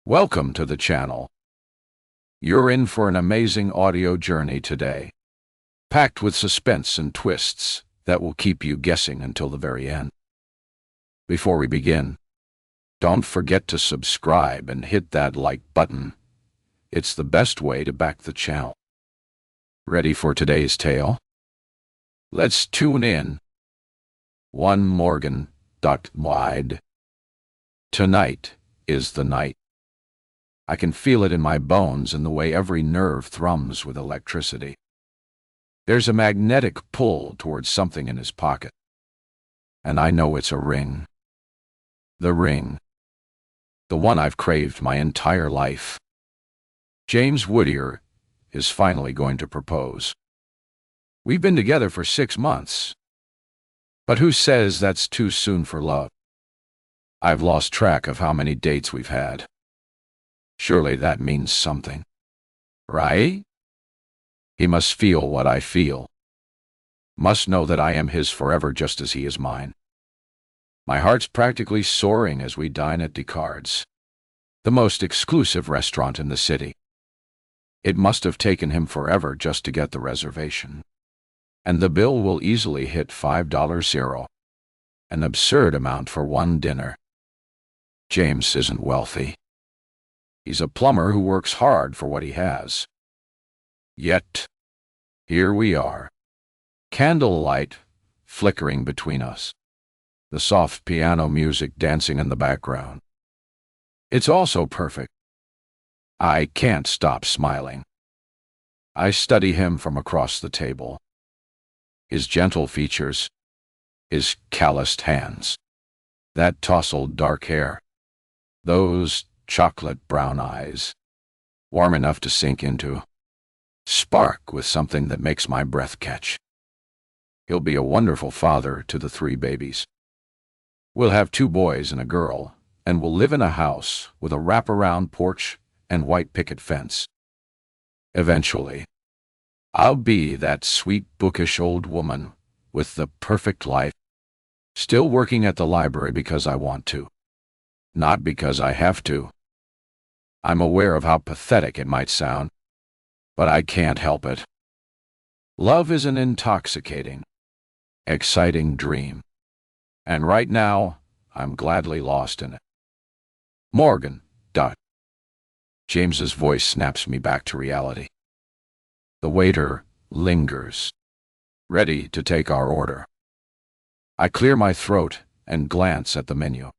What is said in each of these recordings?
Welcome to the channel. You're in for an amazing audio journey today, packed with suspense and twists that will keep you guessing until the very end. Before we begin, don't forget to subscribe and hit that like button. It's the best way to back the channel. Ready for today's tale? Let's tune in. One Morgan wide. Tonight is the night. I can feel it in my bones and the way every nerve thrums with electricity. There's a magnetic pull towards something in his pocket, and I know it's a ring. The ring. The one I've craved my entire life. James Whittier is finally going to propose. We've been together for 6 months. But who says that's too soon for love? I've lost track of how many dates we've had. Surely that means something, right? He must feel what I feel. Must know that I am his forever just as he is mine. My heart's practically soaring as we dine at Descartes, the most exclusive restaurant in the city. It must have taken him forever just to get the reservation. And the bill will easily hit $5, an absurd amount for one dinner. James isn't wealthy. He's a plumber who works hard for what he has. Yet, here we are, candlelight flickering between us, the soft piano music dancing in the background. It's all so perfect. I can't stop smiling. I study him from across the table. His gentle features, his calloused hands, that tousled dark hair, those chocolate brown eyes, warm enough to sink into, spark with something that makes my breath catch. He'll be a wonderful father to the 3 babies. We'll have 2 boys and a girl, and we'll live in a house with a wraparound porch and white picket fence. Eventually, I'll be that sweet, bookish old woman with the perfect life, still working at the library because I want to, not because I have to. I'm aware of how pathetic it might sound, but I can't help it. Love is an intoxicating, exciting dream, and right now, I'm gladly lost in it. Morgan, James's voice snaps me back to reality. The waiter lingers, ready to take our order. I clear my throat and glance at the menu.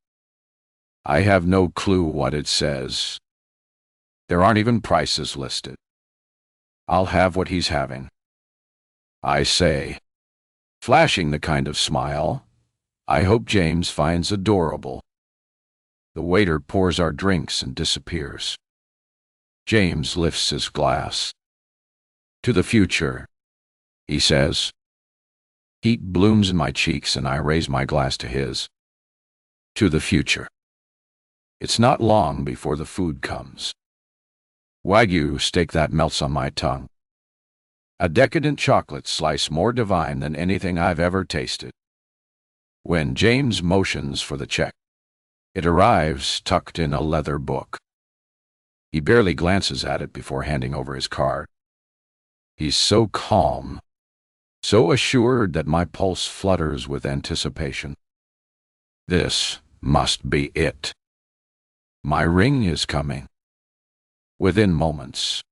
I have no clue what it says. There aren't even prices listed. I'll have what he's having, I say, flashing the kind of smile I hope James finds adorable. The waiter pours our drinks and disappears. James lifts his glass. To the future, he says. Heat blooms in my cheeks and I raise my glass to his. To the future. It's not long before the food comes. Wagyu steak that melts on my tongue. A decadent chocolate slice more divine than anything I've ever tasted. When James motions for the check, it arrives tucked in a leather book. He barely glances at it before handing over his card. He's so calm, so assured that my pulse flutters with anticipation. This must be it. My ring is coming. Within moments,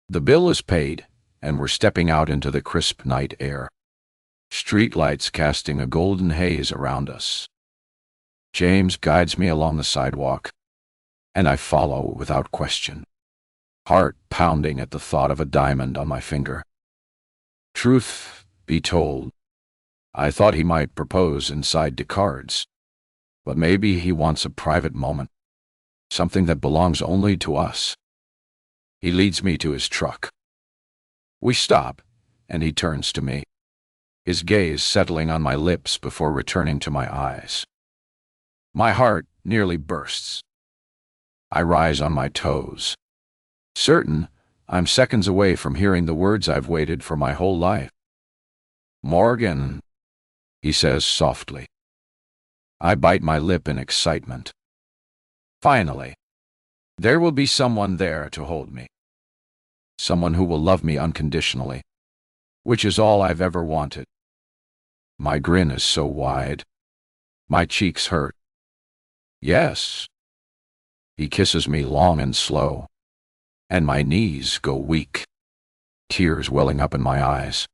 the bill is paid, and we're stepping out into the crisp night air. Streetlights casting a golden haze around us. James guides me along the sidewalk, and I follow without question, heart pounding at the thought of a diamond on my finger. Truth be told, I thought he might propose inside Descartes, but maybe he wants a private moment, something that belongs only to us. He leads me to his truck. We stop, and he turns to me, his gaze settling on my lips before returning to my eyes. My heart nearly bursts. I rise on my toes, certain I'm seconds away from hearing the words I've waited for my whole life. Morgan, he says softly. I bite my lip in excitement. Finally, There will be someone there to hold me. Someone who will love me unconditionally, which is all I've ever wanted. My grin is so wide. My cheeks hurt. Yes. He kisses me long and slow, and my knees go weak, tears welling up in my eyes.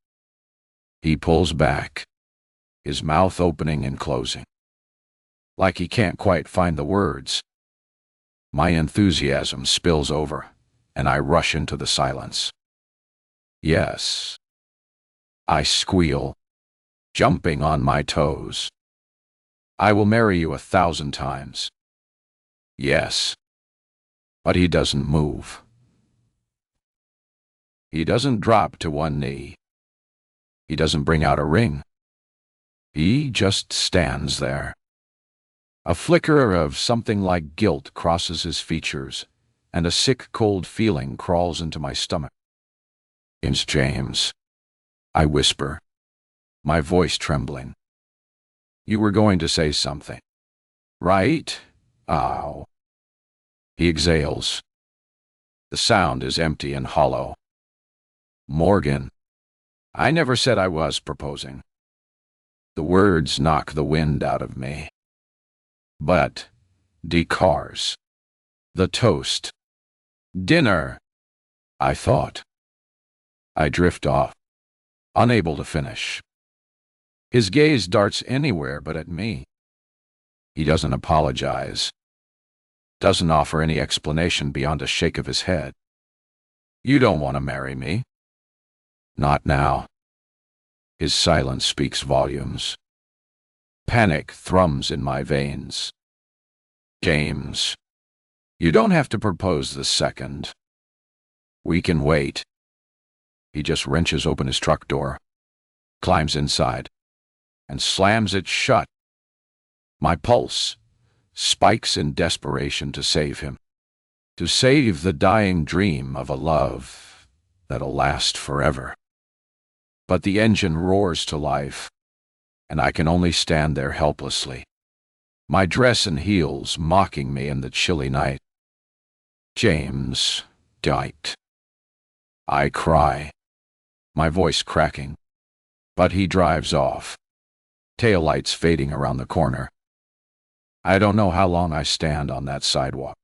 He pulls back, his mouth opening and closing, like he can't quite find the words. My enthusiasm spills over, and I rush into the silence. Yes. I squeal, jumping on my toes. I will marry you 1,000 times. Yes. But he doesn't move. He doesn't drop to one knee. He doesn't bring out a ring. He just stands there. A flicker of something like guilt crosses his features, and a sick, cold feeling crawls into my stomach. "It's James," I whisper, my voice trembling. "You were going to say something, right?" "Ow." He exhales. The sound is empty and hollow. "Morgan, I never said I was proposing." The words knock the wind out of me. But cars, the toast, dinner, I thought. I drift off, unable to finish. His gaze darts anywhere but at me. He doesn't apologize, doesn't offer any explanation beyond a shake of his head. "You don't want to marry me." "Not now." His silence speaks volumes. Panic thrums in my veins. "James, you don't have to propose this second. We can wait." He just wrenches open his truck door, climbs inside, and slams it shut. My pulse spikes in desperation to save him, to save the dying dream of a love that'll last forever. But the engine roars to life, and I can only stand there helplessly, my dress and heels mocking me in the chilly night. "James, dight." I cry, my voice cracking, but he drives off, taillights fading around the corner. I don't know how long I stand on that sidewalk,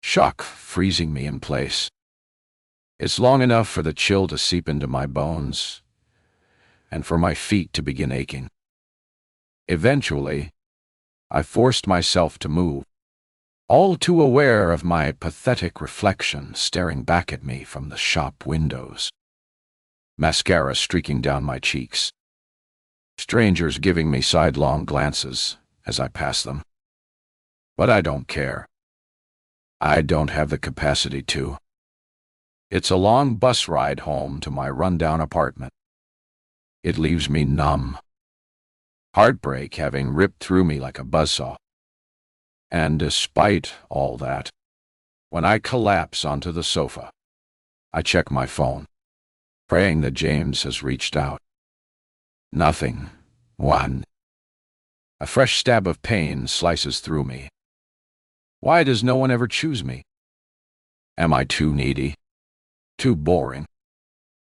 shock freezing me in place. It's long enough for the chill to seep into my bones, and for my feet to begin aching. Eventually, I forced myself to move, all too aware of my pathetic reflection staring back at me from the shop windows. Mascara streaking down my cheeks. Strangers giving me sidelong glances as I pass them. But I don't care. I don't have the capacity to. It's a long bus ride home to my rundown apartment. It leaves me numb, heartbreak having ripped through me like a buzzsaw. And despite all that, when I collapse onto the sofa, I check my phone, praying that James has reached out. Nothing. One. A fresh stab of pain slices through me. Why does no one ever choose me? Am I too needy? Too boring?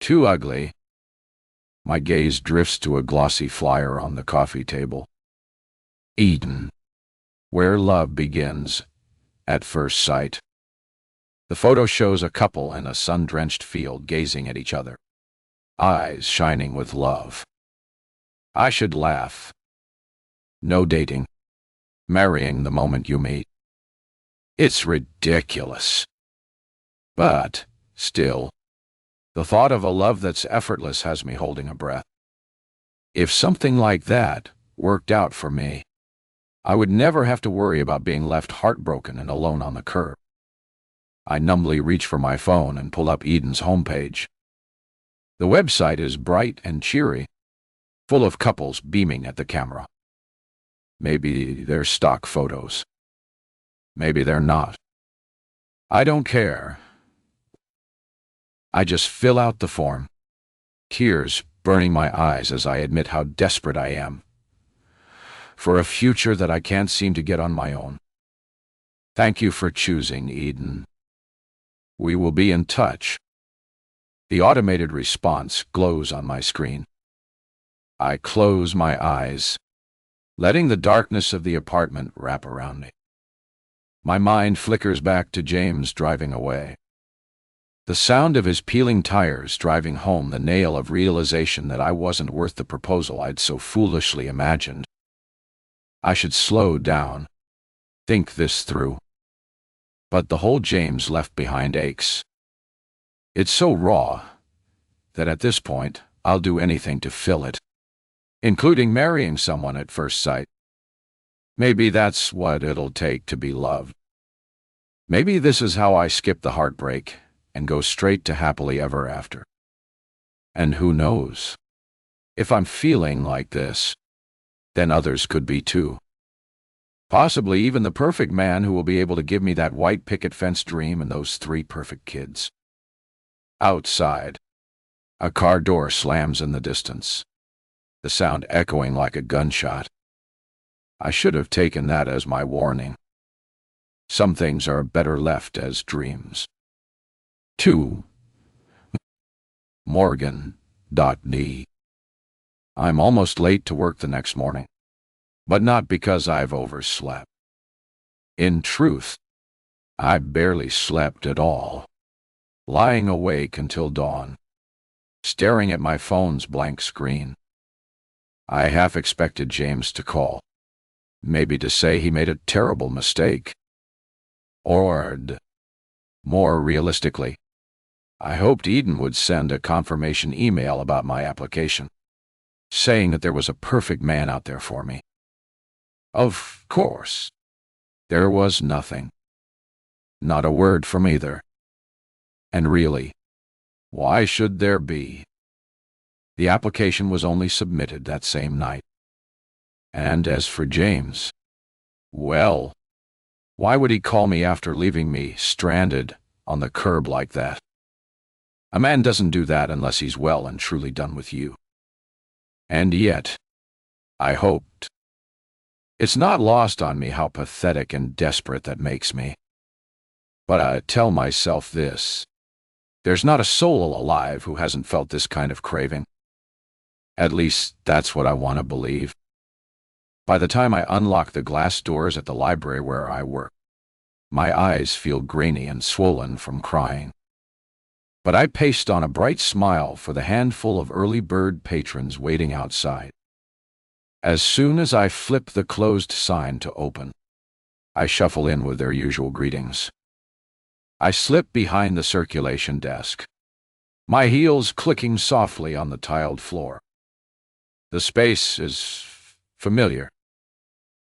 Too ugly? My gaze drifts to a glossy flyer on the coffee table. Eden, where love begins, at first sight. The photo shows a couple in a sun-drenched field gazing at each other, eyes shining with love. I should laugh. No dating. Marrying the moment you meet. It's ridiculous. But, still, the thought of a love that's effortless has me holding a breath. If something like that worked out for me, I would never have to worry about being left heartbroken and alone on the curb. I numbly reach for my phone and pull up Eden's homepage. The website is bright and cheery, full of couples beaming at the camera. Maybe they're stock photos. Maybe they're not. I don't care. I just fill out the form, tears burning my eyes as I admit how desperate I am for a future that I can't seem to get on my own. Thank you for choosing Eden. We will be in touch. The automated response glows on my screen. I close my eyes, letting the darkness of the apartment wrap around me. My mind flickers back to James driving away. The sound of his peeling tires driving home the nail of realization that I wasn't worth the proposal I'd so foolishly imagined. I should slow down, think this through. But the hole James left behind aches. It's so raw that at this point I'll do anything to fill it, including marrying someone at first sight. Maybe that's what it'll take to be loved. Maybe this is how I skip the heartbreak and go straight to happily ever after. And who knows? If I'm feeling like this, then others could be too. Possibly even the perfect man who will be able to give me that white picket fence dream and those 3 perfect kids. Outside, a car door slams in the distance, the sound echoing like a gunshot. I should have taken that as my warning. Some things are better left as dreams. 2. Morgan.D. I'm almost late to work the next morning, but not because I've overslept. In truth, I barely slept at all, lying awake until dawn, staring at my phone's blank screen. I half expected James to call, maybe to say he made a terrible mistake. Or, more realistically, I hoped Eden would send a confirmation email about my application, saying that there was a perfect man out there for me. Of course, there was nothing. Not a word from either. And really, why should there be? The application was only submitted that same night. And as for James, well, why would he call me after leaving me stranded on the curb like that? A man doesn't do that unless he's well and truly done with you. And yet, I hoped. It's not lost on me how pathetic and desperate that makes me. But I tell myself this: there's not a soul alive who hasn't felt this kind of craving. At least, that's what I want to believe. By the time I unlock the glass doors at the library where I work, my eyes feel grainy and swollen from crying. But I paste on a bright smile for the handful of early bird patrons waiting outside. As soon as I flip the closed sign to open, I shuffle in with their usual greetings. I slip behind the circulation desk, my heels clicking softly on the tiled floor. The space is familiar.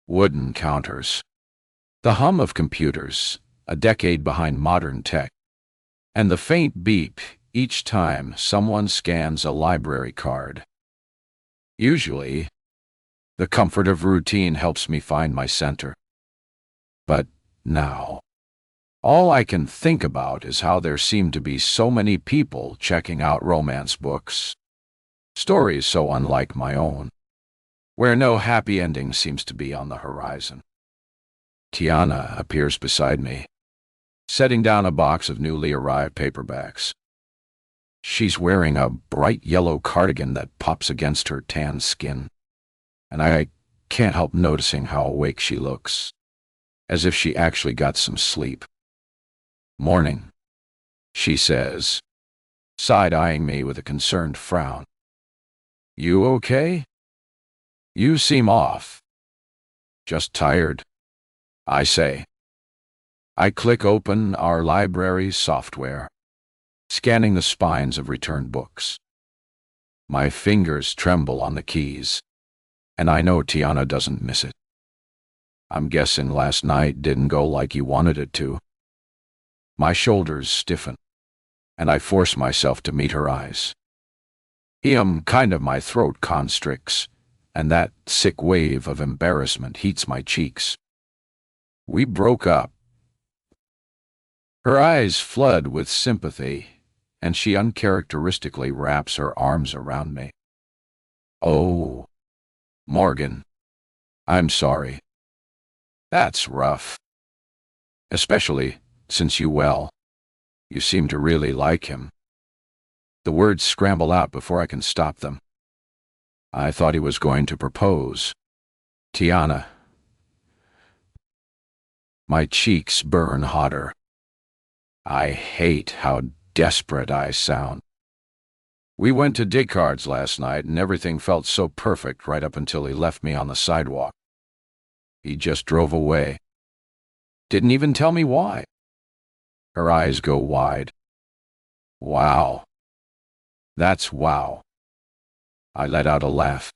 Wooden counters, the hum of computers, a decade behind modern tech, and the faint beep each time someone scans a library card. Usually, the comfort of routine helps me find my center. But now, all I can think about is how there seem to be so many people checking out romance books, stories so unlike my own, where no happy ending seems to be on the horizon. Tiana appears beside me, setting down a box of newly arrived paperbacks. She's wearing a bright yellow cardigan that pops against her tan skin, and I can't help noticing how awake she looks, as if she actually got some sleep. "Morning," she says, side-eyeing me with a concerned frown. "You okay? You seem off." "Just tired," I say. I click open our library's software, scanning the spines of returned books. My fingers tremble on the keys, and I know Tiana doesn't miss it. I'm guessing last night didn't go like you wanted it to. My shoulders stiffen, and I force myself to meet her eyes. Kind of my throat constricts, and that sick wave of embarrassment heats my cheeks. "We broke up." Her eyes flood with sympathy, and she uncharacteristically wraps her arms around me. "Oh, Morgan, I'm sorry. That's rough." Especially since you seem to really like him. The words scramble out before I can stop them. I thought he was going to propose. Tiana. My cheeks burn hotter. I hate how desperate I sound. We went to Descartes last night and everything felt so perfect right up until he left me on the sidewalk. He just drove away. Didn't even tell me why. Her eyes go wide. Wow. That's wow. I let out a laugh.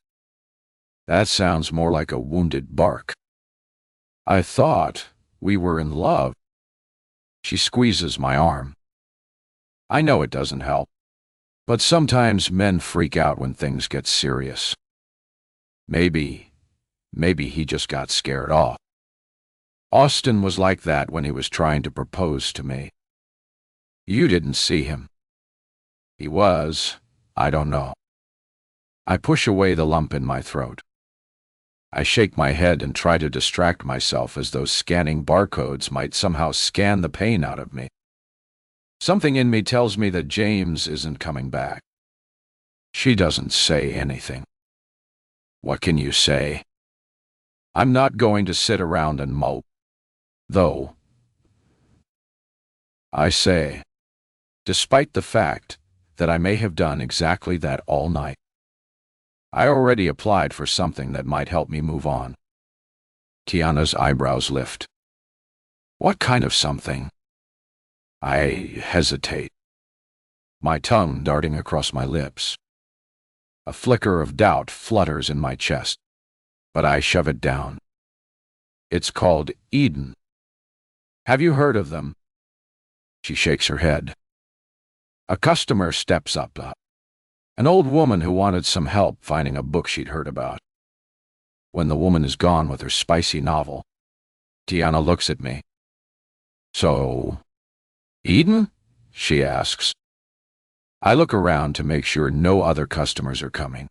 That sounds more like a wounded bark. I thought we were in love. She squeezes my arm. I know it doesn't help, but sometimes men freak out when things get serious. Maybe he just got scared off. Austin was like that when he was trying to propose to me. You didn't see him. He was, I don't know. I push away the lump in my throat. I shake my head and try to distract myself as though scanning barcodes might somehow scan the pain out of me. Something in me tells me that James isn't coming back. She doesn't say anything. What can you say? I'm not going to sit around and mope. Though, I say, despite the fact that I may have done exactly that all night. I already applied for something that might help me move on. Tiana's eyebrows lift. What kind of something? I hesitate, my tongue darting across my lips. A flicker of doubt flutters in my chest, but I shove it down. It's called Eden. Have you heard of them? She shakes her head. A customer steps up. An old woman who wanted some help finding a book she'd heard about. When the woman is gone with her spicy novel, Tiana looks at me. So, Eden? She asks. I look around to make sure no other customers are coming.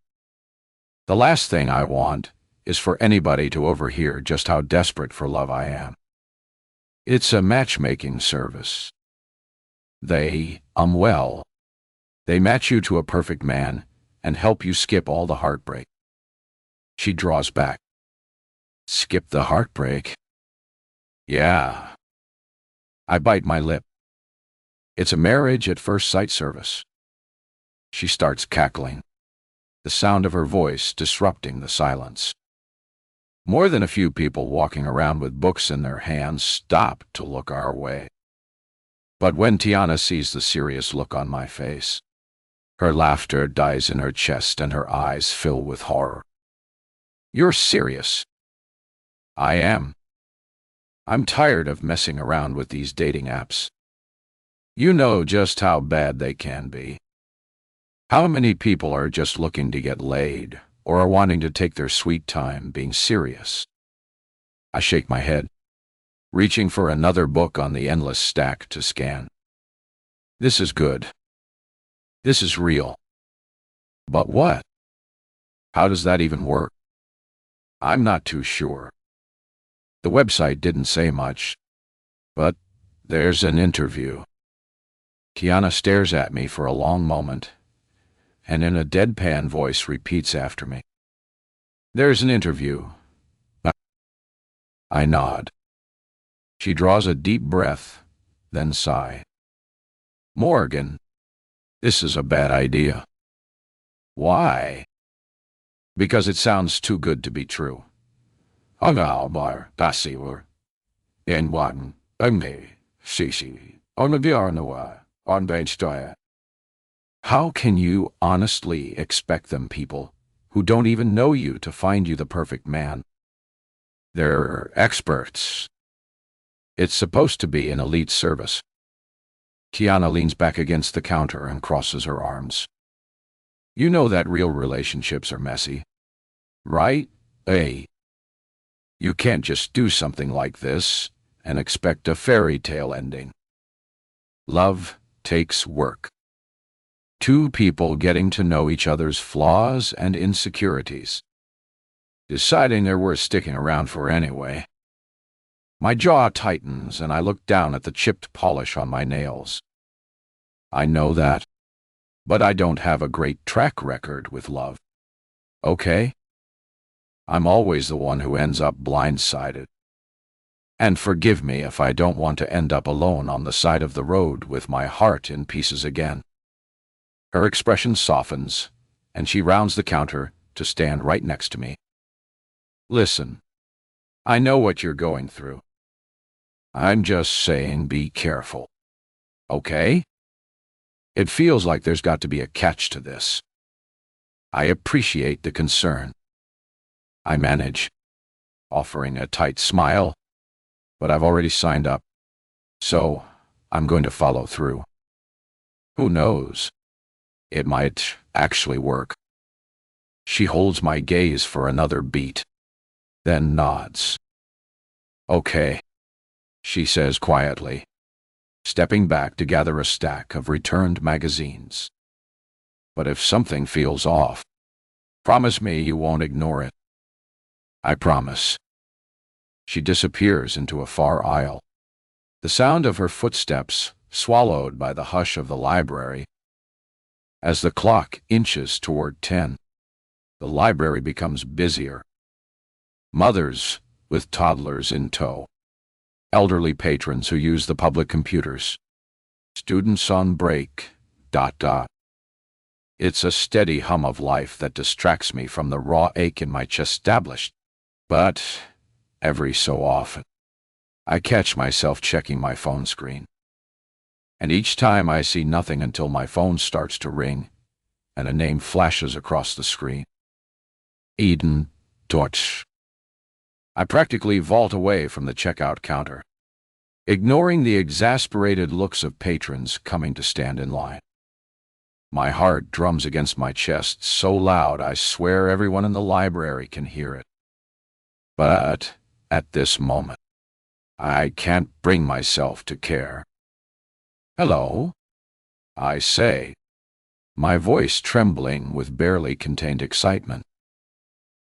The last thing I want is for anybody to overhear just how desperate for love I am. It's a matchmaking service. They match you to a perfect man and help you skip all the heartbreak. She draws back. Skip the heartbreak? Yeah. I bite my lip. It's a marriage at first sight service. She starts cackling, the sound of her voice disrupting the silence. More than a few people walking around with books in their hands stop to look our way. But when Tiana sees the serious look on my face, her laughter dies in her chest and her eyes fill with horror. You're serious? I am. I'm tired of messing around with these dating apps. You know just how bad they can be. How many people are just looking to get laid or are wanting to take their sweet time being serious? I shake my head, reaching for another book on the endless stack to scan. This is good. This is real. But what? How does that even work? I'm not too sure. The website didn't say much, but there's an interview. Tiana stares at me for a long moment, and in a deadpan voice repeats after me. There's an interview. I nod. She draws a deep breath, then sigh. Morgan, this is a bad idea. Why? Because it sounds too good to be true. How can you honestly expect them people who don't even know you to find you the perfect man? They're experts. It's supposed to be an elite service. Tiana leans back against the counter and crosses her arms. You know that real relationships are messy, right? Hey, you can't just do something like this and expect a fairy tale ending. Love takes work. Two people getting to know each other's flaws and insecurities. Deciding they're worth sticking around for anyway. My jaw tightens and I look down at the chipped polish on my nails. I know that, but I don't have a great track record with love. Okay? I'm always the one who ends up blindsided. And forgive me if I don't want to end up alone on the side of the road with my heart in pieces again. Her expression softens, and she rounds the counter to stand right next to me. Listen, I know what you're going through. I'm just saying be careful. Okay? It feels like there's got to be a catch to this. I appreciate the concern. I manage, offering a tight smile, but I've already signed up, so I'm going to follow through. Who knows? It might actually work. She holds my gaze for another beat, then nods. Okay, she says quietly, stepping back to gather a stack of returned magazines. But if something feels off, promise me you won't ignore it. I promise. She disappears into a far aisle. The sound of her footsteps swallowed by the hush of the library. As the clock inches toward 10, the library becomes busier. Mothers with toddlers in tow, elderly patrons who use the public computers, students on break, ... It's a steady hum of life that distracts me from the raw ache in my chest established. But every so often, I catch myself checking my phone screen. And each time I see nothing until my phone starts to ring and a name flashes across the screen. Eden Deutsch. I practically vault away from the checkout counter, ignoring the exasperated looks of patrons coming to stand in line. My heart drums against my chest so loud I swear everyone in the library can hear it. But at this moment, I can't bring myself to care. Hello, I say, my voice trembling with barely contained excitement.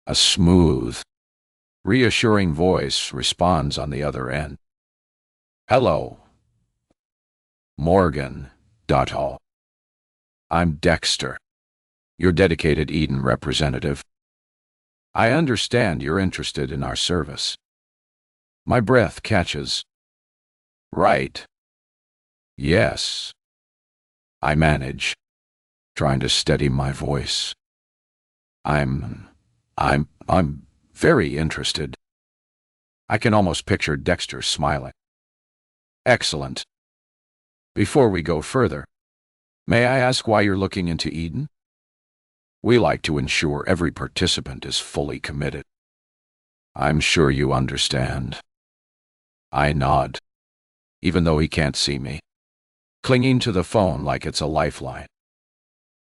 A smooth, reassuring voice responds on the other end. Hello, Morgan Sloane. I'm Dexter, your dedicated Eden representative. I understand you're interested in our service. My breath catches. Right. Yes. I manage, trying to steady my voice. I'm very interested. I can almost picture Dexter smiling. Excellent. Before we go further, may I ask why you're looking into Eden? We like to ensure every participant is fully committed. I'm sure you understand. I nod, even though he can't see me, clinging to the phone like it's a lifeline.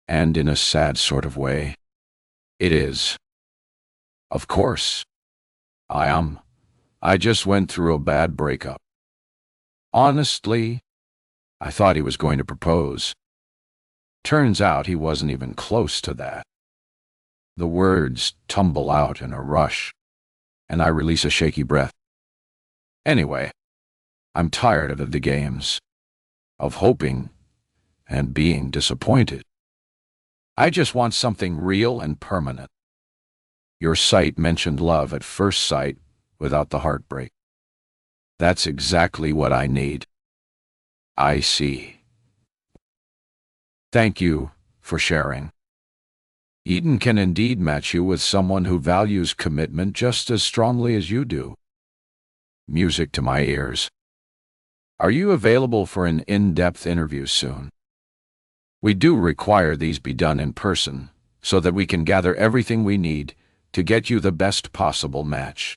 And in a sad sort of way, it is. Of course. I just went through a bad breakup. Honestly, I thought he was going to propose. Turns out he wasn't even close to that. The words tumble out in a rush, and I release a shaky breath. Anyway, I'm tired of the games, of hoping and being disappointed. I just want something real and permanent. Your site mentioned love at first sight without the heartbreak. That's exactly what I need. I see. Thank you for sharing. Eden can indeed match you with someone who values commitment just as strongly as you do. Music to my ears. Are you available for an in-depth interview soon? We do require these be done in person so that we can gather everything we need to get you the best possible match.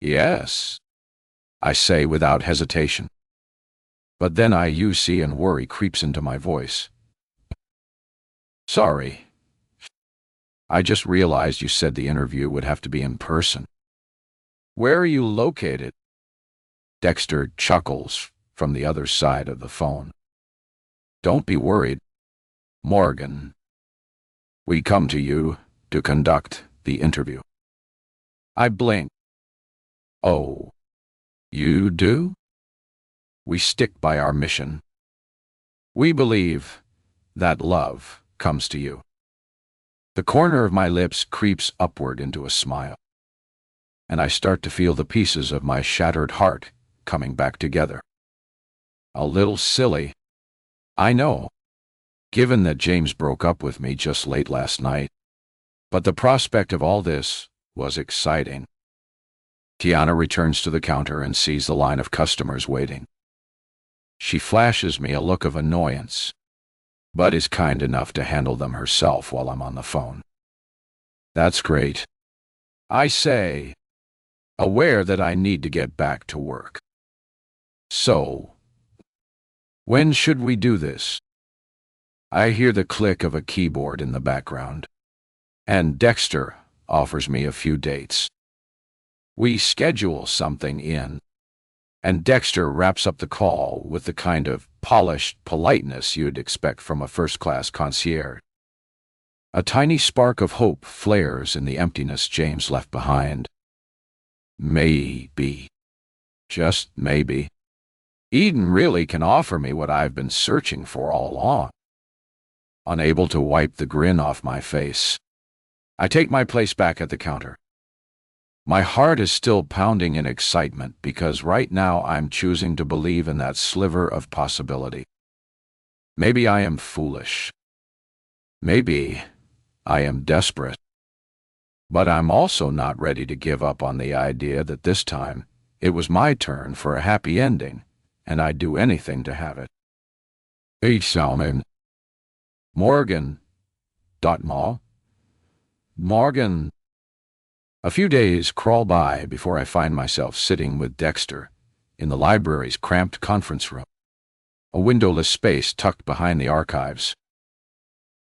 Yes, I say without hesitation. But then see and worry creeps into my voice. Sorry. I just realized you said the interview would have to be in person. Where are you located? Dexter chuckles from the other side of the phone. Don't be worried, Morgan. We come to you to conduct the interview. I blink. Oh, You do? We stick by our mission. We believe that love comes to you. The corner of my lips creeps upward into a smile, and I start to feel the pieces of my shattered heart coming back together. A little silly, I know, given that James broke up with me just late last night, but the prospect of all this was exciting. Tiana returns to the counter and sees the line of customers waiting. She flashes me a look of annoyance, but is kind enough to handle them herself while I'm on the phone. That's great, I say, aware that I need to get back to work. So, when should we do this? I hear the click of a keyboard in the background, and Dexter offers me a few dates. We schedule something in, and Dexter wraps up the call with the kind of polished politeness you'd expect from a first-class concierge. A tiny spark of hope flares in the emptiness James left behind. Maybe, just maybe, Eden really can offer me what I've been searching for all along. Unable to wipe the grin off my face, I take my place back at the counter. My heart is still pounding in excitement because right now I'm choosing to believe in that sliver of possibility. Maybe I am foolish. Maybe I am desperate. But I'm also not ready to give up on the idea that this time it was my turn for a happy ending, and I'd do anything to have it. Hey, Salmon. Morgan. Morgan. A few days crawl by before I find myself sitting with Dexter in the library's cramped conference room, a windowless space tucked behind the archives.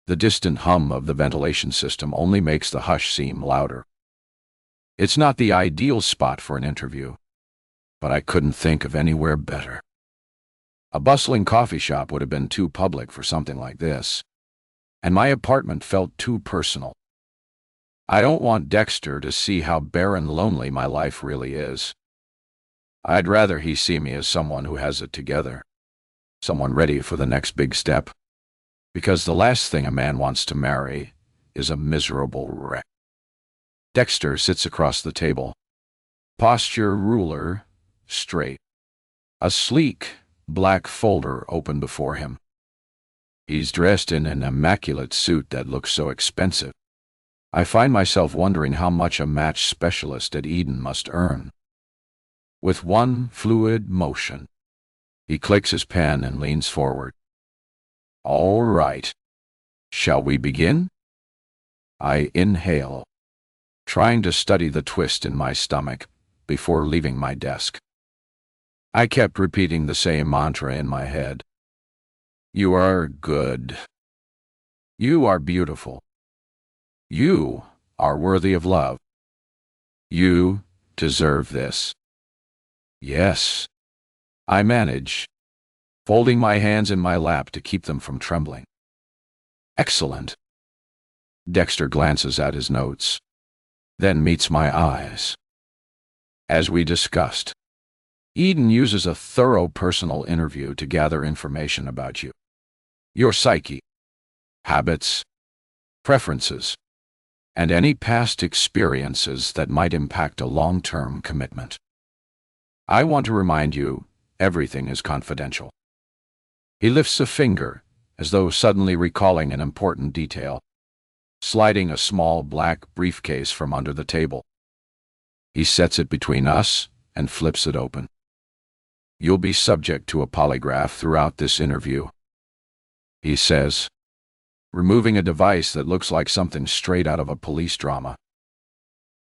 The distant hum of the ventilation system only makes the hush seem louder. It's not the ideal spot for an interview, but I couldn't think of anywhere better. A bustling coffee shop would have been too public for something like this, and my apartment felt too personal. I don't want Dexter to see how barren lonely my life really is. I'd rather he see me as someone who has it together, someone ready for the next big step, because the last thing a man wants to marry is a miserable wreck. Dexter sits across the table, posture ruler straight, a sleek black folder open before him. He's dressed in an immaculate suit that looks so expensive. I find myself wondering how much a match specialist at Eden must earn. With one fluid motion, he clicks his pen and leans forward. All right. Shall we begin? I inhale, trying to study the twist in my stomach before leaving my desk. I kept repeating the same mantra in my head. You are good. You are beautiful. You are worthy of love. You deserve this. Yes, I manage, folding my hands in my lap to keep them from trembling. Excellent. Dexter glances at his notes, then meets my eyes. As we discussed, Eden uses a thorough personal interview to gather information about you, your psyche, habits, preferences, and any past experiences that might impact a long-term commitment. I want to remind you, everything is confidential. He lifts a finger, as though suddenly recalling an important detail, sliding a small black briefcase from under the table. He sets it between us and flips it open. You'll be subject to a polygraph throughout this interview, he says, removing a device that looks like something straight out of a police drama.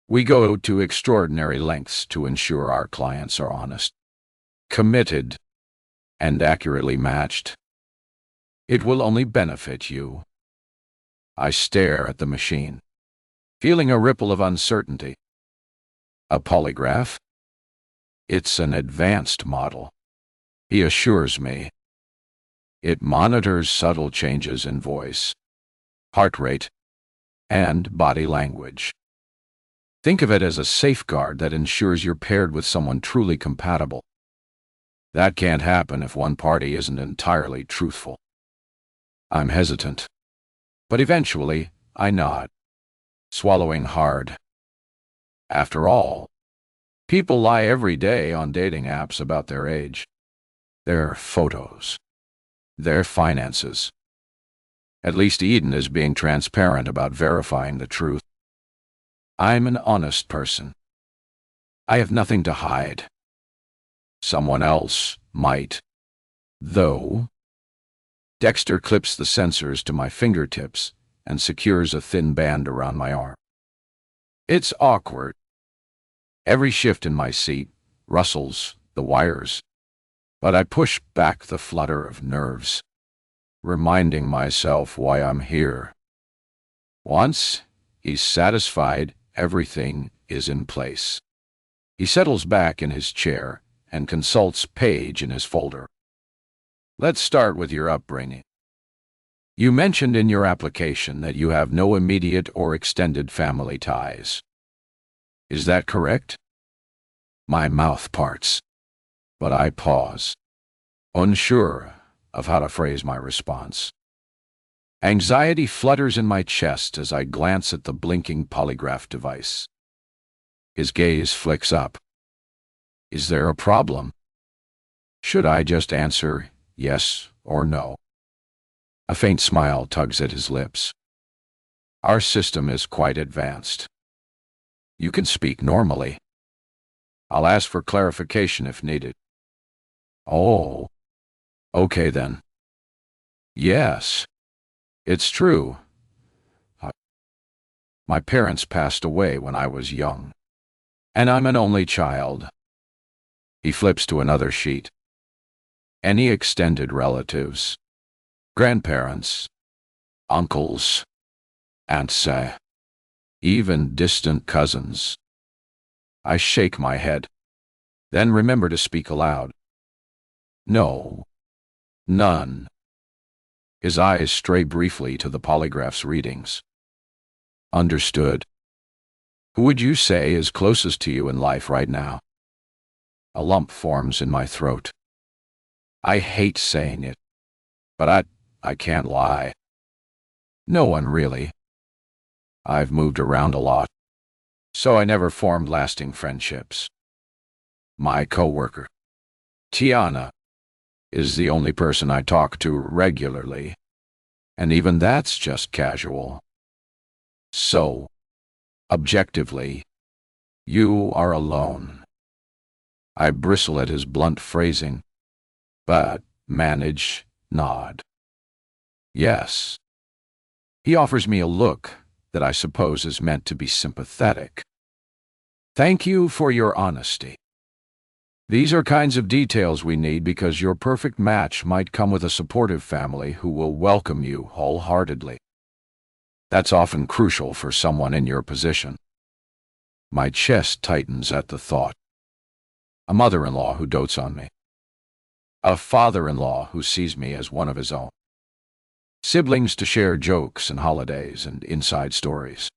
We go to extraordinary lengths to ensure our clients are honest, committed, and accurately matched. It will only benefit you. I stare at the machine, feeling a ripple of uncertainty. A polygraph? It's an advanced model, he assures me. It monitors subtle changes in voice, heart rate, and body language. Think of it as a safeguard that ensures you're paired with someone truly compatible. That can't happen if one party isn't entirely truthful. I'm hesitant, but eventually I nod, swallowing hard. After all, people lie every day on dating apps about their age, their photos, their finances. At least Eden is being transparent about verifying the truth. I'm an honest person. I have nothing to hide. Someone else might, though. Dexter clips the sensors to my fingertips and secures a thin band around my arm. It's awkward. Every shift in my seat rustles the wires, but I push back the flutter of nerves, reminding myself why I'm here. Once he's satisfied, everything is in place. He settles back in his chair and consults page in his folder. Let's start with your upbringing. You mentioned in your application that you have no immediate or extended family ties. Is that correct? My mouth parts, but I pause, unsure of how to phrase my response. Anxiety flutters in my chest as I glance at the blinking polygraph device. His gaze flicks up. Is there a problem? Should I just answer yes or no? A faint smile tugs at his lips. Our system is quite advanced. You can speak normally. I'll ask for clarification if needed. Oh, okay then. Yes, it's true. My parents passed away when I was young, and I'm an only child. He flips to another sheet. Any extended relatives? Grandparents? Uncles? Aunts? Even distant cousins? I shake my head, then remember to speak aloud. No, none. His eyes stray briefly to the polygraph's readings. Understood. Who would you say is closest to you in life right now? A lump forms in my throat. I hate saying it, but I can't lie. No one really. I've moved around a lot, so I never formed lasting friendships. My coworker, Tiana, is the only person I talk to regularly, and even that's just casual. So, objectively, you are alone. I bristle at his blunt phrasing, but manage nod. Yes. He offers me a look that I suppose is meant to be sympathetic. Thank you for your honesty. These are kinds of details we need because your perfect match might come with a supportive family who will welcome you wholeheartedly. That's often crucial for someone in your position. My chest tightens at the thought. A mother-in-law who dotes on me. A father-in-law who sees me as one of his own. Siblings to share jokes and holidays and inside stories.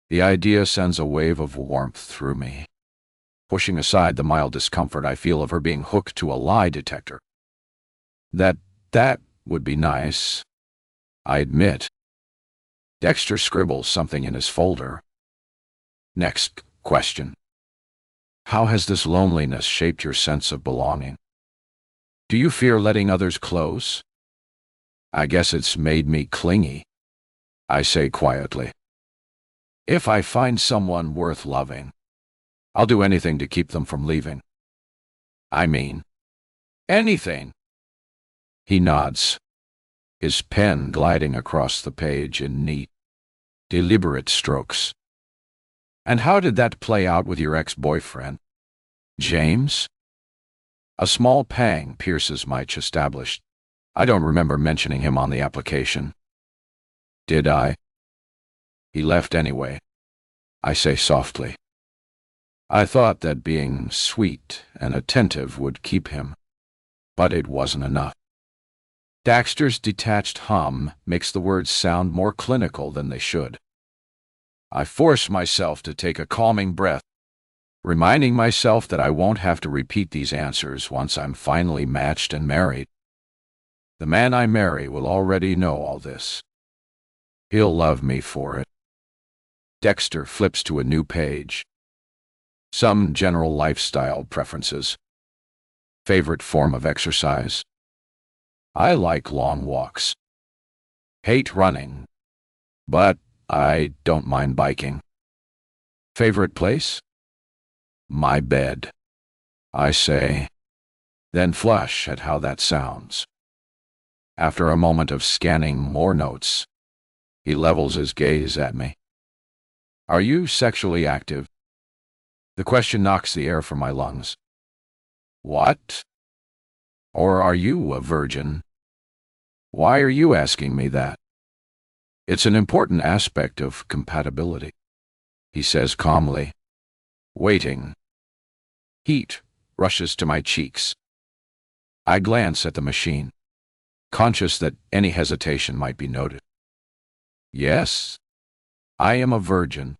The idea sends a wave of warmth through me, pushing aside the mild discomfort I feel of her being hooked to a lie detector. That would be nice, I admit. Dexter scribbles something in his folder. Next question. How has this loneliness shaped your sense of belonging? Do you fear letting others close? I guess it's made me clingy, I say quietly. If I find someone worth loving, I'll do anything to keep them from leaving. I mean, anything. He nods, his pen gliding across the page in neat, deliberate strokes. And how did that play out with your ex-boyfriend, James? A small pang pierces my chest. I don't remember mentioning him on the application. Did I? He left anyway, I say softly. I thought that being sweet and attentive would keep him, but it wasn't enough. Dexter's detached hum makes the words sound more clinical than they should. I force myself to take a calming breath, reminding myself that I won't have to repeat these answers once I'm finally matched and married. The man I marry will already know all this. He'll love me for it. Dexter flips to a new page. Some general lifestyle preferences. Favorite form of exercise? I like long walks. Hate running, but I don't mind biking. Favorite place? My bed, I say, then flush at how that sounds. After a moment of scanning more notes, he levels his gaze at me. Are you sexually active? The question knocks the air from my lungs. What? Or are you a virgin? Why are you asking me that? It's an important aspect of compatibility, he says calmly. Waiting. Heat rushes to my cheeks. I glance at the machine, conscious that any hesitation might be noted. Yes, I am a virgin.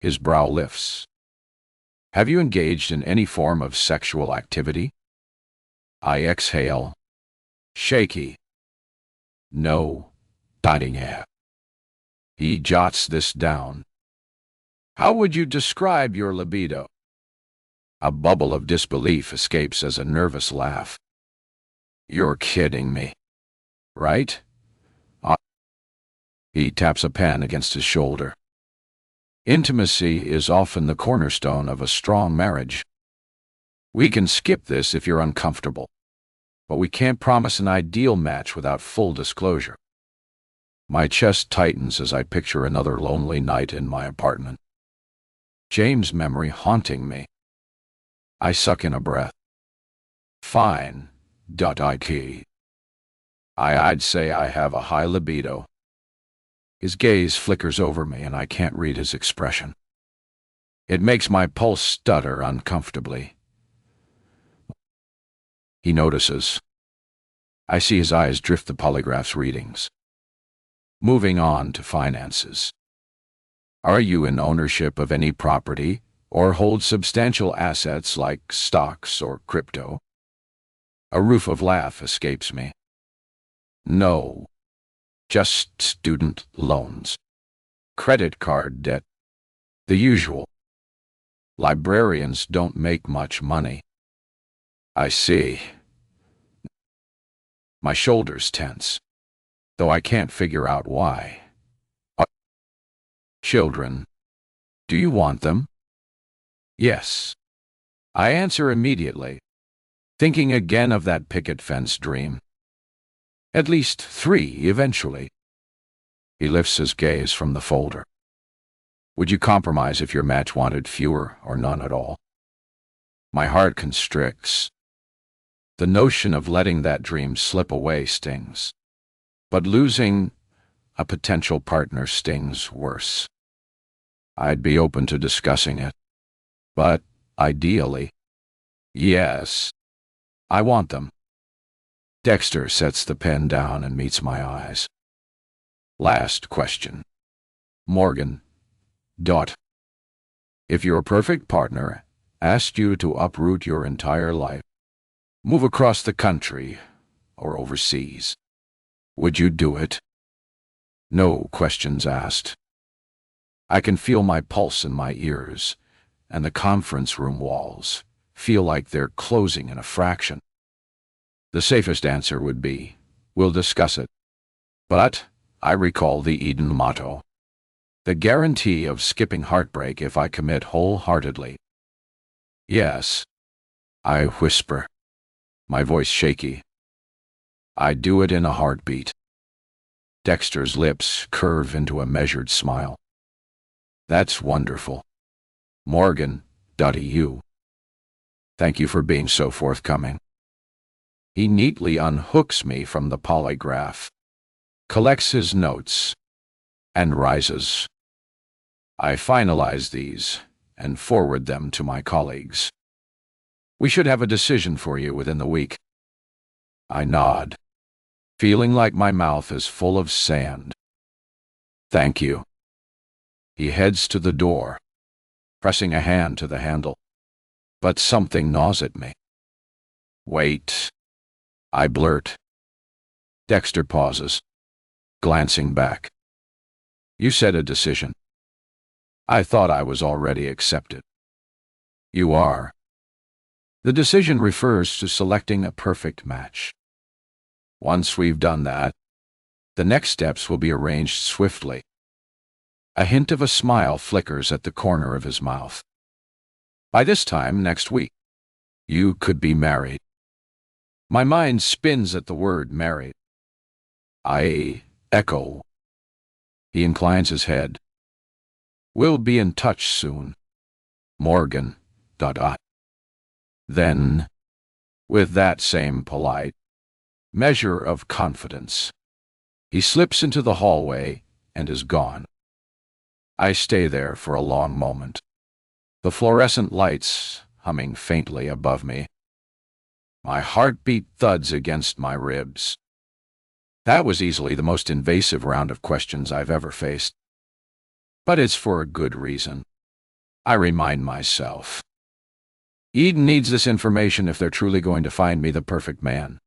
His brow lifts. Have you engaged in any form of sexual activity? I exhale. Shaky. No. Yeah. He jots this down. How would you describe your libido? A bubble of disbelief escapes as a nervous laugh. You're kidding me, right? He taps a pen against his shoulder. Intimacy is often the cornerstone of a strong marriage. We can skip this if you're uncomfortable, but we can't promise an ideal match without full disclosure. My chest tightens as I picture another lonely night in my apartment. James' memory haunting me. I suck in a breath. Fine. I'd say I have a high libido. His gaze flickers over me and I can't read his expression. It makes my pulse stutter uncomfortably. He notices. I see his eyes drift the polygraph's readings. Moving on to finances. Are you in ownership of any property or hold substantial assets like stocks or crypto? A roof of laugh escapes me. No, just student loans. Credit card debt. The usual. Librarians don't make much money. I see. My shoulders tense, though I can't figure out why. Children. Do you want them? Yes. I answer immediately, thinking again of that picket fence dream. At least 3 eventually. He lifts his gaze from the folder. Would you compromise if your match wanted fewer or none at all? My heart constricts. The notion of letting that dream slip away stings. But losing a potential partner stings worse. I'd be open to discussing it. But, ideally, yes, I want them. Dexter sets the pen down and meets my eyes. Last question. Morgan. If your perfect partner asked you to uproot your entire life, move across the country or overseas, would you do it? No questions asked. I can feel my pulse in my ears, and the conference room walls feel like they're closing in a fraction. The safest answer would be, we'll discuss it. But I recall the Eden motto. The guarantee of skipping heartbreak if I commit wholeheartedly. Yes, I whisper, my voice shaky. I'd do it in a heartbeat. Dexter's lips curve into a measured smile. That's wonderful. Morgan, .eu. Thank you for being so forthcoming. He neatly unhooks me from the polygraph, collects his notes, and rises. I finalize these and forward them to my colleagues. We should have a decision for you within the week. I nod, feeling like my mouth is full of sand. Thank you. He heads to the door, pressing a hand to the handle, but something gnaws at me. "Wait," I blurt. Dexter pauses, glancing back. "You said a decision. I thought I was already accepted." "You are." The decision refers to selecting a perfect match. Once we've done that, the next steps will be arranged swiftly. A hint of a smile flickers at the corner of his mouth. By this time next week, you could be married. My mind spins at the word married. I echo. He inclines his head. "We'll be in touch soon. Morgan. ... Then, with that same polite measure of confidence, he slips into the hallway and is gone. I stay there for a long moment, the fluorescent lights humming faintly above me. My heartbeat thuds against my ribs. That was easily the most invasive round of questions I've ever faced. But it's for a good reason. I remind myself. Eden needs this information if they're truly going to find me the perfect man.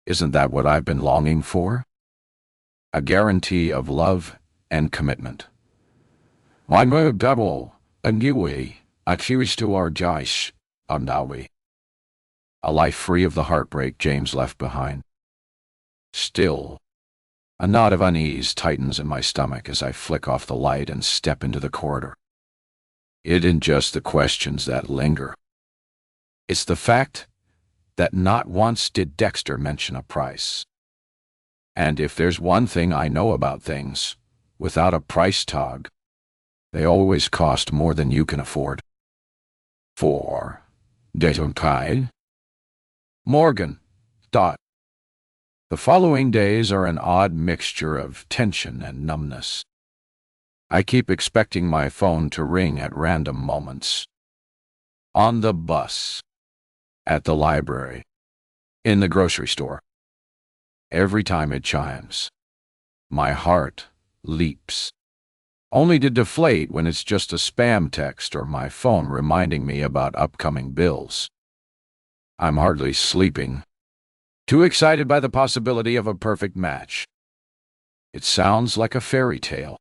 Isn't that what I've been longing for? A guarantee of love and commitment. I'm a double, a newie, a cheers to our Josh, Andawi. A life free of the heartbreak James left behind. Still, a knot of unease tightens in my stomach as I flick off the light and step into the corridor. It isn't just the questions that linger. It's the fact that not once did Dexter mention a price. And if there's one thing I know about things, without a price tag, they always cost more than you can afford. 4. Detonkai. Morgan. ... The following days are an odd mixture of tension and numbness. I keep expecting my phone to ring at random moments. On the bus. At the library. In the grocery store. Every time it chimes, my heart leaps, only to deflate when it's just a spam text or my phone reminding me about upcoming bills. I'm hardly sleeping, too excited by the possibility of a perfect match. It sounds like a fairy tale,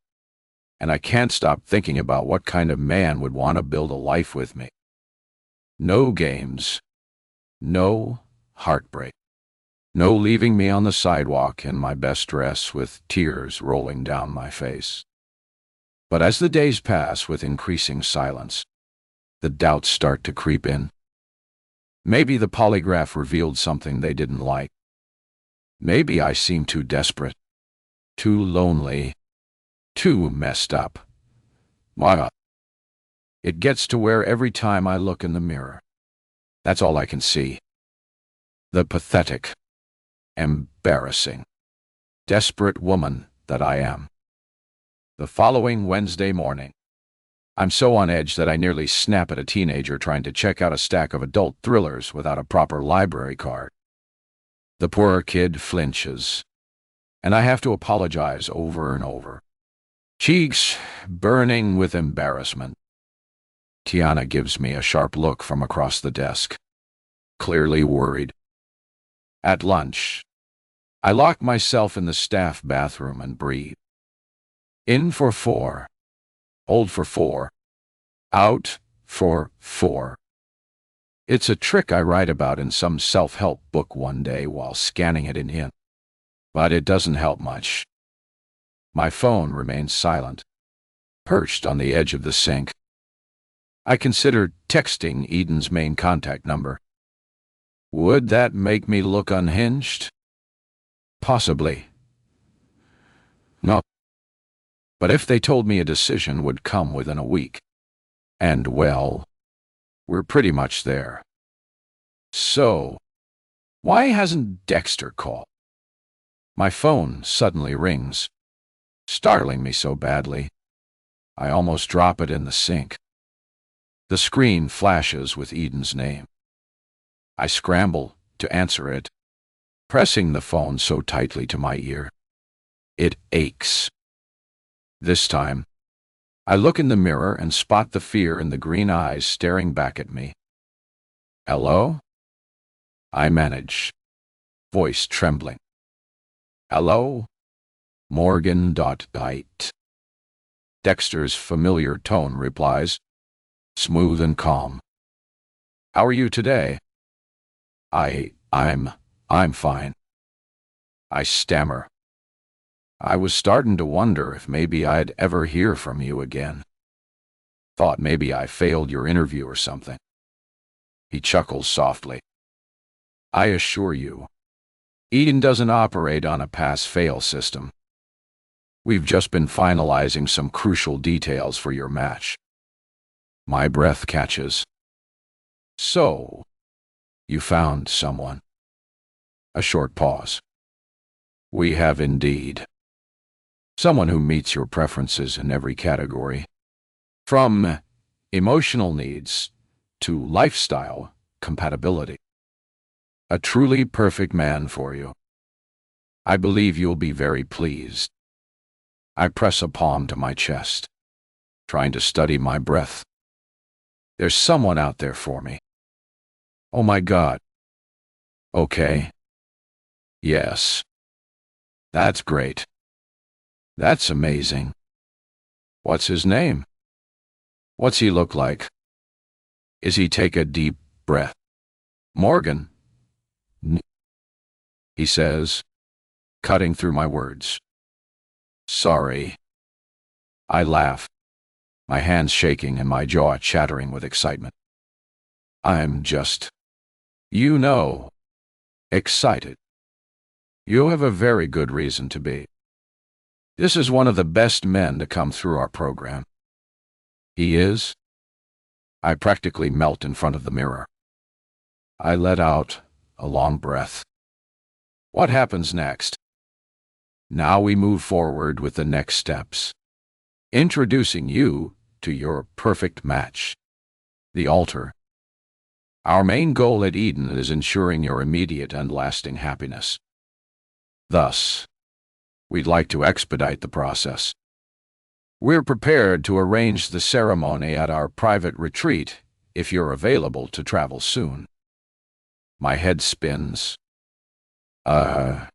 and I can't stop thinking about what kind of man would want to build a life with me. No games, no heartbreak, no leaving me on the sidewalk in my best dress with tears rolling down my face. But as the days pass with increasing silence, the doubts start to creep in. Maybe the polygraph revealed something they didn't like. Maybe I seem too desperate, too lonely, too messed up. Why? It gets to where every time I look in the mirror, that's all I can see. The pathetic, embarrassing, desperate woman that I am. The following Wednesday morning, I'm so on edge that I nearly snap at a teenager trying to check out a stack of adult thrillers without a proper library card. The poor kid flinches, and I have to apologize over and over, cheeks burning with embarrassment. Tiana gives me a sharp look from across the desk, clearly worried. At lunch, I lock myself in the staff bathroom and breathe. In for 4. Hold for 4. Out for 4. It's a trick I write about in some self-help book one day while scanning it in ink. But it doesn't help much. My phone remains silent, perched on the edge of the sink. I considered texting Eden's main contact number. Would that make me look unhinged? Possibly. No. But if they told me a decision would come within a week, and well, we're pretty much there. So, why hasn't Dexter called? My phone suddenly rings, startling me so badly, I almost drop it in the sink. The screen flashes with Eden's name. I scramble to answer it, pressing the phone so tightly to my ear. It aches. This time, I look in the mirror and spot the fear in the green eyes staring back at me. Hello? I manage, voice trembling. Hello? Morgan.Byte. Dexter's familiar tone replies, smooth and calm. How are you today? I'm fine. I stammer. I was starting to wonder if maybe I'd ever hear from you again. Thought maybe I failed your interview or something. He chuckles softly. I assure you, Eden doesn't operate on a pass-fail system. We've just been finalizing some crucial details for your match. My breath catches. So, you found someone. A short pause. We have indeed. Someone who meets your preferences in every category. From emotional needs to lifestyle compatibility. A truly perfect man for you. I believe you'll be very pleased. I press a palm to my chest, trying to study my breath. There's someone out there for me. Oh my God. Okay. Yes. That's great. That's amazing. What's his name? What's he look like? Is he take a deep breath? Morgan, he says, cutting through my words. Sorry. I laugh, my hands shaking and my jaw chattering with excitement. I'm just, excited. You have a very good reason to be. This is one of the best men to come through our program. He is? I practically melt in front of the mirror. I let out a long breath. What happens next? Now we move forward with the next steps. Introducing you to your perfect match. The altar. Our main goal at Eden is ensuring your immediate and lasting happiness. Thus, we'd like to expedite the process. We're prepared to arrange the ceremony at our private retreat if you're available to travel soon. My head spins. How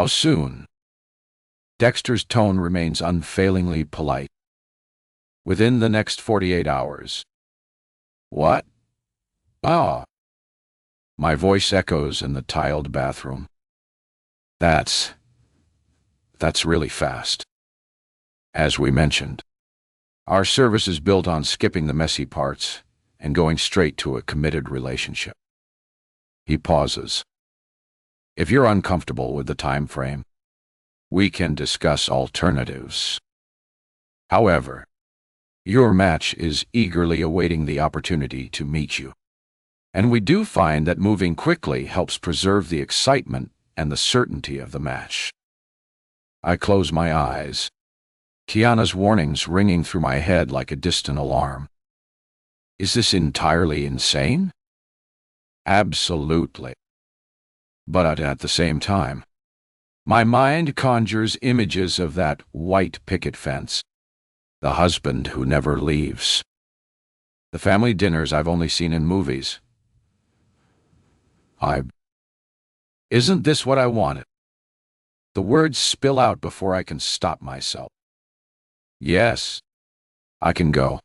soon? Dexter's tone remains unfailingly polite. Within the next 48 hours. What? Ah. My voice echoes in the tiled bathroom. That's really fast. As we mentioned, our service is built on skipping the messy parts and going straight to a committed relationship. He pauses. If you're uncomfortable with the time frame, we can discuss alternatives. However, your match is eagerly awaiting the opportunity to meet you. And we do find that moving quickly helps preserve the excitement and the certainty of the match. I close my eyes, Kiana's warnings ringing through my head like a distant alarm. Is this entirely insane? Absolutely. But at the same time, my mind conjures images of that white picket fence, the husband who never leaves, the family dinners I've only seen in movies. Isn't this what I wanted? The words spill out before I can stop myself. Yes, I can go.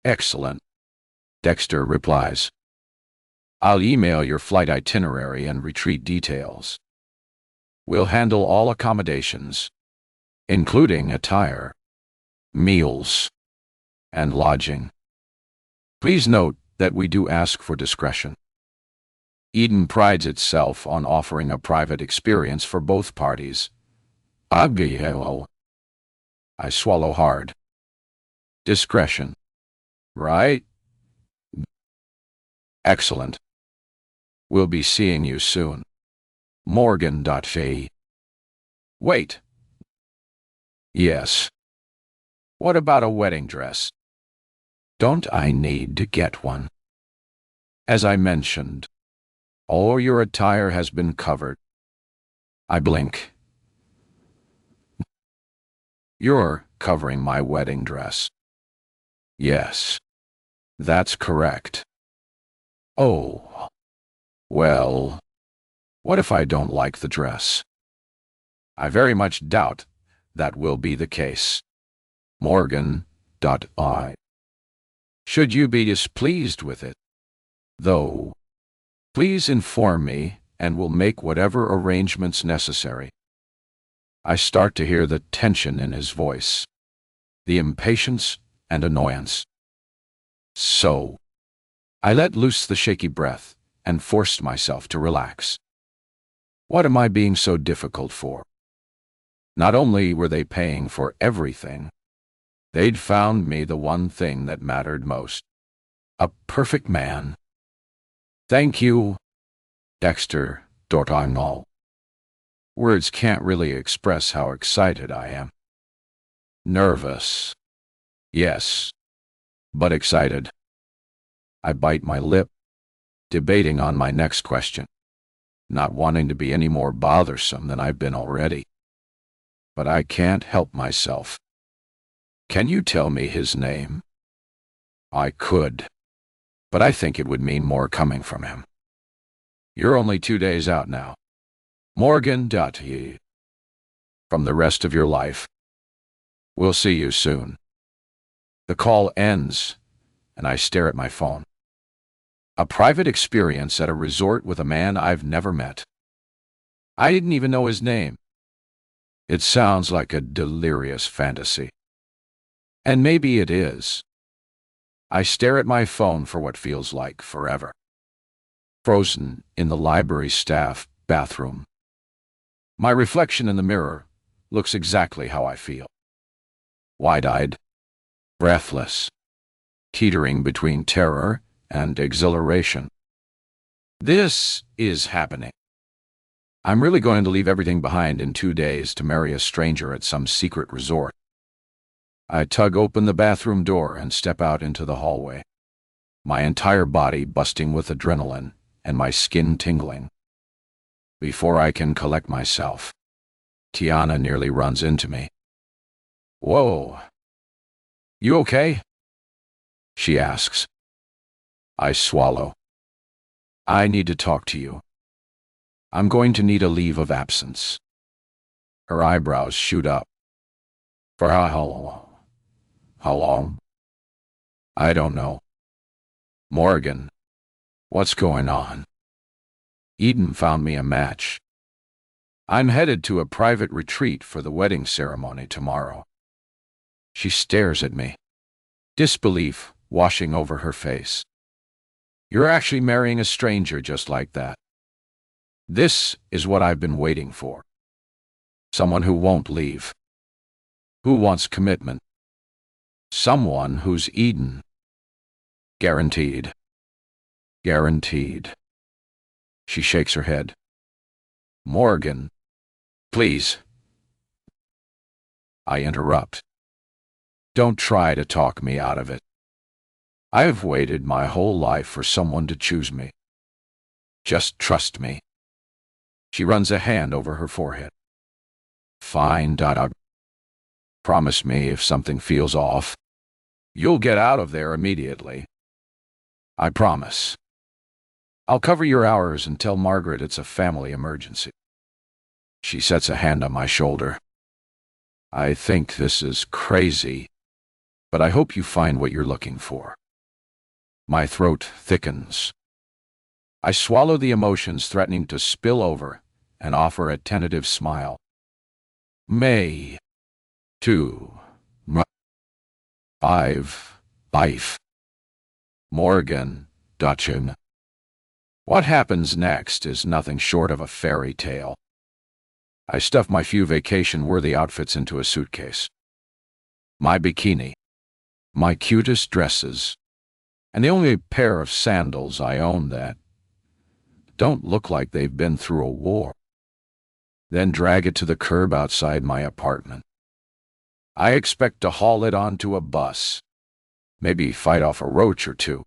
Excellent, Dexter replies. I'll email your flight itinerary and retreat details. We'll handle all accommodations, including attire, meals, and lodging. Please note that we do ask for discretion. Eden prides itself on offering a private experience for both parties. I swallow hard. Discretion. Right? Excellent. We'll be seeing you soon. Morgan.Faye. Wait. Yes. What about a wedding dress? Don't I need to get one? As I mentioned, all your attire has been covered. I blink. You're covering my wedding dress. Yes, that's correct. Oh, well, what if I don't like the dress? I very much doubt that will be the case. Morgan.I. Should you be displeased with it, though, please inform me and we'll make whatever arrangements necessary. I start to hear the tension in his voice, the impatience and annoyance. So, I let loose the shaky breath and forced myself to relax. What am I being so difficult for? Not only were they paying for everything, they'd found me the one thing that mattered most. A perfect man. Thank you, Dexter Dortinol. Words can't really express how excited I am. Nervous. Yes, but excited. I bite my lip, debating on my next question, not wanting to be any more bothersome than I've been already. But I can't help myself. Can you tell me his name? I could, but I think it would mean more coming from him. You're only 2 days out now. Morgan.I. From the rest of your life. We'll see you soon. The call ends, and I stare at my phone. A private experience at a resort with a man I've never met. I didn't even know his name. It sounds like a delirious fantasy. And maybe it is. I stare at my phone for what feels like forever. Frozen in the library staff bathroom. My reflection in the mirror looks exactly how I feel. Wide-eyed, breathless, teetering between terror and exhilaration. This is happening. I'm really going to leave everything behind in 2 days to marry a stranger at some secret resort. I tug open the bathroom door and step out into the hallway, my entire body busting with adrenaline and my skin tingling. Before I can collect myself, Tiana nearly runs into me. Whoa. You okay? She asks. I swallow. I need to talk to you. I'm going to need a leave of absence. Her eyebrows shoot up. For how long? How long? I don't know. Morgan, what's going on? Eden found me a match. I'm headed to a private retreat for the wedding ceremony tomorrow. She stares at me, disbelief washing over her face. You're actually marrying a stranger just like that. This is what I've been waiting for. Someone who won't leave. Who wants commitment. Someone who's Eden. Guaranteed. Guaranteed. She shakes her head. Morgan, please. I interrupt. Don't try to talk me out of it. I have waited my whole life for someone to choose me. Just trust me. She runs a hand over her forehead. Fine, Dada. Promise me if something feels off, you'll get out of there immediately. I promise. I'll cover your hours and tell Margaret it's a family emergency. She sets a hand on my shoulder. I think this is crazy, but I hope you find what you're looking for. My throat thickens. I swallow the emotions threatening to spill over and offer a tentative smile. May. 2. 5. Life. Morgan. Dutchin. What happens next is nothing short of a fairy tale. I stuff my few vacation-worthy outfits into a suitcase. My bikini, my cutest dresses, and the only pair of sandals I own that don't look like they've been through a war. Then drag it to the curb outside my apartment. I expect to haul it onto a bus, maybe fight off a roach or two,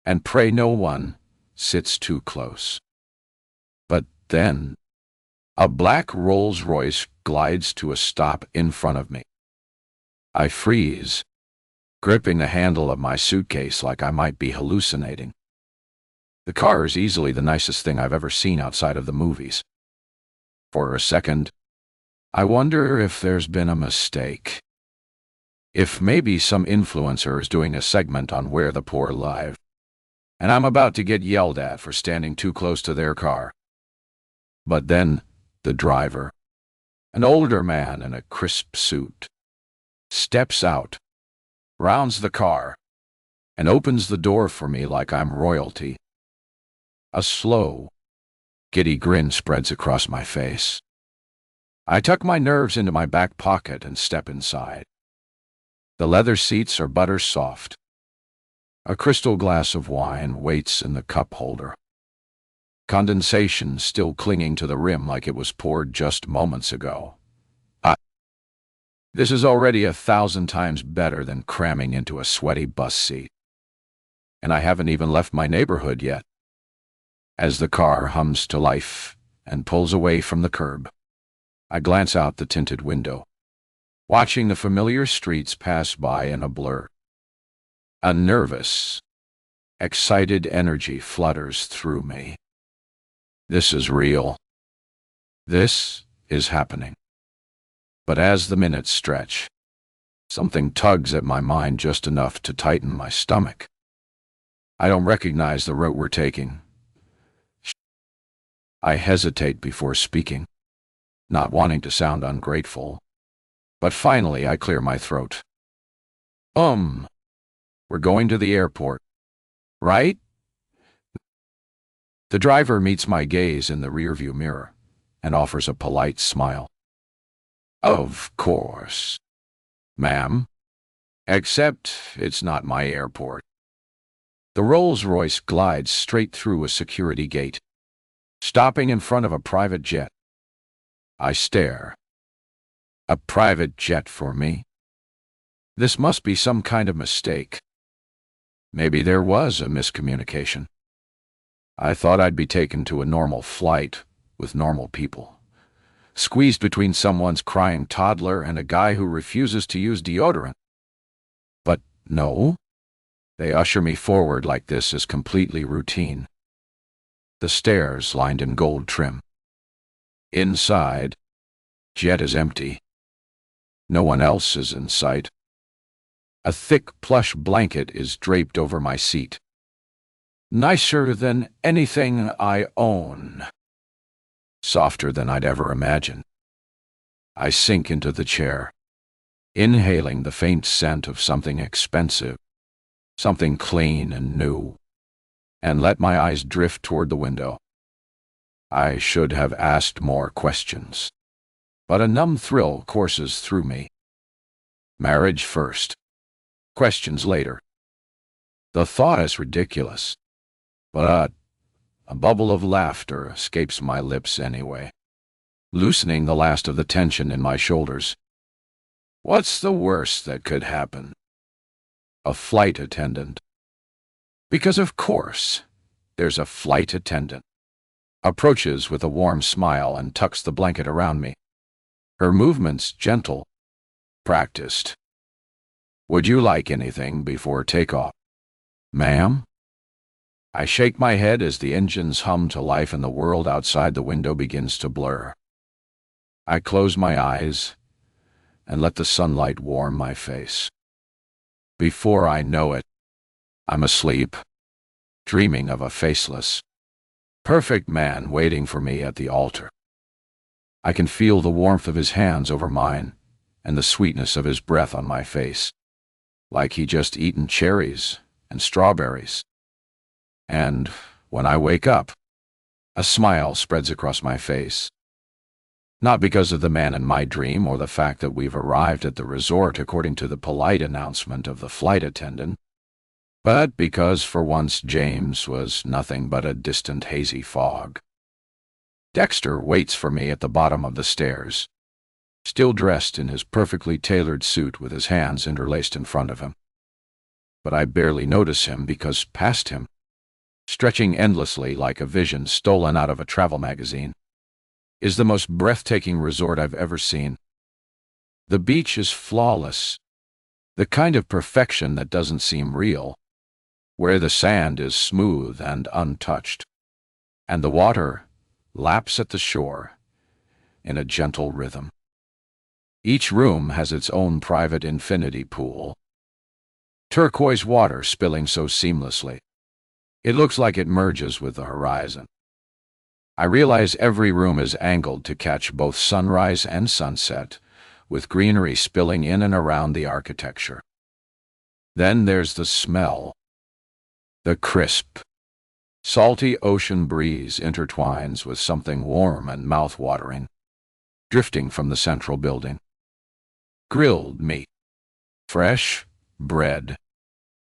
and pray no one sits too close. But then, a black Rolls-Royce glides to a stop in front of me. I freeze, gripping the handle of my suitcase like I might be hallucinating. The car is easily the nicest thing I've ever seen outside of the movies. For a second, I wonder if there's been a mistake. If maybe some influencer is doing a segment on Where the Poor Live, and I'm about to get yelled at for standing too close to their car. But then, the driver, an older man in a crisp suit, steps out, rounds the car, and opens the door for me like I'm royalty. A slow, giddy grin spreads across my face. I tuck my nerves into my back pocket and step inside. The leather seats are butter soft. A crystal glass of wine waits in the cup holder. Condensation still clinging to the rim like it was poured just moments ago. This is already 1,000 times better than cramming into a sweaty bus seat. And I haven't even left my neighborhood yet. As the car hums to life and pulls away from the curb, I glance out the tinted window, watching the familiar streets pass by in a blur. A nervous, excited energy flutters through me. This is real. This is happening. But as the minutes stretch, something tugs at my mind just enough to tighten my stomach. I don't recognize the route we're taking. I hesitate before speaking, not wanting to sound ungrateful. But finally I clear my throat. We're going to the airport, right? The driver meets my gaze in the rearview mirror and offers a polite smile. Of course, ma'am. Except it's not my airport. The Rolls-Royce glides straight through a security gate, stopping in front of a private jet. I stare. A private jet for me? This must be some kind of mistake. Maybe there was a miscommunication. I thought I'd be taken to a normal flight with normal people, squeezed between someone's crying toddler and a guy who refuses to use deodorant. But no, they usher me forward like this is completely routine. The stairs lined in gold trim. Inside, jet is empty. No one else is in sight. A thick plush blanket is draped over my seat. Nicer than anything I own. Softer than I'd ever imagined. I sink into the chair, inhaling the faint scent of something expensive, something clean and new, and let my eyes drift toward the window. I should have asked more questions, but a numb thrill courses through me. Marriage first. Questions later. The thought is ridiculous, but a bubble of laughter escapes my lips anyway, loosening the last of the tension in my shoulders. What's the worst that could happen? A flight attendant. Because of course, there's a flight attendant. Approaches with a warm smile and tucks the blanket around me. Her movements gentle, practiced. Would you like anything before takeoff? Ma'am? I shake my head as the engines hum to life and the world outside the window begins to blur. I close my eyes and let the sunlight warm my face. Before I know it, I'm asleep, dreaming of a faceless, perfect man waiting for me at the altar. I can feel the warmth of his hands over mine and the sweetness of his breath on my face, like he just eaten cherries and strawberries. And when I wake up, a smile spreads across my face. Not because of the man in my dream or the fact that we've arrived at the resort according to the polite announcement of the flight attendant, but because for once James was nothing but a distant hazy fog. Dexter waits for me at the bottom of the stairs, still dressed in his perfectly tailored suit with his hands interlaced in front of him. But I barely notice him because past him, stretching endlessly like a vision stolen out of a travel magazine, is the most breathtaking resort I've ever seen. The beach is flawless, The kind of perfection that doesn't seem real, where the sand is smooth and untouched, and the water laps at the shore in a gentle rhythm. Each room has its own private infinity pool, turquoise water spilling so seamlessly. It looks like it merges with the horizon. I realize every room is angled to catch both sunrise and sunset, with greenery spilling in and around the architecture. Then there's the smell. The crisp, salty ocean breeze intertwines with something warm and mouth-watering, drifting from the central building. Grilled meat, fresh bread,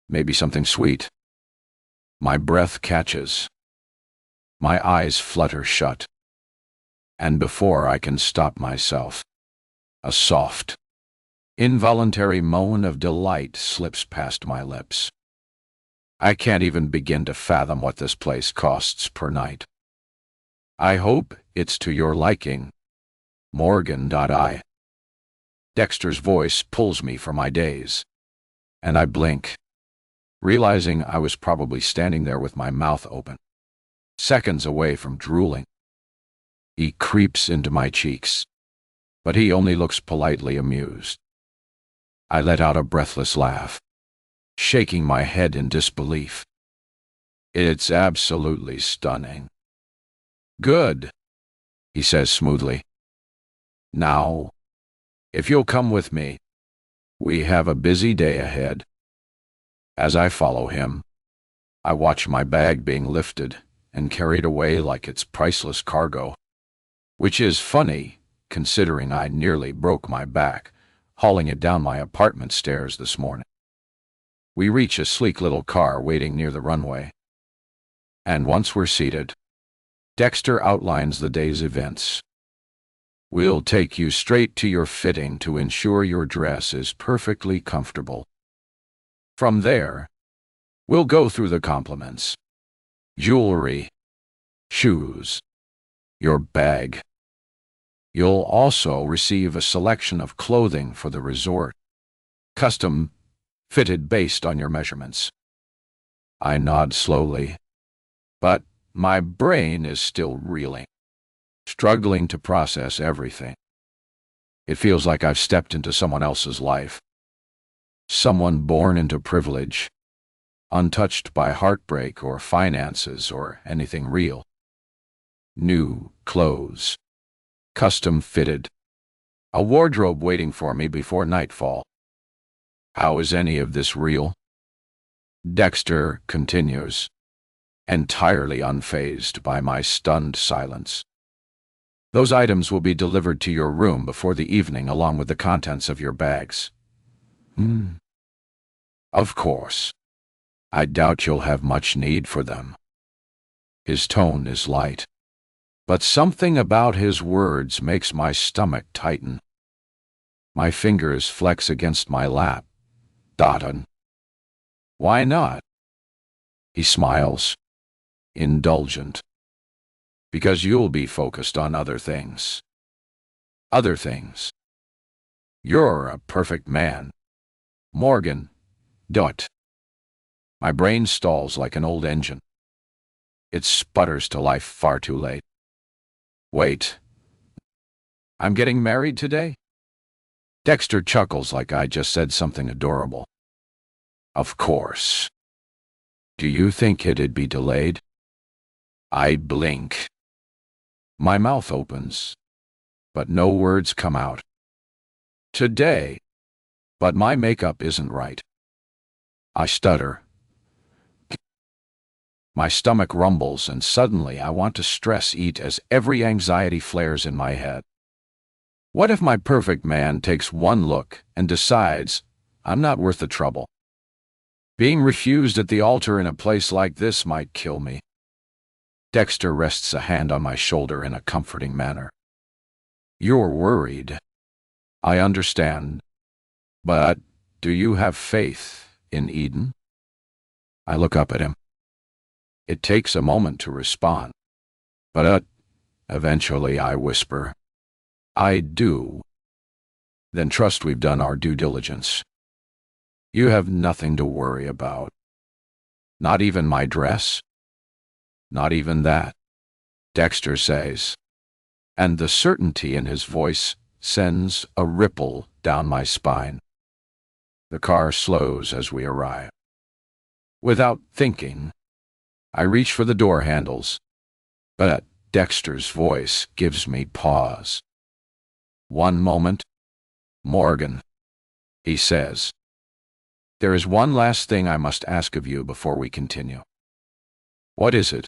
maybe something sweet. My breath catches. My eyes flutter shut. And before I can stop myself, a soft, involuntary moan of delight slips past my lips. I can't even begin to fathom what this place costs per night. I hope it's to your liking, Morgan. Dexter's voice pulls me from my daze, and I blink, realizing I was probably standing there with my mouth open, seconds away from drooling. He creeps into my cheeks, but he only looks politely amused. I let out a breathless laugh, shaking my head in disbelief. It's absolutely stunning. Good, he says smoothly. Now, if you'll come with me, we have a busy day ahead. As I follow him, I watch my bag being lifted and carried away like it's priceless cargo, which is funny considering I nearly broke my back hauling it down my apartment stairs this morning. We reach a sleek little car waiting near the runway, and once we're seated, Dexter outlines the day's events. We'll take you straight to your fitting to ensure your dress is perfectly comfortable. From there, we'll go through the compliments. Jewelry, shoes, your bag. You'll also receive a selection of clothing for the resort, custom fitted based on your measurements. I nod slowly, but my brain is still reeling, struggling to process everything. It feels like I've stepped into someone else's life. Someone born into privilege, untouched by heartbreak or finances or anything real. New clothes, custom fitted, a wardrobe waiting for me before nightfall. How is any of this real? Dexter continues, entirely unfazed by my stunned silence. Those items will be delivered to your room before the evening along with the contents of your bags. Of course. I doubt you'll have much need for them. His tone is light, but something about his words makes my stomach tighten. My fingers flex against my lap. Dotton. Why not? He smiles, indulgent. Because you'll be focused on other things. Other things. You're a perfect man. Morgan. My brain stalls like an old engine. It sputters to life far too late. Wait. I'm getting married today? Dexter chuckles like I just said something adorable. Of course. Do you think it'd be delayed? I blink. My mouth opens, but no words come out. Today, but my makeup isn't right. I stutter. My stomach rumbles, and suddenly I want to stress eat as every anxiety flares in my head. What if my perfect man takes one look and decides I'm not worth the trouble? Being refused at the altar in a place like this might kill me. Dexter rests a hand on my shoulder in a comforting manner. You're worried. I understand. But do you have faith in Eden? I look up at him. It takes a moment to respond. But eventually I whisper, I do. Then trust we've done our due diligence. You have nothing to worry about. Not even my dress? Not even that, Dexter says, and the certainty in his voice sends a ripple down my spine. The car slows as we arrive. Without thinking, I reach for the door handles, but Dexter's voice gives me pause. One moment, Morgan, he says. There is one last thing I must ask of you before we continue. What is it?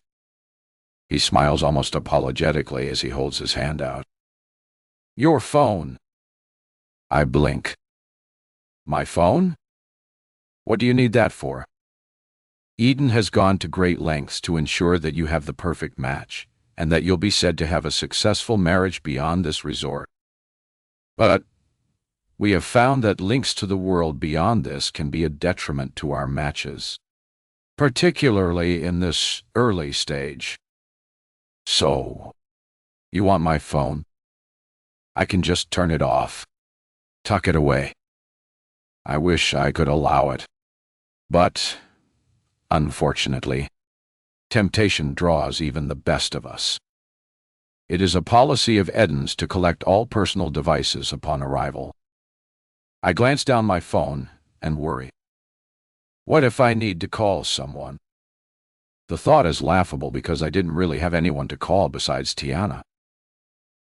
He smiles almost apologetically as he holds his hand out. Your phone. I blink. My phone? What do you need that for? Eden has gone to great lengths to ensure that you have the perfect match, and that you'll be said to have a successful marriage beyond this resort. But we have found that links to the world beyond this can be a detriment to our matches, particularly in this early stage. So, you want my phone? I can just turn it off, tuck it away. I wish I could allow it, but unfortunately, temptation draws even the best of us. It is a policy of Eden's to collect all personal devices upon arrival. I glance down my phone and worry. What if I need to call someone? The thought is laughable because I didn't really have anyone to call besides Tiana.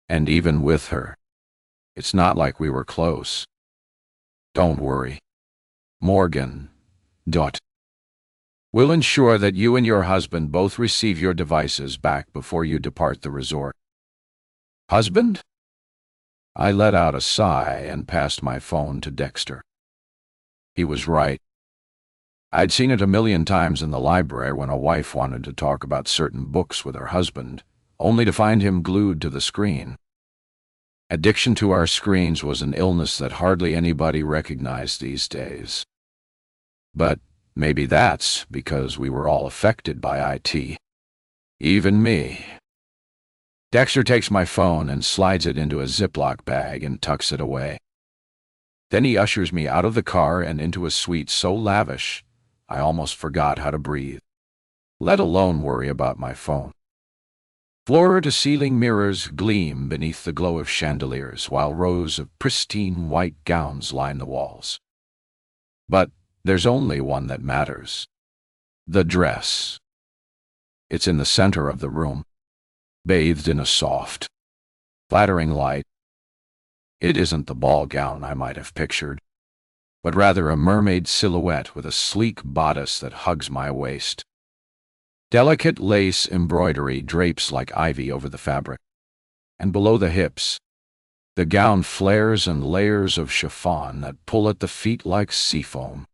And even with her, it's not like we were close. Don't worry. Morgan. We'll ensure that you and your husband both receive your devices back before you depart the resort. Husband? I let out a sigh and passed my phone to Dexter. He was right. I'd seen it a million times in the library when a wife wanted to talk about certain books with her husband, only to find him glued to the screen. Addiction to our screens was an illness that hardly anybody recognized these days. But maybe that's because we were all affected by IT. Even me. Dexter takes my phone and slides it into a Ziploc bag and tucks it away. Then he ushers me out of the car and into a suite so lavish, I almost forgot how to breathe, let alone worry about my phone. Floor-to-ceiling mirrors gleam beneath the glow of chandeliers, while rows of pristine white gowns line the walls. But there's only one that matters. The dress. It's in the center of the room, bathed in a soft, flattering light. It isn't the ball gown I might have pictured, but rather a mermaid silhouette with a sleek bodice that hugs my waist. Delicate lace embroidery drapes like ivy over the fabric, and below the hips, the gown flares in layers of chiffon that pull at the feet like sea foam.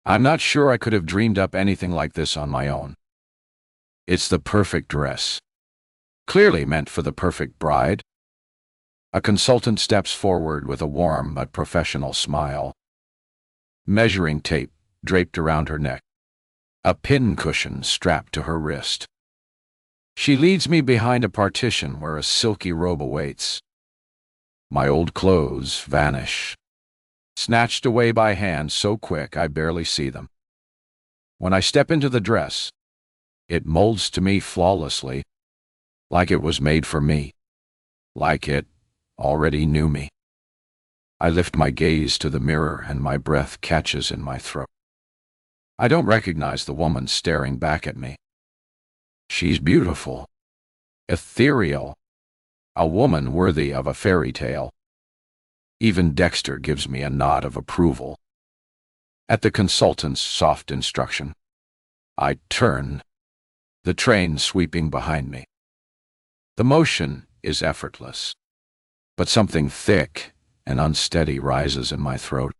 I'm not sure I could have dreamed up anything like this on my own. It's the perfect dress, clearly meant for the perfect bride. A consultant steps forward with a warm but professional smile. Measuring tape draped around her neck, a pin cushion strapped to her wrist. She leads me behind a partition where a silky robe awaits. My old clothes vanish, snatched away by hand so quick I barely see them. When I step into the dress, it molds to me flawlessly, like it was made for me, like it already knew me. I lift my gaze to the mirror and my breath catches in my throat. I don't recognize the woman staring back at me. She's beautiful, ethereal, a woman worthy of a fairy tale. Even Dexter gives me a nod of approval. At the consultant's soft instruction, I turn, the train sweeping behind me. The motion is effortless, but something thick and unsteady rises in my throat.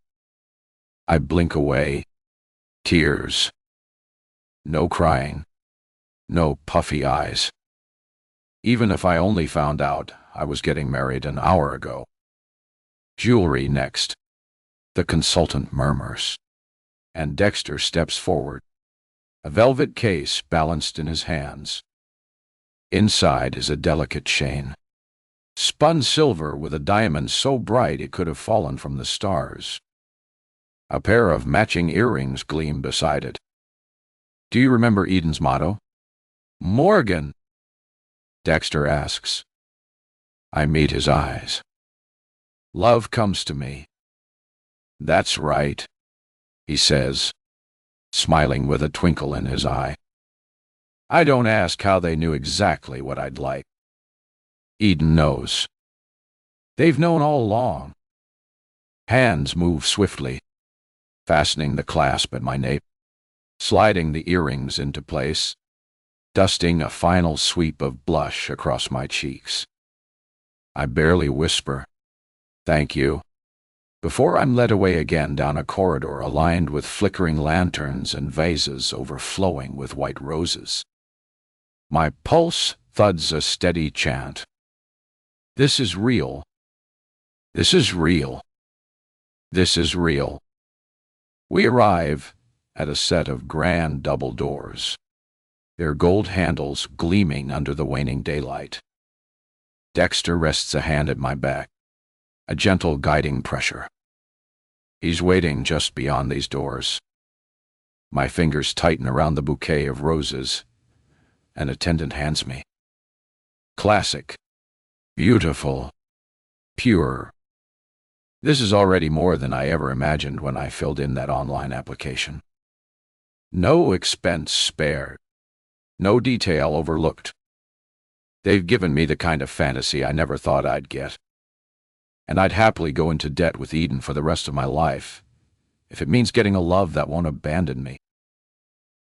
I blink away. Tears. No crying. No puffy eyes. Even if I only found out I was getting married an hour ago. Jewelry next. The consultant murmurs, and Dexter steps forward, a velvet case balanced in his hands. Inside is a delicate chain, spun silver with a diamond so bright it could have fallen from the stars. A pair of matching earrings gleam beside it. Do you remember Eden's motto? Morgan, Dexter asks. I meet his eyes. Love comes to me. That's right, he says, smiling with a twinkle in his eye. I don't ask how they knew exactly what I'd like. Eden knows. They've known all along. Hands move swiftly, fastening the clasp at my nape, sliding the earrings into place, dusting a final sweep of blush across my cheeks. I barely whisper, "Thank you," before I'm led away again down a corridor aligned with flickering lanterns and vases overflowing with white roses. My pulse thuds a steady chant. This is real. This is real. This is real. We arrive at a set of grand double doors, their gold handles gleaming under the waning daylight. Dexter rests a hand at my back, a gentle guiding pressure. He's waiting just beyond these doors. My fingers tighten around the bouquet of roses an attendant hands me. Classic, beautiful, pure. This is already more than I ever imagined when I filled in that online application. No expense spared, no detail overlooked. They've given me the kind of fantasy I never thought I'd get. And I'd happily go into debt with Eden for the rest of my life, if it means getting a love that won't abandon me.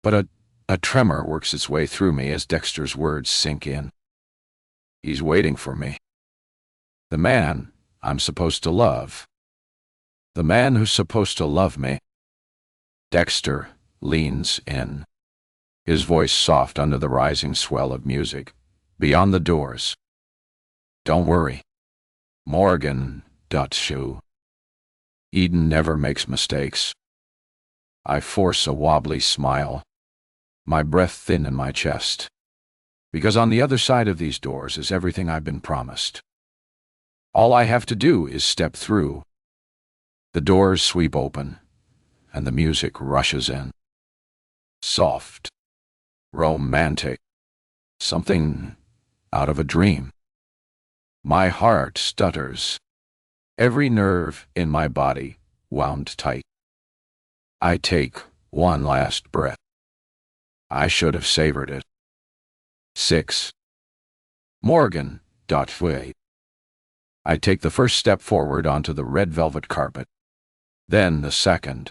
But a tremor works its way through me as Dexter's words sink in. He's waiting for me. The man I'm supposed to love. The man who's supposed to love me. Dexter leans in, his voice soft under the rising swell of music, beyond the doors. Don't worry. Morgan, shoe. Eden never makes mistakes. I force a wobbly smile, my breath thin in my chest, because on the other side of these doors is everything I've been promised. All I have to do is step through. The doors sweep open, and the music rushes in. Soft, romantic, something out of a dream. My heart stutters, every nerve in my body wound tight. I take one last breath. I should have savored it. 6. Morgan, wait. I take the first step forward onto the red velvet carpet, then the second.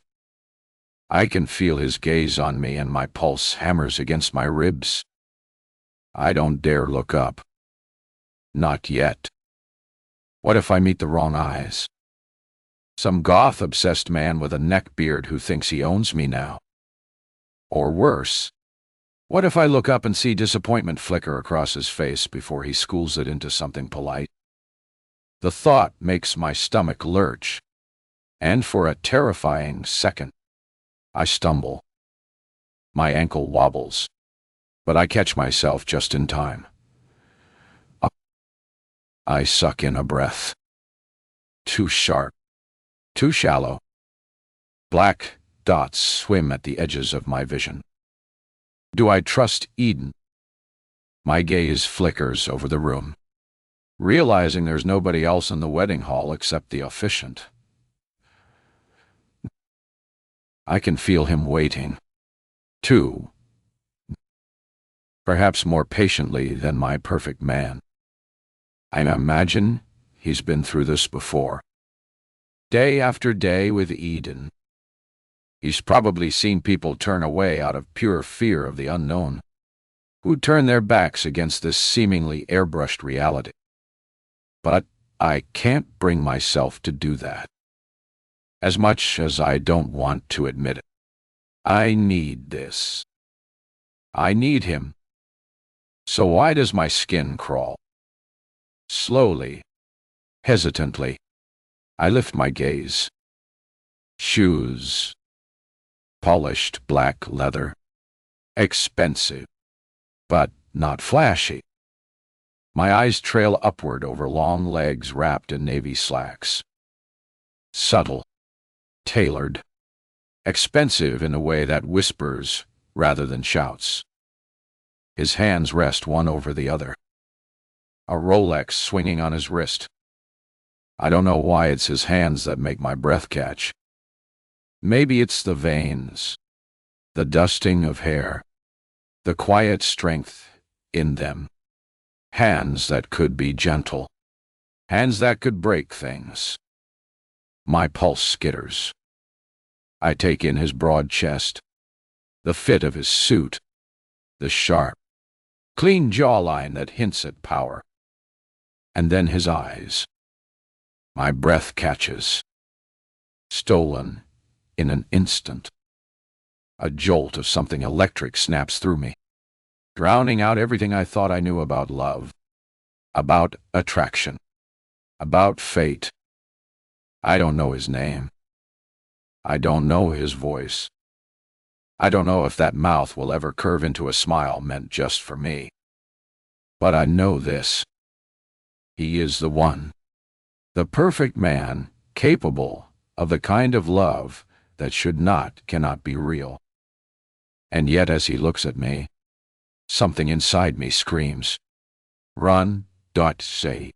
I can feel his gaze on me and my pulse hammers against my ribs. I don't dare look up. Not yet. What if I meet the wrong eyes? Some goth-obsessed man with a neckbeard who thinks he owns me now. Or worse, what if I look up and see disappointment flicker across his face before he schools it into something polite? The thought makes my stomach lurch, and for a terrifying second, I stumble. My ankle wobbles, but I catch myself just in time. I suck in a breath. Too sharp, too shallow. Black dots swim at the edges of my vision. Do I trust Eden? My gaze flickers over the room, realizing there's nobody else in the wedding hall except the officiant. I can feel him waiting, too, perhaps more patiently than my perfect man. I imagine he's been through this before. Day after day with Eden. He's probably seen people turn away out of pure fear of the unknown, who turn their backs against this seemingly airbrushed reality. But I can't bring myself to do that. As much as I don't want to admit it. I need this. I need him. So why does my skin crawl? Slowly, hesitantly, I lift my gaze. Shoes. Polished black leather. Expensive, but not flashy. My eyes trail upward over long legs wrapped in navy slacks. Subtle, tailored, expensive in a way that whispers rather than shouts. His hands rest one over the other, a Rolex swinging on his wrist. I don't know why it's his hands that make my breath catch. Maybe it's the veins, the dusting of hair, the quiet strength in them. Hands that could be gentle, hands that could break things. My pulse skitters. I take in his broad chest, the fit of his suit, the sharp, clean jawline that hints at power. And then his eyes. My breath catches, stolen in an instant. A jolt of something electric snaps through me, drowning out everything I thought I knew about love, about attraction, about fate. I don't know his name. I don't know his voice. I don't know if that mouth will ever curve into a smile meant just for me. But I know this. He is the one. The perfect man, capable of the kind of love that cannot be real. And yet as he looks at me, something inside me screams, "Run, don't say."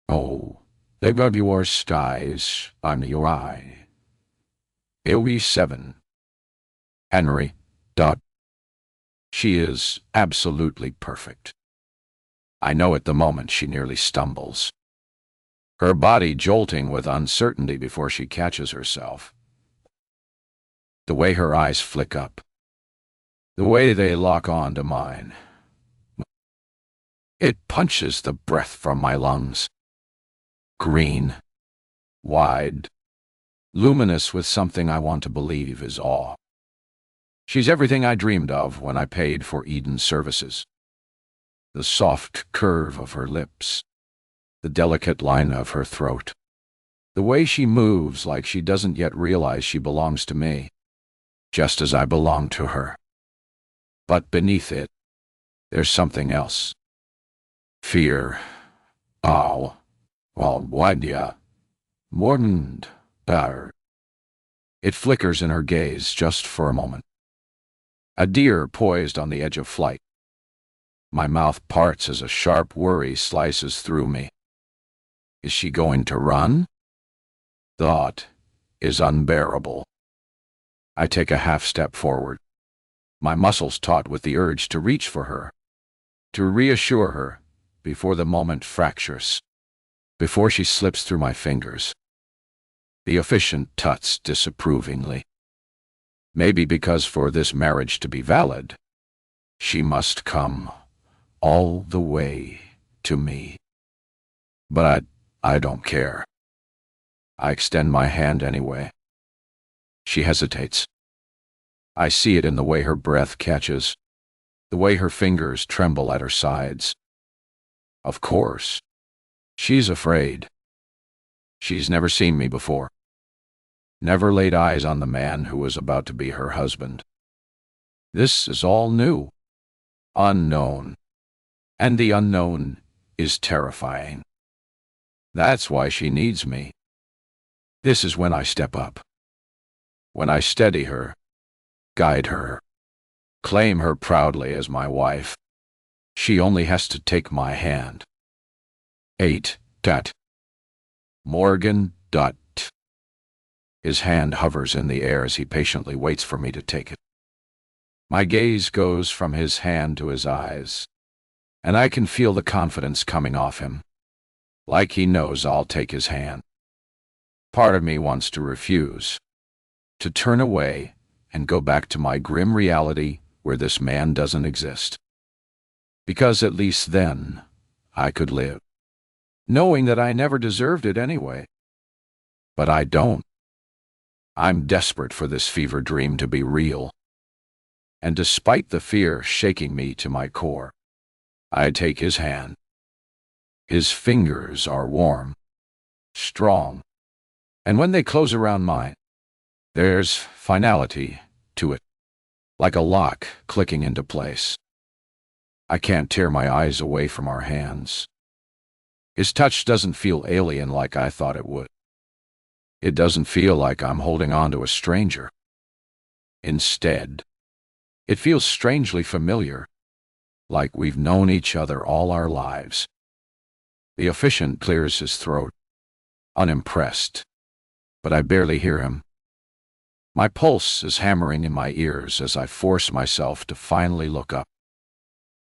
Oh, they got your skies on your eye. LB7. Henry. She is absolutely perfect. I know it the moment she nearly stumbles, her body jolting with uncertainty before she catches herself. The way her eyes flick up, the way they lock on to mine, it punches the breath from my lungs. Green, wide, luminous with something I want to believe is awe. She's everything I dreamed of when I paid for Eden's services. The soft curve of her lips, the delicate line of her throat, the way she moves like she doesn't yet realize she belongs to me, just as I belong to her. But beneath it, there's something else. Fear. Oh, well, why'd ya? Morgan, It flickers in her gaze just for a moment. A deer poised on the edge of flight. My mouth parts as a sharp worry slices through me. Is she going to run? Thought is unbearable. I take a half step forward, my muscles taut with the urge to reach for her, to reassure her before the moment fractures, before she slips through my fingers. The officiant tuts disapprovingly. Maybe because for this marriage to be valid, she must come all the way to me. But I don't care. I extend my hand anyway. She hesitates. I see it in the way her breath catches, the way her fingers tremble at her sides. Of course, she's afraid. She's never seen me before, never laid eyes on the man who was about to be her husband. This is all new, unknown, and the unknown is terrifying. That's why she needs me. This is when I step up, when I steady her, guide her, claim her proudly as my wife. She only has to take my hand. 8. Morgan. His hand hovers in the air as he patiently waits for me to take it. My gaze goes from his hand to his eyes, and I can feel the confidence coming off him, like he knows I'll take his hand. Part of me wants to refuse, to turn away and go back to my grim reality where this man doesn't exist. Because at least then I could live, knowing that I never deserved it anyway. But I don't. I'm desperate for this fever dream to be real. And despite the fear shaking me to my core, I take his hand. His fingers are warm, strong, and when they close around mine, there's finality to it, like a lock clicking into place. I can't tear my eyes away from our hands. His touch doesn't feel alien like I thought it would. It doesn't feel like I'm holding on to a stranger. Instead, it feels strangely familiar, like we've known each other all our lives. The officiant clears his throat, unimpressed, but I barely hear him. My pulse is hammering in my ears as I force myself to finally look up.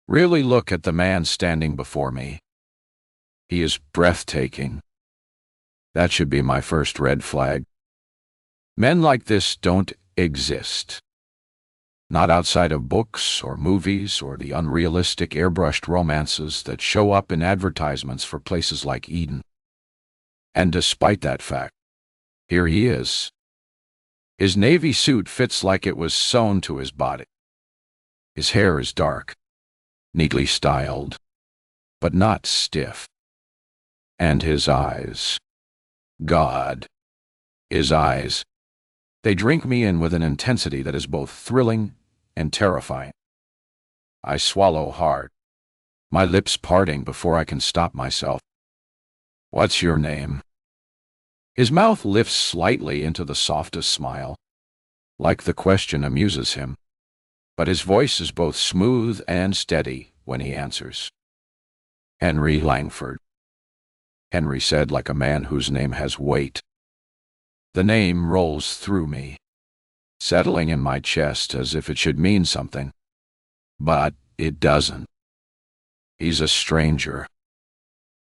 Really look at the man standing before me. He is breathtaking. That should be my first red flag. Men like this don't exist. Not outside of books or movies or the unrealistic airbrushed romances that show up in advertisements for places like Eden. And despite that fact, here he is. His navy suit fits like it was sewn to his body. His hair is dark, neatly styled, but not stiff. And his eyes. God, his eyes. They drink me in with an intensity that is both thrilling and terrifying. I swallow hard, my lips parting before I can stop myself. What's your name? His mouth lifts slightly into the softest smile, like the question amuses him, but his voice is both smooth and steady when he answers. Henry Langford. Henry said like a man whose name has weight. The name rolls through me, settling in my chest as if it should mean something. But it doesn't. He's a stranger.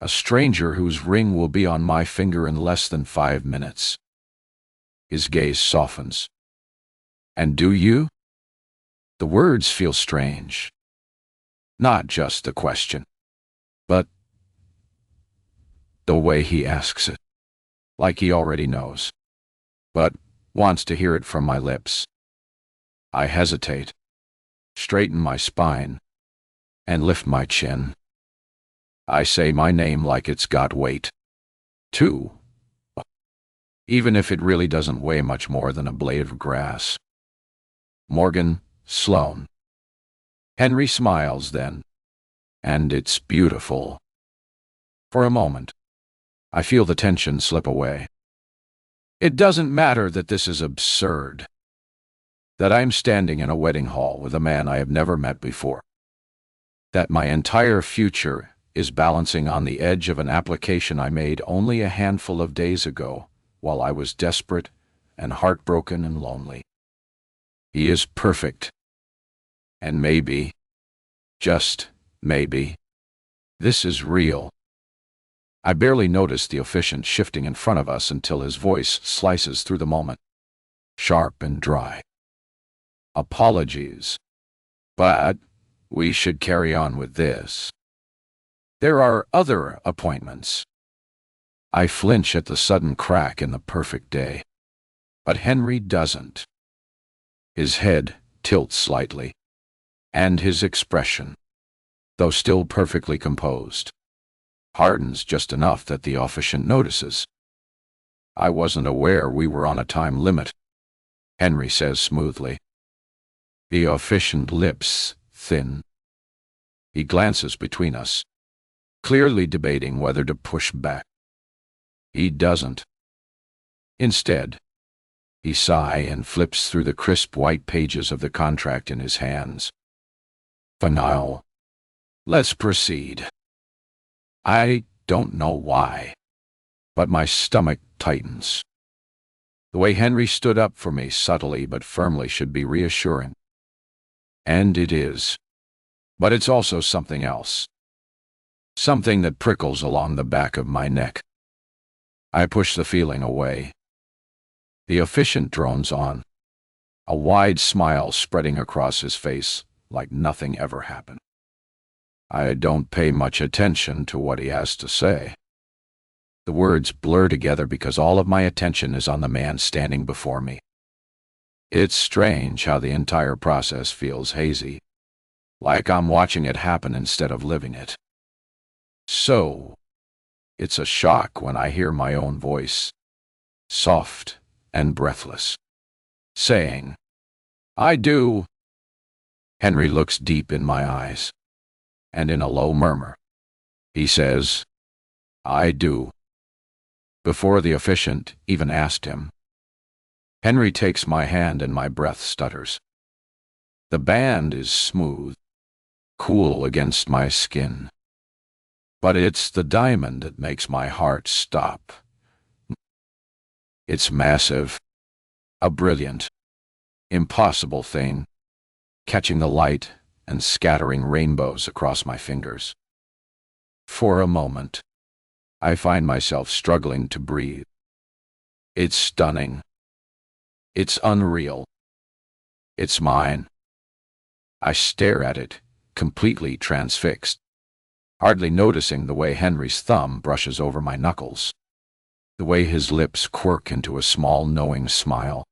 A stranger whose ring will be on my finger in less than 5 minutes. His gaze softens. And do you? The words feel strange. Not just the question, but the way he asks it, like he already knows, but wants to hear it from my lips. I hesitate, straighten my spine, and lift my chin. I say my name like it's got weight, too, even if it really doesn't weigh much more than a blade of grass. Morgan Sloane. Henry smiles then, and it's beautiful. For a moment, I feel the tension slip away. It doesn't matter that this is absurd, that I'm standing in a wedding hall with a man I have never met before, that my entire future is balancing on the edge of an application I made only a handful of days ago while I was desperate and heartbroken and lonely. He is perfect. And maybe, just maybe, this is real. I barely notice the officiant shifting in front of us until his voice slices through the moment, sharp and dry. Apologies, but we should carry on with this. There are other appointments. I flinch at the sudden crack in the perfect day, but Henry doesn't. His head tilts slightly, and his expression, though still perfectly composed, hardens just enough that the officiant notices. I wasn't aware we were on a time limit, Henry says smoothly. The officiant lips thin. He glances between us, clearly debating whether to push back. He doesn't. Instead, he sighs and flips through the crisp white pages of the contract in his hands. For now, let's proceed. I don't know why, but my stomach tightens. The way Henry stood up for me subtly but firmly should be reassuring. And it is. But it's also something else. Something that prickles along the back of my neck. I push the feeling away. The officiant drones on, a wide smile spreading across his face like nothing ever happened. I don't pay much attention to what he has to say. The words blur together because all of my attention is on the man standing before me. It's strange how the entire process feels hazy, like I'm watching it happen instead of living it. So, it's a shock when I hear my own voice, soft and breathless, saying, "I do." Henry looks deep in my eyes, and in a low murmur, he says, "I do," before the officiant even asked him. Henry takes my hand and my breath stutters. The band is smooth, cool against my skin. But it's the diamond that makes my heart stop. It's massive, a brilliant, impossible thing, catching the light and scattering rainbows across my fingers. For a moment, I find myself struggling to breathe. It's stunning. It's unreal. It's mine. I stare at it, completely transfixed, hardly noticing the way Henry's thumb brushes over my knuckles, the way his lips quirk into a small, knowing smile.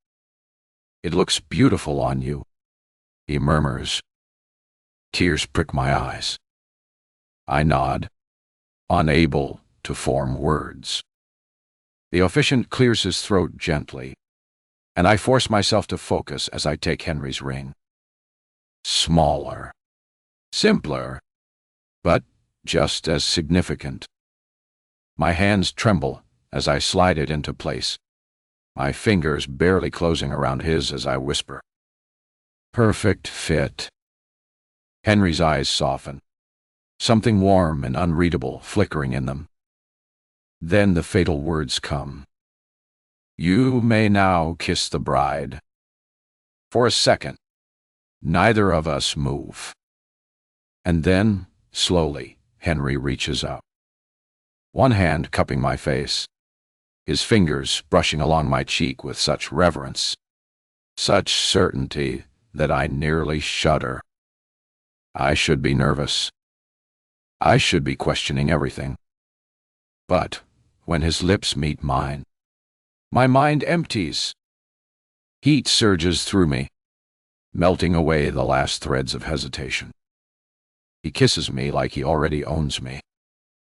"It looks beautiful on you," he murmurs. Tears prick my eyes. I nod, unable to form words. The officiant clears his throat gently, and I force myself to focus as I take Henry's ring. Smaller, simpler, but just as significant. My hands tremble as I slide it into place, my fingers barely closing around his as I whisper, "Perfect fit." Henry's eyes soften, something warm and unreadable flickering in them. Then the fatal words come. "You may now kiss the bride." For a second, neither of us move. And then, slowly, Henry reaches out, one hand cupping my face, his fingers brushing along my cheek with such reverence, such certainty that I nearly shudder. I should be nervous. I should be questioning everything. But when his lips meet mine, my mind empties. Heat surges through me, melting away the last threads of hesitation. He kisses me like he already owns me,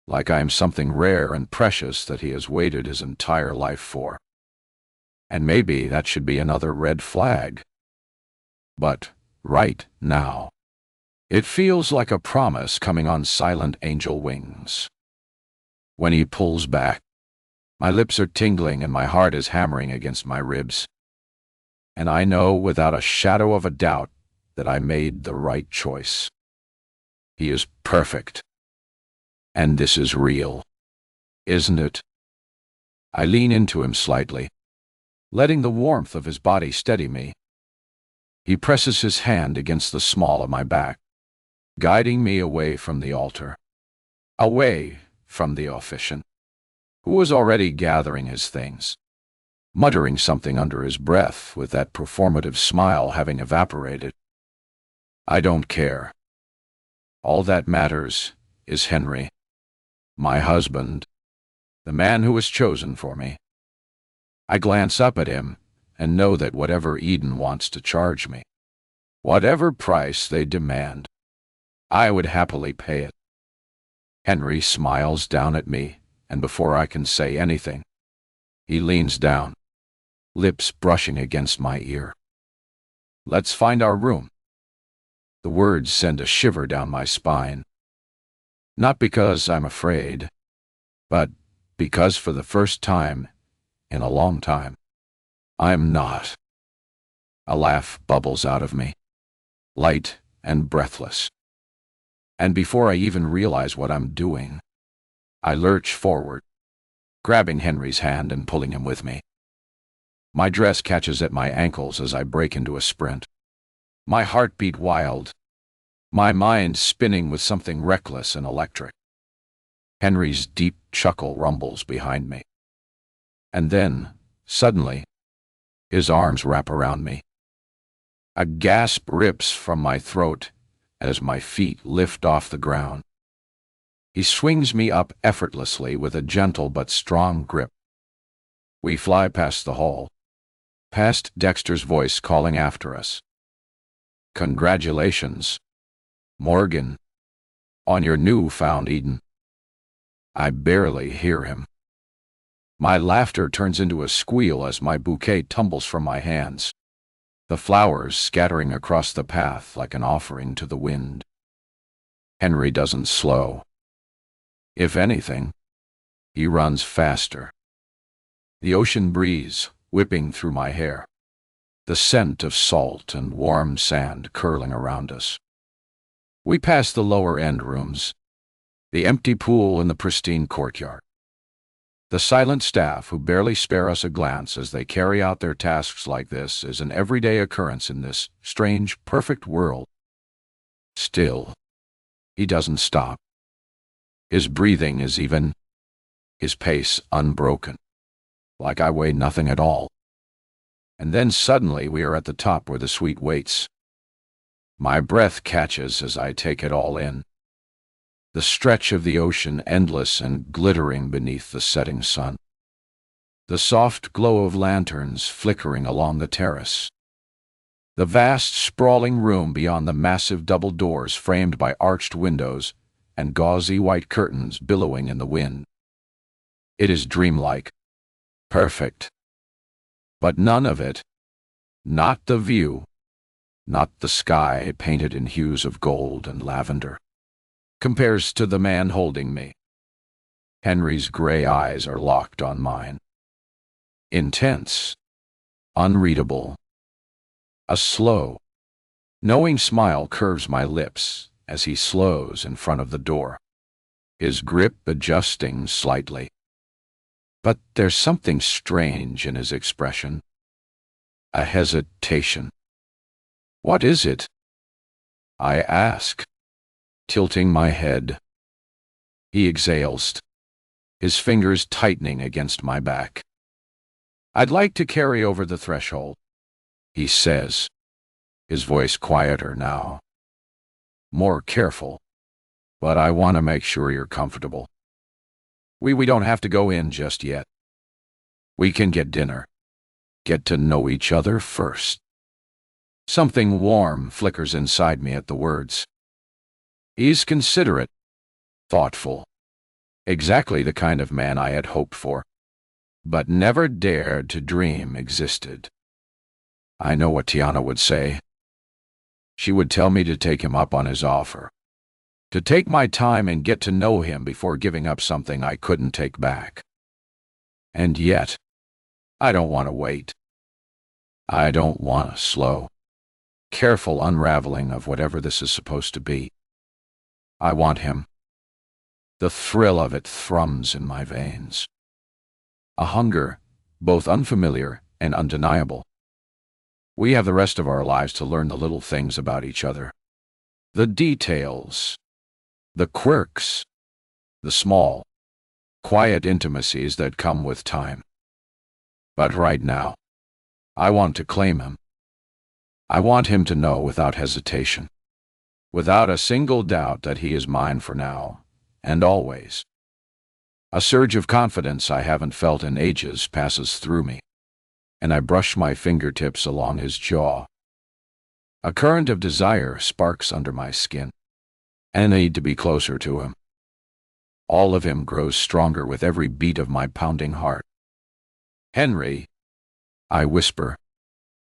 like I am something rare and precious that he has waited his entire life for. And maybe that should be another red flag. But right now, it feels like a promise coming on silent angel wings. When he pulls back, my lips are tingling and my heart is hammering against my ribs. And I know without a shadow of a doubt that I made the right choice. He is perfect. And this is real, isn't it? I lean into him slightly, letting the warmth of his body steady me. He presses his hand against the small of my back, guiding me away from the altar, away from the officiant, who was already gathering his things, muttering something under his breath with that performative smile having evaporated. I don't care. All that matters is Henry, my husband, the man who was chosen for me. I glance up at him and know that whatever Eden wants to charge me, whatever price they demand, I would happily pay it. Henry smiles down at me, and before I can say anything, he leans down, lips brushing against my ear. "Let's find our room." The words send a shiver down my spine. Not because I'm afraid, but because for the first time in a long time, I'm not. A laugh bubbles out of me, light and breathless. And before I even realize what I'm doing, I lurch forward, grabbing Henry's hand and pulling him with me. My dress catches at my ankles as I break into a sprint, my heartbeat wild, my mind spinning with something reckless and electric. Henry's deep chuckle rumbles behind me. And then, suddenly, his arms wrap around me. A gasp rips from my throat as my feet lift off the ground. He swings me up effortlessly with a gentle but strong grip. We fly past the hall, past Dexter's voice calling after us. "Congratulations, Morgan, on your newfound Eden." I barely hear him. My laughter turns into a squeal as my bouquet tumbles from my hands, the flowers scattering across the path like an offering to the wind. Henry doesn't slow. If anything, he runs faster. The ocean breeze, whipping through my hair, the scent of salt and warm sand curling around us. We pass the lower-end rooms, the empty pool and the pristine courtyard. The silent staff who barely spare us a glance as they carry out their tasks like this is an everyday occurrence in this strange, perfect world. Still, he doesn't stop. His breathing is even, his pace unbroken, like I weigh nothing at all. And then suddenly we are at the top where the suite waits. My breath catches as I take it all in. The stretch of the ocean endless and glittering beneath the setting sun. The soft glow of lanterns flickering along the terrace. The vast, sprawling room beyond the massive double doors framed by arched windows and gauzy white curtains billowing in the wind. It is dreamlike, perfect. But none of it, not the view, not the sky painted in hues of gold and lavender, compares to the man holding me. Henry's gray eyes are locked on mine. Intense, unreadable. A slow, knowing smile curves my lips as he slows in front of the door, his grip adjusting slightly. But there's something strange in his expression. A hesitation. What is it? I ask, tilting my head. He exhales, his fingers tightening against my back. I'd like to carry over the threshold, he says, his voice quieter now. More careful, but I want to make sure you're comfortable. We don't have to go in just yet. We can get dinner, get to know each other first. Something warm flickers inside me at the words. He's considerate, thoughtful, exactly the kind of man I had hoped for, but never dared to dream existed. I know what Tiana would say. She would tell me to take him up on his offer, to take my time and get to know him before giving up something I couldn't take back. And yet, I don't want to wait. I don't want a slow, careful unraveling of whatever this is supposed to be. I want him. The thrill of it thrums in my veins. A hunger, both unfamiliar and undeniable. We have the rest of our lives to learn the little things about each other. The details, the quirks, the small, quiet intimacies that come with time. But right now, I want to claim him. I want him to know without hesitation, without a single doubt that he is mine for now and always. A surge of confidence I haven't felt in ages passes through me, and I brush my fingertips along his jaw. A current of desire sparks under my skin, and I need to be closer to him. All of him grows stronger with every beat of my pounding heart. Henry, I whisper,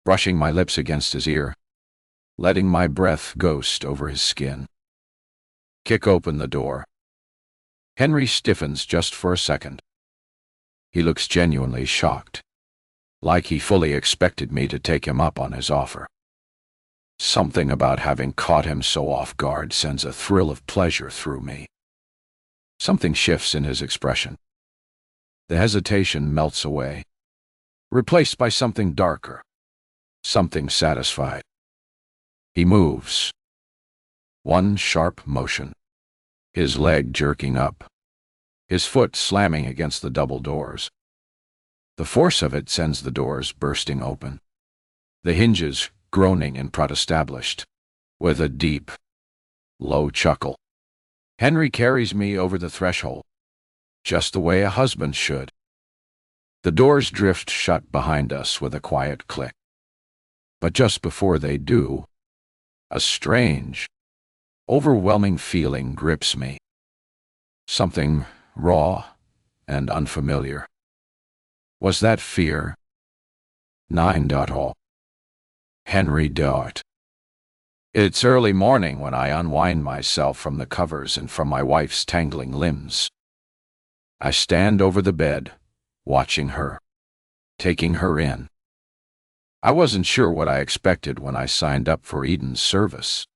brushing my lips against his ear, letting my breath ghost over his skin. Kick open the door. Henry stiffens just for a second. He looks genuinely shocked, like he fully expected me to take him up on his offer. Something about having caught him so off guard sends a thrill of pleasure through me. Something shifts in his expression. The hesitation melts away, replaced by something darker, something satisfied. He moves. One sharp motion, his leg jerking up, his foot slamming against the double doors. The force of it sends the doors bursting open, the hinges groaning and prot-established. With a deep, low chuckle, Henry carries me over the threshold, just the way a husband should. The doors drift shut behind us with a quiet click. But just before they do, a strange, overwhelming feeling grips me. Something raw and unfamiliar. Was that fear? 9. Henry Dart. It's early morning when I unwind myself from the covers and from my wife's tangling limbs. I stand over the bed, watching her, taking her in. I wasn't sure what I expected when I signed up for Eden's service,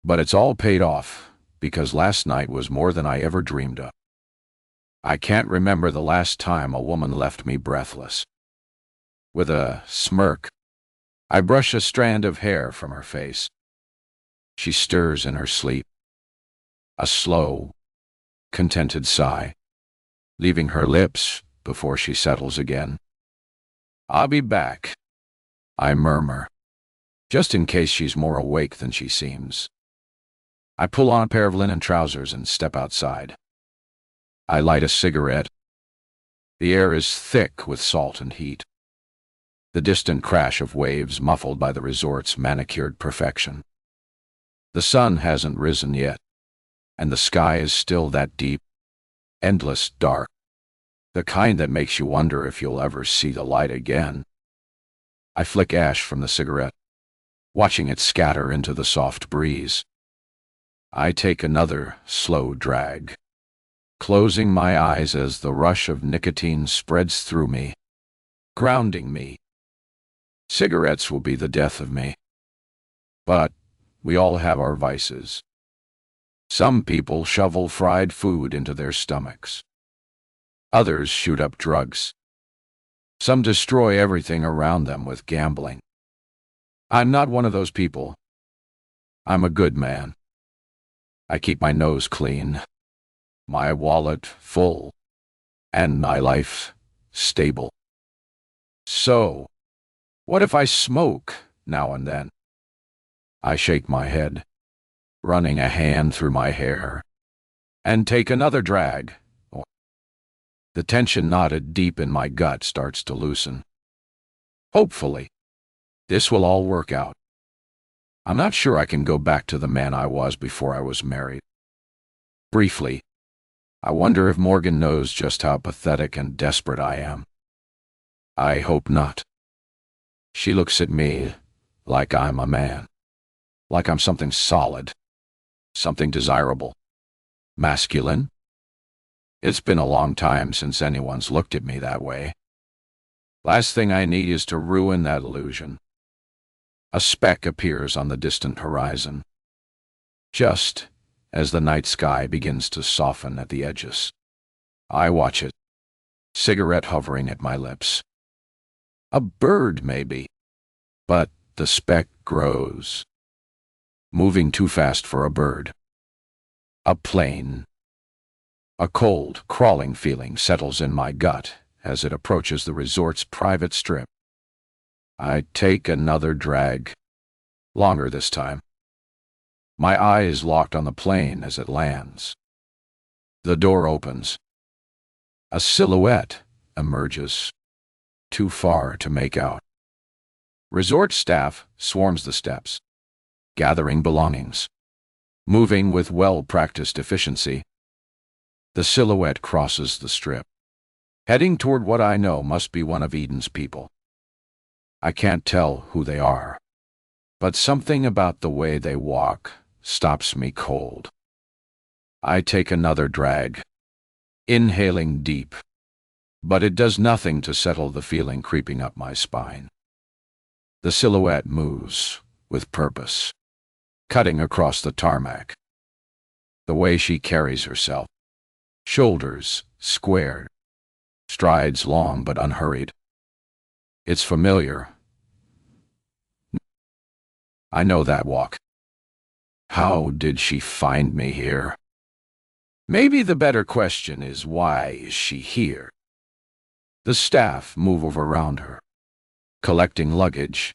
but it's all paid off because last night was more than I ever dreamed of. I can't remember the last time a woman left me breathless. With a smirk, I brush a strand of hair from her face. She stirs in her sleep. A slow, contented sigh, leaving her lips before she settles again. "I'll be back," I murmur, just in case she's more awake than she seems. I pull on a pair of linen trousers and step outside. I light a cigarette. The air is thick with salt and heat. The distant crash of waves muffled by the resort's manicured perfection. The sun hasn't risen yet, and the sky is still that deep, endless dark, the kind that makes you wonder if you'll ever see the light again. I flick ash from the cigarette, watching it scatter into the soft breeze. I take another slow drag, closing my eyes as the rush of nicotine spreads through me, grounding me. Cigarettes will be the death of me. But we all have our vices. Some people shovel fried food into their stomachs. Others shoot up drugs. Some destroy everything around them with gambling. I'm not one of those people. I'm a good man. I keep my nose clean, my wallet full, and my life stable. So, what if I smoke now and then? I shake my head, running a hand through my hair, and take another drag. The tension knotted deep in my gut starts to loosen. Hopefully, this will all work out. I'm not sure I can go back to the man I was before I was married. Briefly, I wonder if Morgan knows just how pathetic and desperate I am. I hope not. She looks at me like I'm a man, like I'm something solid, something desirable, masculine. It's been a long time since anyone's looked at me that way. Last thing I need is to ruin that illusion. A speck appears on the distant horizon, just as the night sky begins to soften at the edges. I watch it, cigarette hovering at my lips. A bird, maybe, but the speck grows, moving too fast for a bird. A plane. A cold, crawling feeling settles in my gut as it approaches the resort's private strip. I take another drag, longer this time. My eye is locked on the plane as it lands. The door opens. A silhouette emerges, too far to make out. Resort staff swarms the steps, gathering belongings, moving with well-practiced efficiency. The silhouette crosses the strip, heading toward what I know must be one of Eden's people. I can't tell who they are, but something about the way they walk stops me cold. I take another drag, inhaling deep, but it does nothing to settle the feeling creeping up my spine. The silhouette moves with purpose, cutting across the tarmac. The way she carries herself, shoulders squared, strides long but unhurried. It's familiar. I know that walk. How did she find me here? Maybe the better question is, why is she here? The staff move around her, collecting luggage,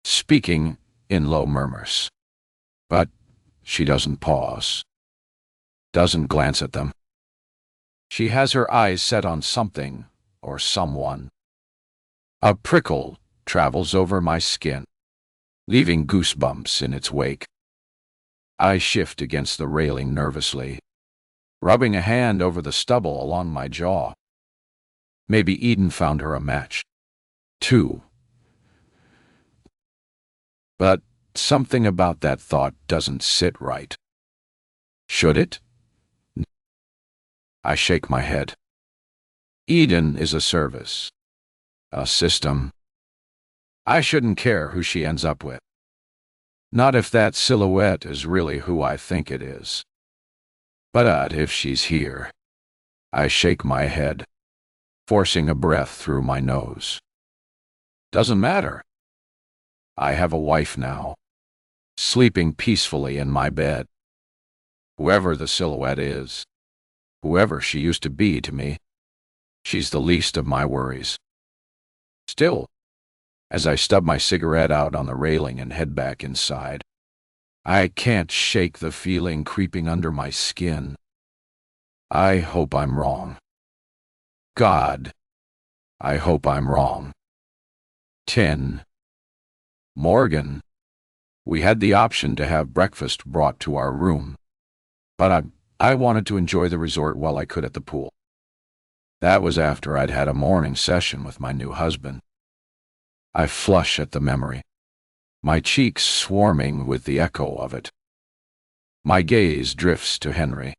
speaking in low murmurs. But she doesn't pause, doesn't glance at them. She has her eyes set on something or someone. A prickle travels over my skin, leaving goosebumps in its wake. I shift against the railing nervously, rubbing a hand over the stubble along my jaw. Maybe Eden found her a match, too. But something about that thought doesn't sit right. Should it? I shake my head. Eden is a service, A system. I shouldn't care who she ends up with. Not if that silhouette is really who I think it is. But if she's here, I shake my head, forcing a breath through my nose. Doesn't matter. I have a wife now, sleeping peacefully in my bed. Whoever the silhouette is, whoever she used to be to me, she's the least of my worries. Still, as I stub my cigarette out on the railing and head back inside, I can't shake the feeling creeping under my skin. I hope I'm wrong. God, I hope I'm wrong. 10. Morgan. We had the option to have breakfast brought to our room, but I wanted to enjoy the resort while I could at the pool. That was after I'd had a morning session with my new husband. I flush at the memory, my cheeks swarming with the echo of it. My gaze drifts to Henry,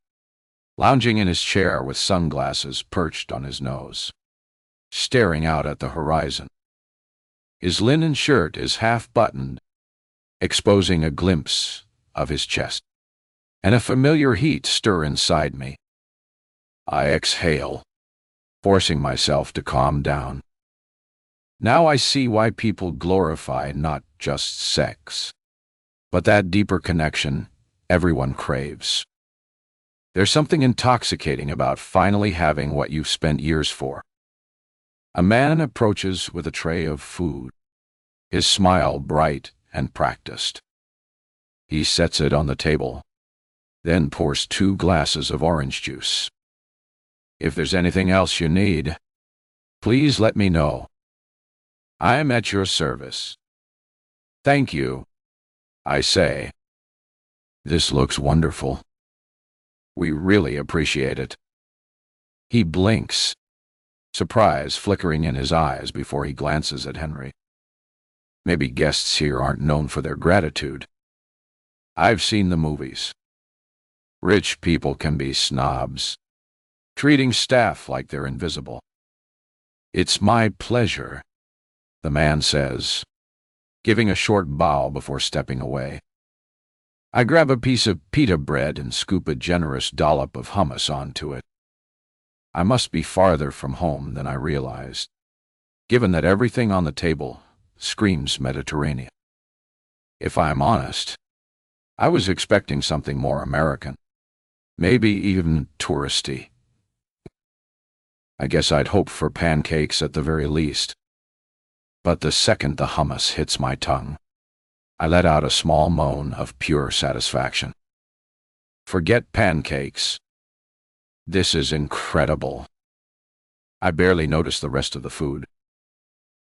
lounging in his chair with sunglasses perched on his nose, staring out at the horizon. His linen shirt is half-buttoned, exposing a glimpse of his chest, and a familiar heat stir inside me. I exhale, forcing myself to calm down. Now I see why people glorify not just sex, but that deeper connection everyone craves. There's something intoxicating about finally having what you've spent years for. A man approaches with a tray of food, his smile bright and practiced. He sets it on the table, then pours 2 glasses of orange juice. If there's anything else you need, please let me know. I'm at your service. Thank you, I say. This looks wonderful. We really appreciate it. He blinks, surprise flickering in his eyes before he glances at Henry. Maybe guests here aren't known for their gratitude. I've seen the movies. Rich people can be snobs, treating staff like they're invisible. It's my pleasure, the man says, giving a short bow before stepping away. I grab a piece of pita bread and scoop a generous dollop of hummus onto it. I must be farther from home than I realized, given that everything on the table screams Mediterranean. If I'm honest, I was expecting something more American, maybe even touristy. I guess I'd hoped for pancakes at the very least. But the second the hummus hits my tongue, I let out a small moan of pure satisfaction. Forget pancakes. This is incredible. I barely notice the rest of the food.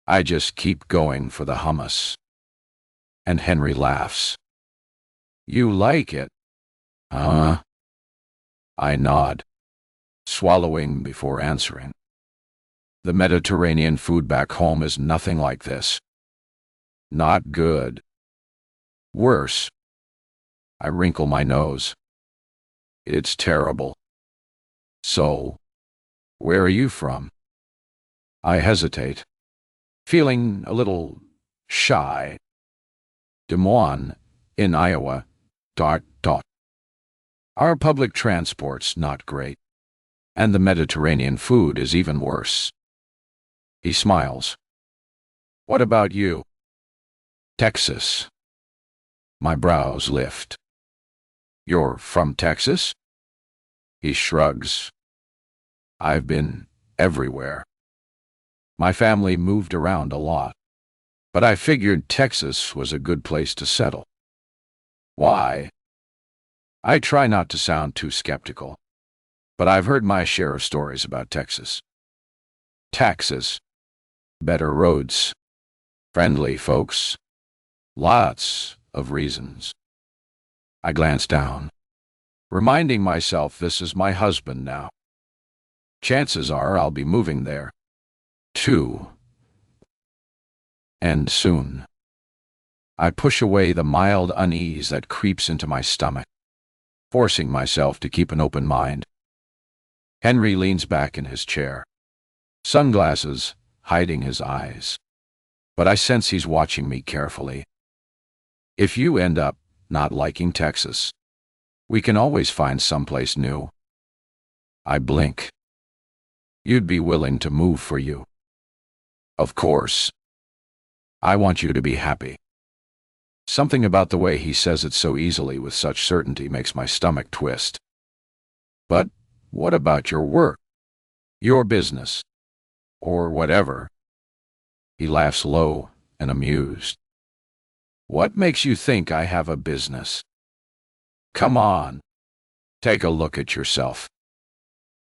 I just keep going for the hummus. And Henry laughs. You like it? I nod, swallowing before answering. The Mediterranean food back home is nothing like this. Not good. Worse. I wrinkle my nose. It's terrible. So, where are you from? I hesitate, feeling a little shy. Des Moines, in Iowa. Our public transport's not great, and the Mediterranean food is even worse. He smiles. What about you? Texas. My brows lift. You're from Texas? He shrugs. I've been everywhere. My family moved around a lot, but I figured Texas was a good place to settle. Why? I try not to sound too skeptical, but I've heard my share of stories about Texas. Taxes, better roads, friendly folks, lots of reasons. I glance down, reminding myself this is my husband now. Chances are I'll be moving there, too. And soon. I push away the mild unease that creeps into my stomach, forcing myself to keep an open mind. Henry leans back in his chair, sunglasses hiding his eyes. But I sense he's watching me carefully. If you end up not liking Texas, we can always find someplace new. I blink. You'd be willing to move for you. Of course. I want you to be happy. Something about the way he says it so easily with such certainty makes my stomach twist. But what about your work? Your business? Or whatever? He laughs low and amused. What makes you think I have a business? Come on. Take a look at yourself.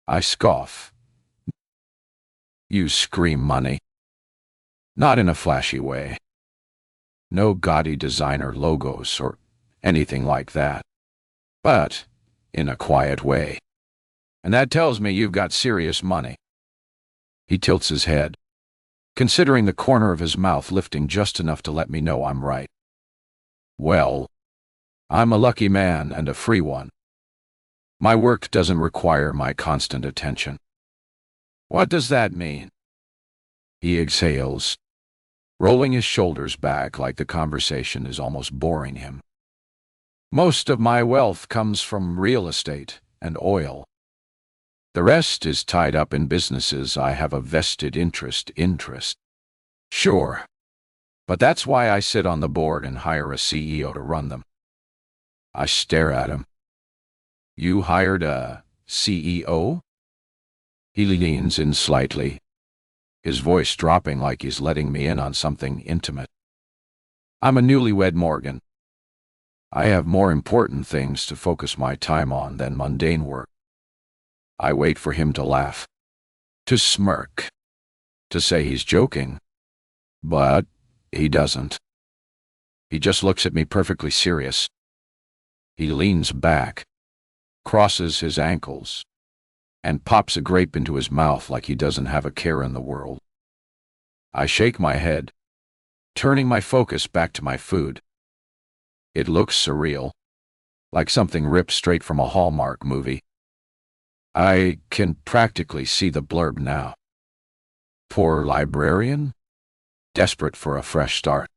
I scoff. You scream money. Not in a flashy way. No gaudy designer logos or anything like that. But in a quiet way. And that tells me you've got serious money. He tilts his head, considering the corner of his mouth lifting just enough to let me know I'm right. Well, I'm a lucky man and a free one. My work doesn't require my constant attention. What does that mean? He exhales, rolling his shoulders back like the conversation is almost boring him. Most of my wealth comes from real estate and oil. The rest is tied up in businesses I have a vested interest. Sure. But that's why I sit on the board and hire a CEO to run them. I stare at him. You hired a CEO? He leans in slightly, his voice dropping like he's letting me in on something intimate. I'm a newlywed Morgan. I have more important things to focus my time on than mundane work. I wait for him to laugh, to smirk, to say he's joking, but he doesn't. He just looks at me perfectly serious. He leans back, crosses his ankles, and pops a grape into his mouth like he doesn't have a care in the world. I shake my head, turning my focus back to my food. It looks surreal, like something ripped straight from a Hallmark movie. I can practically see the blurb now. Poor librarian, desperate for a fresh start,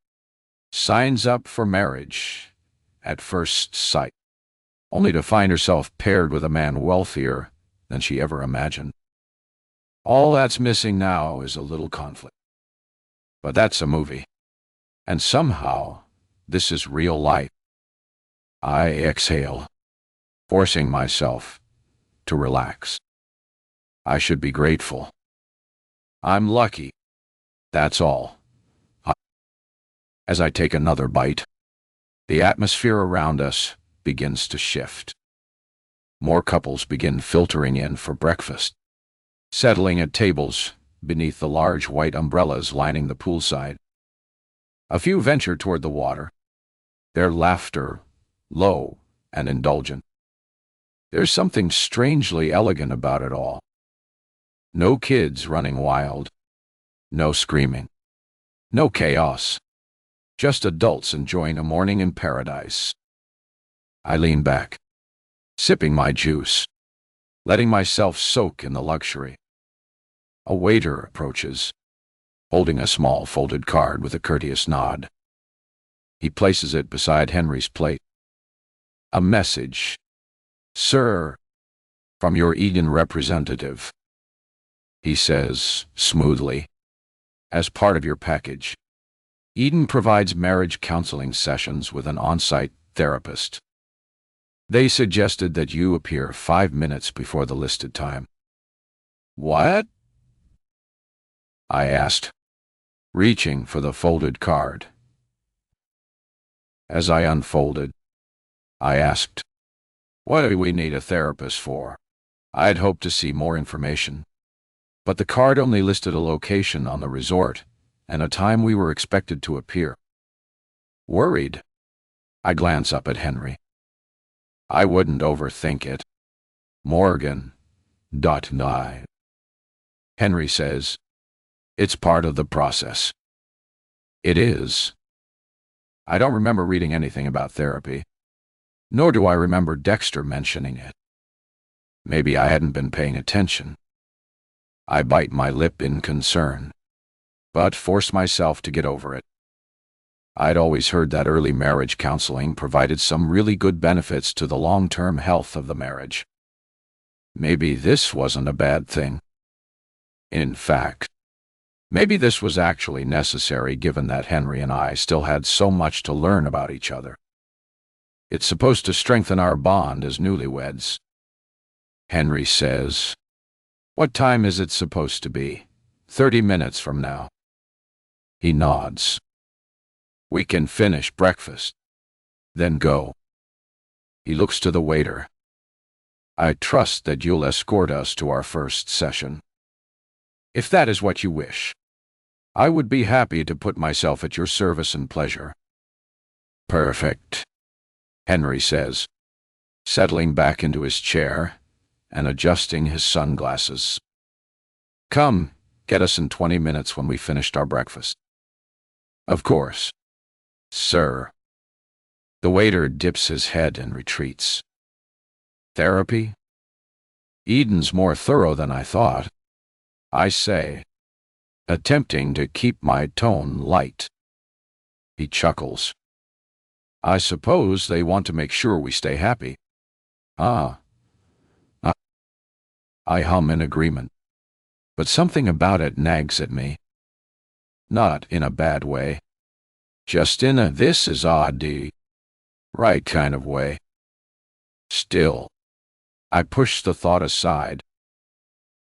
signs up for marriage at first sight, only to find herself paired with a man wealthier than she ever imagined. All that's missing now is a little conflict. But that's a movie. And somehow, this is real life. I exhale, forcing myself to relax. I should be grateful. I'm lucky. That's all. As I take another bite, the atmosphere around us begins to shift. More couples begin filtering in for breakfast, settling at tables beneath the large white umbrellas lining the poolside. A few venture toward the water, their laughter low and indulgent. There's something strangely elegant about it all. No kids running wild, no screaming, no chaos, just adults enjoying a morning in paradise. I lean back, sipping my juice, letting myself soak in the luxury. A waiter approaches, holding a small folded card with a courteous nod. He places it beside Henry's plate. A message. Sir, from your Eden representative. He says, smoothly, as part of your package, Eden provides marriage counseling sessions with an on-site therapist. They suggested that you appear 5 minutes before the listed time. What? I asked, reaching for the folded card. As I unfolded, I asked, what do we need a therapist for? I'd hoped to see more information, but the card only listed a location on the resort and a time we were expected to appear. Worried, I glance up at Henry. I wouldn't overthink it. Morgan. Nigh. Henry says, it's part of the process. It is. I don't remember reading anything about therapy, nor do I remember Dexter mentioning it. Maybe I hadn't been paying attention. I bite my lip in concern. but forced myself to get over it. I'd always heard that early marriage counseling provided some really good benefits to the long-term health of the marriage. Maybe this wasn't a bad thing. In fact, maybe this was actually necessary given that Henry and I still had so much to learn about each other. It's supposed to strengthen our bond as newlyweds. Henry says, "What time is it supposed to be? 30 minutes from now." He nods. "We can finish breakfast, then go." He looks to the waiter. "I trust that you'll escort us to our first session. If that is what you wish, I would be happy to put myself at your service and pleasure." "Perfect," Henry says, settling back into his chair and adjusting his sunglasses. "Come, get us in 20 minutes when we finished our breakfast." "Of course, sir." The waiter dips his head and retreats. "Therapy? Eden's more thorough than I thought," I say, attempting to keep my tone light. He chuckles. "I suppose they want to make sure we stay happy." "Ah." I hum in agreement, but something about it nags at me. Not in a bad way, just in a "this is odd" right kind of way. Still, I push the thought aside.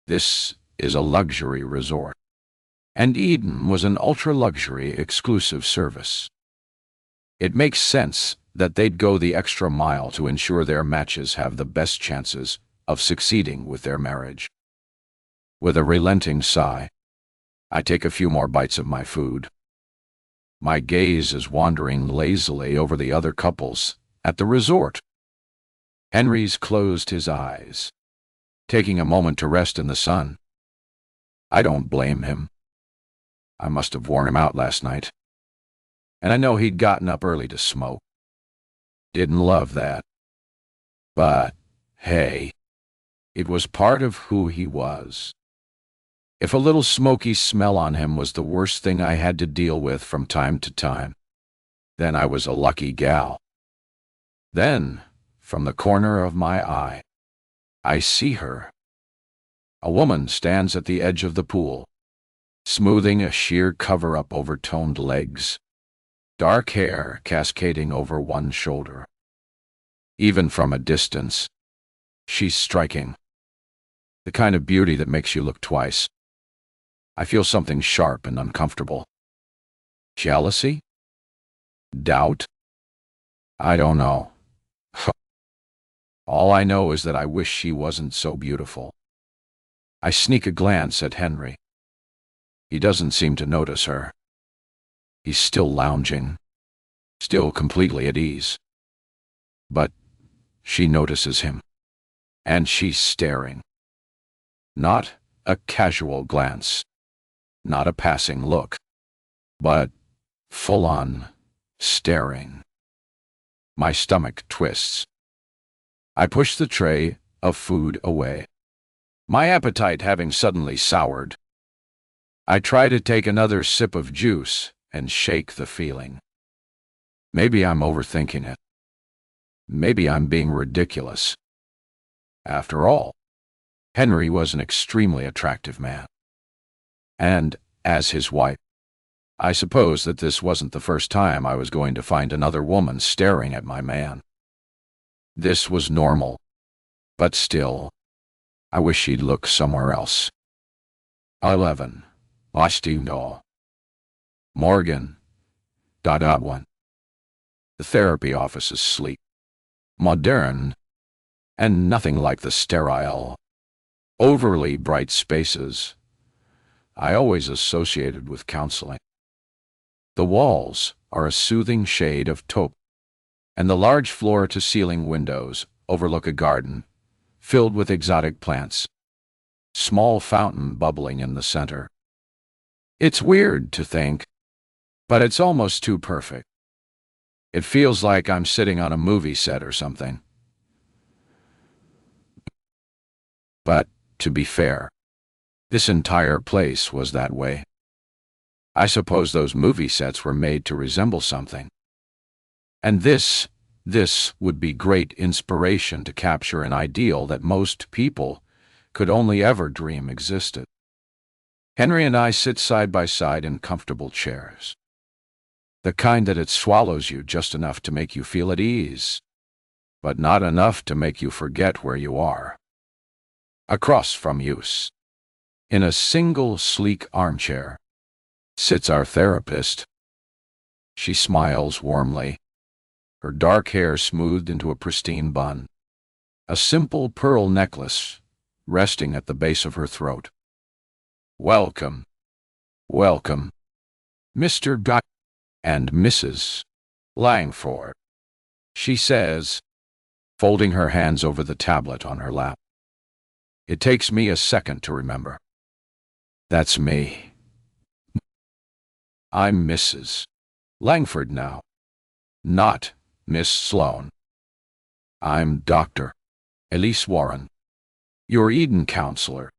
This is a luxury resort, and Eden was an ultra-luxury exclusive service. It makes sense that they'd go the extra mile to ensure their matches have the best chances of succeeding with their marriage. With a relenting sigh, I take a few more bites of my food. My gaze is wandering lazily over the other couples at the resort. Henry's closed his eyes, taking a moment to rest in the sun. I don't blame him. I must have worn him out last night, and I know he'd gotten up early to smoke. Didn't love that. But, hey, it was part of who he was. If a little smoky smell on him was the worst thing I had to deal with from time to time, then I was a lucky gal. Then, from the corner of my eye, I see her. A woman stands at the edge of the pool, smoothing a sheer cover-up over toned legs, dark hair cascading over one shoulder. Even from a distance, she's striking. The kind of beauty that makes you look twice. I feel something sharp and uncomfortable. Jealousy? Doubt? I don't know. All I know is that I wish she wasn't so beautiful. I sneak a glance at Henry. He doesn't seem to notice her. He's still lounging, still completely at ease. But she notices him, and she's staring. Not a casual glance, not a passing look, but full-on staring. My stomach twists. I push the tray of food away, my appetite having suddenly soured. I try to take another sip of juice and shake the feeling. Maybe I'm overthinking it. Maybe I'm being ridiculous. After all, Henry was an extremely attractive man. And, as his wife, I suppose that this wasn't the first time I was going to find another woman staring at my man. This was normal, but still, I wish she'd look somewhere else. 11. Ostino. Morgan. .1. The therapy office is sleek, modern, and nothing like the sterile, overly bright spaces I always associated with counseling. The walls are a soothing shade of taupe, and the large floor-to-ceiling windows overlook a garden filled with exotic plants, small fountain bubbling in the center. It's weird to think, but it's almost too perfect. It feels like I'm sitting on a movie set or something. But, to be fair, this entire place was that way. I suppose those movie sets were made to resemble something. And this would be great inspiration to capture an ideal that most people could only ever dream existed. Henry and I sit side by side in comfortable chairs. The kind that it swallows you just enough to make you feel at ease, but not enough to make you forget where you are. Across from us, in a single sleek armchair, sits our therapist. She smiles warmly, her dark hair smoothed into a pristine bun, a simple pearl necklace resting at the base of her throat. Welcome, welcome, Mr. and Mrs. Langford, she says, folding her hands over the tablet on her lap. It takes me a second to remember. That's me. I'm Mrs. Langford now, not Miss Sloane. I'm Dr. Elise Warren, your Eden counselor,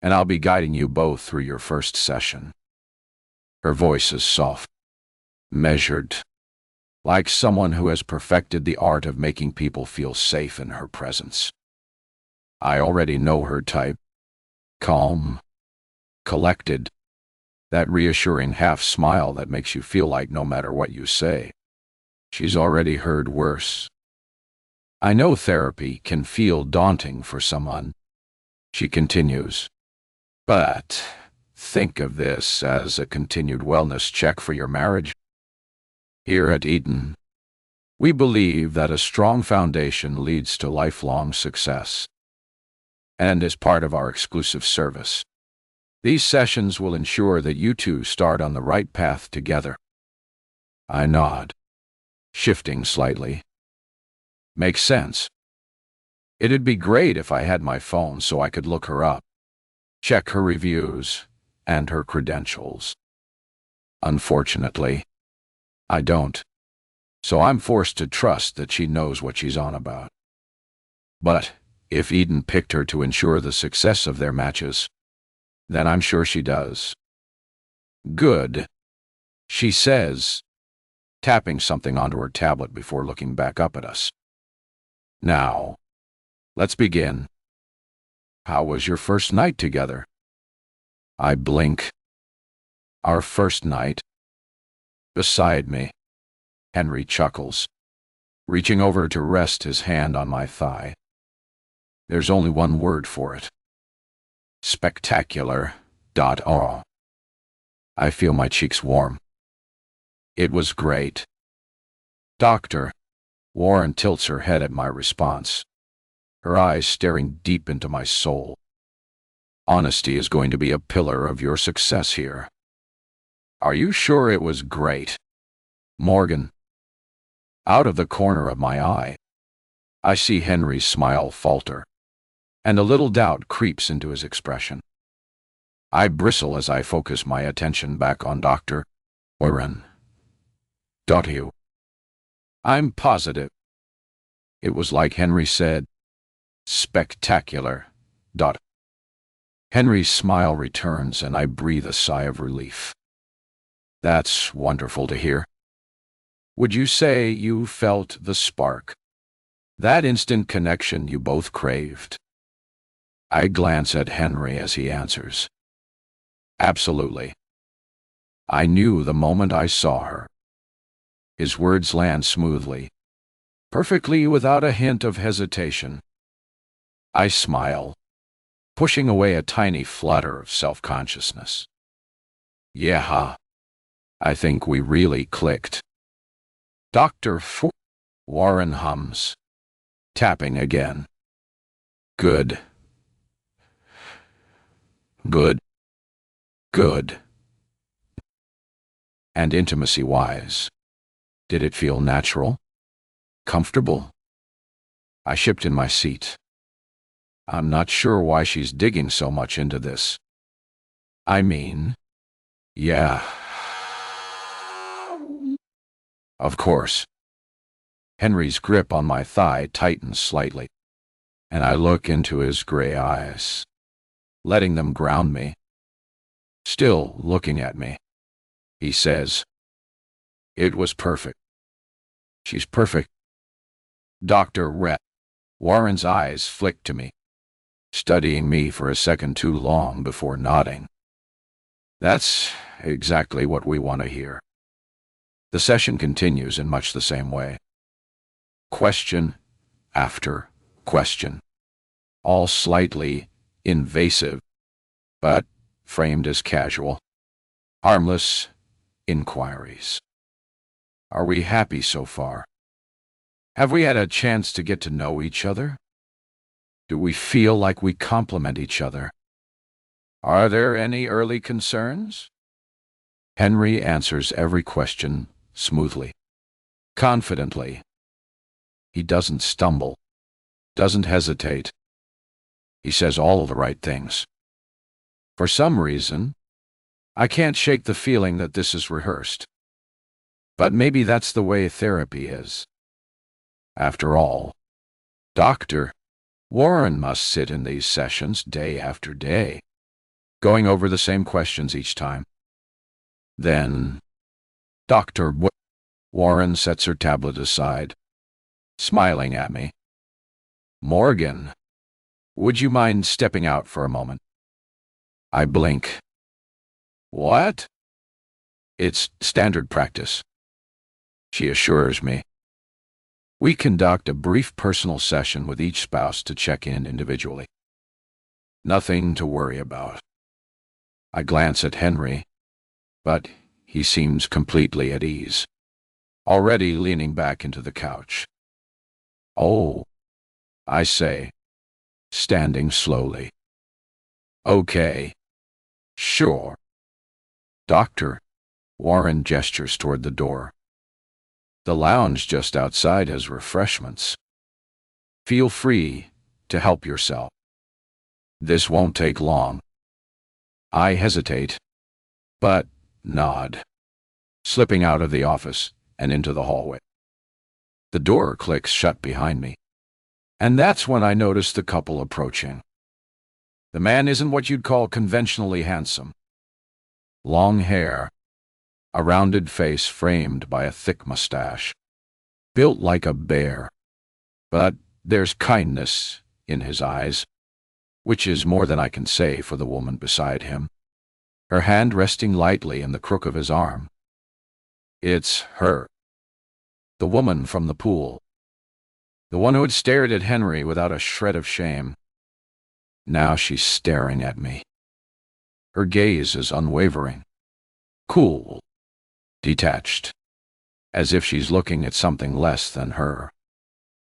and I'll be guiding you both through your first session. Her voice is soft, measured, like someone who has perfected the art of making people feel safe in her presence. I already know her type. Calm, collected, that reassuring half-smile that makes you feel like no matter what you say, she's already heard worse. I know therapy can feel daunting for someone, she continues, but think of this as a continued wellness check for your marriage. Here at Eden, we believe that a strong foundation leads to lifelong success. And as part of our exclusive service, these sessions will ensure that you two start on the right path together. I nod, shifting slightly. Makes sense. It'd be great if I had my phone so I could look her up, check her reviews, and her credentials. Unfortunately, I don't, so I'm forced to trust that she knows what she's on about. But if Eden picked her to ensure the success of their matches, then I'm sure she does. Good, she says, tapping something onto her tablet before looking back up at us. Now, let's begin. How was your first night together? I blink. Our first night? Beside me, Henry chuckles, reaching over to rest his hand on my thigh. There's only one word for it. Spectacular. Oh. I feel my cheeks warm. It was great. Doctor. Warren tilts her head at my response, her eyes staring deep into my soul. Honesty is going to be a pillar of your success here. Are you sure it was great? Morgan. Out of the corner of my eye, I see Henry's smile falter, and a little doubt creeps into his expression. I bristle as I focus my attention back on Dr. Warren. You. I'm positive. It was like Henry said. Spectacular. Henry's smile returns and I breathe a sigh of relief. That's wonderful to hear. Would you say you felt the spark? That instant connection you both craved? I glance at Henry as he answers. Absolutely. I knew the moment I saw her. His words land smoothly, perfectly without a hint of hesitation. I smile, pushing away a tiny flutter of self-consciousness. Yeah, I think we really clicked. Dr. Warren hums, tapping again. Good. Good. Good. And intimacy-wise, did it feel natural? Comfortable? I shipped in my seat. I'm not sure why she's digging so much into this. I mean, yeah. Of course. Henry's grip on my thigh tightens slightly, and I look into his gray eyes, letting them ground me. Still looking at me, he says. It was perfect. She's perfect. Dr. Rhett. Warren's eyes flicked to me, studying me for a second too long before nodding. That's exactly what we want to hear. The session continues in much the same way. Question after question, all slightly invasive, but framed as casual, harmless inquiries. Are we happy so far? Have we had a chance to get to know each other? Do we feel like we complement each other? Are there any early concerns? Henry answers every question smoothly, confidently. He doesn't stumble, doesn't hesitate. He says all the right things. For some reason, I can't shake the feeling that this is rehearsed. But maybe that's the way therapy is. After all, Dr. Warren must sit in these sessions day after day, going over the same questions each time. Then, Dr. Warren sets her tablet aside, smiling at me. Morgan, would you mind stepping out for a moment? I blink. What? It's standard practice, she assures me. We conduct a brief personal session with each spouse to check in individually. Nothing to worry about. I glance at Henry, but he seems completely at ease, already leaning back into the couch. Oh, I say, standing slowly. Okay, sure. Dr. Warren gestures toward the door. The lounge just outside has refreshments. Feel free to help yourself. This won't take long. I hesitate, but nod, slipping out of the office and into the hallway. The door clicks shut behind me, and that's when I notice the couple approaching. The man isn't what you'd call conventionally handsome. Long hair, a rounded face framed by a thick mustache, built like a bear. But there's kindness in his eyes, which is more than I can say for the woman beside him, her hand resting lightly in the crook of his arm. It's her, the woman from the pool, the one who had stared at Henry without a shred of shame. Now she's staring at me. Her gaze is unwavering, cool, detached, as if she's looking at something less than her,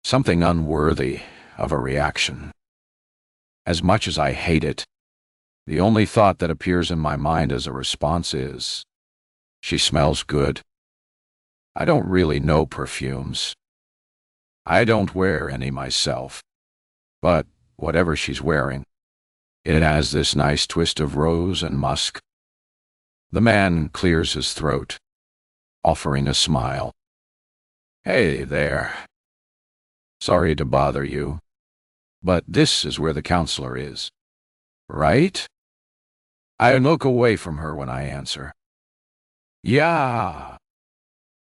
something unworthy of a reaction. As much as I hate it, the only thought that appears in my mind as a response is, she smells good. I don't really know perfumes. I don't wear any myself, but whatever she's wearing, it has this nice twist of rose and musk. The man clears his throat, offering a smile. Hey there. Sorry to bother you, but this is where the counselor is, right? I look away from her when I answer. Yeah,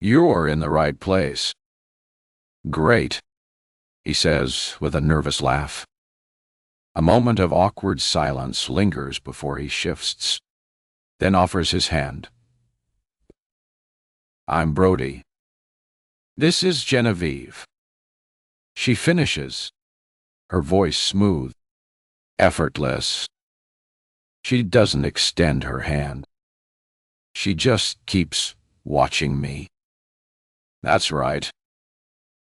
you're in the right place. Great, he says with a nervous laugh. A moment of awkward silence lingers before he shifts, then offers his hand. I'm Brody. This is Genevieve. She finishes, her voice smooth, effortless. She doesn't extend her hand. She just keeps watching me. That's right.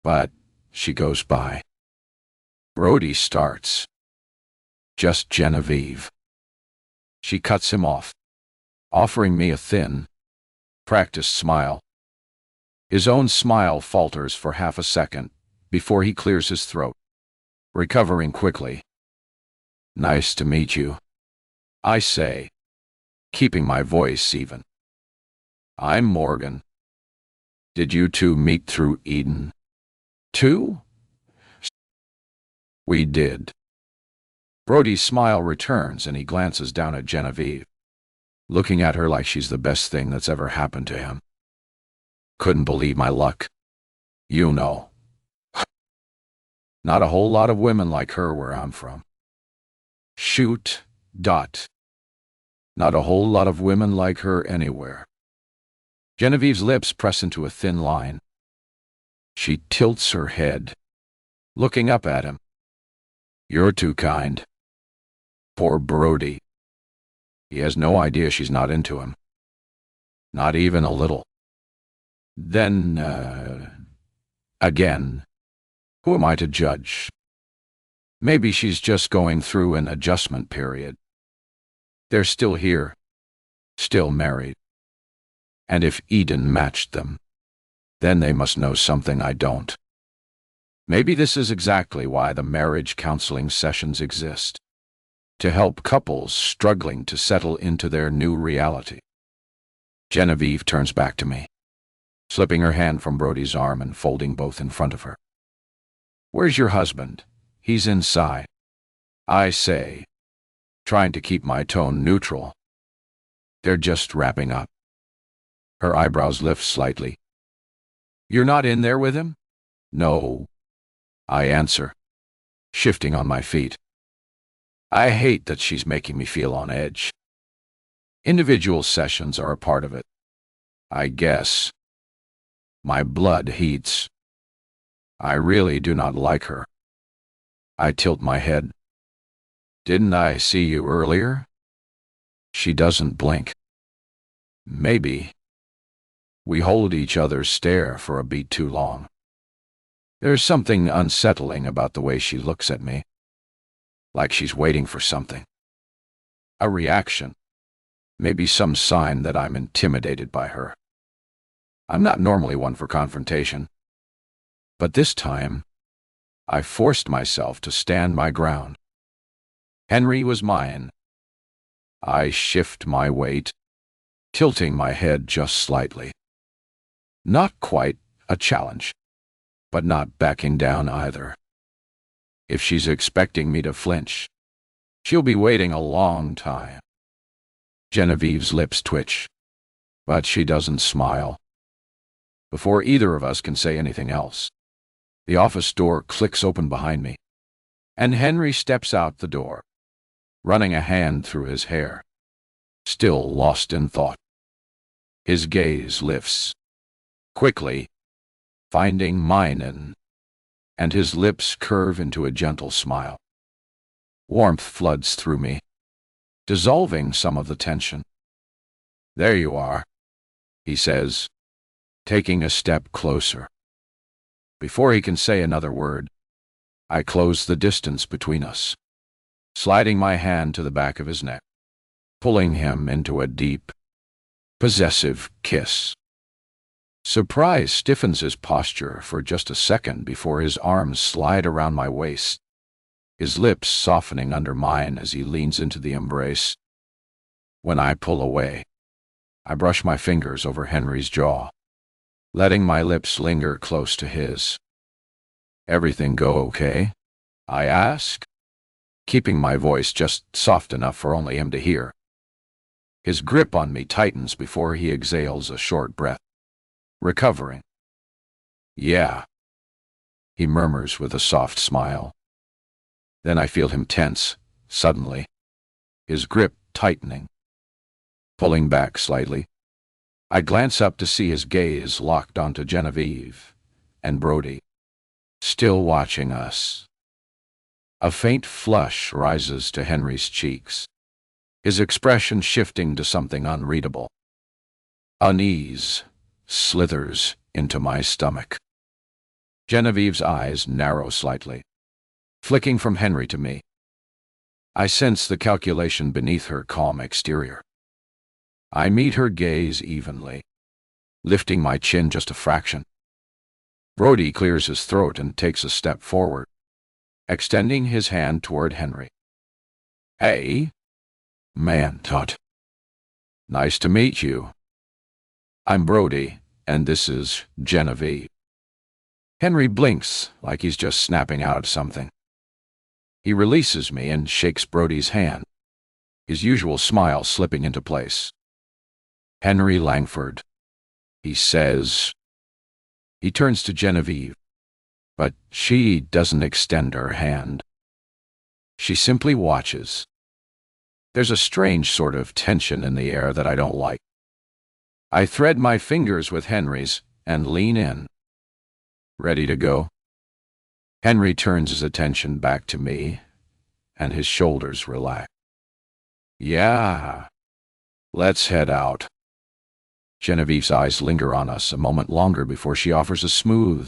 But she goes by. Brody starts. Just Genevieve. She cuts him off, offering me a thin, practiced smile. His own smile falters for half a second before he clears his throat, recovering quickly. Nice to meet you, I say, keeping my voice even. I'm Morgan. Did you two meet through Eden? Two? We did. Brody's smile returns and he glances down at Genevieve. looking at her like she's the best thing that's ever happened to him. Couldn't believe my luck. You know. Not a whole lot of women like her where I'm from. Shoot. Dot. Not a whole lot of women like her anywhere. Genevieve's lips press into a thin line. She tilts her head, looking up at him. You're too kind. Poor Brody. He has no idea she's not into him. Not even a little. Then, again, who am I to judge? Maybe she's just going through an adjustment period. They're still here, still married. And if Eden matched them, then they must know something I don't. Maybe this is exactly why the marriage counseling sessions exist, to help couples struggling to settle into their new reality. Genevieve turns back to me, slipping her hand from Brody's arm and folding both in front of her. Where's your husband? He's inside, I say, trying to keep my tone neutral. They're just wrapping up. Her eyebrows lift slightly. You're not in there with him? No, I answer, shifting on my feet. I hate that she's making me feel on edge. Individual sessions are a part of it, I guess. My blood heats. I really do not like her. I tilt my head. Didn't I see you earlier? She doesn't blink. Maybe. We hold each other's stare for a beat too long. There's something unsettling about the way she looks at me, like she's waiting for something. A reaction. Maybe some sign that I'm intimidated by her. I'm not normally one for confrontation, but this time, I forced myself to stand my ground. Henry was mine. I shift my weight, tilting my head just slightly. Not quite a challenge, but not backing down either. If she's expecting me to flinch, she'll be waiting a long time. Genevieve's lips twitch, but she doesn't smile. Before either of us can say anything else, the office door clicks open behind me, and Henry steps out the door, running a hand through his hair, still lost in thought. His gaze lifts, quickly, finding mine, and his lips curve into a gentle smile. Warmth floods through me, dissolving some of the tension. There you are, he says, taking a step closer. Before he can say another word, I close the distance between us, sliding my hand to the back of his neck, pulling him into a deep, possessive kiss. Surprise stiffens his posture for just a second before his arms slide around my waist, his lips softening under mine as he leans into the embrace. When I pull away, I brush my fingers over Henry's jaw, letting my lips linger close to his. Everything go okay? I ask, keeping my voice just soft enough for only him to hear. His grip on me tightens before he exhales a short breath, recovering. Yeah, he murmurs with a soft smile. Then I feel him tense, suddenly, his grip tightening. Pulling back slightly, I glance up to see his gaze locked onto Genevieve and Brody, still watching us. A faint flush rises to Henry's cheeks, his expression shifting to something unreadable. Unease slithers into my stomach. Genevieve's eyes narrow slightly, flicking from Henry to me. I sense the calculation beneath her calm exterior. I meet her gaze evenly, lifting my chin just a fraction. Brody clears his throat and takes a step forward, extending his hand toward Henry. Hey, man, Todd. Nice to meet you. I'm Brody, and this is Genevieve. Henry blinks like he's just snapping out of something. He releases me and shakes Brody's hand, his usual smile slipping into place. "Henry Langford," he says. He turns to Genevieve, but she doesn't extend her hand. She simply watches. There's a strange sort of tension in the air that I don't like. I thread my fingers with Henry's and lean in. "Ready to go?" Henry turns his attention back to me, and his shoulders relax. "Yeah, let's head out." Genevieve's eyes linger on us a moment longer before she offers a smooth,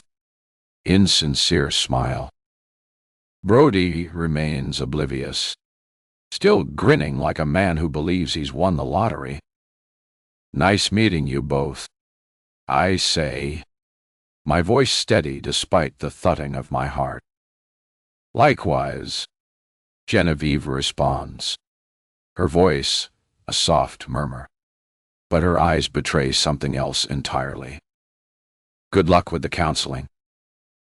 insincere smile. Brody remains oblivious, still grinning like a man who believes he's won the lottery. "Nice meeting you both," I say, my voice steady despite the thudding of my heart. "Likewise," Genevieve responds, her voice a soft murmur, but her eyes betray something else entirely. "Good luck with the counseling,"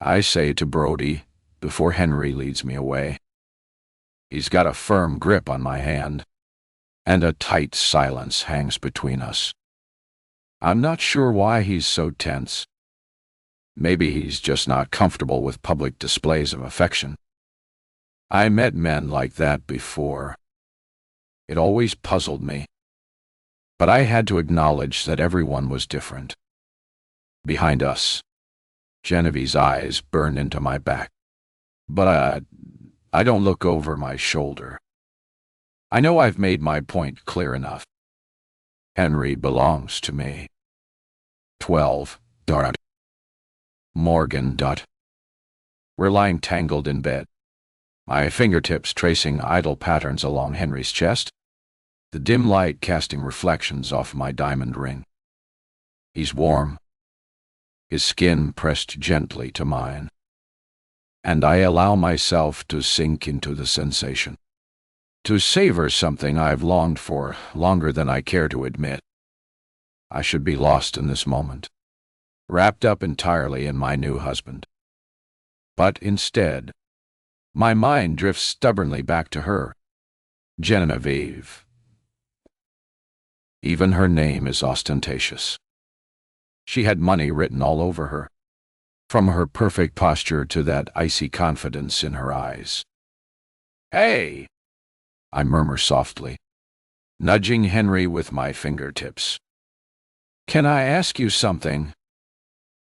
I say to Brody before Henry leads me away. He's got a firm grip on my hand, and a tight silence hangs between us. I'm not sure why he's so tense. Maybe he's just not comfortable with public displays of affection. I met men like that before. It always puzzled me. But I had to acknowledge that everyone was different. Behind us, Genevieve's eyes burn into my back. But I don't look over my shoulder. I know I've made my point clear enough. Henry belongs to me. 12. Morgan. We're lying tangled in bed, my fingertips tracing idle patterns along Henry's chest, the dim light casting reflections off my diamond ring. He's warm, his skin pressed gently to mine, and I allow myself to sink into the sensation, to savor something I've longed for longer than I care to admit. I should be lost in this moment, wrapped up entirely in my new husband. But instead, my mind drifts stubbornly back to her, Genevieve. Even her name is ostentatious. She had money written all over her, from her perfect posture to that icy confidence in her eyes. "Hey!" I murmur softly, nudging Henry with my fingertips. "Can I ask you something?"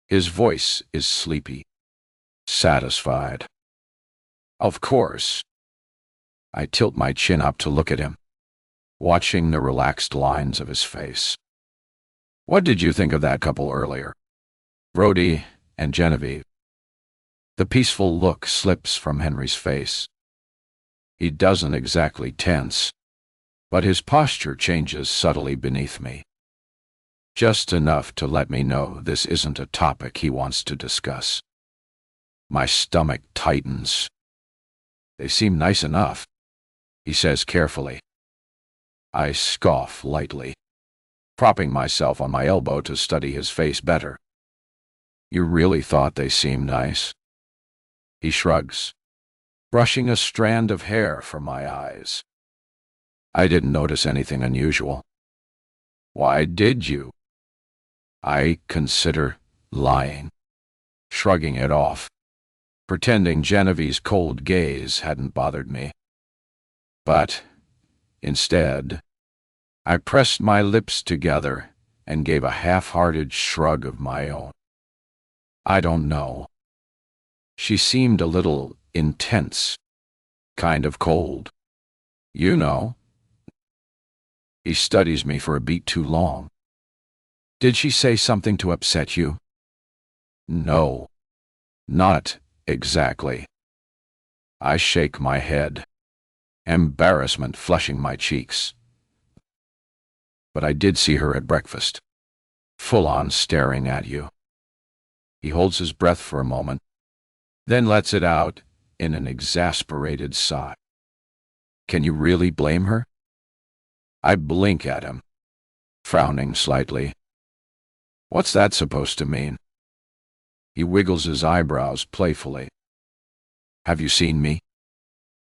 His voice is sleepy, satisfied. "Of course." I tilt my chin up to look at him, watching the relaxed lines of his face. "What did you think of that couple earlier? Brody and Genevieve?" The peaceful look slips from Henry's face. He doesn't exactly tense, but his posture changes subtly beneath me. Just enough to let me know this isn't a topic he wants to discuss. My stomach tightens. "They seem nice enough," he says carefully. I scoff lightly, propping myself on my elbow to study his face better. "You really thought they seemed nice?" He shrugs, brushing a strand of hair from my eyes. "I didn't notice anything unusual." "Why did you?" I consider lying, shrugging it off, pretending Genevieve's cold gaze hadn't bothered me. But instead, I pressed my lips together and gave a half-hearted shrug of my own. "I don't know." She seemed a little intense, kind of cold. "You know." He studies me for a beat too long. "Did she say something to upset you?" "No, not exactly." I shake my head, embarrassment flushing my cheeks. "But I did see her at breakfast, full on staring at you." He holds his breath for a moment, then lets it out in an exasperated sigh. "Can you really blame her?" I blink at him, frowning slightly. "What's that supposed to mean?" He wiggles his eyebrows playfully. "Have you seen me?"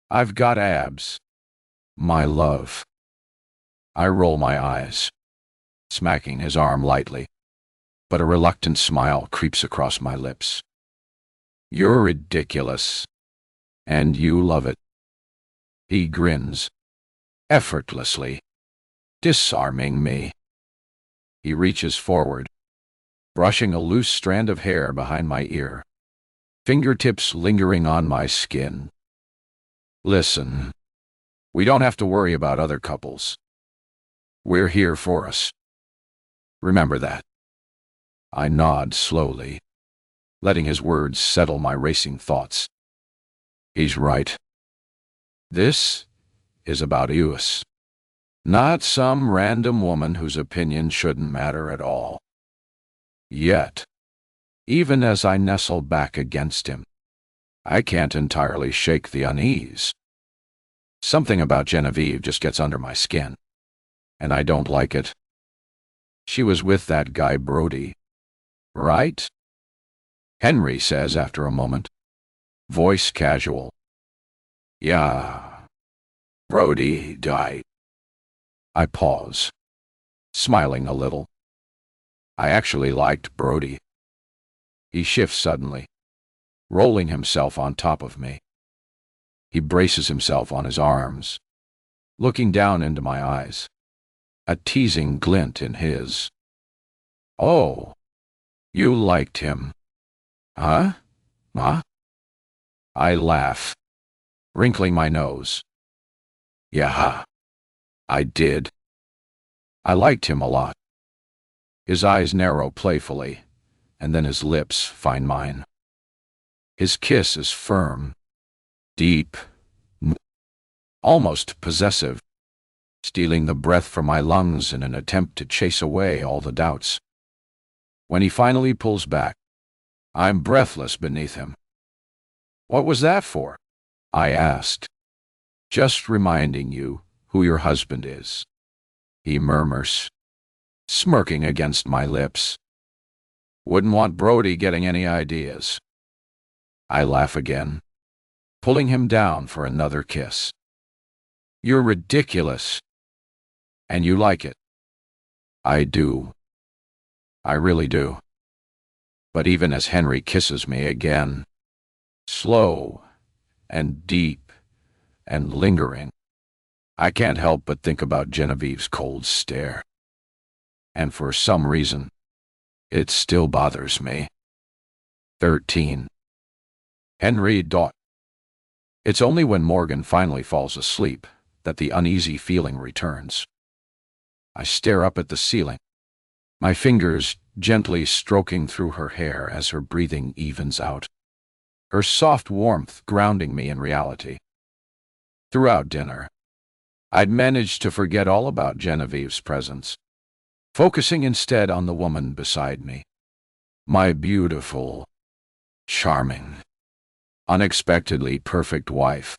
"I've got abs." My love. I roll my eyes, smacking his arm lightly, but a reluctant smile creeps across my lips. You're ridiculous, and you love it. He grins, effortlessly, disarming me. He reaches forward, brushing a loose strand of hair behind my ear, fingertips lingering on my skin. Listen, we don't have to worry about other couples. We're here for us. Remember that. I nod slowly, letting his words settle my racing thoughts. He's right. This is about us, not some random woman whose opinion shouldn't matter at all. Yet, even as I nestle back against him, I can't entirely shake the unease. Something about Genevieve just gets under my skin, and I don't like it. She was with that guy Brody, right? Henry says after a moment, voice casual. Yeah, Brody died. I pause, smiling a little. I actually liked Brody. He shifts suddenly, rolling himself on top of me. He braces himself on his arms, looking down into my eyes, a teasing glint in his. Oh, you liked him. Huh? Huh? I laugh, wrinkling my nose. Yeah, I did. I liked him a lot. His eyes narrow playfully, and then his lips find mine. His kiss is firm, deep, almost possessive, stealing the breath from my lungs in an attempt to chase away all the doubts. When he finally pulls back, I'm breathless beneath him. What was that for? I asked. Just reminding you who your husband is, he murmurs, smirking against my lips. Wouldn't want Brody getting any ideas. I laugh again, pulling him down for another kiss. You're ridiculous. And you like it. I do. I really do. But even as Henry kisses me again, slow and deep and lingering, I can't help but think about Genevieve's cold stare. And for some reason, it still bothers me. 13. Henry Dot. It's only when Morgan finally falls asleep that the uneasy feeling returns. I stare up at the ceiling, my fingers gently stroking through her hair as her breathing evens out, her soft warmth grounding me in reality. Throughout dinner, I'd managed to forget all about Genevieve's presence, focusing instead on the woman beside me. My beautiful, charming, unexpectedly perfect wife.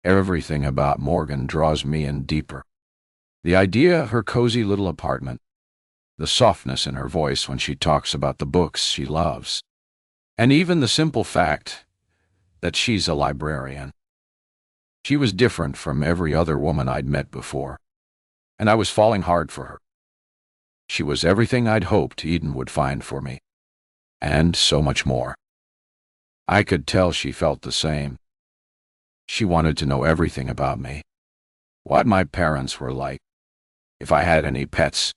Everything about Morgan draws me in deeper. The idea of her cozy little apartment, the softness in her voice when she talks about the books she loves, and even the simple fact that she's a librarian. She was different from every other woman I'd met before, and I was falling hard for her. She was everything I'd hoped Eden would find for me, and so much more. I could tell she felt the same. She wanted to know everything about me, what my parents were like, if I had any pets,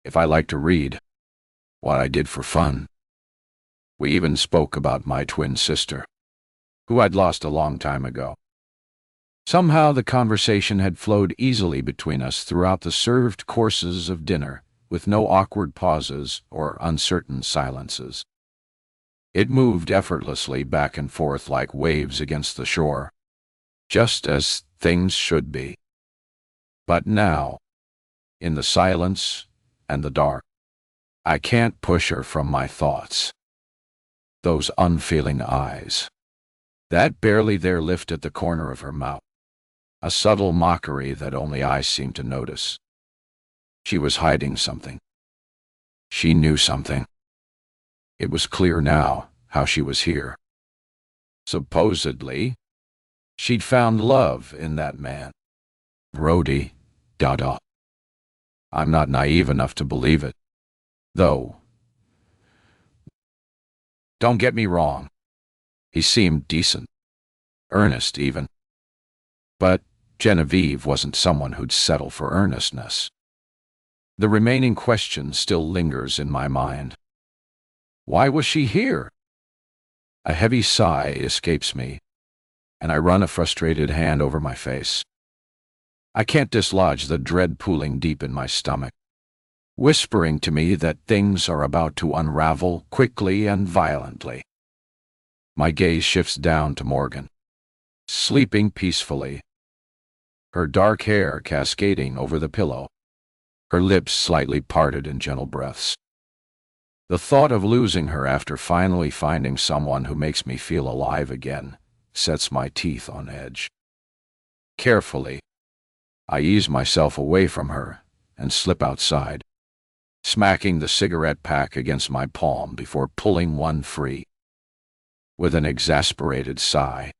if I liked to read, what I did for fun. We even spoke about my twin sister, who I'd lost a long time ago. Somehow the conversation had flowed easily between us throughout the served courses of dinner, with no awkward pauses or uncertain silences. It moved effortlessly back and forth like waves against the shore, just as things should be. But now, in the silence and the dark, I can't push her from my thoughts. Those unfeeling eyes, that barely there lift at the corner of her mouth, a subtle mockery that only I seemed to notice. She was hiding something. She knew something. It was clear now how she was here. Supposedly, she'd found love in that man. Rhodey, Dada. I'm not naive enough to believe it. Though, don't get me wrong, he seemed decent, earnest even. But Genevieve wasn't someone who'd settle for earnestness. The remaining question still lingers in my mind. Why was she here? A heavy sigh escapes me, and I run a frustrated hand over my face. I can't dislodge the dread pooling deep in my stomach, whispering to me that things are about to unravel quickly and violently. My gaze shifts down to Morgan, sleeping peacefully, her dark hair cascading over the pillow, her lips slightly parted in gentle breaths. The thought of losing her after finally finding someone who makes me feel alive again sets my teeth on edge. Carefully, I ease myself away from her and slip outside, smacking the cigarette pack against my palm before pulling one free. With an exasperated sigh,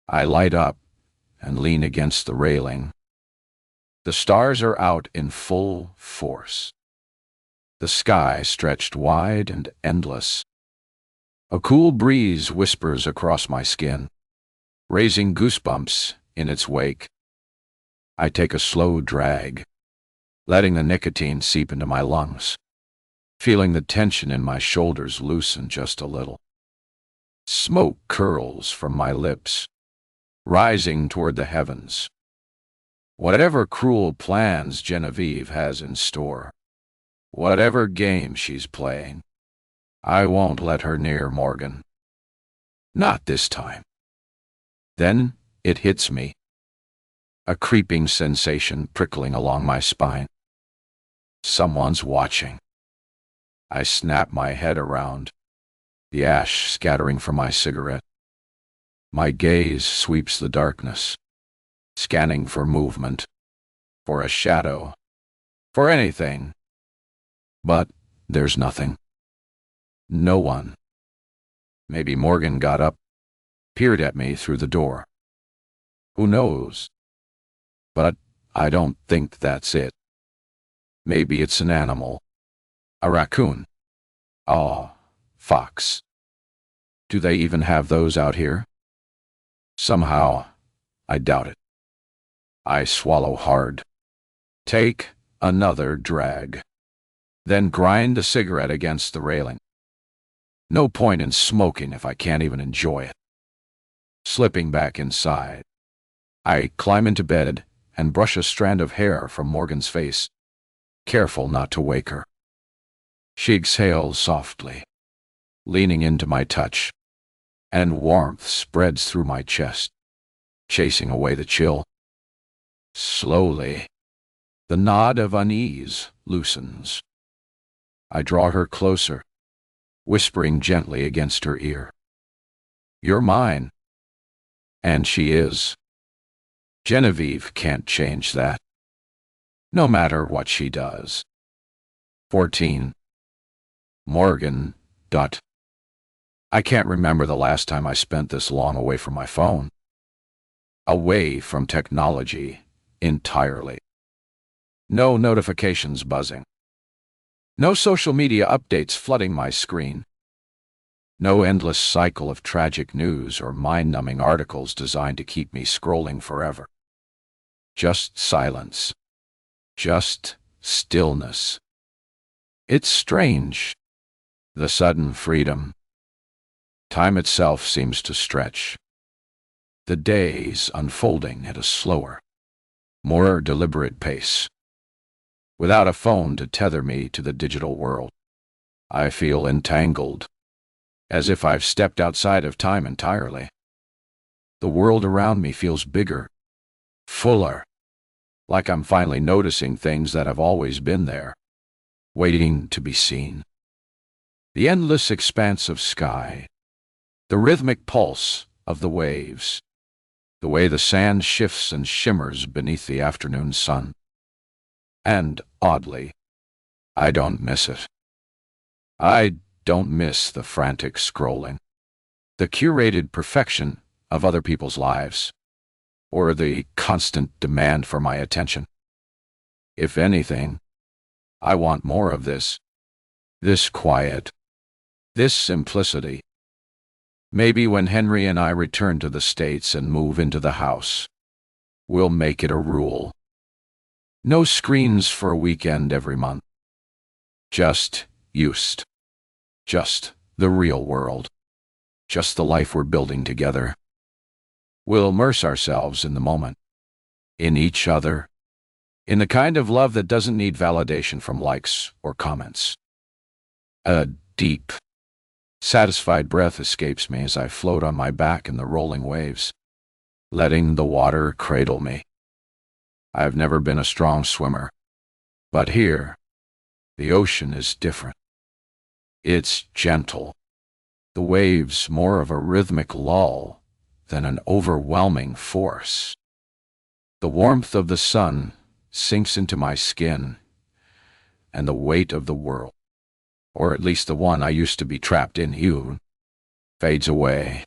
I light up and lean against the railing. The stars are out in full force. The sky stretched wide and endless. A cool breeze whispers across my skin, raising goosebumps in its wake. I take a slow drag, letting the nicotine seep into my lungs, feeling the tension in my shoulders loosen just a little. Smoke curls from my lips, rising toward the heavens. Whatever cruel plans Genevieve has in store, whatever game she's playing, I won't let her near Morgan. Not this time. Then it hits me, a creeping sensation prickling along my spine. Someone's watching. I snap my head around, the ash scattering from my cigarette. My gaze sweeps the darkness, scanning for movement, for a shadow, for anything. But there's nothing. No one. Maybe Morgan got up, peered at me through the door. Who knows? But I don't think that's it. Maybe it's an animal. A raccoon. A fox. Do they even have those out here? Somehow, I doubt it. I swallow hard. Take another drag. Then grind the cigarette against the railing. No point in smoking if I can't even enjoy it. Slipping back inside, I climb into bed and brush a strand of hair from Morgan's face, careful not to wake her. She exhales softly, leaning into my touch, and warmth spreads through my chest, chasing away the chill. Slowly, the knot of unease loosens. I draw her closer, whispering gently against her ear. You're mine. And she is. Genevieve can't change that, no matter what she does. 14. Morgan. I can't remember the last time I spent this long away from my phone. Away from technology entirely. No notifications buzzing. No social media updates flooding my screen. No endless cycle of tragic news or mind-numbing articles designed to keep me scrolling forever. Just silence. Just stillness. It's strange, the sudden freedom. Time itself seems to stretch. The days unfolding at a slower, more deliberate pace. Without a phone to tether me to the digital world, I feel entangled, as if I've stepped outside of time entirely. The world around me feels bigger, fuller, like I'm finally noticing things that have always been there, waiting to be seen. The endless expanse of sky, the rhythmic pulse of the waves, the way the sand shifts and shimmers beneath the afternoon sun. And, oddly, I don't miss it. I don't miss the frantic scrolling, the curated perfection of other people's lives. or the constant demand for my attention. If anything, I want more of this quiet, this simplicity. Maybe when Henry and I return to the States and move into the house, we'll make it a rule. No screens for a weekend every month. Just used. Just the real world. Just the life we're building together. We'll immerse ourselves in the moment, in each other, in the kind of love that doesn't need validation from likes or comments. A deep, satisfied breath escapes me as I float on my back in the rolling waves, letting the water cradle me. I've never been a strong swimmer, but here, the ocean is different. It's gentle, the waves more of a rhythmic lull than an overwhelming force. The warmth of the sun sinks into my skin, and the weight of the world, or at least the one I used to be trapped in, fades away.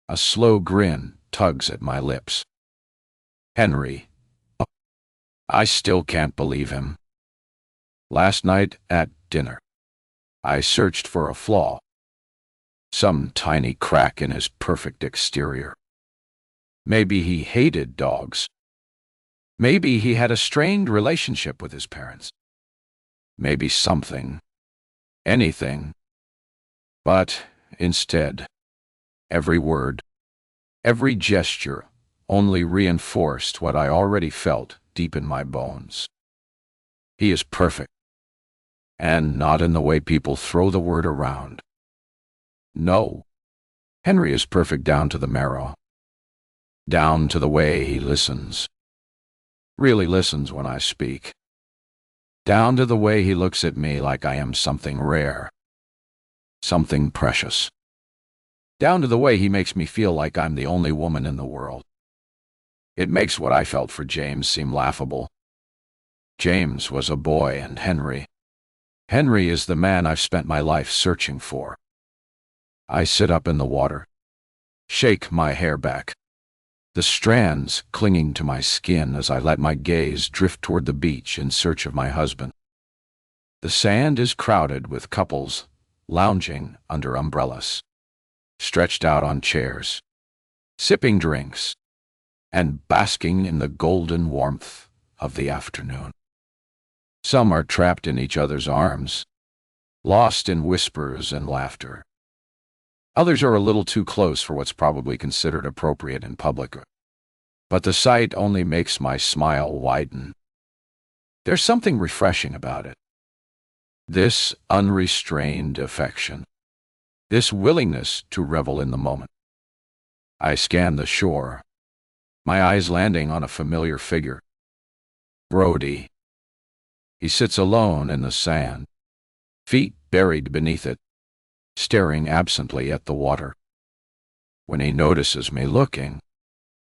A slow grin tugs at my lips. Henry. I still can't believe him. Last night at dinner, I searched for a flaw, some tiny crack in his perfect exterior. Maybe he hated dogs. Maybe he had a strained relationship with his parents. Maybe something, anything. But instead, every word, every gesture only reinforced what I already felt deep in my bones. He is perfect, and not in the way people throw the word around. No, Henry is perfect down to the marrow, down to the way he listens, really listens when I speak, down to the way he looks at me like I am something rare, something precious, down to the way he makes me feel like I'm the only woman in the world. It makes what I felt for James seem laughable. James was a boy, and Henry is the man I've spent my life searching for. I sit up in the water, shake my hair back, the strands clinging to my skin as I let my gaze drift toward the beach in search of my husband. The sand is crowded with couples lounging under umbrellas, stretched out on chairs, sipping drinks, and basking in the golden warmth of the afternoon. Some are trapped in each other's arms, lost in whispers and laughter. Others are a little too close for what's probably considered appropriate in public. But the sight only makes my smile widen. There's something refreshing about it. This unrestrained affection. This willingness to revel in the moment. I scan the shore, my eyes landing on a familiar figure. Brody. He sits alone in the sand, feet buried beneath it, staring absently at the water. When he notices me looking,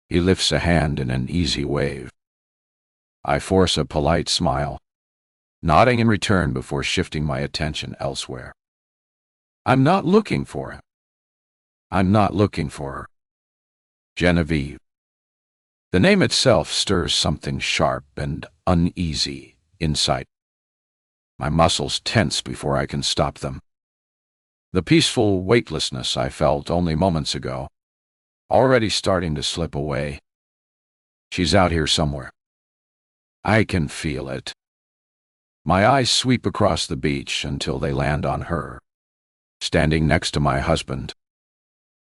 he lifts a hand in an easy wave. I force a polite smile, nodding in return before shifting my attention elsewhere. I'm not looking for him. I'm not looking for her. Genevieve. The name itself stirs something sharp and uneasy inside. My muscles tense before I can stop them. The peaceful weightlessness I felt only moments ago, already starting to slip away. She's out here somewhere. I can feel it. My eyes sweep across the beach until they land on her, standing next to my husband.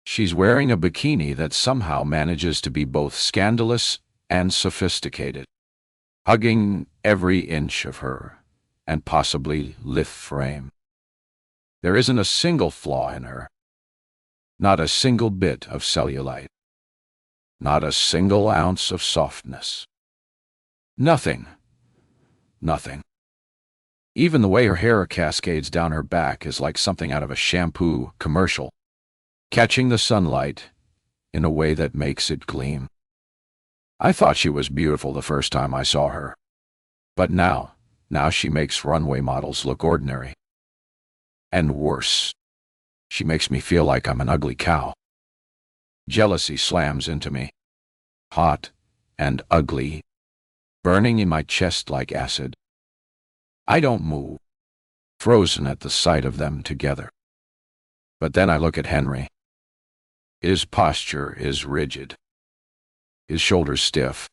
She's wearing a bikini that somehow manages to be both scandalous and sophisticated, hugging every inch of her and possibly lithe frame. There isn't a single flaw in her, not a single bit of cellulite, not a single ounce of softness. Nothing. Nothing. Even the way her hair cascades down her back is like something out of a shampoo commercial, catching the sunlight in a way that makes it gleam. I thought she was beautiful the first time I saw her, but now she makes runway models look ordinary. And worse, she makes me feel like I'm an ugly cow. Jealousy slams into me, hot and ugly, burning in my chest like acid. I don't move, frozen at the sight of them together. But then I look at Henry. His posture is rigid, his shoulders stiff,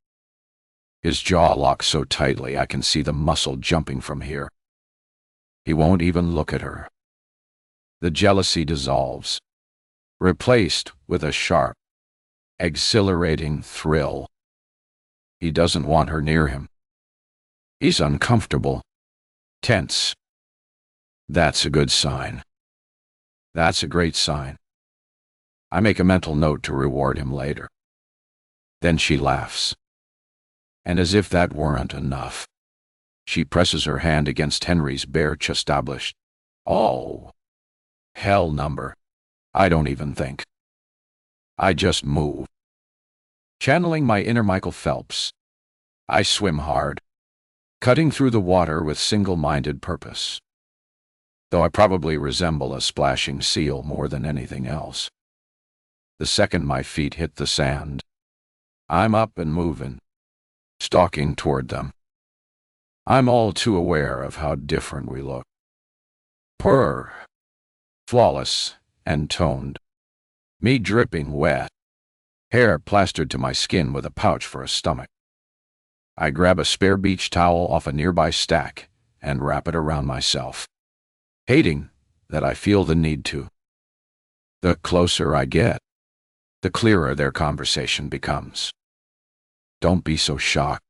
his jaw locked so tightly I can see the muscle jumping from here. He won't even look at her. The jealousy dissolves, replaced with a sharp, exhilarating thrill. He doesn't want her near him. He's uncomfortable, tense. That's a good sign. That's a great sign. I make a mental note to reward him later. Then she laughs. And as if that weren't enough, she presses her hand against Henry's bare chest. Oh, hell number. I don't even think. I just move. Channeling my inner Michael Phelps, I swim hard, cutting through the water with single-minded purpose. Though I probably resemble a splashing seal more than anything else. The second my feet hit the sand, I'm up and moving, stalking toward them. I'm all too aware of how different we look. Purr, flawless and toned, me dripping wet, hair plastered to my skin with a pouch for a stomach. I grab a spare beach towel off a nearby stack and wrap it around myself, hating that I feel the need to. The closer I get, the clearer their conversation becomes. Don't be so shocked.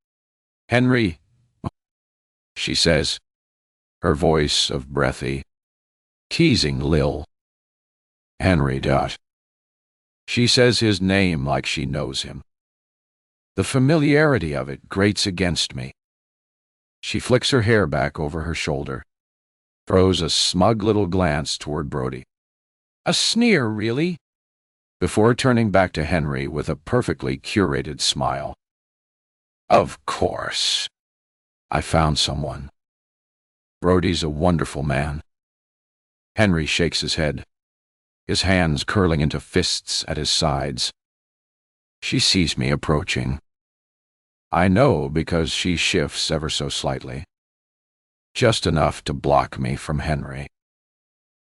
Henry, she says, her voice of breathy, teasing Lil. Henry. She says his name like she knows him. The familiarity of it grates against me. She flicks her hair back over her shoulder, throws a smug little glance toward Brody. A sneer, really? Before turning back to Henry with a perfectly curated smile. Of course. I found someone. Brody's a wonderful man. Henry shakes his head, his hands curling into fists at his sides. She sees me approaching. I know because she shifts ever so slightly. Just enough to block me from Henry.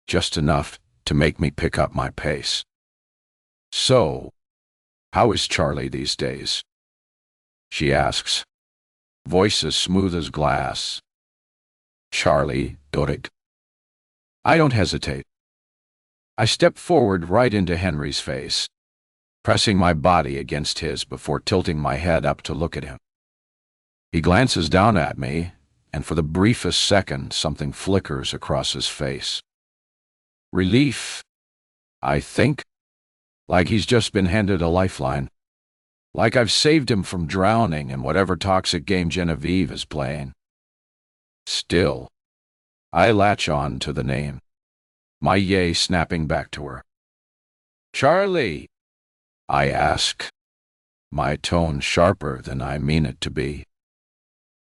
Just enough to make me pick up my pace. So, how is Charlie these days? She asks, voice as smooth as glass. Charlie, Dorik. I don't hesitate. I step forward right into Henry's face, pressing my body against his before tilting my head up to look at him. He glances down at me, and for the briefest second something flickers across his face. Relief, I think, like he's just been handed a lifeline, like I've saved him from drowning in whatever toxic game Genevieve is playing. Still, I latch on to the name, my yay snapping back to her. Charlie, I ask, my tone sharper than I mean it to be.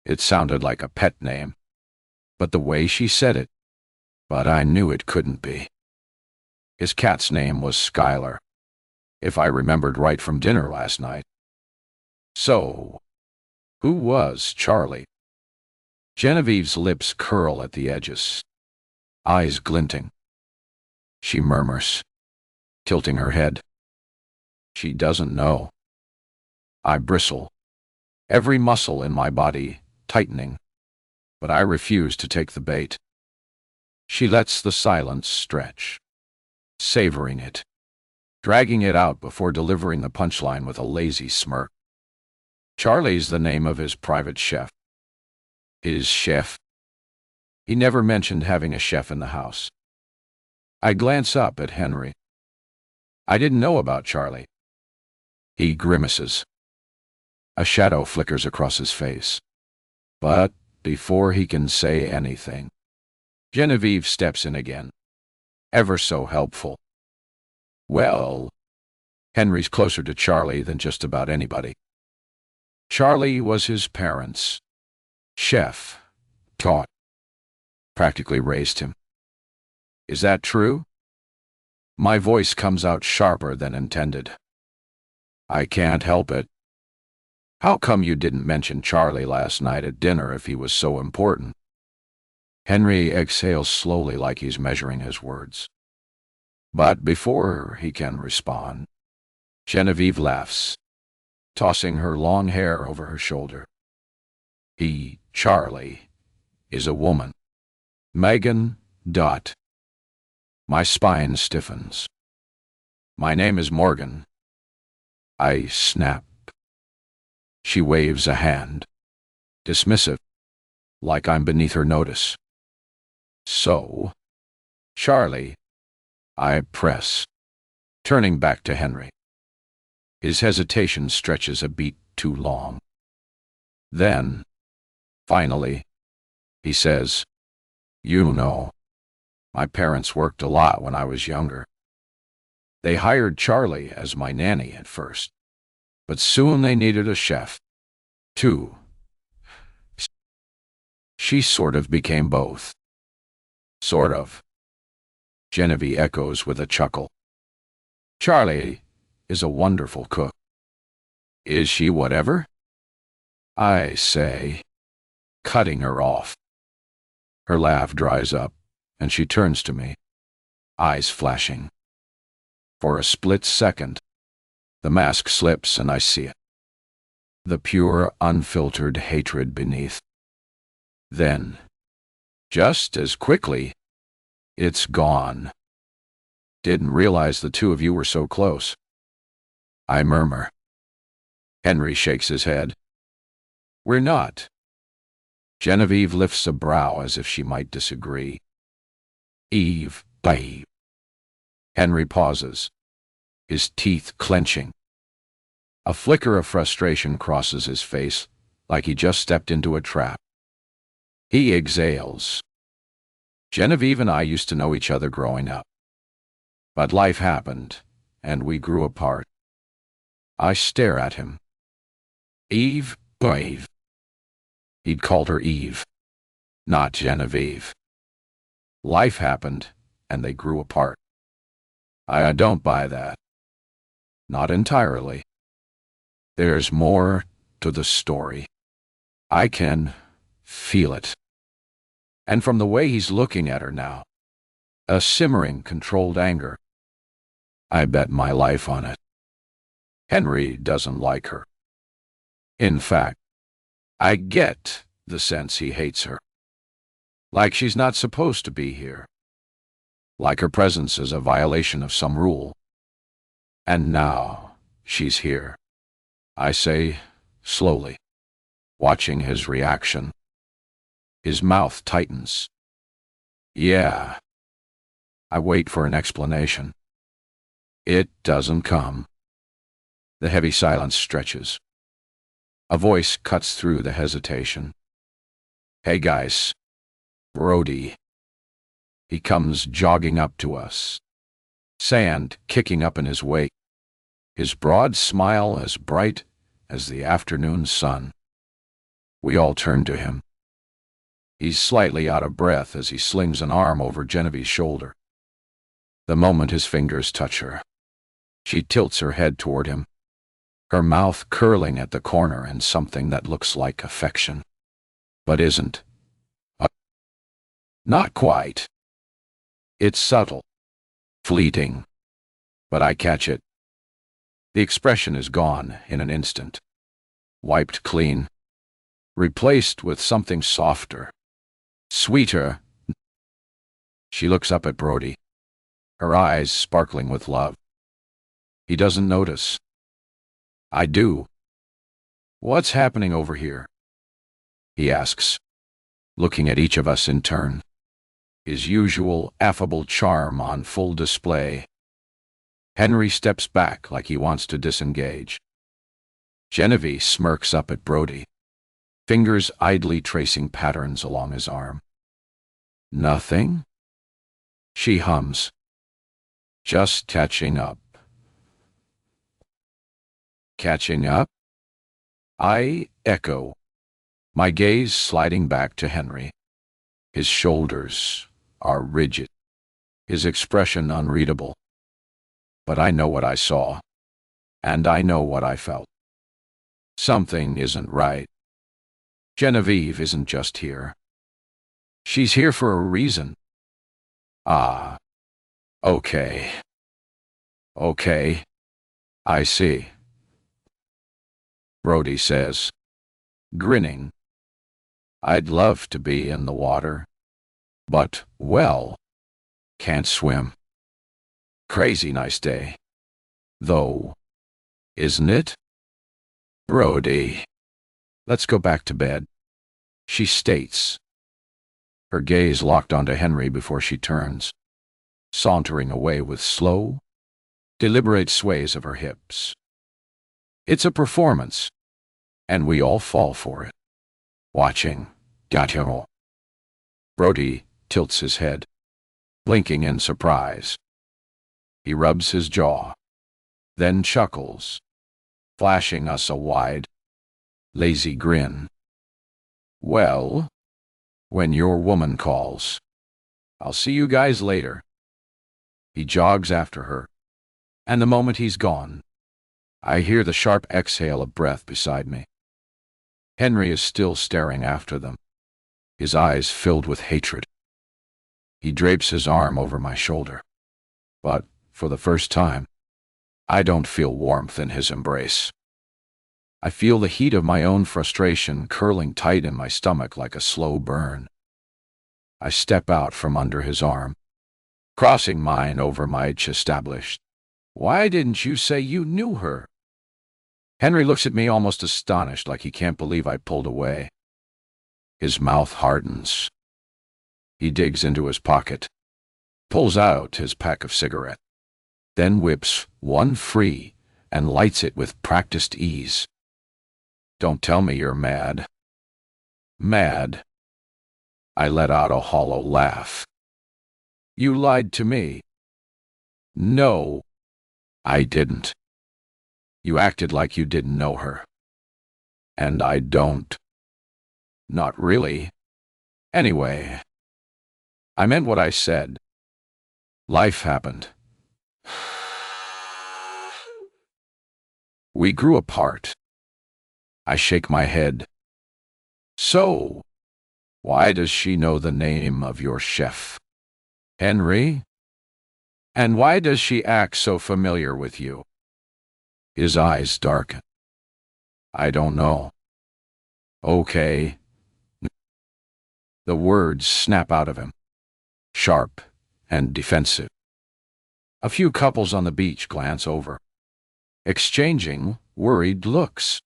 It sounded like a pet name, but the way she said it, but I knew it couldn't be. His cat's name was Skylar, if I remembered right from dinner last night. So, who was Charlie? Genevieve's lips curl at the edges, eyes glinting. She murmurs, tilting her head. She doesn't know. I bristle, every muscle in my body tightening, but I refuse to take the bait. She lets the silence stretch, savoring it, dragging it out before delivering the punchline with a lazy smirk. Charlie's the name of his private chef. His chef. He never mentioned having a chef in the house. I glance up at Henry. I didn't know about Charlie. He grimaces. A shadow flickers across his face. But before he can say anything, Genevieve steps in again, ever so helpful. Well, Henry's closer to Charlie than just about anybody. Charlie was his parents' chef, taught, practically raised him. Is that true? My voice comes out sharper than intended. I can't help it, How come you didn't mention Charlie last night at dinner if he was so important? Henry exhales slowly like he's measuring his words. But before he can respond, Genevieve laughs, tossing her long hair over her shoulder. Charlie, is a woman. Megan. My spine stiffens. My name is Morgan. I snap. She waves a hand, dismissive, like I'm beneath her notice. So, Charlie, I press, turning back to Henry. His hesitation stretches a beat too long. Then, finally, he says, "You know, my parents worked a lot when I was younger. They hired Charlie as my nanny at first, but soon they needed a chef, too. She sort of became both." Sort of. Genevieve echoes with a chuckle. Charlie is a wonderful cook. Is she whatever? I say, cutting her off. Her laugh dries up, and she turns to me, eyes flashing. For a split second, the mask slips and I see it. The pure, unfiltered hatred beneath. Then, just as quickly, it's gone. Didn't realize the two of you were so close. I murmur. Henry shakes his head. We're not. Genevieve lifts a brow as if she might disagree. Babe. Henry pauses, his teeth clenching. A flicker of frustration crosses his face, like he just stepped into a trap. He exhales. Genevieve and I used to know each other growing up. But life happened, and we grew apart. I stare at him. Babe. He'd called her Eve, not Genevieve. Life happened, and they grew apart. I don't buy that. Not entirely. There's more to the story. I can feel it. And from the way he's looking at her now, a simmering, controlled anger. I bet my life on it. Henry doesn't like her. In fact, I get the sense he hates her. Like she's not supposed to be here. Like her presence is a violation of some rule. And now she's here. I say slowly, watching his reaction. His mouth tightens. Yeah. I wait for an explanation. It doesn't come. The heavy silence stretches. A voice cuts through the hesitation. Hey guys, Brody. He comes jogging up to us, sand kicking up in his wake, his broad smile as bright as the afternoon sun. We all turn to him. He's slightly out of breath as he slings an arm over Genevieve's shoulder. The moment his fingers touch her, she tilts her head toward him, her mouth curling at the corner in something that looks like affection, but isn't. Not quite. It's subtle, fleeting, but I catch it. The expression is gone in an instant, wiped clean, replaced with something softer, sweeter. She looks up at Brody, her eyes sparkling with love. He doesn't notice. I do. What's happening over here? He asks, looking at each of us in turn, his usual affable charm on full display. Henry steps back like he wants to disengage. Genevieve smirks up at Brody, fingers idly tracing patterns along his arm. Nothing? She hums. Just catching up. Catching up? I echo, my gaze sliding back to Henry. His shoulders are rigid, his expression unreadable. But I know what I saw, and I know what I felt. Something isn't right. Genevieve isn't just here. She's here for a reason. Ah, okay. Okay, I see, Brody says, grinning. I'd love to be in the water, but, well, can't swim. Crazy nice day, though, isn't it? Brody, let's go back to bed, she states, her gaze locked onto Henry before she turns, sauntering away with slow, deliberate sways of her hips. It's a performance, and we all fall for it. Watching. Brody tilts his head, blinking in surprise. He rubs his jaw, then chuckles, flashing us a wide, lazy grin. Well, when your woman calls, I'll see you guys later. He jogs after her, and the moment he's gone, I hear the sharp exhale of breath beside me. Henry is still staring after them, his eyes filled with hatred. He drapes his arm over my shoulder, but, for the first time, I don't feel warmth in his embrace. I feel the heat of my own frustration curling tight in my stomach like a slow burn. I step out from under his arm, crossing mine over my established. Why didn't you say you knew her? Henry looks at me almost astonished, like he can't believe I pulled away. His mouth hardens. He digs into his pocket, pulls out his pack of cigarettes, then whips one free and lights it with practiced ease. Don't tell me you're mad. Mad? I let out a hollow laugh. You lied to me. No, I didn't. You acted like you didn't know her. And I don't. Not really. Anyway, I meant what I said. Life happened. We grew apart. I shake my head. So, why does she know the name of your chef? Henry? And why does she act so familiar with you? His eyes darken. I don't know. Okay. The words snap out of him, sharp and defensive. A few couples on the beach glance over, exchanging worried looks.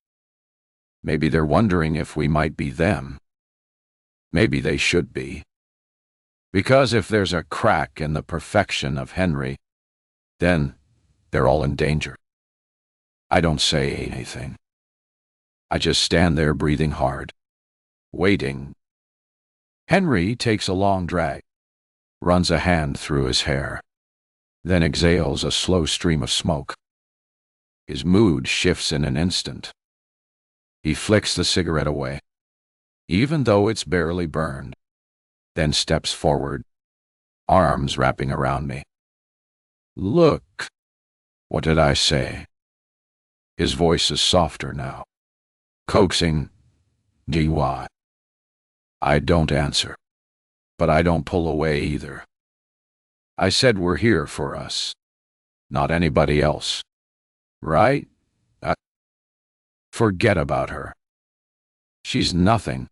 Maybe they're wondering if we might be them. Maybe they should be. Because if there's a crack in the perfection of Henry, then they're all in danger. I don't say anything. I just stand there breathing hard, waiting. Henry takes a long drag, runs a hand through his hair, then exhales a slow stream of smoke. His mood shifts in an instant. He flicks the cigarette away, even though it's barely burned, then steps forward, arms wrapping around me. Look, what did I say? His voice is softer now, coaxing. Why? I don't answer, but I don't pull away either. I said we're here for us, not anybody else. Right? Forget about her. She's nothing.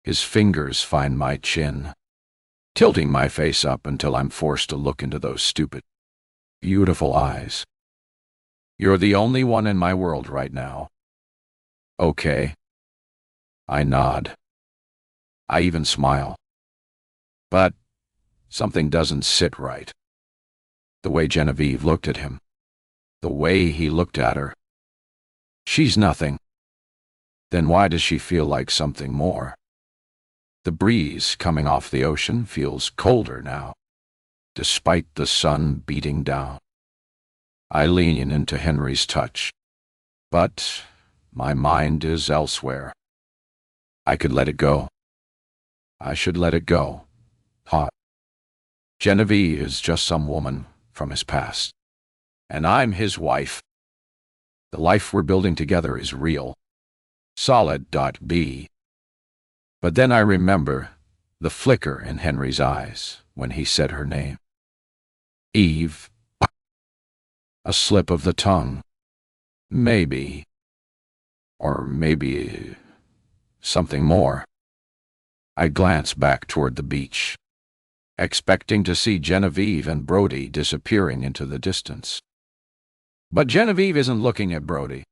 His fingers find my chin, tilting my face up until I'm forced to look into those stupid, beautiful eyes. You're the only one in my world right now. Okay. I nod. I even smile. But something doesn't sit right. The way Genevieve looked at him. The way he looked at her. She's nothing. Then why does she feel like something more? The breeze coming off the ocean feels colder now, despite the sun beating down. I lean into Henry's touch, but my mind is elsewhere. I could let it go. I should let it go. Hot. Genevieve is just some woman from his past, and I'm his wife. The life we're building together is real. Solid. B. But then I remember the flicker in Henry's eyes when he said her name. Eve. A slip of the tongue. Maybe. Or maybe something more. I glanced back toward the beach, expecting to see Genevieve and Brody disappearing into the distance. But Genevieve isn't looking at Brody.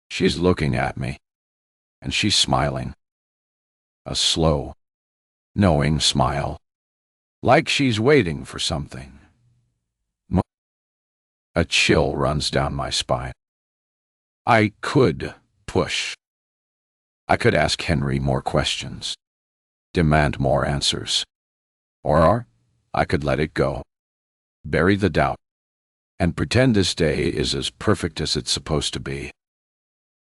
She's looking at me, and she's smiling. A slow, knowing smile, like she's waiting for something. A chill runs down my spine. I could push. I could ask Henry more questions, demand more answers. Or I could let it go, bury the doubt, and pretend this day is as perfect as it's supposed to be.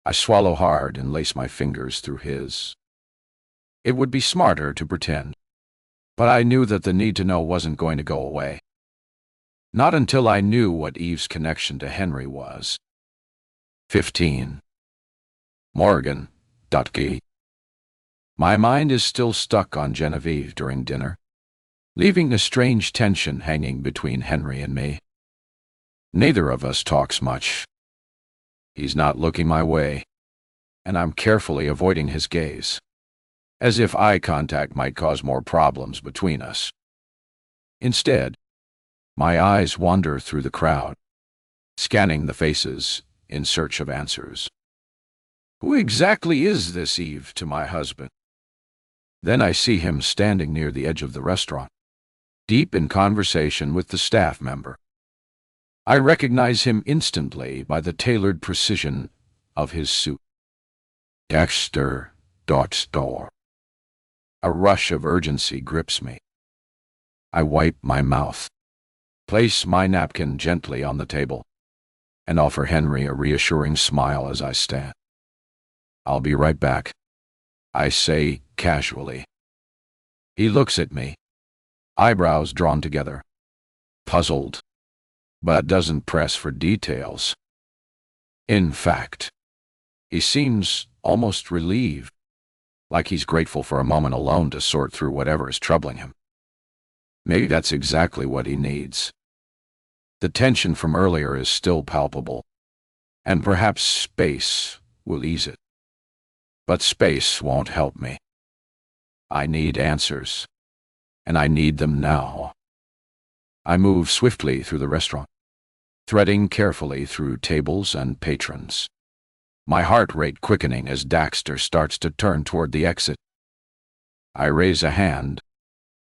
I swallow hard and lace my fingers through his. It would be smarter to pretend, but I knew that the need to know wasn't going to go away. Not until I knew what Eve's connection to Henry was. 15. Morgan. My mind is still stuck on Genevieve during dinner, leaving a strange tension hanging between Henry and me. Neither of us talks much. He's not looking my way, and I'm carefully avoiding his gaze, as if eye contact might cause more problems between us. Instead, my eyes wander through the crowd, scanning the faces in search of answers. Who exactly is this Eve to my husband? Then I see him standing near the edge of the restaurant, deep in conversation with the staff member. I recognize him instantly by the tailored precision of his suit. Dexter. A rush of urgency grips me. I wipe my mouth, place my napkin gently on the table, and offer Henry a reassuring smile as I stand. I'll be right back, I say casually. He looks at me, eyebrows drawn together, puzzled, but doesn't press for details. In fact, he seems almost relieved, like he's grateful for a moment alone to sort through whatever is troubling him. Maybe that's exactly what he needs. The tension from earlier is still palpable, and perhaps space will ease it. But space won't help me. I need answers, and I need them now. I move swiftly through the restaurant, threading carefully through tables and patrons, my heart rate quickening as Dexter starts to turn toward the exit. I raise a hand,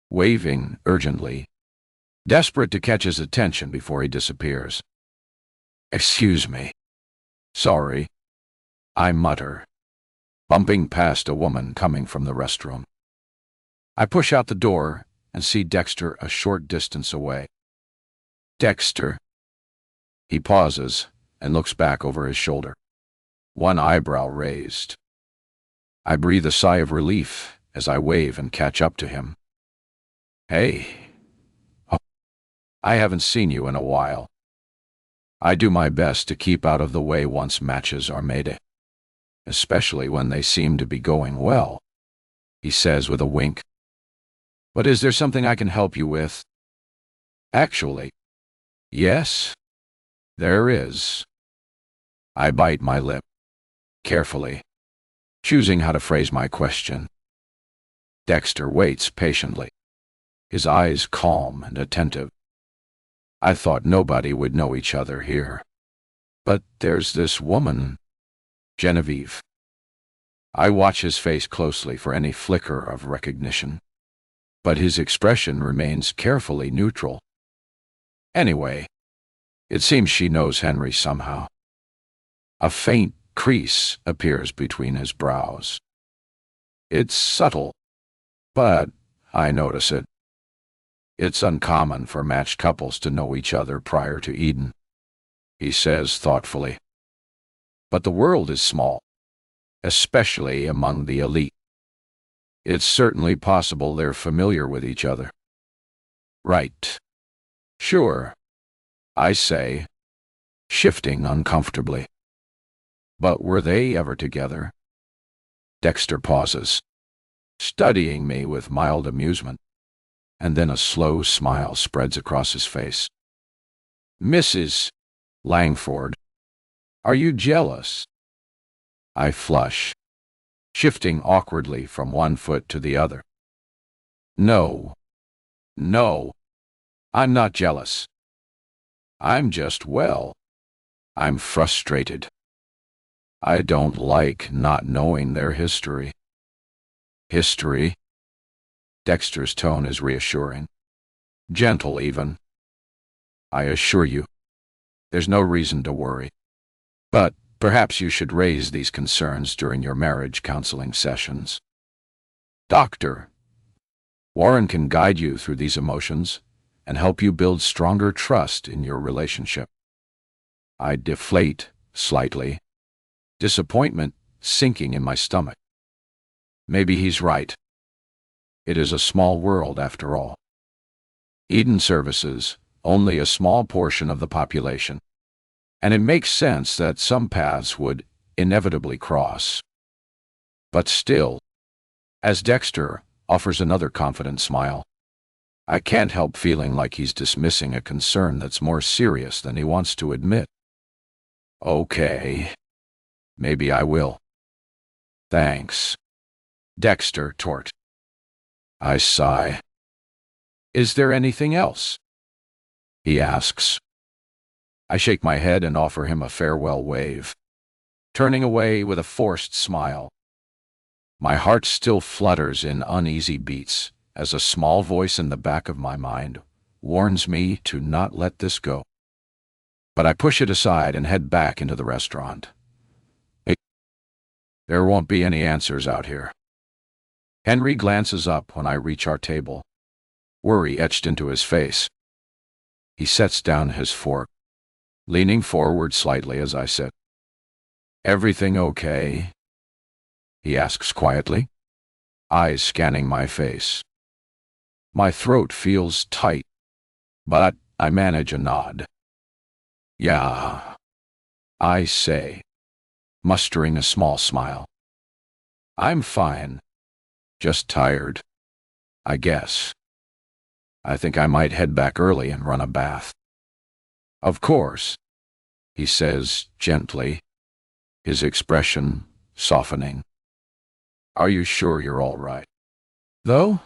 waving urgently, desperate to catch his attention before he disappears. Excuse me. Sorry, I mutter, bumping past a woman coming from the restroom. I push out the door and see Dexter a short distance away. Dexter. He pauses and looks back over his shoulder, one eyebrow raised. I breathe a sigh of relief as I wave and catch up to him. Hey. Oh, I haven't seen you in a while. I do my best to keep out of the way once matches are made, especially when they seem to be going well, he says with a wink. But is there something I can help you with? Actually, yes, there is. I bite my lip, carefully, choosing how to phrase my question. Dexter waits patiently, his eyes calm and attentive. I thought nobody would know each other here. But there's this woman, Genevieve. I watch his face closely for any flicker of recognition, but his expression remains carefully neutral. Anyway, it seems she knows Henry somehow. A faint crease appears between his brows. It's subtle, but I notice it. It's uncommon for matched couples to know each other prior to Eden, he says thoughtfully. But the world is small, especially among the elite. It's certainly possible they're familiar with each other. Right. Sure, I say, shifting uncomfortably. But were they ever together? Dexter pauses, studying me with mild amusement, and then a slow smile spreads across his face. Mrs. Langford, are you jealous? I flush, shifting awkwardly from one foot to the other. No, I'm not jealous. I'm just, I'm frustrated. I don't like not knowing their history. History? Dexter's tone is reassuring, gentle even. I assure you, there's no reason to worry. But perhaps you should raise these concerns during your marriage counseling sessions. Doctor, Warren can guide you through these emotions and help you build stronger trust in your relationship. I deflate slightly, disappointment sinking in my stomach. Maybe he's right. It is a small world after all. Eden services only a small portion of the population, and it makes sense that some paths would inevitably cross. But still, as Dexter offers another confident smile, I can't help feeling like he's dismissing a concern that's more serious than he wants to admit. Okay, maybe I will. Thanks. Dexter tort. I sigh. Is there anything else? He asks. I shake my head and offer him a farewell wave, turning away with a forced smile. My heart still flutters in uneasy beats as a small voice in the back of my mind warns me to not let this go. But I push it aside and head back into the restaurant. There won't be any answers out here. Henry glances up when I reach our table, worry etched into his face. He sets down his fork, leaning forward slightly as I sit. Everything okay? He asks quietly, eyes scanning my face. My throat feels tight, but I manage a nod. Yeah, I say, mustering a small smile. I'm fine, just tired, I guess. I think I might head back early and run a bath. Of course, he says gently, his expression softening. Are you sure you're all right? Though,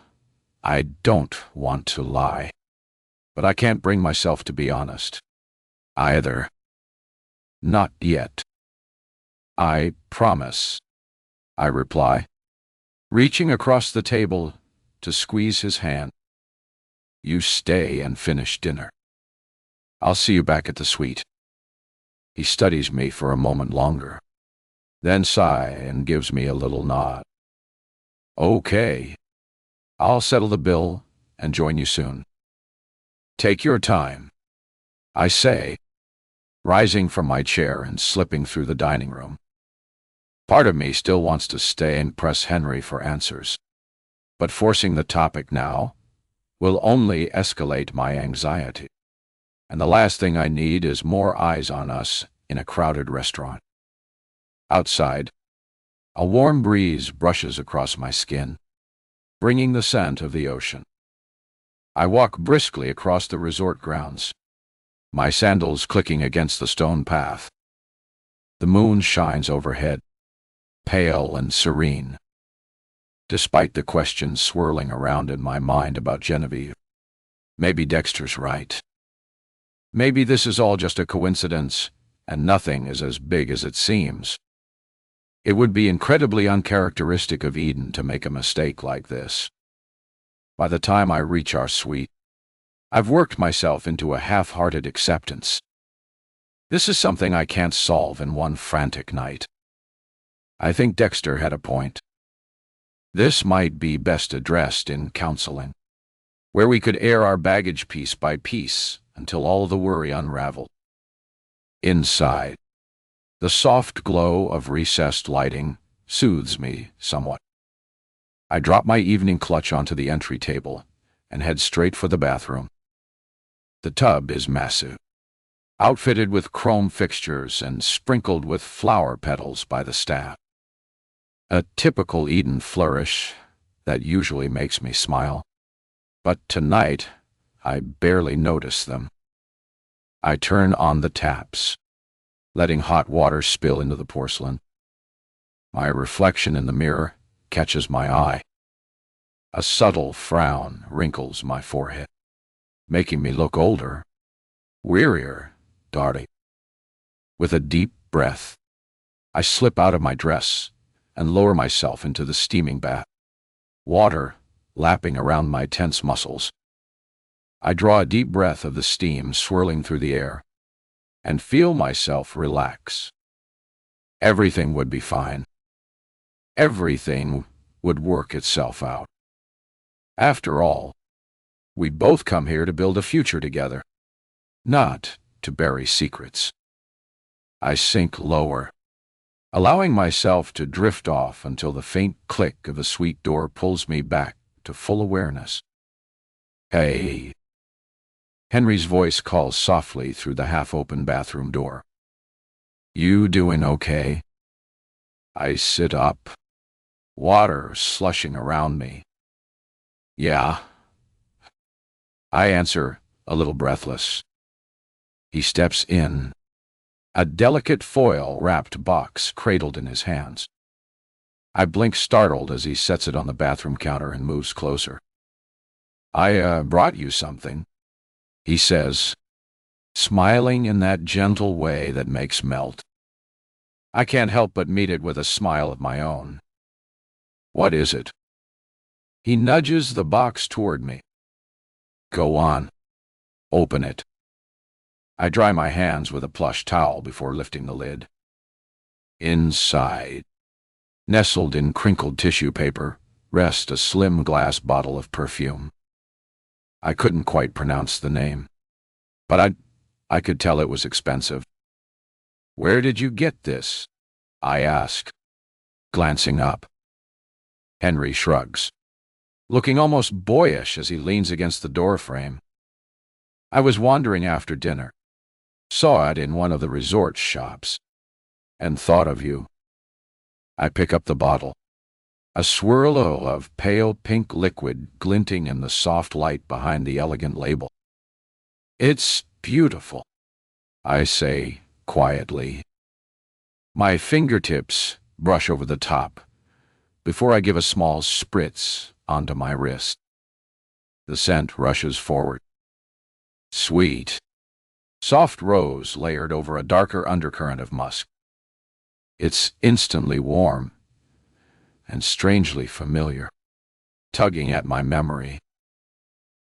I don't want to lie, but I can't bring myself to be honest. Either. Not yet. I promise, I reply, reaching across the table to squeeze his hand. You stay and finish dinner. I'll see you back at the suite. He studies me for a moment longer, then sighs and gives me a little nod. Okay, I'll settle the bill and join you soon. Take your time, I say, rising from my chair and slipping through the dining room. Part of me still wants to stay and press Henry for answers, but forcing the topic now will only escalate my anxiety. And the last thing I need is more eyes on us in a crowded restaurant. Outside, a warm breeze brushes across my skin, bringing the scent of the ocean. I walk briskly across the resort grounds, my sandals clicking against the stone path. The moon shines overhead, pale and serene. Despite the questions swirling around in my mind about Genevieve, maybe Dexter's right. Maybe this is all just a coincidence, and nothing is as big as it seems. It would be incredibly uncharacteristic of Eden to make a mistake like this. By the time I reach our suite, I've worked myself into a half-hearted acceptance. This is something I can't solve in one frantic night. I think Dexter had a point. This might be best addressed in counseling, where we could air our baggage piece by piece until all the worry unraveled. Inside, the soft glow of recessed lighting soothes me somewhat. I drop my evening clutch onto the entry table and head straight for the bathroom. The tub is massive, outfitted with chrome fixtures and sprinkled with flower petals by the staff. A typical Eden flourish that usually makes me smile, but tonight I barely notice them. I turn on the taps, letting hot water spill into the porcelain. My reflection in the mirror catches my eye. A subtle frown wrinkles my forehead, making me look older, wearier, darting. With a deep breath, I slip out of my dress and lower myself into the steaming bath, water lapping around my tense muscles. I draw a deep breath of the steam swirling through the air and feel myself relax. Everything would be fine. Everything would work itself out. After all, we both come here to build a future together, not to bury secrets. I sink lower, allowing myself to drift off until the faint click of a suite door pulls me back to full awareness. "Hey." Henry's voice calls softly through the half-open bathroom door. "You doing okay?" I sit up, water slushing around me. "Yeah." I answer, a little breathless. He steps in, a delicate foil-wrapped box cradled in his hands. I blink startled as he sets it on the bathroom counter and moves closer. "I brought you something," he says, smiling in that gentle way that makes melt. I can't help but meet it with a smile of my own. "What is it?" He nudges the box toward me. "Go on. Open it." I dry my hands with a plush towel before lifting the lid. Inside, nestled in crinkled tissue paper, rests a slim glass bottle of perfume. I couldn't quite pronounce the name, but I could tell it was expensive. "Where did you get this?" I ask, glancing up. Henry shrugs, looking almost boyish as he leans against the doorframe. "I was wandering after dinner, saw it in one of the resort shops, and thought of you." I pick up the bottle, a swirl of pale pink liquid glinting in the soft light behind the elegant label. "It's beautiful," I say quietly. My fingertips brush over the top before I give a small spritz onto my wrist. The scent rushes forward. Sweet, soft rose layered over a darker undercurrent of musk. It's instantly warm and strangely familiar, tugging at my memory.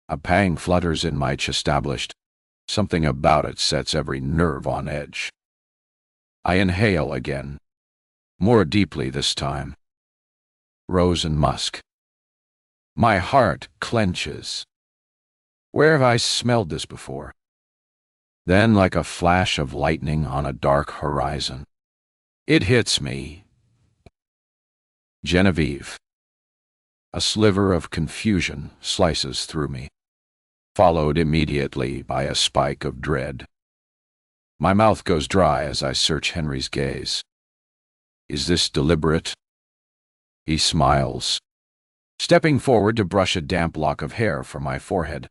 A pang flutters in my chestablished. Something about it sets every nerve on edge. I inhale again, more deeply this time. Rose and musk. My heart clenches. Where have I smelled this before? Then, like a flash of lightning on a dark horizon, it hits me. Genevieve. A sliver of confusion slices through me, followed immediately by a spike of dread. My mouth goes dry as I search Henry's gaze. Is this deliberate? He smiles, stepping forward to brush a damp lock of hair from my forehead.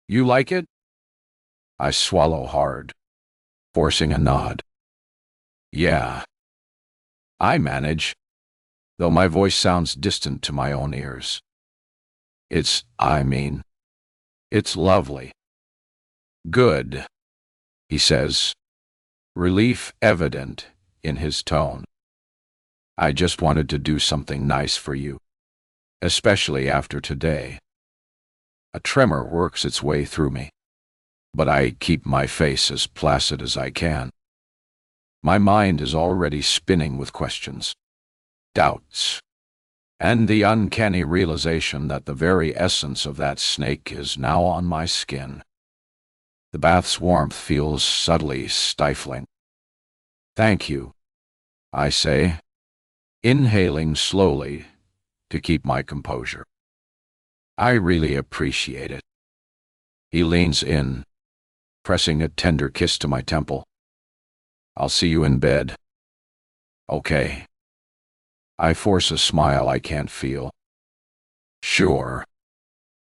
"You like it?" I swallow hard, forcing a nod. "Yeah." I manage, though my voice sounds distant to my own ears. It's lovely." "Good," he says, relief evident in his tone. "I just wanted to do something nice for you, especially after today." A tremor works its way through me, but I keep my face as placid as I can. My mind is already spinning with questions, doubts, and the uncanny realization that the very essence of that snake is now on my skin. The bath's warmth feels subtly stifling. "Thank you," I say, inhaling slowly to keep my composure. "I really appreciate it." He leans in, pressing a tender kiss to my temple. I'll see you in bed. Okay. I force a smile I can't feel. Sure,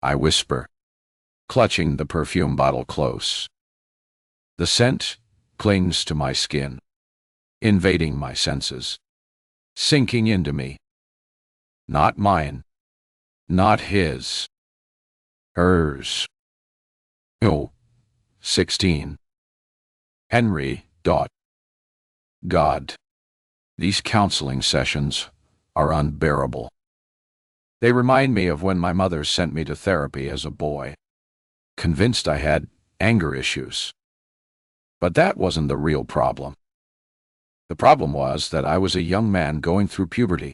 I whisper, clutching the perfume bottle close. The scent clings to my skin, invading my senses, sinking into me. Not mine, not his, hers. Oh, 16. Henry. God. These counseling sessions are unbearable. They remind me of when my mother sent me to therapy as a boy, convinced I had anger issues. But that wasn't the real problem. The problem was that I was a young man going through puberty.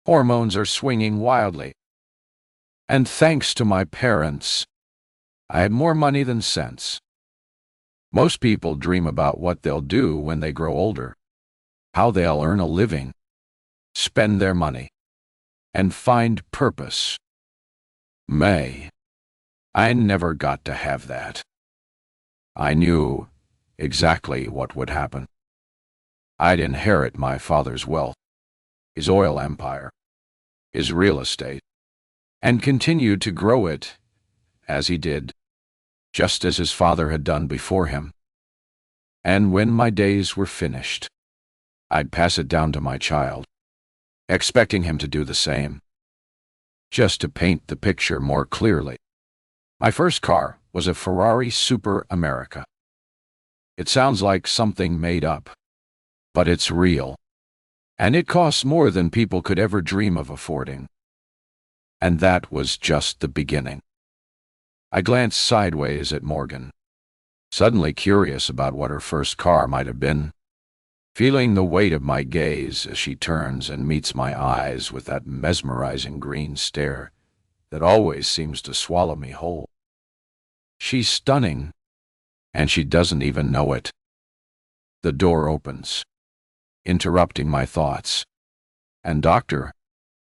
Hormones are swinging wildly. And thanks to my parents, I had more money than sense. Most people dream about what they'll do when they grow older, how they'll earn a living, spend their money, and find purpose. I never got to have that. I knew exactly what would happen. I'd inherit my father's wealth, his oil empire, his real estate, and continue to grow it as he did, just as his father had done before him. And when my days were finished, I'd pass it down to my child, expecting him to do the same. Just to paint the picture more clearly, my first car was a Ferrari Super America. It sounds like something made up, but it's real, and it costs more than people could ever dream of affording. And that was just the beginning. I glanced sideways at Morgan, suddenly curious about what her first car might have been, feeling the weight of my gaze as she turns and meets my eyes with that mesmerizing green stare that always seems to swallow me whole. She's stunning, and she doesn't even know it. The door opens, interrupting my thoughts, and Dr.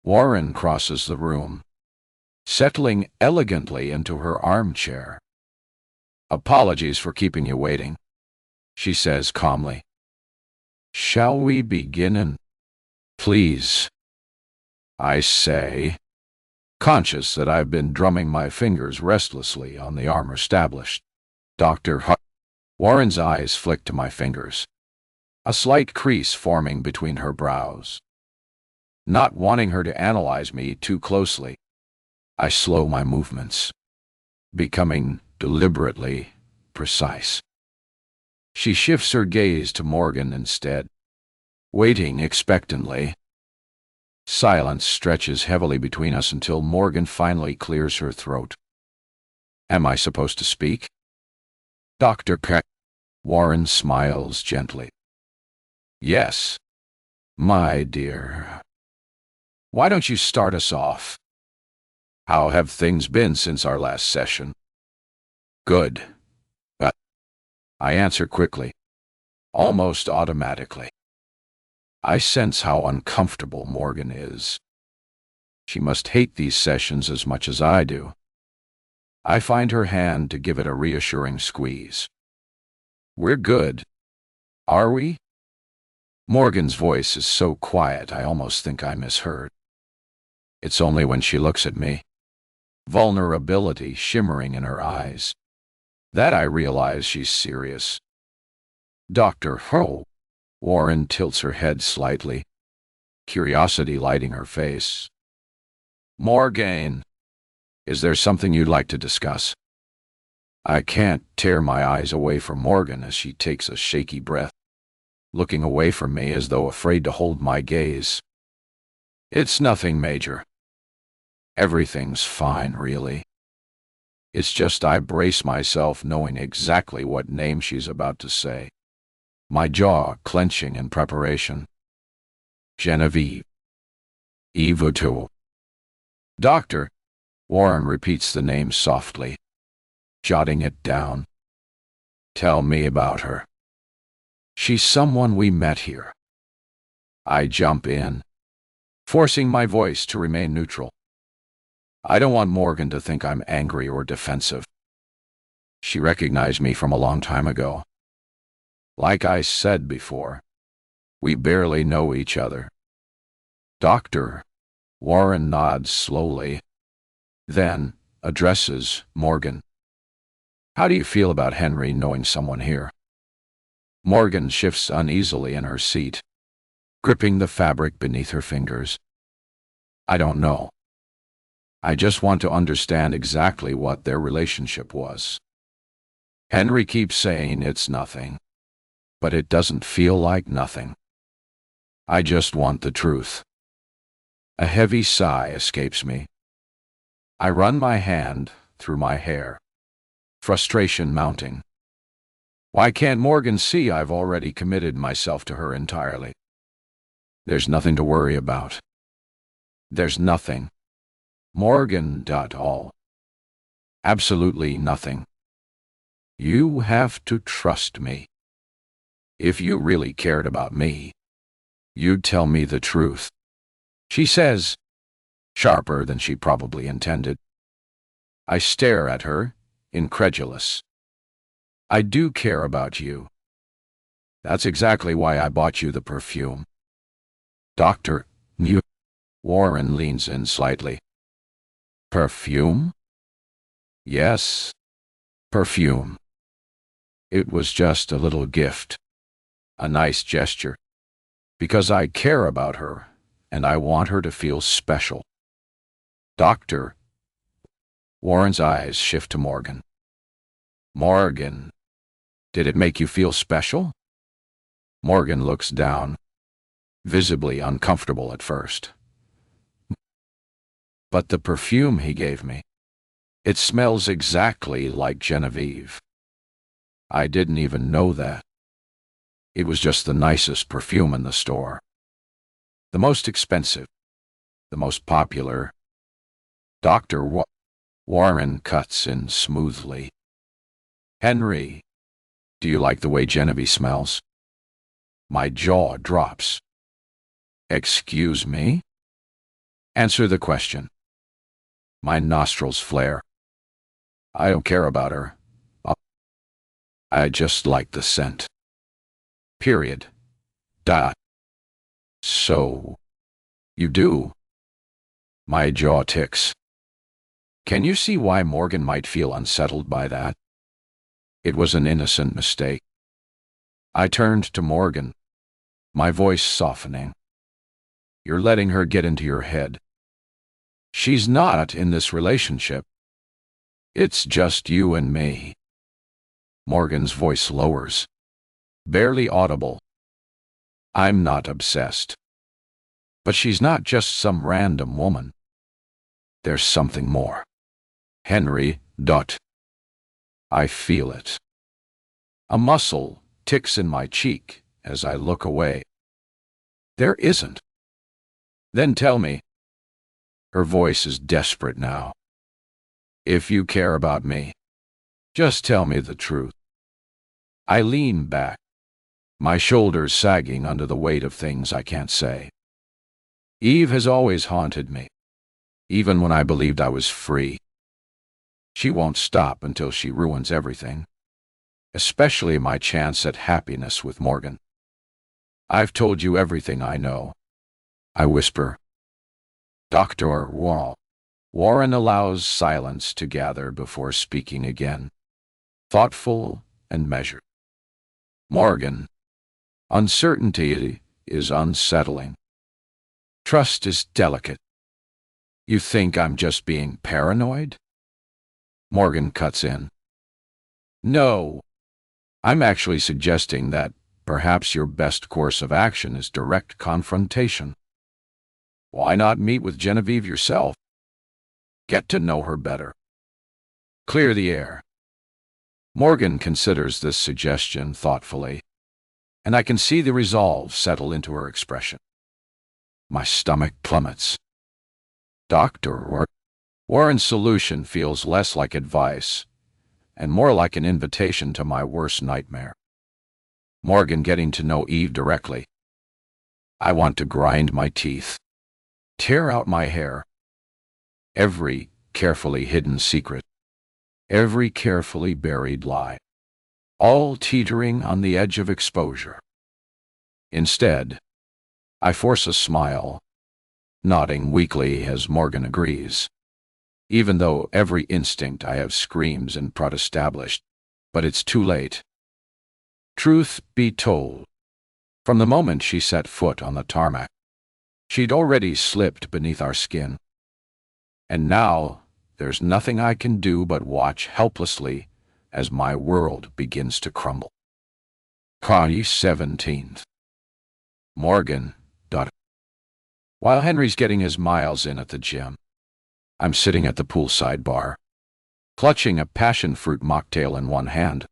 Warren crosses the room, settling elegantly into her armchair. "Apologies for keeping you waiting," she says calmly. "Shall we begin? Please," I say, conscious that I've been drumming my fingers restlessly on the arm established. Dr. Warren's eyes flick to my fingers, a slight crease forming between her brows. Not wanting her to analyze me too closely, I slow my movements, becoming deliberately precise. She shifts her gaze to Morgan instead, waiting expectantly. Silence stretches heavily between us until Morgan finally clears her throat. "Am I supposed to speak?" Dr. Warren smiles gently. "Yes, my dear. Why don't you start us off? How have things been since our last session?" "Good." I answer quickly, almost automatically. I sense how uncomfortable Morgan is. She must hate these sessions as much as I do. I find her hand to give it a reassuring squeeze. "We're good, are we?" Morgan's voice is so quiet I almost think I misheard. It's only when she looks at me, vulnerability shimmering in her eyes, that I realize she's serious. "Dr. Warren tilts her head slightly, curiosity lighting her face. "Morgan, is there something you'd like to discuss?" I can't tear my eyes away from Morgan as she takes a shaky breath, looking away from me as though afraid to hold my gaze. "It's nothing major. Everything's fine, really. It's just I brace myself knowing exactly what name she's about to say, my jaw clenching in preparation. Genevieve. Evoto." "Doctor," Warren repeats the name softly, jotting it down. "Tell me about her." "She's someone we met here." I jump in, forcing my voice to remain neutral. I don't want Morgan to think I'm angry or defensive. She recognized me from a long time ago. Like I said before, we barely know each other. Dr. Warren nods slowly, then addresses Morgan. How do you feel about Henry knowing someone here? Morgan shifts uneasily in her seat, gripping the fabric beneath her fingers. I don't know. I just want to understand exactly what their relationship was. Henry keeps saying it's nothing, but it doesn't feel like nothing. I just want the truth. A heavy sigh escapes me. I run my hand through my hair, frustration mounting. Why can't Morgan see I've already committed myself to her entirely? There's nothing to worry about. There's nothing. Morgan. All. Absolutely nothing. You have to trust me. If you really cared about me, you'd tell me the truth. She says, sharper than she probably intended. I stare at her, incredulous. I do care about you. That's exactly why I bought you the perfume. Doctor, you... Warren leans in slightly. Perfume? Yes, perfume. It was just a little gift, a nice gesture, because I care about her, and I want her to feel special. Doctor. Warren's eyes shift to Morgan. Morgan, did it make you feel special? Morgan looks down, visibly uncomfortable at first. But the perfume he gave me, it smells exactly like Genevieve. I didn't even know that. It was just the nicest perfume in the store. The most expensive, the most popular. Dr. Warren cuts in smoothly. Henry, do you like the way Genevieve smells? My jaw drops. Excuse me? Answer the question. My nostrils flare. I don't care about her. I just like the scent. Period. So, you do? My jaw ticks. Can you see why Morgan might feel unsettled by that? It was an innocent mistake. I turned to Morgan, my voice softening. You're letting her get into your head. She's not in this relationship. It's just you and me. Morgan's voice lowers, barely audible. I'm not obsessed. But she's not just some random woman. There's something more. Henry. I feel it. A muscle ticks in my cheek as I look away. There isn't. Then tell me. Her voice is desperate now. If you care about me, just tell me the truth. I lean back, my shoulders sagging under the weight of things I can't say. Eve has always haunted me, even when I believed I was free. She won't stop until she ruins everything, especially my chance at happiness with Morgan. I've told you everything I know. I whisper. Dr. Warren allows silence to gather before speaking again, thoughtful and measured. Morgan, uncertainty is unsettling. Trust is delicate. You think I'm just being paranoid? Morgan cuts in. No, I'm actually suggesting that perhaps your best course of action is direct confrontation. Why not meet with Genevieve yourself? Get to know her better. Clear the air. Morgan considers this suggestion thoughtfully, and I can see the resolve settle into her expression. My stomach plummets. Dr. Warren's solution feels less like advice and more like an invitation to my worst nightmare. Morgan getting to know Eve directly. I want to grind my teeth, tear out my hair, every carefully hidden secret. every carefully buried lie, all teetering on the edge of exposure. Instead, I force a smile, nodding weakly as Morgan agrees, even though every instinct I have screams and established, but it's too late. Truth be told, from the moment she set foot on the tarmac, she'd already slipped beneath our skin. And now, there's nothing I can do but watch helplessly as my world begins to crumble. Connie 17th. Morgan. While Henry's getting his miles in at the gym, I'm sitting at the poolside bar, clutching a passion fruit mocktail in one hand,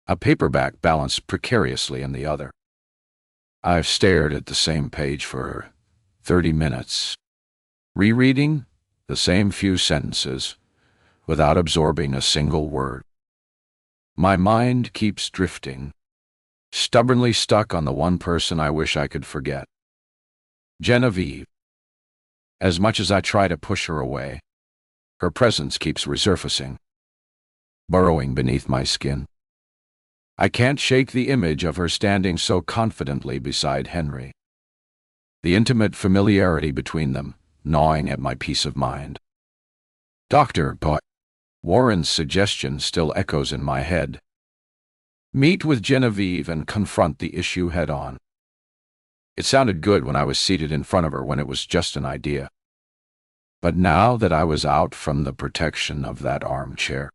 a paperback balanced precariously in the other. I've stared at the same page for 30 minutes, rereading the same few sentences without absorbing a single word. My mind keeps drifting, stubbornly stuck on the one person I wish I could forget. Genevieve. As much as I try to push her away, her presence keeps resurfacing, burrowing beneath my skin. I can't shake the image of her standing so confidently beside Henry, the intimate familiarity between them gnawing at my peace of mind. Dr. Warren's suggestion still echoes in my head. Meet with Genevieve and confront the issue head-on. It sounded good when I was seated in front of her when it was just an idea. But now that I was out from the protection of that armchair,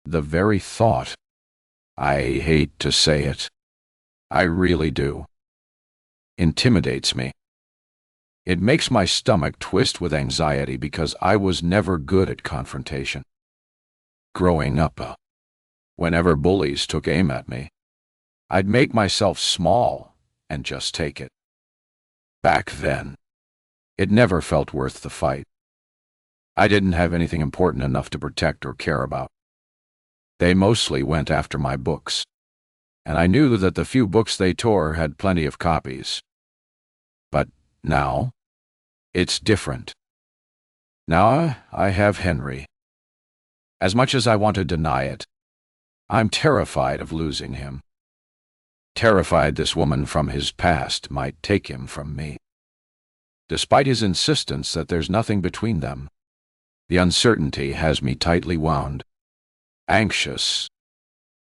the very thought, I hate to say it, I really do, intimidates me. It makes my stomach twist with anxiety because I was never good at confrontation. Growing up, whenever bullies took aim at me, I'd make myself small and just take it. Back then, it never felt worth the fight. I didn't have anything important enough to protect or care about. They mostly went after my books, and I knew that the few books they tore had plenty of copies. But now, it's different. Now I have Henry. As much as I want to deny it, I'm terrified of losing him. Terrified this woman from his past might take him from me. Despite his insistence that there's nothing between them, the uncertainty has me tightly wound, anxious,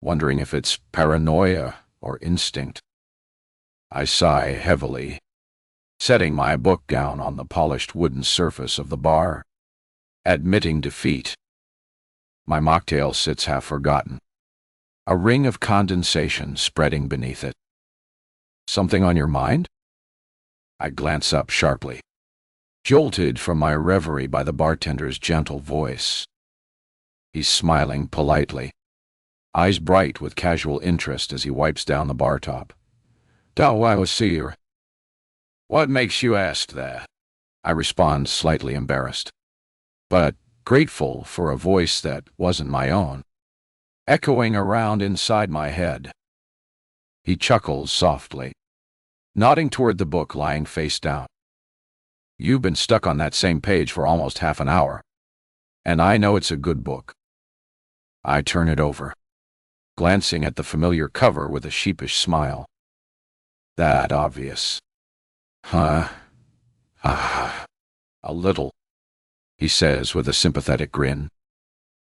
wondering if it's paranoia or instinct. I sigh heavily, setting my book down on the polished wooden surface of the bar, admitting defeat. My mocktail sits half forgotten, a ring of condensation spreading beneath it. Something on your mind? I glance up sharply, jolted from my reverie by the bartender's gentle voice. He's smiling politely, eyes bright with casual interest as he wipes down the bar top. "Do I see her?" "What makes you ask that?" I respond, slightly embarrassed, but grateful for a voice that wasn't my own, echoing around inside my head. He chuckles softly, nodding toward the book lying face down. "You've been stuck on that same page for almost half an hour, and I know it's a good book." I turn it over, glancing at the familiar cover with a sheepish smile. "That obvious?" "Huh? A little," he says with a sympathetic grin,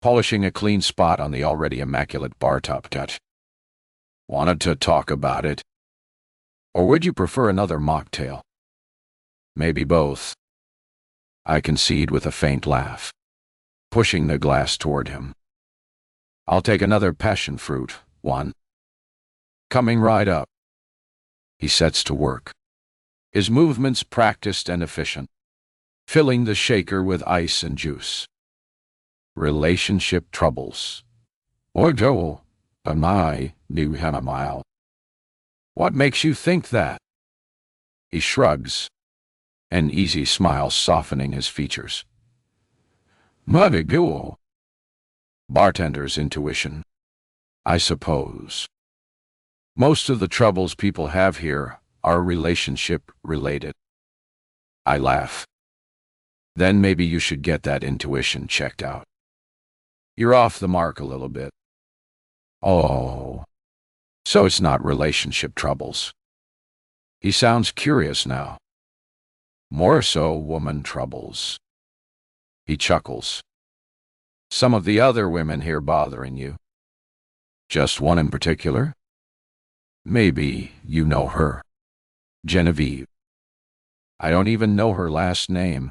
polishing a clean spot on the already immaculate bar top touch. "Wanted to talk about it? Or would you prefer another mocktail?" "Maybe both," I concede with a faint laugh, pushing the glass toward him. "I'll take another passion fruit, one." "Coming right up." He sets to work, his movements practiced and efficient, filling the shaker with ice and juice. Relationship troubles. "Or Joel, and I knew him a mile." "What makes you think that?" He shrugs, an easy smile softening his features. "Muddy Joel." Bartender's intuition, I suppose. Most of the troubles people have here are relationship-related. I laugh. "Then maybe you should get that intuition checked out." You're off the mark a little bit. Oh, so it's not relationship troubles. He sounds curious now. More so woman troubles. He chuckles. Some of the other women here bothering you? Just one in particular? Maybe you know her. Genevieve. I don't even know her last name,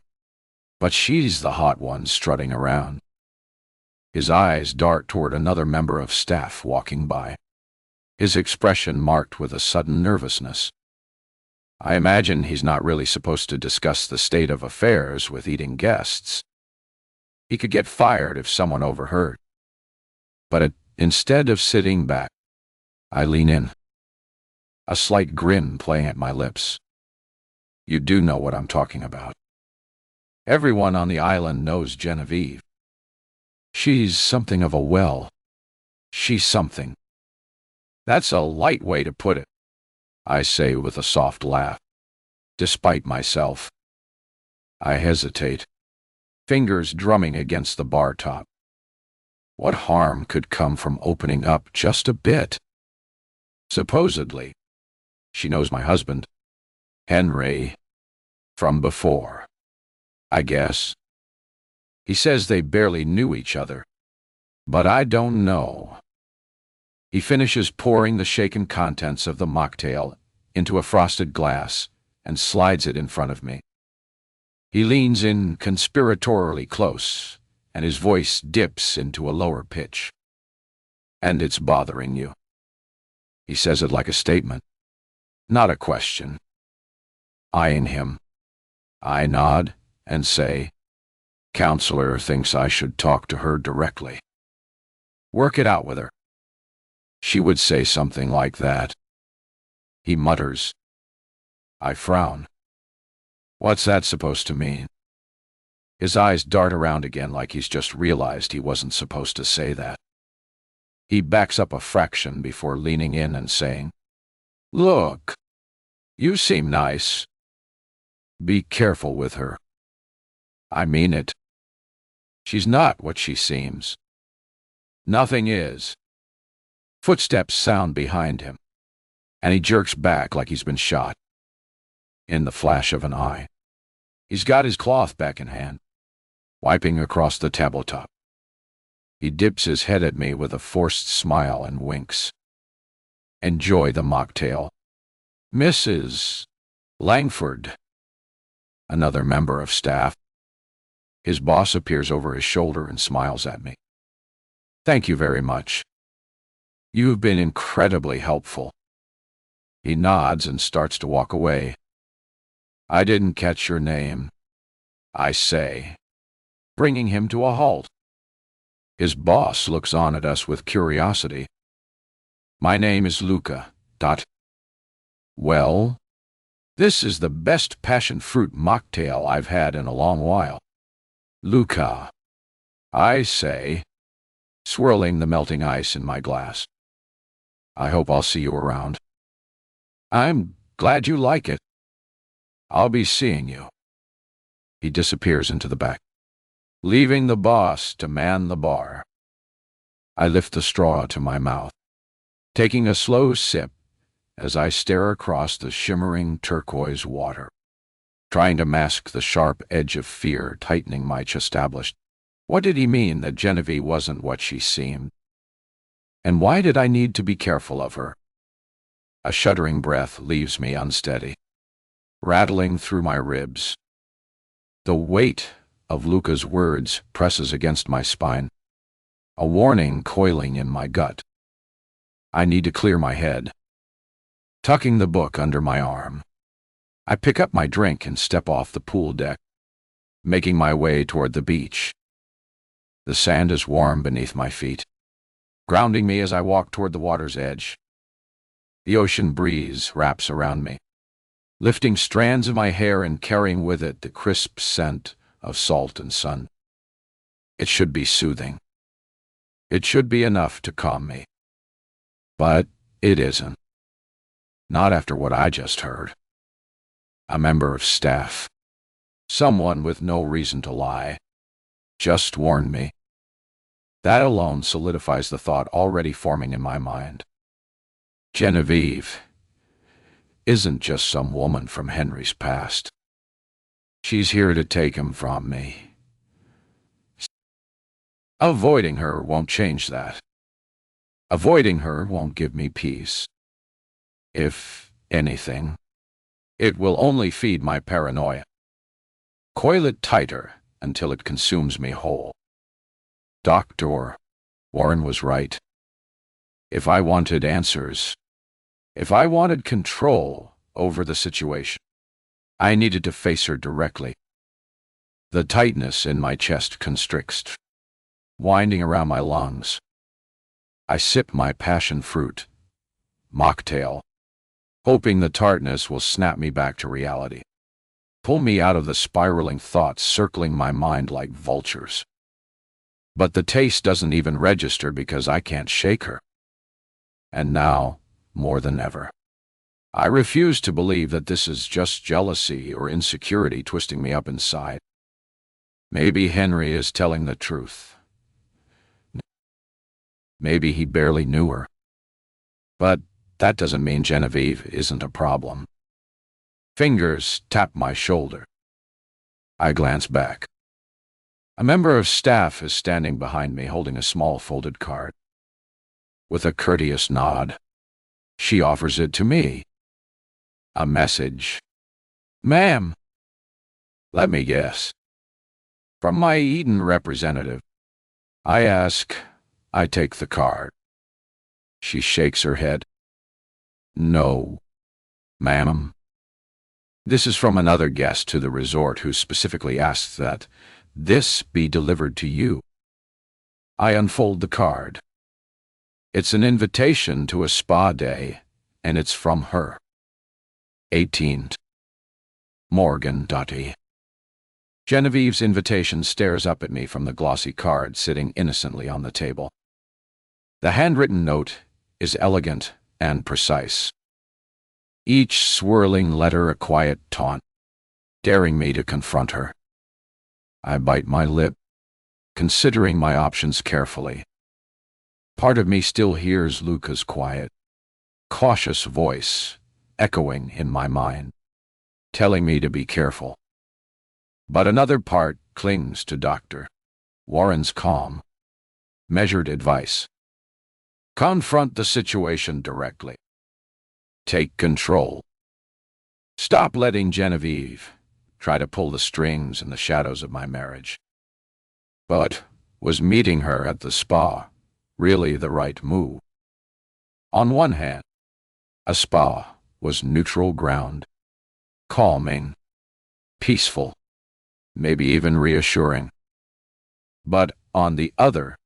but she's the hot one strutting around. His eyes dart toward another member of staff walking by, his expression marked with a sudden nervousness. I imagine he's not really supposed to discuss the state of affairs with eating guests. He could get fired if someone overheard. But instead of sitting back, I lean in, a slight grin playing at my lips. You do know what I'm talking about. Everyone on the island knows Genevieve. She's something of a well. She's something. That's a light way to put it, I say with a soft laugh. Despite myself, I hesitate, fingers drumming against the bar top. What harm could come from opening up just a bit? Supposedly, she knows my husband, Henry, from before, I guess. He says they barely knew each other, but I don't know. He finishes pouring the shaken contents of the mocktail into a frosted glass and slides it in front of me. He leans in conspiratorially close, and his voice dips into a lower pitch. And it's bothering you. He says it like a statement, not a question. Eyeing him, I nod and say, Counselor thinks I should talk to her directly. Work it out with her. She would say something like that. He mutters. I frown. What's that supposed to mean? His eyes dart around again like he's just realized he wasn't supposed to say that. He backs up a fraction before leaning in and saying, Look, you seem nice. Be careful with her. I mean it. She's not what she seems. Nothing is. Footsteps sound behind him, and he jerks back like he's been shot. In the flash of an eye, he's got his cloth back in hand, wiping across the tabletop. He dips his head at me with a forced smile and winks. Enjoy the mocktail. Mrs. Langford. Another member of staff. His boss appears over his shoulder and smiles at me. Thank you very much. You've been incredibly helpful. He nods and starts to walk away. I didn't catch your name, I say, bringing him to a halt. His boss looks on at us with curiosity. My name is Luca. Well, this is the best passion fruit mocktail I've had in a long while. Luca, I say, swirling the melting ice in my glass. I hope I'll see you around. I'm glad you like it. I'll be seeing you. He disappears into the back, leaving the boss to man the bar. I lift the straw to my mouth, taking a slow sip as I stare across the shimmering turquoise water, trying to mask the sharp edge of fear tightening my chestablished. What did he mean that Genevieve wasn't what she seemed? And why did I need to be careful of her? A shuddering breath leaves me unsteady, rattling through my ribs. The weight of Luca's words presses against my spine, a warning coiling in my gut. I need to clear my head. Tucking the book under my arm, I pick up my drink and step off the pool deck, making my way toward the beach. The sand is warm beneath my feet, grounding me as I walk toward the water's edge. The ocean breeze wraps around me, lifting strands of my hair and carrying with it the crisp scent of salt and sun. It should be soothing. It should be enough to calm me. But it isn't. Not after what I just heard. A member of staff, someone with no reason to lie, just warned me. That alone solidifies the thought already forming in my mind. Genevieve isn't just some woman from Henry's past. She's here to take him from me. Avoiding her won't change that. Avoiding her won't give me peace. If anything, it will only feed my paranoia. Coil it tighter until it consumes me whole. Dr. Warren was right. If I wanted answers, if I wanted control over the situation, I needed to face her directly. The tightness in my chest constricts, winding around my lungs. I sip my passion fruit, mocktail, hoping the tartness will snap me back to reality, pull me out of the spiraling thoughts circling my mind like vultures. But the taste doesn't even register because I can't shake her. And now, more than ever, I refuse to believe that this is just jealousy or insecurity twisting me up inside. Maybe Henry is telling the truth. Maybe he barely knew her. But that doesn't mean Genevieve isn't a problem. Fingers tap my shoulder. I glance back. A member of staff is standing behind me holding a small folded card. With a courteous nod, she offers it to me. A message. Ma'am. Let me guess. From my Eden representative. I ask, I take the card. She shakes her head. No, ma'am. This is from another guest to the resort who specifically asked that this be delivered to you. I unfold the card. It's an invitation to a spa day, and it's from her. 18th. Morgan. Genevieve's invitation stares up at me from the glossy card sitting innocently on the table. The handwritten note is elegant and precise. Each swirling letter a quiet taunt, daring me to confront her. I bite my lip, considering my options carefully. Part of me still hears Luca's quiet, cautious voice echoing in my mind, telling me to be careful. But another part clings to Dr. Warren's calm, measured advice. Confront the situation directly. Take control. Stop letting Genevieve try to pull the strings in the shadows of my marriage. But was meeting her at the spa really the right move? On one hand, a spa was neutral ground, calming, peaceful, maybe even reassuring. But on the other,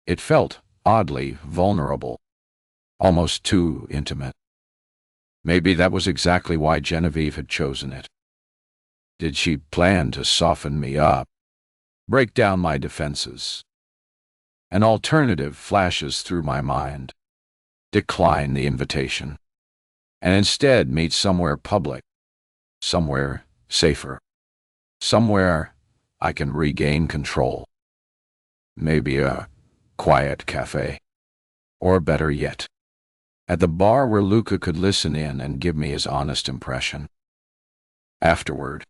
it felt oddly vulnerable, almost too intimate. Maybe that was exactly why Genevieve had chosen it. Did she plan to soften me up, break down my defenses? An alternative flashes through my mind. Decline the invitation, and instead meet somewhere public, somewhere safer, somewhere I can regain control. Maybe a quiet cafe, or better yet, at the bar where Luca could listen in and give me his honest impression. Afterward,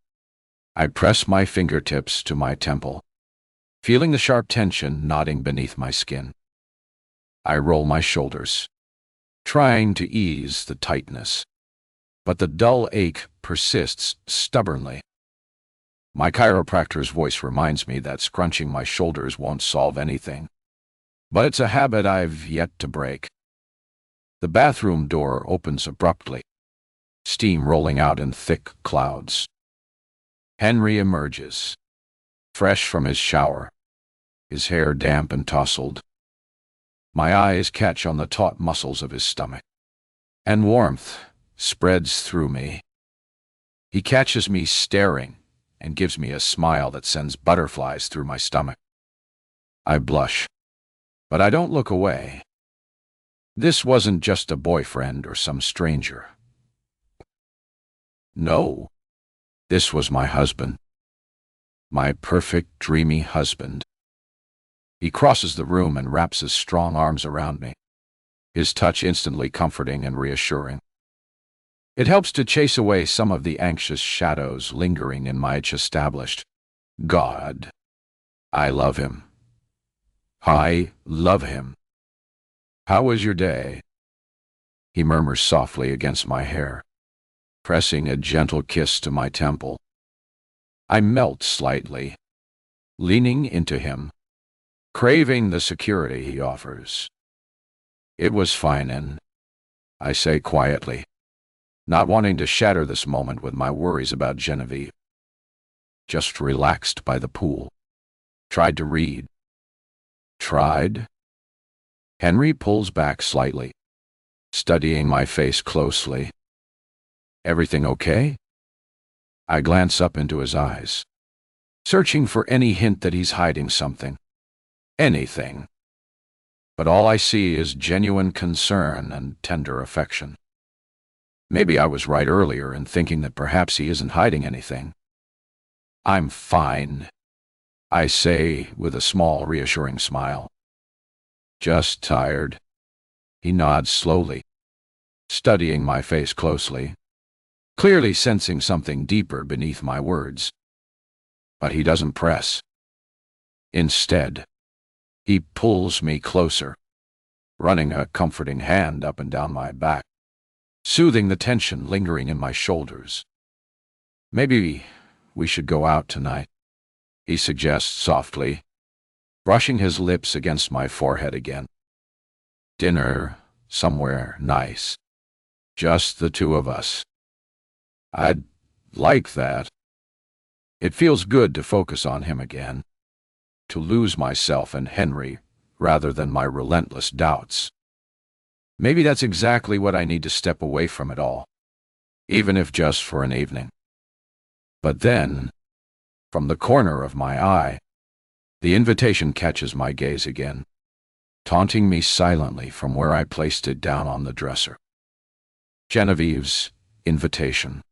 I press my fingertips to my temple, feeling the sharp tension knotting beneath my skin. I roll my shoulders, trying to ease the tightness, but the dull ache persists stubbornly. My chiropractor's voice reminds me that scrunching my shoulders won't solve anything, but it's a habit I've yet to break. The bathroom door opens abruptly, steam rolling out in thick clouds. Henry emerges, fresh from his shower, his hair damp and tousled. My eyes catch on the taut muscles of his stomach, and warmth spreads through me. He catches me staring and gives me a smile that sends butterflies through my stomach. I blush, but I don't look away. This wasn't just a boyfriend or some stranger. No, this was my husband. My perfect, dreamy husband. He crosses the room and wraps his strong arms around me, his touch instantly comforting and reassuring. It helps to chase away some of the anxious shadows lingering in my established. God, I love him. I love him. How was your day? He murmurs softly against my hair, pressing a gentle kiss to my temple. I melt slightly, leaning into him, craving the security he offers. It was fine, and I say quietly, not wanting to shatter this moment with my worries about Genevieve. Just relaxed by the pool. Tried to read. Tried? Henry pulls back slightly, studying my face closely. Everything okay? I glance up into his eyes, searching for any hint that he's hiding something. Anything. But all I see is genuine concern and tender affection. Maybe I was right earlier in thinking that perhaps he isn't hiding anything. I'm fine, I say with a small, reassuring smile. Just tired. He nods slowly, studying my face closely, clearly sensing something deeper beneath my words. But he doesn't press. Instead, he pulls me closer, running a comforting hand up and down my back, soothing the tension lingering in my shoulders. Maybe we should go out tonight, he suggests softly, brushing his lips against my forehead again. Dinner somewhere nice. Just the two of us. I'd like that. It feels good to focus on him again, to lose myself in Henry rather than my relentless doubts. Maybe that's exactly what I need to step away from it all, even if just for an evening. But then, from the corner of my eye, the invitation catches my gaze again, taunting me silently from where I placed it down on the dresser. Genevieve's invitation.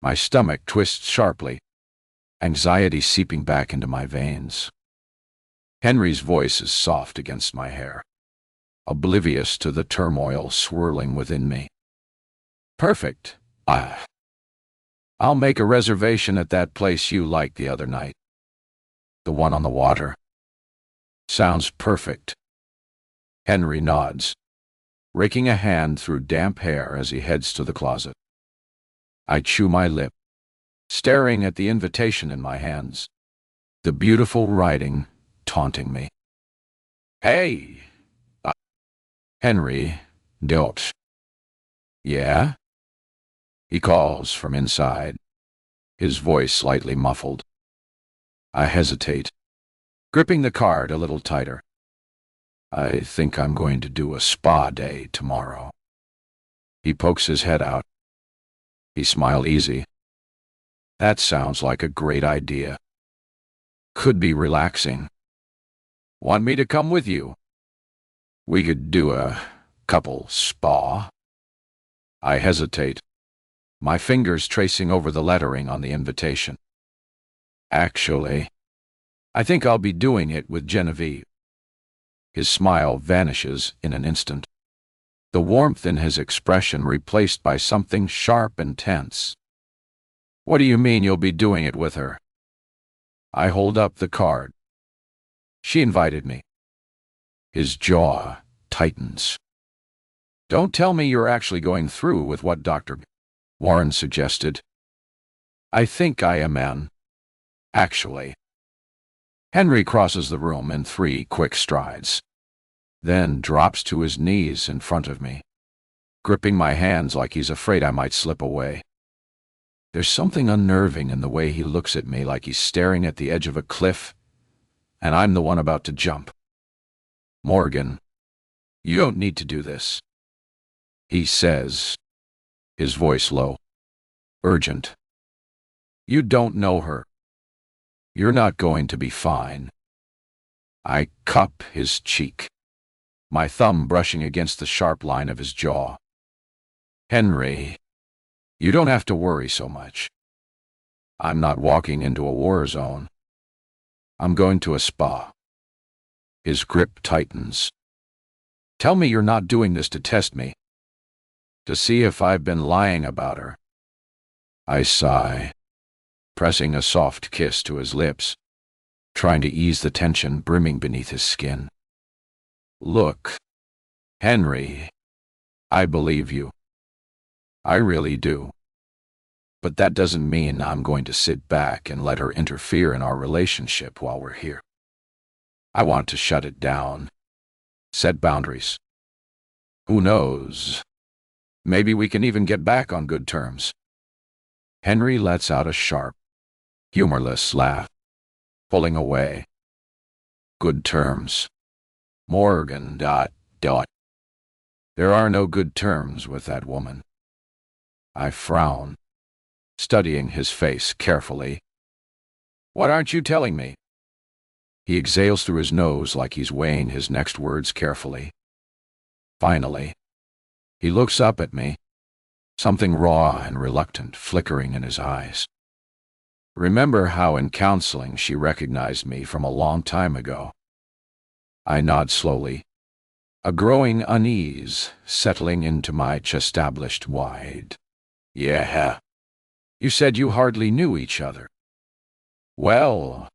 My stomach twists sharply, anxiety seeping back into my veins. Henry's voice is soft against my hair, oblivious to the turmoil swirling within me. Perfect. I'll make a reservation at that place you liked the other night. The one on the water. Sounds perfect. Henry nods, raking a hand through damp hair as he heads to the closet. I chew my lip, staring at the invitation in my hands, the beautiful writing taunting me. Hey! Henry, don't. Yeah? He calls from inside, his voice slightly muffled. I hesitate, gripping the card a little tighter. I think I'm going to do a spa day tomorrow. He pokes his head out. He smiles easy. That sounds like a great idea. Could be relaxing. Want me to come with you? We could do a couple spa. I hesitate, my fingers tracing over the lettering on the invitation. Actually, I think I'll be doing it with Genevieve. His smile vanishes in an instant, the warmth in his expression replaced by something sharp and tense. What do you mean you'll be doing it with her? I hold up the card. She invited me. His jaw tightens. Don't tell me you're actually going through with what Dr. Warren suggested. I think I am, man. Actually. Henry crosses the room in 3 quick strides, then drops to his knees in front of me, gripping my hands like he's afraid I might slip away. There's something unnerving in the way he looks at me, like he's staring at the edge of a cliff, and I'm the one about to jump. Morgan, you don't need to do this, he says, his voice low, urgent. You don't know her. You're not going to be fine. I cup his cheek, my thumb brushing against the sharp line of his jaw. Henry, you don't have to worry so much. I'm not walking into a war zone. I'm going to a spa. His grip tightens. Tell me you're not doing this to test me, to see if I've been lying about her. I sigh, pressing a soft kiss to his lips, trying to ease the tension brimming beneath his skin. Look, Henry, I believe you. I really do. But that doesn't mean I'm going to sit back and let her interfere in our relationship while we're here. I want to shut it down, set boundaries. Who knows? Maybe we can even get back on good terms. Henry lets out a sharp, humorless laugh, pulling away. Good terms. Morgan, ... There are no good terms with that woman. I frown, studying his face carefully. What aren't you telling me? He exhales through his nose like he's weighing his next words carefully. Finally, he looks up at me, something raw and reluctant flickering in his eyes. Remember how in counseling she recognized me from a long time ago? I nod slowly, a growing unease settling into my chest-established wide. Yeah. You said you hardly knew each other. Well,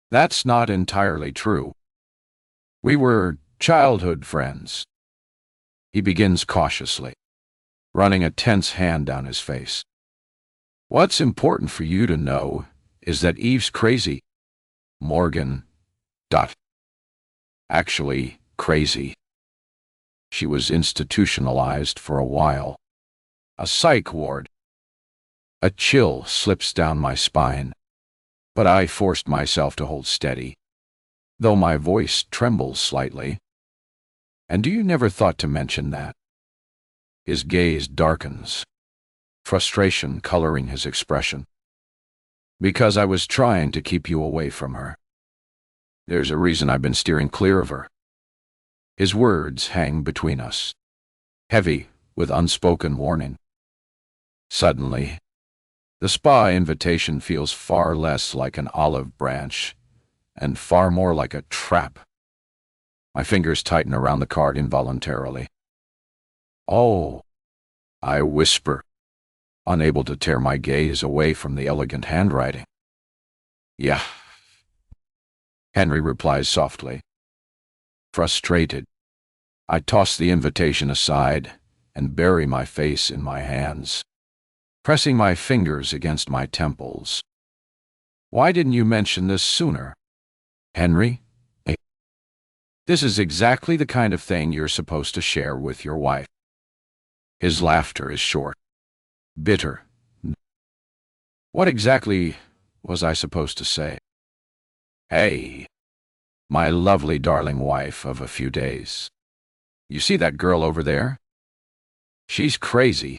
that's not entirely true. We were childhood friends. He begins cautiously, running a tense hand down his face. What's important for you to know is that Eve's crazy. Morgan. Actually, crazy. She was institutionalized for a while. A psych ward. A chill slips down my spine, but I forced myself to hold steady, though my voice trembles slightly. And you never thought to mention that? His gaze darkens, frustration coloring his expression. Because I was trying to keep you away from her. There's a reason I've been steering clear of her. His words hang between us, heavy with unspoken warning. Suddenly, the spa invitation feels far less like an olive branch and far more like a trap. My fingers tighten around the card involuntarily. Oh, I whisper, unable to tear my gaze away from the elegant handwriting. Yeah. Henry replies softly. Frustrated, I toss the invitation aside and bury my face in my hands, pressing my fingers against my temples. Why didn't you mention this sooner, Henry? This is exactly the kind of thing you're supposed to share with your wife. His laughter is short, bitter. What exactly was I supposed to say? Hey, my lovely darling wife of a few days. You see that girl over there? She's crazy.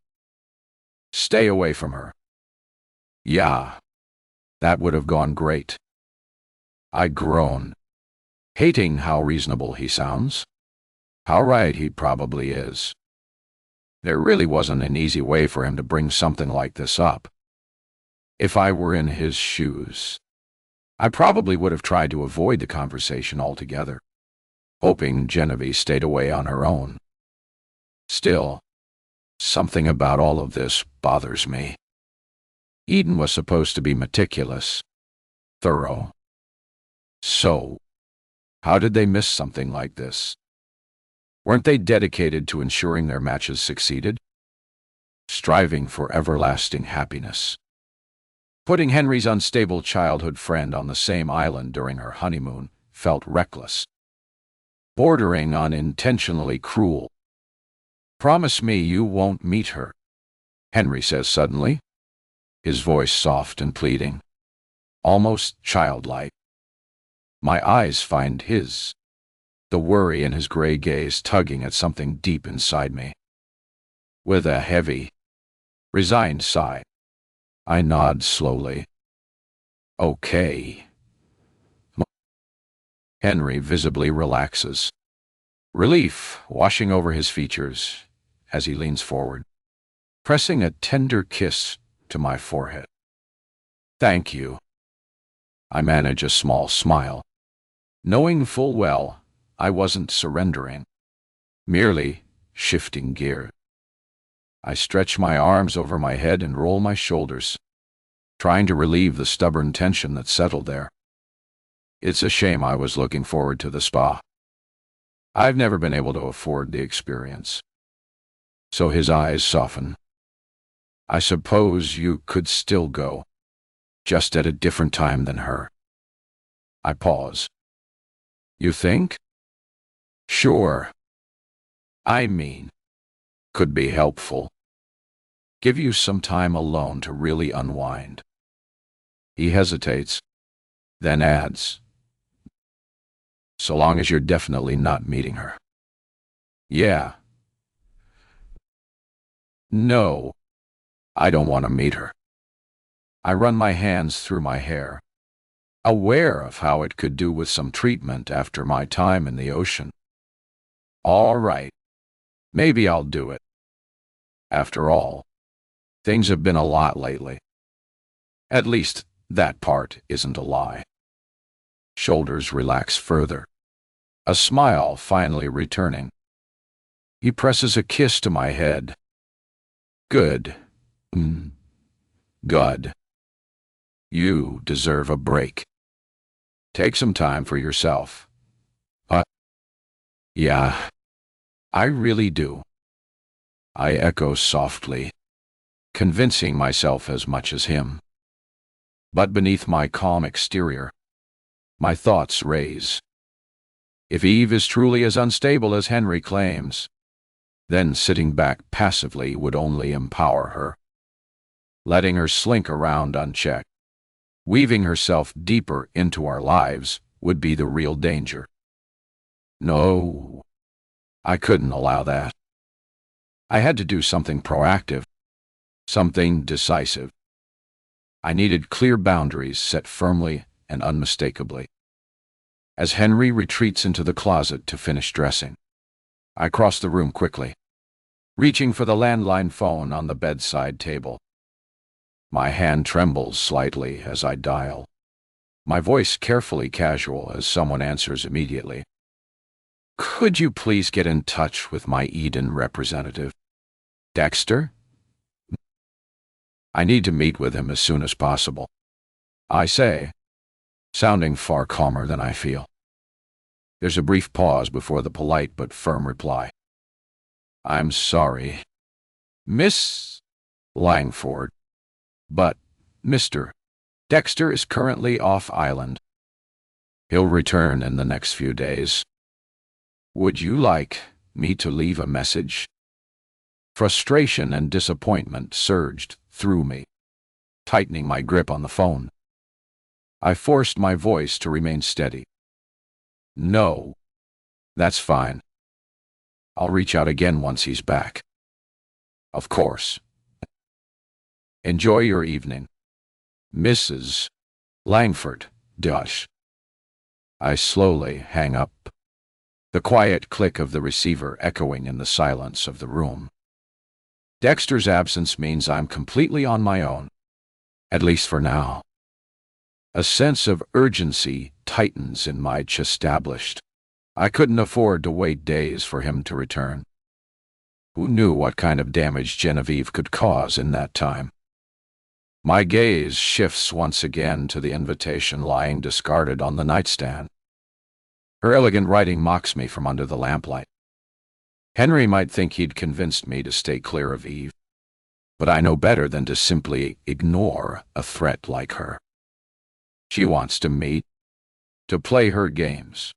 Stay away from her. Yeah, that would have gone great. I groan, hating how reasonable he sounds. How right he probably is. There really wasn't an easy way for him to bring something like this up. If I were in his shoes, I probably would have tried to avoid the conversation altogether, hoping Genevieve stayed away on her own. Still, something about all of this bothers me. Eden was supposed to be meticulous, thorough. So, how did they miss something like this? Weren't they dedicated to ensuring their matches succeeded? Striving for everlasting happiness. Putting Henry's unstable childhood friend on the same island during her honeymoon felt reckless, bordering on intentionally cruel. Promise me you won't meet her, Henry says suddenly, his voice soft and pleading, almost childlike. My eyes find his, the worry in his gray gaze tugging at something deep inside me. With a heavy, resigned sigh, I nod slowly. Okay. Henry visibly relaxes, relief washing over his features as he leans forward, pressing a tender kiss to my forehead. Thank you. I manage a small smile, knowing full well I wasn't surrendering, merely shifting gear. I stretch my arms over my head and roll my shoulders, trying to relieve the stubborn tension that settled there. It's a shame I was looking forward to the spa. I've never been able to afford the experience. So his eyes soften. I suppose you could still go, just at a different time than her. I pause. You think? Sure. I mean, could be helpful. Give you some time alone to really unwind. He hesitates, then adds, so long as you're definitely not meeting her. Yeah. No, I don't want to meet her. I run my hands through my hair, aware of how it could do with some treatment after my time in the ocean. All right, maybe I'll do it. After all, things have been a lot lately. At least that part isn't a lie. Shoulders relax further, a smile finally returning. He presses a kiss to my head. Good. Good. You deserve a break. Take some time for yourself. Yeah, I really do. I echo softly, convincing myself as much as him. But beneath my calm exterior, my thoughts raise. If Eve is truly as unstable as Henry claims, then sitting back passively would only empower her. Letting her slink around unchecked, weaving herself deeper into our lives, would be the real danger. No, I couldn't allow that. I had to do something proactive, something decisive. I needed clear boundaries set firmly and unmistakably. As Henry retreats into the closet to finish dressing, I cross the room quickly, reaching for the landline phone on the bedside table. My hand trembles slightly as I dial, my voice carefully casual as someone answers immediately. Could you please get in touch with my Eden representative? Dexter? I need to meet with him as soon as possible, I say, sounding far calmer than I feel. There's a brief pause before the polite but firm reply. I'm sorry, Miss Langford, but Mr. Dexter is currently off island. He'll return in the next few days. Would you like me to leave a message? Frustration and disappointment surged through me, tightening my grip on the phone. I forced my voice to remain steady. No, that's fine. I'll reach out again once he's back. Of course. Enjoy your evening, Mrs. Langford. I slowly hang up, the quiet click of the receiver echoing in the silence of the room. Dexter's absence means I'm completely on my own, at least for now. A sense of urgency tightens in my chest. Established. I couldn't afford to wait days for him to return. Who knew what kind of damage Genevieve could cause in that time? My gaze shifts once again to the invitation lying discarded on the nightstand. Her elegant writing mocks me from under the lamplight. Henry might think he'd convinced me to stay clear of Eve, but I know better than to simply ignore a threat like her. She wants to meet, to play her games,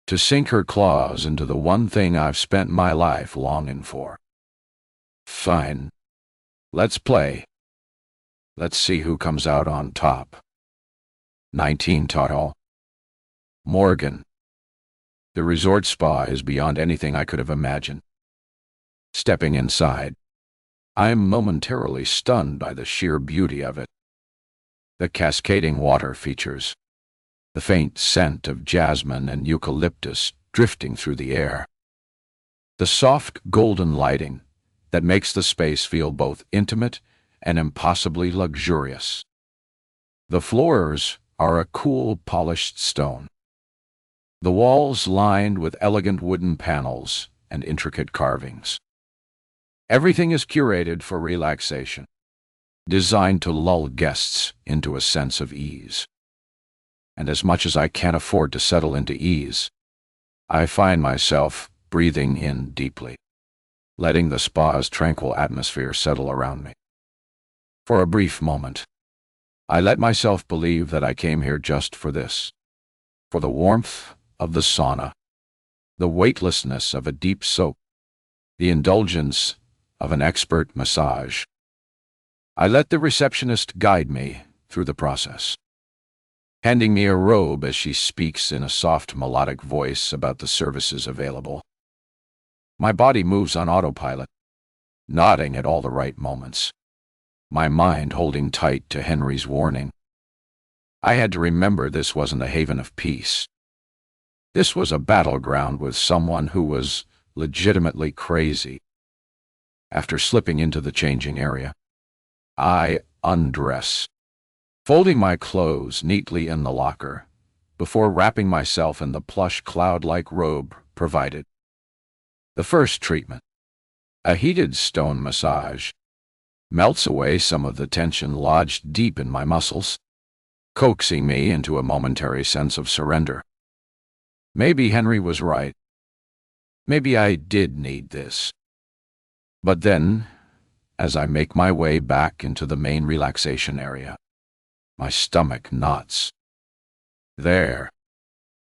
to sink her claws into the one thing I've spent my life longing for. Fine. Let's play. Let's see who comes out on top. 19 Total. Morgan. The resort spa is beyond anything I could have imagined. Stepping inside, I am momentarily stunned by the sheer beauty of it. The cascading water features, the faint scent of jasmine and eucalyptus drifting through the air, the soft golden lighting that makes the space feel both intimate and impossibly luxurious. The floors are a cool, polished stone, The walls lined with elegant wooden panels and intricate carvings. Everything is curated for relaxation, designed to lull guests into a sense of ease. And as much as I can't afford to settle into ease, I find myself breathing in deeply, letting the spa's tranquil atmosphere settle around me. For a brief moment, I let myself believe that I came here just for this, for the warmth of the sauna, the weightlessness of a deep soak, the indulgence of an expert massage. I let the receptionist guide me through the process, handing me a robe as she speaks in a soft melodic voice about the services available. My body moves on autopilot, nodding at all the right moments, my mind holding tight to Henry's warning. I had to remember this wasn't a haven of peace. This was a battleground with someone who was legitimately crazy. After slipping into the changing area, I undress, folding my clothes neatly in the locker before wrapping myself in the plush cloud-like robe provided. The first treatment, a heated stone massage, melts away some of the tension lodged deep in my muscles, coaxing me into a momentary sense of surrender. Maybe Henry was right. Maybe I did need this. But then, as I make my way back into the main relaxation area, my stomach knots. There,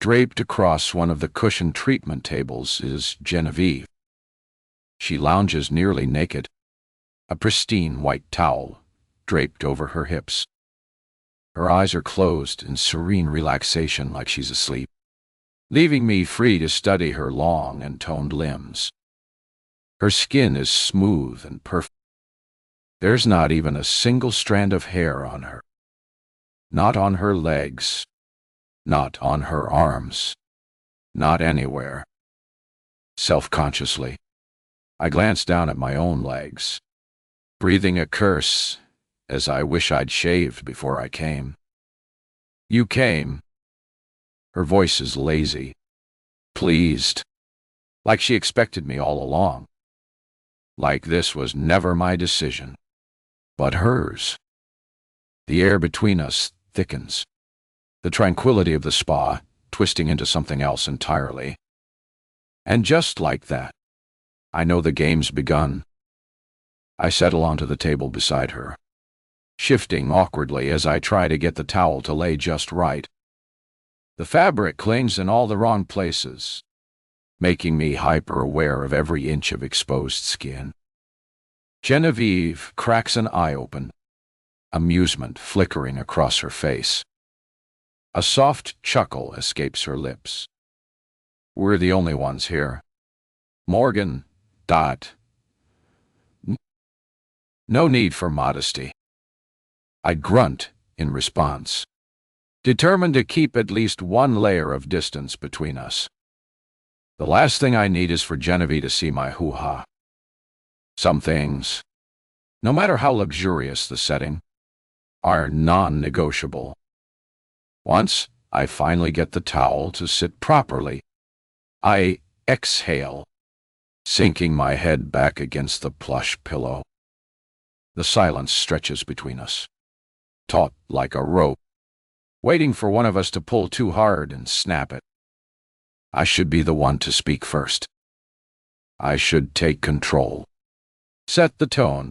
draped across one of the cushioned treatment tables, is Genevieve. She lounges nearly naked, a pristine white towel draped over her hips. Her eyes are closed in serene relaxation like she's asleep, leaving me free to study her long and toned limbs. Her skin is smooth and perfect. There's not even a single strand of hair on her. Not on her legs. Not on her arms. Not anywhere. Self-consciously, I glance down at my own legs, breathing a curse as I wish I'd shaved before I came. You came. Her voice is lazy, pleased, like she expected me all along. Like this was never my decision, but hers. The air between us thickens, the tranquility of the spa twisting into something else entirely. And just like that, I know the game's begun. I settle onto the table beside her, shifting awkwardly as I try to get the towel to lay just right. The fabric clings in all the wrong places, making me hyper-aware of every inch of exposed skin. Genevieve cracks an eye open, amusement flickering across her face. A soft chuckle escapes her lips. We're the only ones here. Morgan, Dot. No need for modesty. I grunt in response, determined to keep at least one layer of distance between us. The last thing I need is for Genevieve to see my hoo-ha. Some things, no matter how luxurious the setting, are non-negotiable. Once I finally get the towel to sit properly, I exhale, sinking my head back against the plush pillow. The silence stretches between us, taut like a rope, waiting for one of us to pull too hard and snap it. I should be the one to speak first. I should take control, set the tone,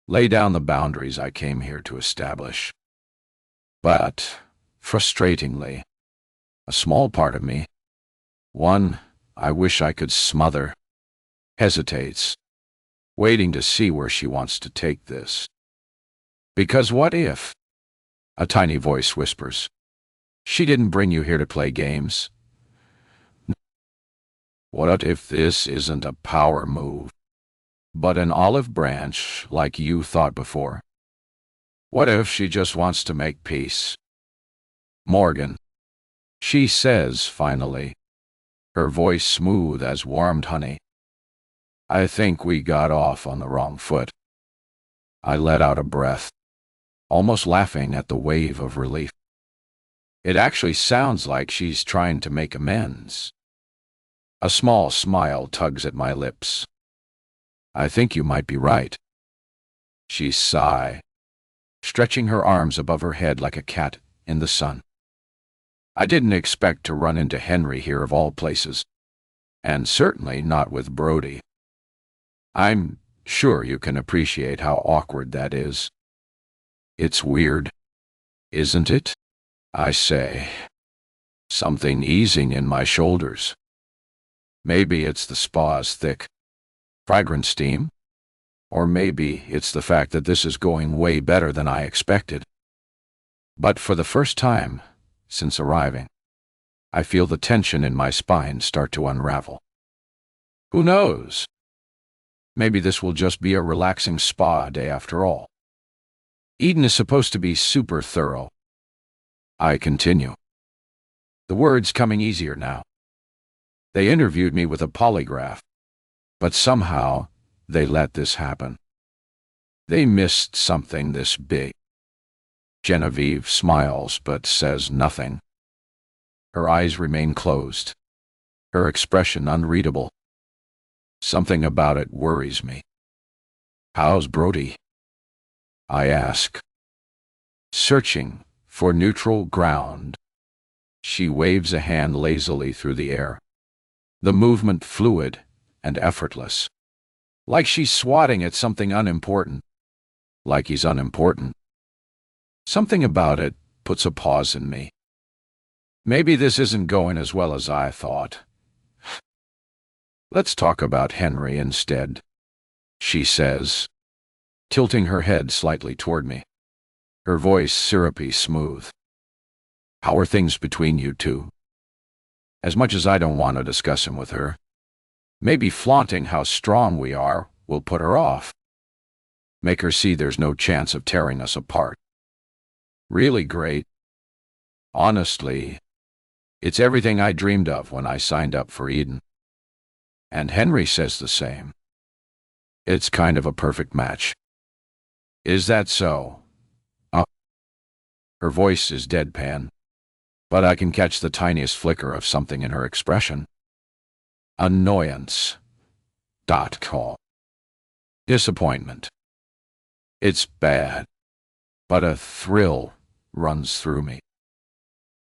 lay down the boundaries I came here to establish. But, frustratingly, a small part of me, one I wish I could smother, hesitates, waiting to see where she wants to take this. Because what if? A tiny voice whispers. She didn't bring you here to play games. What if this isn't a power move, but an olive branch like you thought before? What if she just wants to make peace? Morgan, she says finally, her voice smooth as warmed honey. I think we got off on the wrong foot. I let out a breath, almost laughing at the wave of relief. It actually sounds like she's trying to make amends. A small smile tugs at my lips. I think you might be right. She sighs, stretching her arms above her head like a cat in the sun. I didn't expect to run into Henry here of all places, and certainly not with Brody. I'm sure you can appreciate how awkward that is. It's weird, isn't it? I say, something easing in my shoulders. Maybe it's the spa's thick, fragrant steam, or maybe it's the fact that this is going way better than I expected. But for the first time since arriving, I feel the tension in my spine start to unravel. Who knows? Maybe this will just be a relaxing spa day after all. Eden is supposed to be super thorough. I continue, the words coming easier now. They interviewed me with a polygraph, but somehow they let this happen. They missed something this big. Genevieve smiles but says nothing. Her eyes remain closed, her expression unreadable. Something about it worries me. How's Brody? I ask, searching for neutral ground. She waves a hand lazily through the air, the movement fluid and effortless, like she's swatting at something unimportant, like he's unimportant. Something about it puts a pause in me. Maybe this isn't going as well as I thought. Let's talk about Henry instead, she says, tilting her head slightly toward me, her voice syrupy smooth. How are things between you two? As much as I don't want to discuss him with her, maybe flaunting how strong we are will put her off. Make her see there's no chance of tearing us apart. Really great. Honestly, it's everything I dreamed of when I signed up for Eden. And Henry says the same. It's kind of a perfect match. Is that so? Her voice is deadpan, but I can catch the tiniest flicker of something in her expression. Annoyance. Call. Disappointment. It's bad, but a thrill runs through me.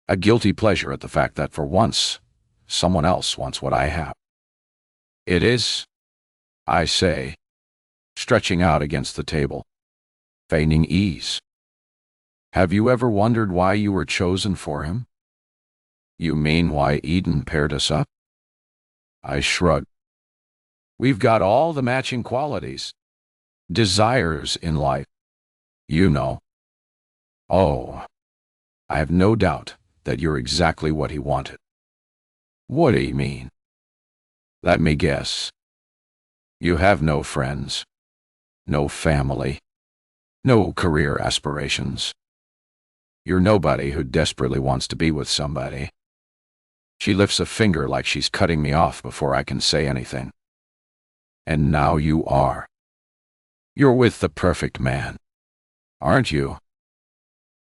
A guilty pleasure at the fact that for once, someone else wants what I have. It is, I say, stretching out against the table, feigning ease. Have you ever wondered why you were chosen for him? You mean why Eden paired us up? I shrug. We've got all the matching qualities, desires in life, you know. Oh, I have no doubt that you're exactly what he wanted. What do you mean? Let me guess. You have no friends, no family, no career aspirations. You're nobody who desperately wants to be with somebody. She lifts a finger like she's cutting me off before I can say anything. And now you are. You're with the perfect man, aren't you?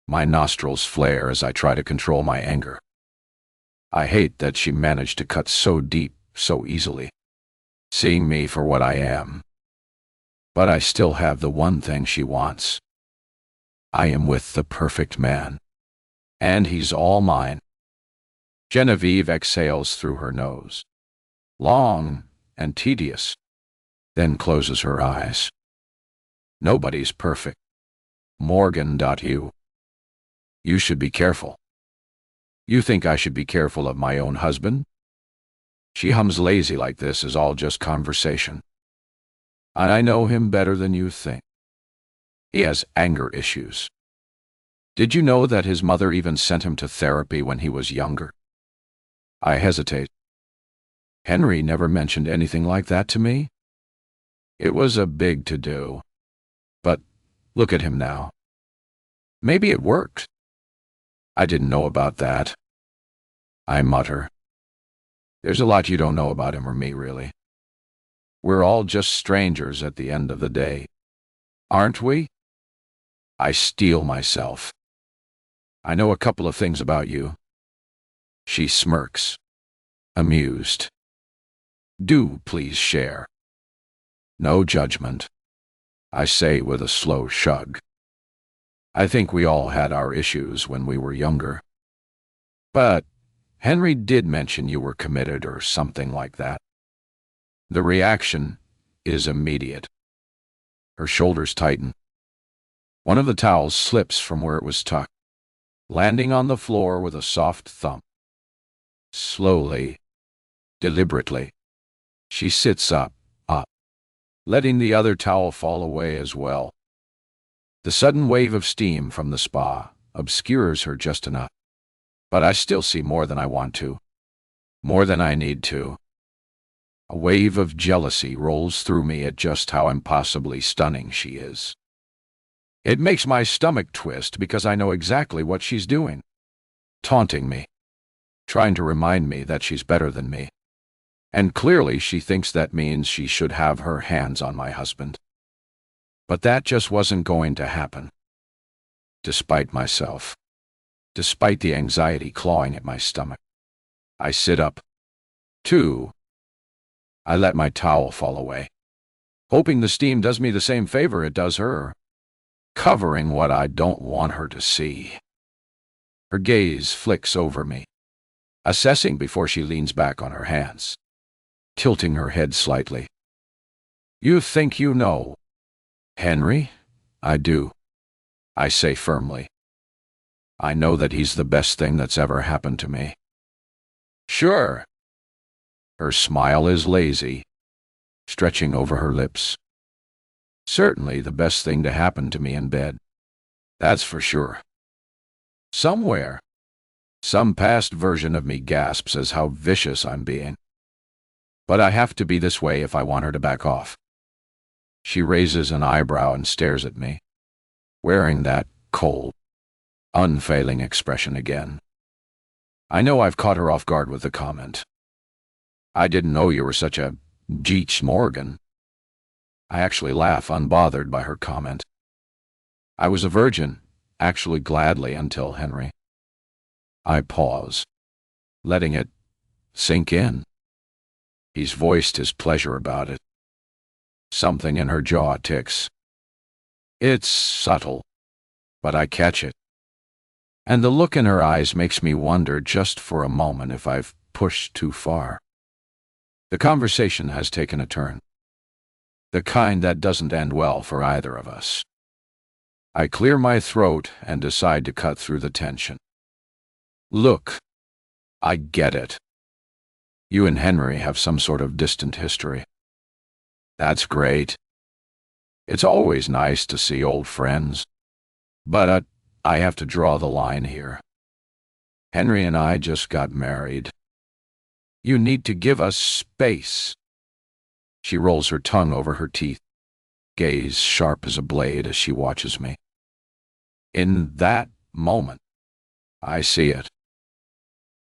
My nostrils flare as I try to control my anger. I hate that she managed to cut so deep so easily, seeing me for what I am. But I still have the one thing she wants. I am with the perfect man, and he's all mine. Genevieve exhales through her nose, long and tedious, then closes her eyes. Nobody's perfect. Morgan. You should be careful. You think I should be careful of my own husband? She hums lazy like this is all just conversation. I know him better than you think. He has anger issues. Did you know that his mother even sent him to therapy when he was younger? I hesitate. Henry never mentioned anything like that to me. It was a big to-do. But look at him now. Maybe it worked. I didn't know about that. I mutter. There's a lot you don't know about him or me, really. We're all just strangers at the end of the day. Aren't we? I steel myself. I know a couple of things about you. She smirks, amused. Do please share. No judgment, I say with a slow shrug. I think we all had our issues when we were younger. But Henry did mention you were committed or something like that. The reaction is immediate. Her shoulders tighten. One of the towels slips from where it was tucked, landing on the floor with a soft thump. Slowly, deliberately, she sits up, letting the other towel fall away as well. The sudden wave of steam from the spa obscures her just enough, but I still see more than I want to, more than I need to. A wave of jealousy rolls through me at just how impossibly stunning she is. It makes my stomach twist because I know exactly what she's doing. Taunting me, trying to remind me that she's better than me. And clearly she thinks that means she should have her hands on my husband. But that just wasn't going to happen. Despite myself, despite the anxiety clawing at my stomach, I sit up. I let my towel fall away, hoping the steam does me the same favor it does her, covering what I don't want her to see. Her gaze flicks over me, assessing before she leans back on her hands, tilting her head slightly. You think you know, Henry? I do, I say firmly. I know that he's the best thing that's ever happened to me. Sure. Her smile is lazy, stretching over her lips. Certainly the best thing to happen to me in bed. That's for sure. Somewhere, some past version of me gasps as how vicious I'm being. But I have to be this way if I want her to back off. She raises an eyebrow and stares at me, wearing that cold, unfailing expression again. I know I've caught her off guard with the comment. I didn't know you were such a Jeech Morgan. I actually laugh, unbothered by her comment. I was a virgin, actually gladly, until Henry. I pause, letting it sink in. He's voiced his pleasure about it. Something in her jaw ticks. It's subtle, but I catch it. And the look in her eyes makes me wonder just for a moment if I've pushed too far. The conversation has taken a turn. The kind that doesn't end well for either of us. I clear my throat and decide to cut through the tension. Look, I get it. You and Henry have some sort of distant history. That's great. It's always nice to see old friends. But I have to draw the line here. Henry and I just got married. You need to give us space. She rolls her tongue over her teeth, gaze sharp as a blade as she watches me. In that moment, I see it.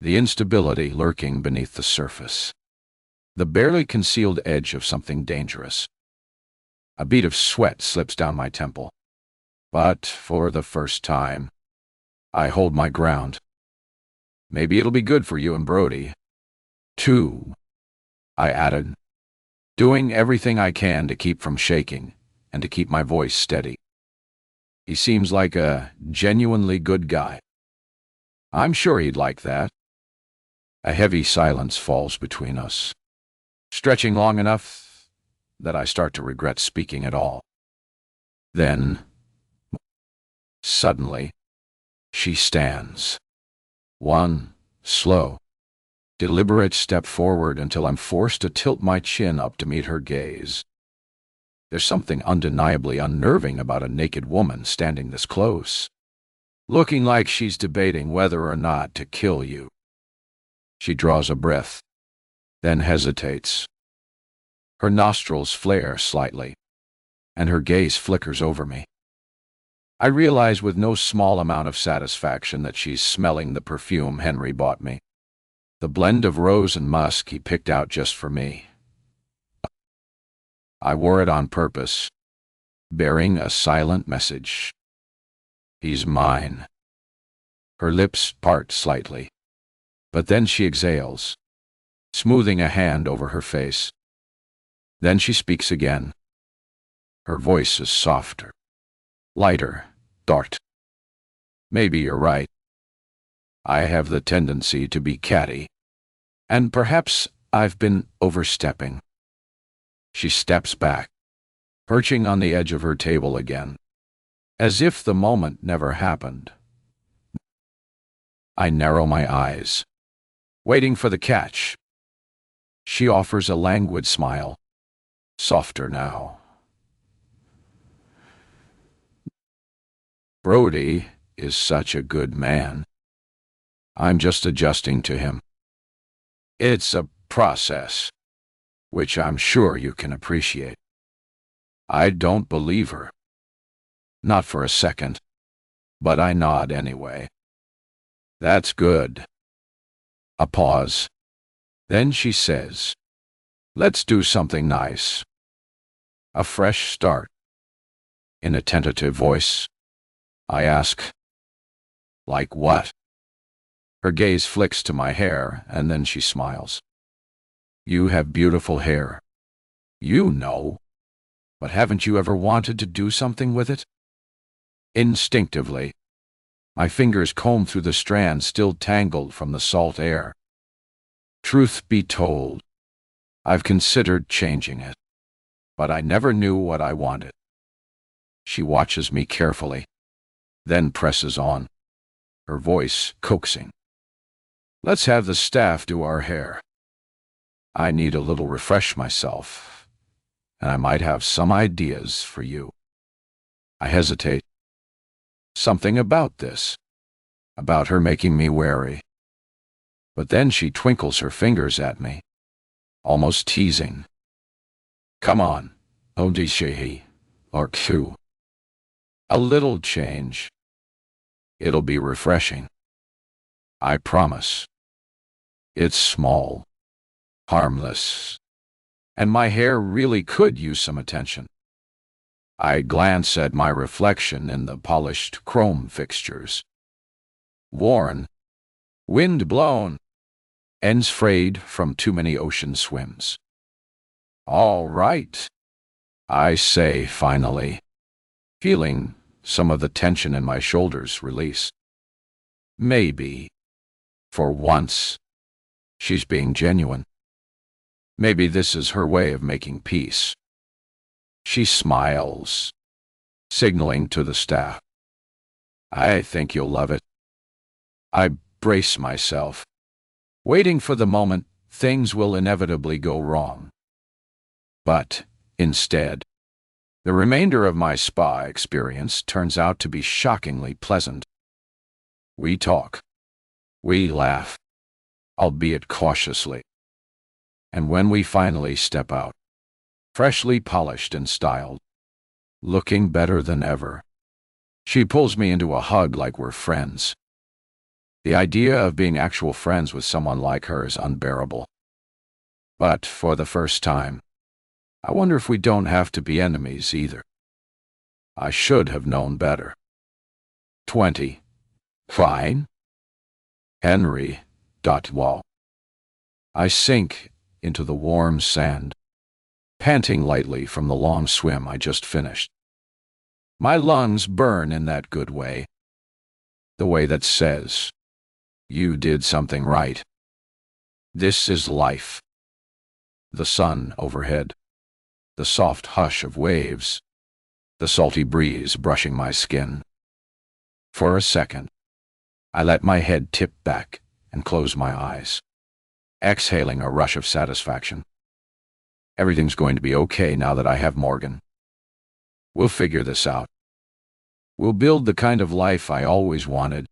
The instability lurking beneath the surface. The barely concealed edge of something dangerous. A bead of sweat slips down my temple. But for the first time, I hold my ground. Maybe it'll be good for you and Brody. Too, I added, doing everything I can to keep from shaking and to keep my voice steady. He seems like a genuinely good guy. I'm sure he'd like that. A heavy silence falls between us, stretching long enough that I start to regret speaking at all. Then, suddenly, she stands. One slow, deliberate step forward until I'm forced to tilt my chin up to meet her gaze. There's something undeniably unnerving about a naked woman standing this close, looking like she's debating whether or not to kill you. She draws a breath, then hesitates. Her nostrils flare slightly, and her gaze flickers over me. I realize with no small amount of satisfaction that she's smelling the perfume Henry bought me, the blend of rose and musk he picked out just for me. I wore it on purpose, bearing a silent message. He's mine. Her lips part slightly, but then she exhales, smoothing a hand over her face. Then she speaks again. Her voice is softer, lighter, dark. Maybe you're right. I have the tendency to be catty, and perhaps I've been overstepping. She steps back, perching on the edge of her table again, as if the moment never happened. I narrow my eyes, waiting for the catch. She offers a languid smile, softer now. Brody is such a good man. I'm just adjusting to him. It's a process, which I'm sure you can appreciate. I don't believe her. Not for a second, but I nod anyway. That's good. A pause. Then she says, "Let's do something nice. A fresh start." In a tentative voice, I ask, "Like what?" Her gaze flicks to my hair, and then she smiles. "You have beautiful hair. You know. But haven't you ever wanted to do something with it?" Instinctively, my fingers comb through the strands still tangled from the salt air. Truth be told, I've considered changing it, but I never knew what I wanted. She watches me carefully, then presses on, her voice coaxing. "Let's have the staff do our hair. I need a little refresh myself, and I might have some ideas for you." I hesitate. Something about this, about her making me wary. But then she twinkles her fingers at me, almost teasing. "Come on, Odishehi, or Q. A little change. It'll be refreshing. I promise. It's small, harmless, and my hair really could use some attention." I glance at my reflection in the polished chrome fixtures. Worn, wind-blown, ends frayed from too many ocean swims. "All right," I say finally, feeling some of the tension in my shoulders release. Maybe, for once, she's being genuine. Maybe this is her way of making peace. She smiles, signaling to the staff. "I think you'll love it." I brace myself, waiting for the moment things will inevitably go wrong. But, instead, the remainder of my spa experience turns out to be shockingly pleasant. We talk. We laugh, albeit cautiously. And when we finally step out, freshly polished and styled, looking better than ever, she pulls me into a hug like we're friends. The idea of being actual friends with someone like her is unbearable. But for the first time, I wonder if we don't have to be enemies either. I should have known better. 20. Fine. Henry. Wall. I sink into the warm sand, panting lightly from the long swim I just finished. My lungs burn in that good way, the way that says, "You did something right." This is life. The sun overhead, the soft hush of waves, the salty breeze brushing my skin. For a second, I let my head tip back and close my eyes, exhaling a rush of satisfaction. Everything's going to be okay now that I have Morgan. We'll figure this out. We'll build the kind of life I always wanted,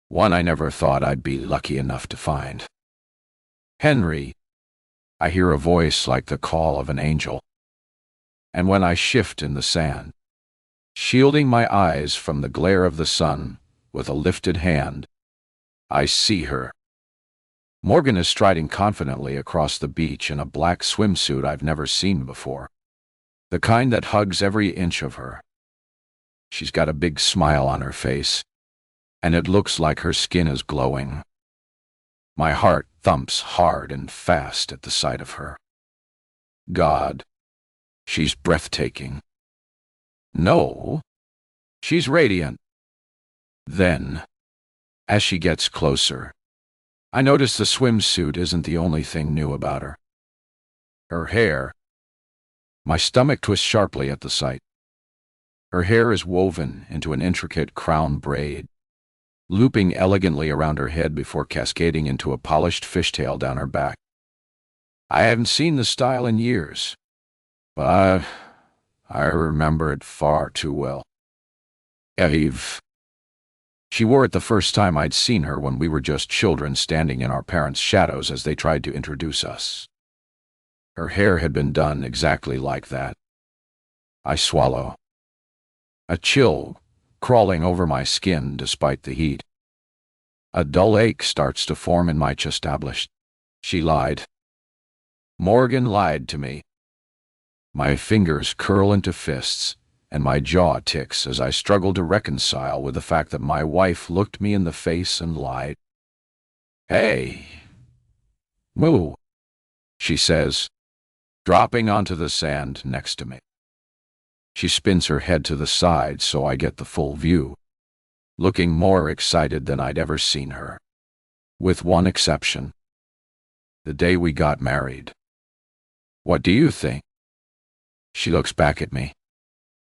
one I never thought I'd be lucky enough to find. "Henry," I hear a voice like the call of an angel. And when I shift in the sand, shielding my eyes from the glare of the sun with a lifted hand, I see her. Morgan is striding confidently across the beach in a black swimsuit I've never seen before, the kind that hugs every inch of her. She's got a big smile on her face, and it looks like her skin is glowing. My heart thumps hard and fast at the sight of her. God, she's breathtaking. No, she's radiant. Then, as she gets closer, I notice the swimsuit isn't the only thing new about her. Her hair. My stomach twists sharply at the sight. Her hair is woven into an intricate crown braid, looping elegantly around her head before cascading into a polished fishtail down her back. I haven't seen the style in years, but I remember it far too well. Eve. She wore it the first time I'd seen her when we were just children standing in our parents' shadows as they tried to introduce us. Her hair had been done exactly like that. I swallow. A chill crawling over my skin despite the heat. A dull ache starts to form in my chest. She lied. Morgan lied to me. My fingers curl into fists, and my jaw ticks as I struggle to reconcile with the fact that my wife looked me in the face and lied. Hey. Moo, she says, dropping onto the sand next to me. She spins her head to the side so I get the full view, looking more excited than I'd ever seen her. With one exception. The day we got married. What do you think? She looks back at me,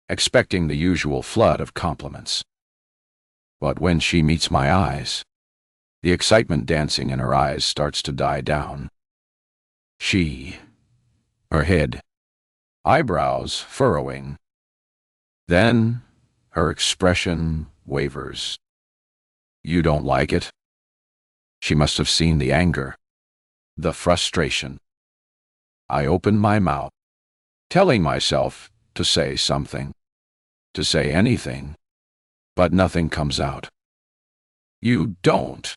expecting the usual flood of compliments. But when she meets my eyes, the excitement dancing in her eyes starts to die down. Her head, eyebrows furrowing. Then, her expression wavers. You don't like it? She must have seen the anger, the frustration. I open my mouth, telling myself to say something, to say anything, but nothing comes out. You don't.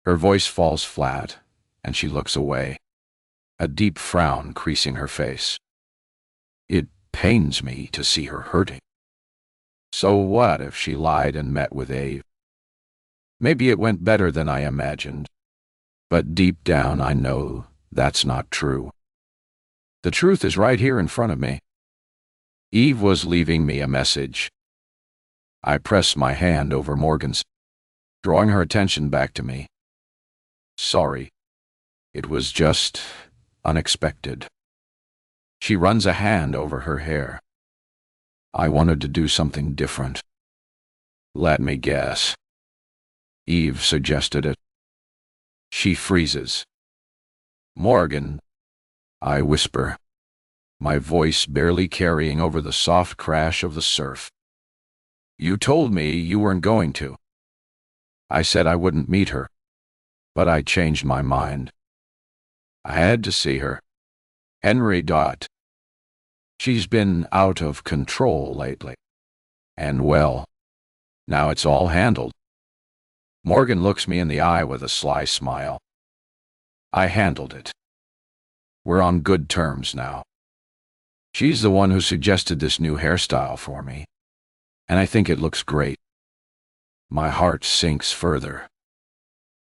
Her voice falls flat, and she looks away, a deep frown creasing her face. It pains me to see her hurting. So what if she lied and met with Eve? Maybe it went better than I imagined, but deep down I know that's not true. The truth is right here in front of me. Eve was leaving me a message. I press my hand over Morgan's, drawing her attention back to me. Sorry. It was just unexpected. She runs a hand over her hair. I wanted to do something different. Let me guess. Eve suggested it. She freezes. Morgan, I whisper, my voice barely carrying over the soft crash of the surf. You told me you weren't going to. I said I wouldn't meet her, but I changed my mind. I had to see her. Henry. She's been out of control lately. And well, now it's all handled. Morgan looks me in the eye with a sly smile. I handled it. We're on good terms now. She's the one who suggested this new hairstyle for me, and I think it looks great. My heart sinks further.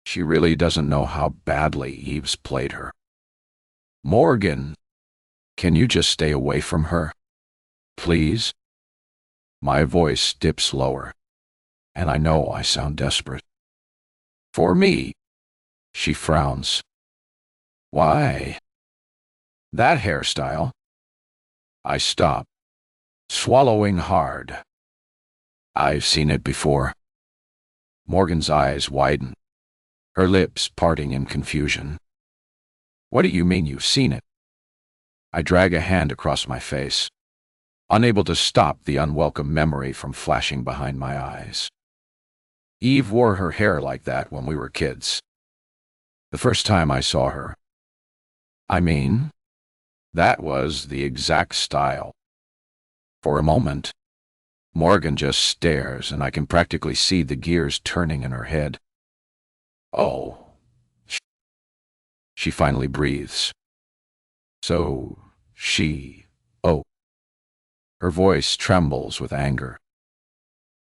She really doesn't know how badly Eve's played her. Morgan, can you just stay away from her? Please? My voice dips lower, and I know I sound desperate. For me? She frowns. Why? That hairstyle? I stop, swallowing hard. I've seen it before. Morgan's eyes widen, her lips parting in confusion. What do you mean you've seen it? I drag a hand across my face, unable to stop the unwelcome memory from flashing behind my eyes. Eve wore her hair like that when we were kids. The first time I saw her. I mean, that was the exact style. For a moment, Morgan just stares, and I can practically see the gears turning in her head. Oh, she finally breathes. So, oh. Her voice trembles with anger.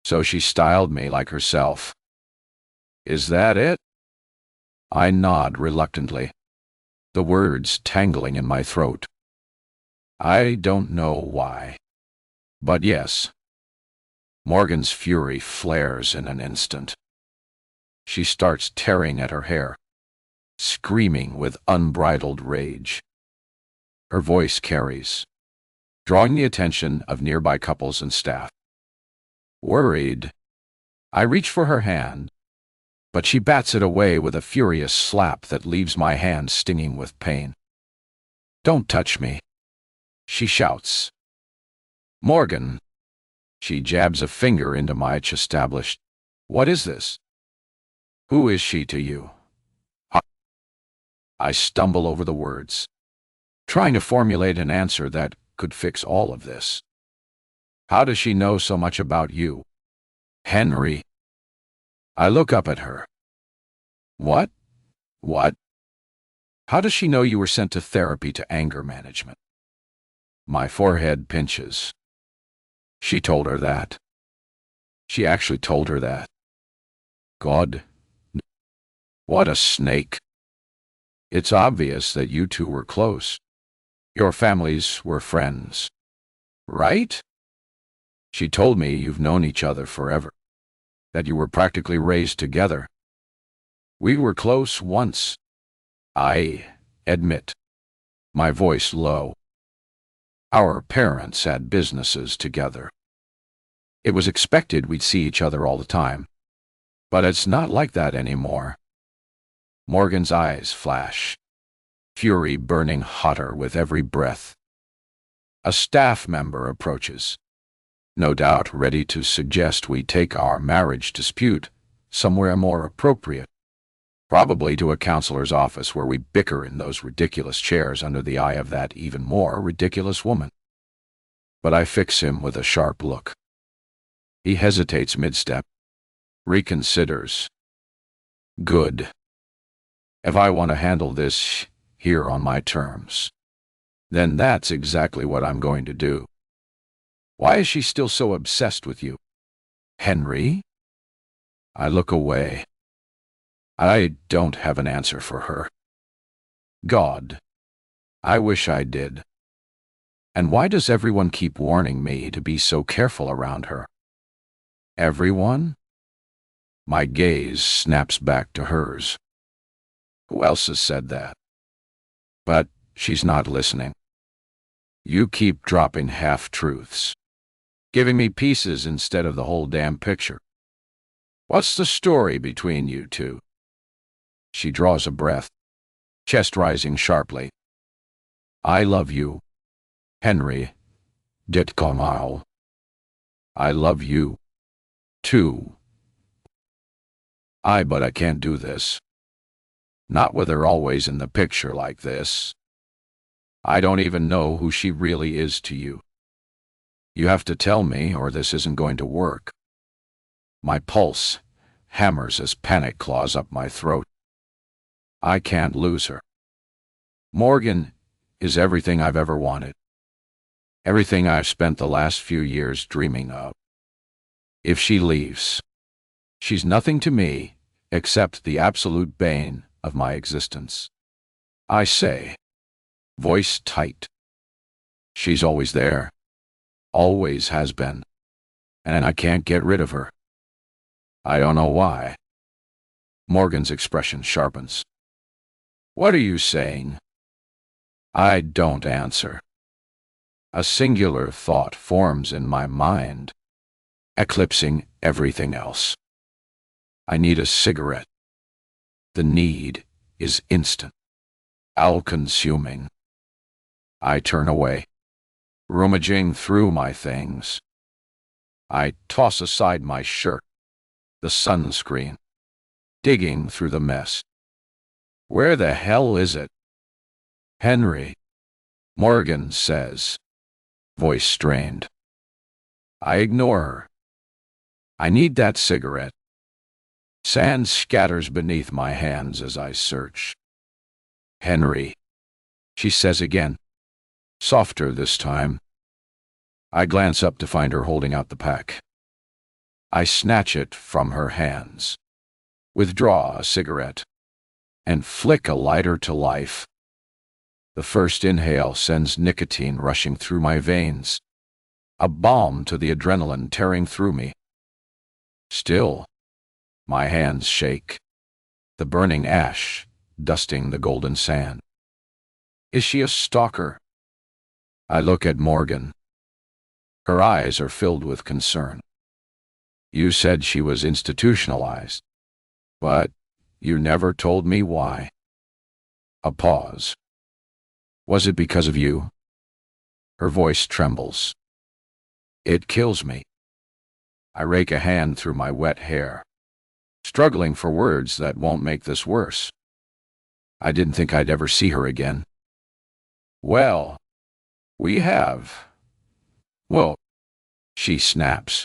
So she styled me like herself. Is that it? I nod reluctantly, the words tangling in my throat. I don't know why, but yes. Morgan's fury flares in an instant. She starts tearing at her hair, screaming with unbridled rage. Her voice carries, drawing the attention of nearby couples and staff. Worried, I reach for her hand, but she bats it away with a furious slap that leaves my hand stinging with pain. Don't touch me, she shouts. Morgan. She jabs a finger into my established. What is this? Who is she to you? I stumble over the words, trying to formulate an answer that could fix all of this. How does she know so much about you? Henry. I look up at her. What? What? How does she know you were sent to therapy to anger management? My forehead pinches. She told her that. She actually told her that. God. What a snake. It's obvious that you two were close. Your families were friends, right? She told me you've known each other forever, that you were practically raised together. We were close once, I admit, my voice low. Our parents had businesses together. It was expected we'd see each other all the time, but it's not like that anymore. Morgan's eyes flash, fury burning hotter with every breath. A staff member approaches, no doubt ready to suggest we take our marriage dispute somewhere more appropriate, probably to a counselor's office where we bicker in those ridiculous chairs under the eye of that even more ridiculous woman. But I fix him with a sharp look. He hesitates mid-step, reconsiders. Good. If I want to handle this here on my terms, then that's exactly what I'm going to do. Why is she still so obsessed with you? Henry? I look away. I don't have an answer for her. God, I wish I did. And why does everyone keep warning me to be so careful around her? Everyone? My gaze snaps back to hers. Who else has said that? But she's not listening. You keep dropping half-truths, giving me pieces instead of the whole damn picture. What's the story between you two? She draws a breath, chest rising sharply. I love you, Henry Ditkomau. I love you, too. But I can't do this. Not with her always in the picture like this. I don't even know who she really is to you. You have to tell me, or this isn't going to work. My pulse hammers as panic claws up my throat. I can't lose her. Morgan is everything I've ever wanted. Everything I've spent the last few years dreaming of. If she leaves, she's nothing to me except the absolute bane of my existence. I say, voice tight. She's always there. Always has been. And I can't get rid of her. I don't know why. Morgan's expression sharpens. What are you saying? I don't answer. A singular thought forms in my mind, eclipsing everything else. I need a cigarette. The need is instant, all-consuming. I turn away, rummaging through my things. I toss aside my shirt, the sunscreen, digging through the mess. Where the hell is it? Henry, Morgan says, voice strained. I ignore her. I need that cigarette. Sand scatters beneath my hands as I search. Henry, she says again, softer this time. I glance up to find her holding out the pack. I snatch it from her hands, withdraw a cigarette, and flick a lighter to life. The first inhale sends nicotine rushing through my veins, a balm to the adrenaline tearing through me. Still, my hands shake, the burning ash dusting the golden sand. Is she a stalker? I look at Morgan. Her eyes are filled with concern. You said she was institutionalized, but you never told me why. A pause. Was it because of you? Her voice trembles. It kills me. I rake a hand through my wet hair, struggling for words that won't make this worse. I didn't think I'd ever see her again. Well, we have. Well, she snaps,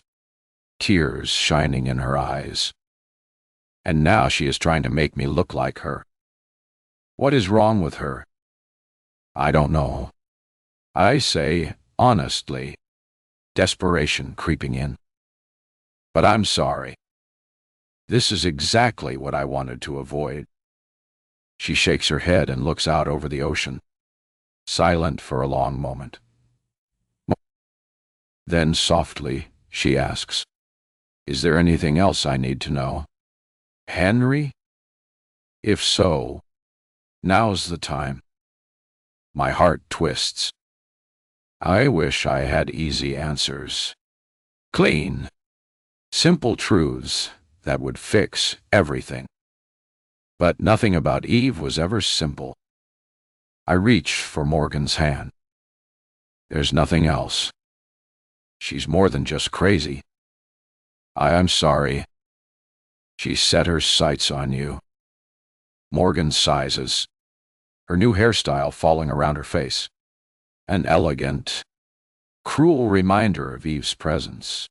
tears shining in her eyes. And now she is trying to make me look like her. What is wrong with her? I don't know. I say, honestly, desperation creeping in. But I'm sorry. This is exactly what I wanted to avoid. She shakes her head and looks out over the ocean, silent for a long moment. Then softly, she asks, "Is there anything else I need to know? Henry? If so, now's the time." My heart twists. I wish I had easy answers. Clean, simple truths that would fix everything. But nothing about Eve was ever simple. I reach for Morgan's hand. There's nothing else. She's more than just crazy. I'm sorry. She set her sights on you. Morgan sighs, her new hairstyle falling around her face. An elegant, cruel reminder of Eve's presence.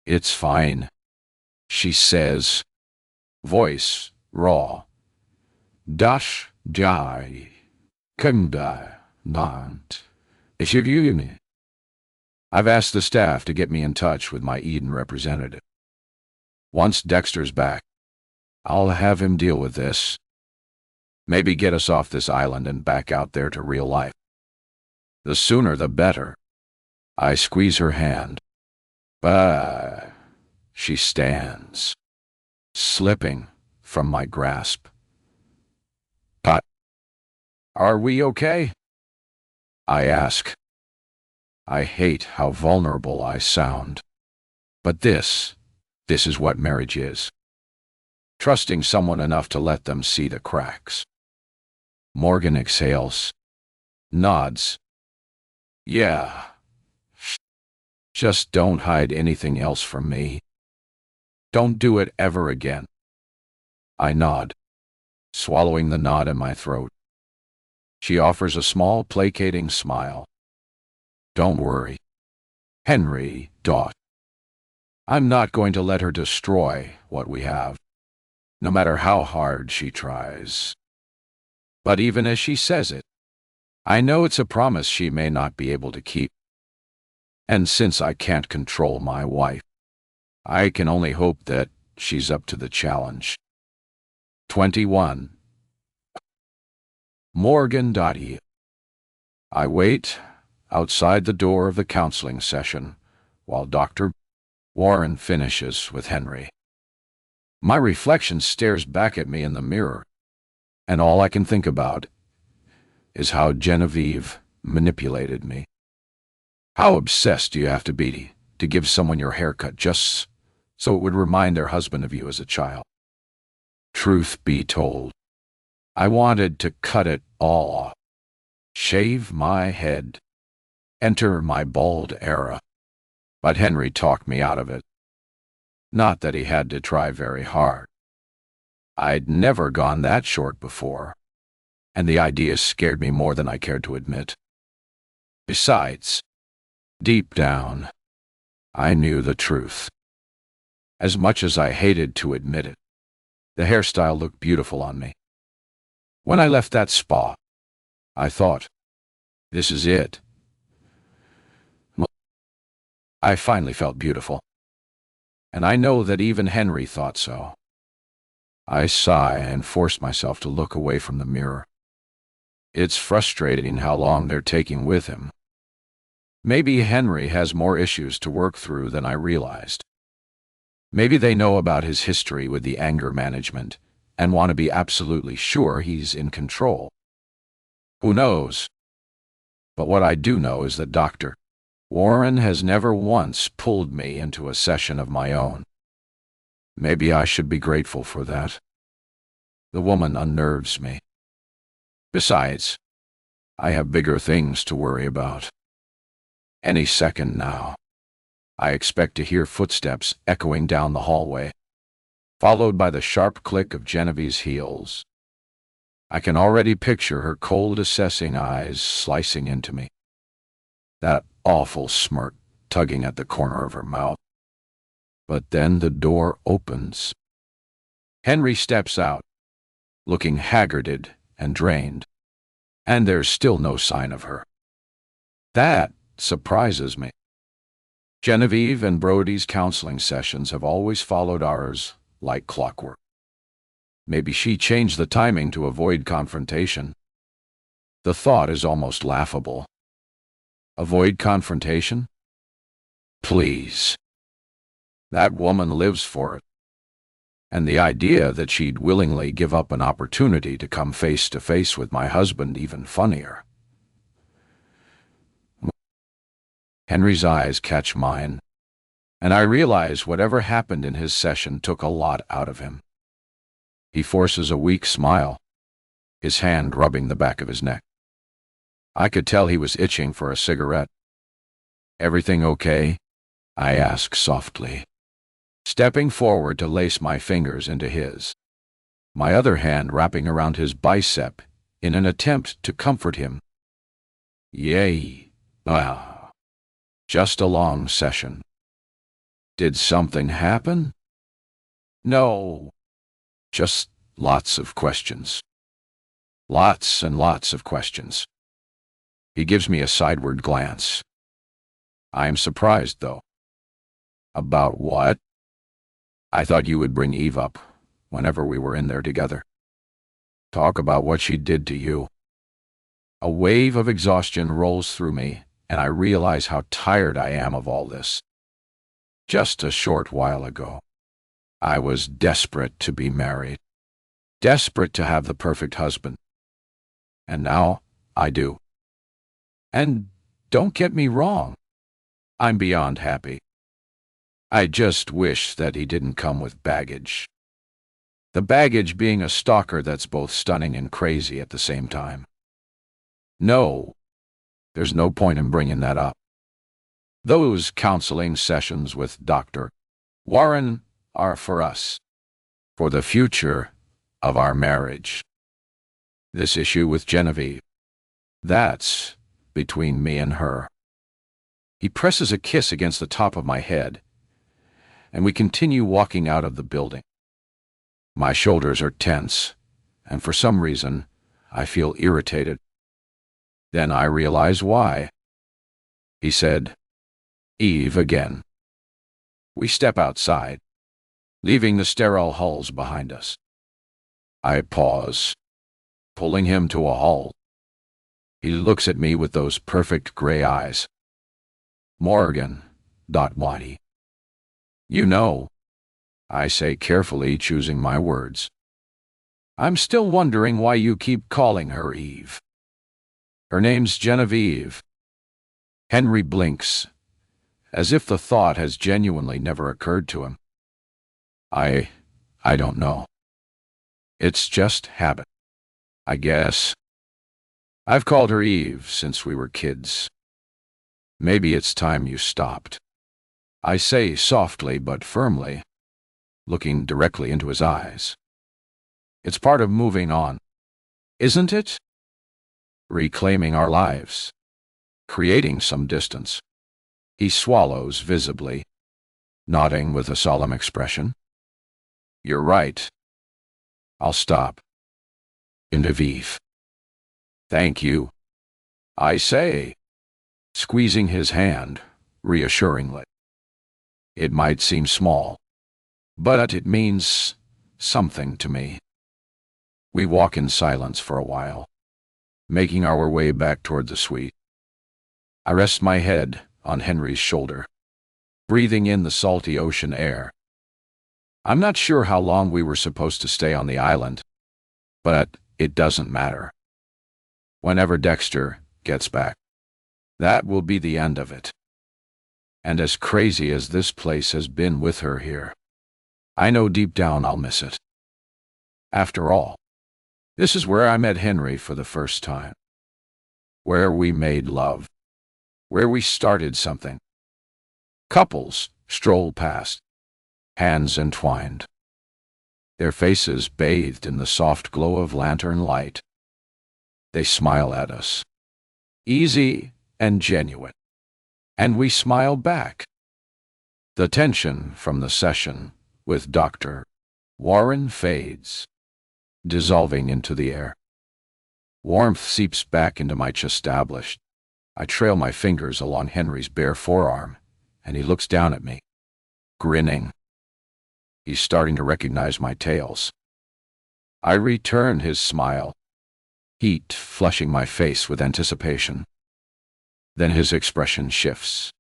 It's fine, she says, voice raw. Dash die, kunda not. I've asked the staff to get me in touch with my Eden representative. Once Dexter's back, I'll have him deal with this. Maybe get us off this island and back out there to real life. The sooner the better. I squeeze her hand. But she stands, slipping from my grasp. But are we okay? I ask. I hate how vulnerable I sound. But this is what marriage is. Trusting someone enough to let them see the cracks. Morgan exhales, nods. Yeah. Just don't hide anything else from me. Don't do it ever again. I nod, swallowing the knot in my throat. She offers a small, placating smile. Don't worry, Henry. I'm not going to let her destroy what we have, no matter how hard she tries. But even as she says it, I know it's a promise she may not be able to keep. And since I can't control my wife, I can only hope that she's up to the challenge. 21. Morgan. I wait outside the door of the counseling session while Dr. Warren finishes with Henry. My reflection stares back at me in the mirror, and all I can think about is how Genevieve manipulated me. How obsessed do you have to be to give someone your haircut just so it would remind their husband of you as a child? Truth be told, I wanted to cut it all off, shave my head, enter my bald era. But Henry talked me out of it. Not that he had to try very hard. I'd never gone that short before, and the idea scared me more than I cared to admit. Besides, deep down, I knew the truth. As much as I hated to admit it, the hairstyle looked beautiful on me. When I left that spa, I thought, this is it. I finally felt beautiful. and I know that even Henry thought so. I sigh and force myself to look away from the mirror. It's frustrating how long they're taking with him. Maybe Henry has more issues to work through than I realized. Maybe they know about his history with the anger management and want to be absolutely sure he's in control. Who knows? But what I do know is that Dr. Warren has never once pulled me into a session of my own. Maybe I should be grateful for that. The woman unnerves me. Besides, I have bigger things to worry about. Any second now, I expect to hear footsteps echoing down the hallway, followed by the sharp click of Genevieve's heels. I can already picture her cold, assessing eyes slicing into me. That awful smirk tugging at the corner of her mouth. But then the door opens. Henry steps out, looking haggarded and drained, and there's still no sign of her. That surprises me. Genevieve and Brody's counseling sessions have always followed ours like clockwork. Maybe she changed the timing to avoid confrontation. The thought is almost laughable. Avoid confrontation? Please. That woman lives for it. And the idea that she'd willingly give up an opportunity to come face to face with my husband even funnier. Henry's eyes catch mine, and I realize whatever happened in his session took a lot out of him. He forces a weak smile, his hand rubbing the back of his neck. I could tell he was itching for a cigarette. Everything okay? I ask softly, stepping forward to lace my fingers into his, my other hand wrapping around his bicep in an attempt to comfort him. Yay. Just a long session. Did something happen? No. Just lots of questions. Lots and lots of questions. He gives me a sideward glance. I am surprised, though. About what? I thought you would bring Eve up whenever we were in there together. Talk about what she did to you. A wave of exhaustion rolls through me, and I realize how tired I am of all this. Just a short while ago, I was desperate to be married, desperate to have the perfect husband. And now I do. And don't get me wrong, I'm beyond happy. I just wish that he didn't come with baggage. The baggage being a stalker that's both stunning and crazy at the same time. No, there's no point in bringing that up. Those counseling sessions with Dr. Warren are for us, for the future of our marriage. This issue with Genevieve, that's between me and her. He presses a kiss against the top of my head, and we continue walking out of the building. My shoulders are tense, and for some reason, I feel irritated. Then I realize why. He said, Eve again. We step outside, leaving the sterile halls behind us. I pause, pulling him to a halt. He looks at me with those perfect gray eyes. Morgan, Waddy. You know, I say carefully, choosing my words. I'm still wondering why you keep calling her Eve. Her name's Genevieve. Henry blinks, as if the thought has genuinely never occurred to him. I don't know. It's just habit, I guess. I've called her Eve since we were kids. Maybe it's time you stopped. I say softly but firmly, looking directly into his eyes. It's part of moving on, isn't it? Reclaiming our lives, creating some distance. He swallows visibly, nodding with a solemn expression. You're right. I'll stop. Genevieve. Thank you, I say, squeezing his hand reassuringly. It might seem small, but it means something to me. We walk in silence for a while, making our way back toward the suite. I rest my head on Henry's shoulder, breathing in the salty ocean air. I'm not sure how long we were supposed to stay on the island, but it doesn't matter. Whenever Dexter gets back, that will be the end of it. And as crazy as this place has been with her here, I know deep down I'll miss it. After all, this is where I met Henry for the first time, where we made love, where we started something. Couples stroll past, hands entwined, their faces bathed in the soft glow of lantern light. They smile at us, easy and genuine, and we smile back. The tension from the session with Dr. Warren fades, dissolving into the air. Warmth seeps back into my chest. I trail my fingers along Henry's bare forearm, and he looks down at me, grinning. He's starting to recognize my tails. I return his smile, heat flushing my face with anticipation. Then his expression shifts.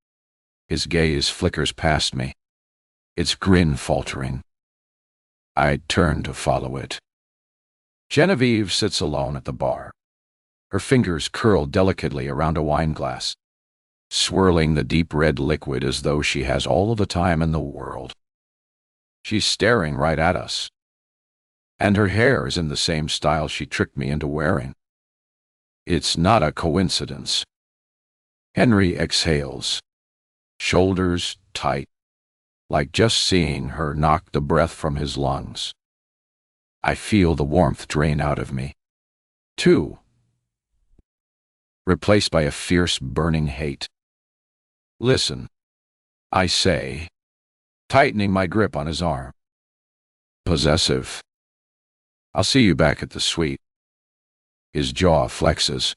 His gaze flickers past me, its grin faltering. I turn to follow it. Genevieve sits alone at the bar, her fingers curled delicately around a wine glass, swirling the deep red liquid as though she has all of the time in the world. She's staring right at us, and her hair is in the same style she tricked me into wearing. It's not a coincidence. Henry exhales, shoulders tight, like just seeing her knock the breath from his lungs. I feel the warmth drain out of me, too, replaced by a fierce, burning hate. Listen, I say, tightening my grip on his arm. Possessive. I'll see you back at the suite. His jaw flexes.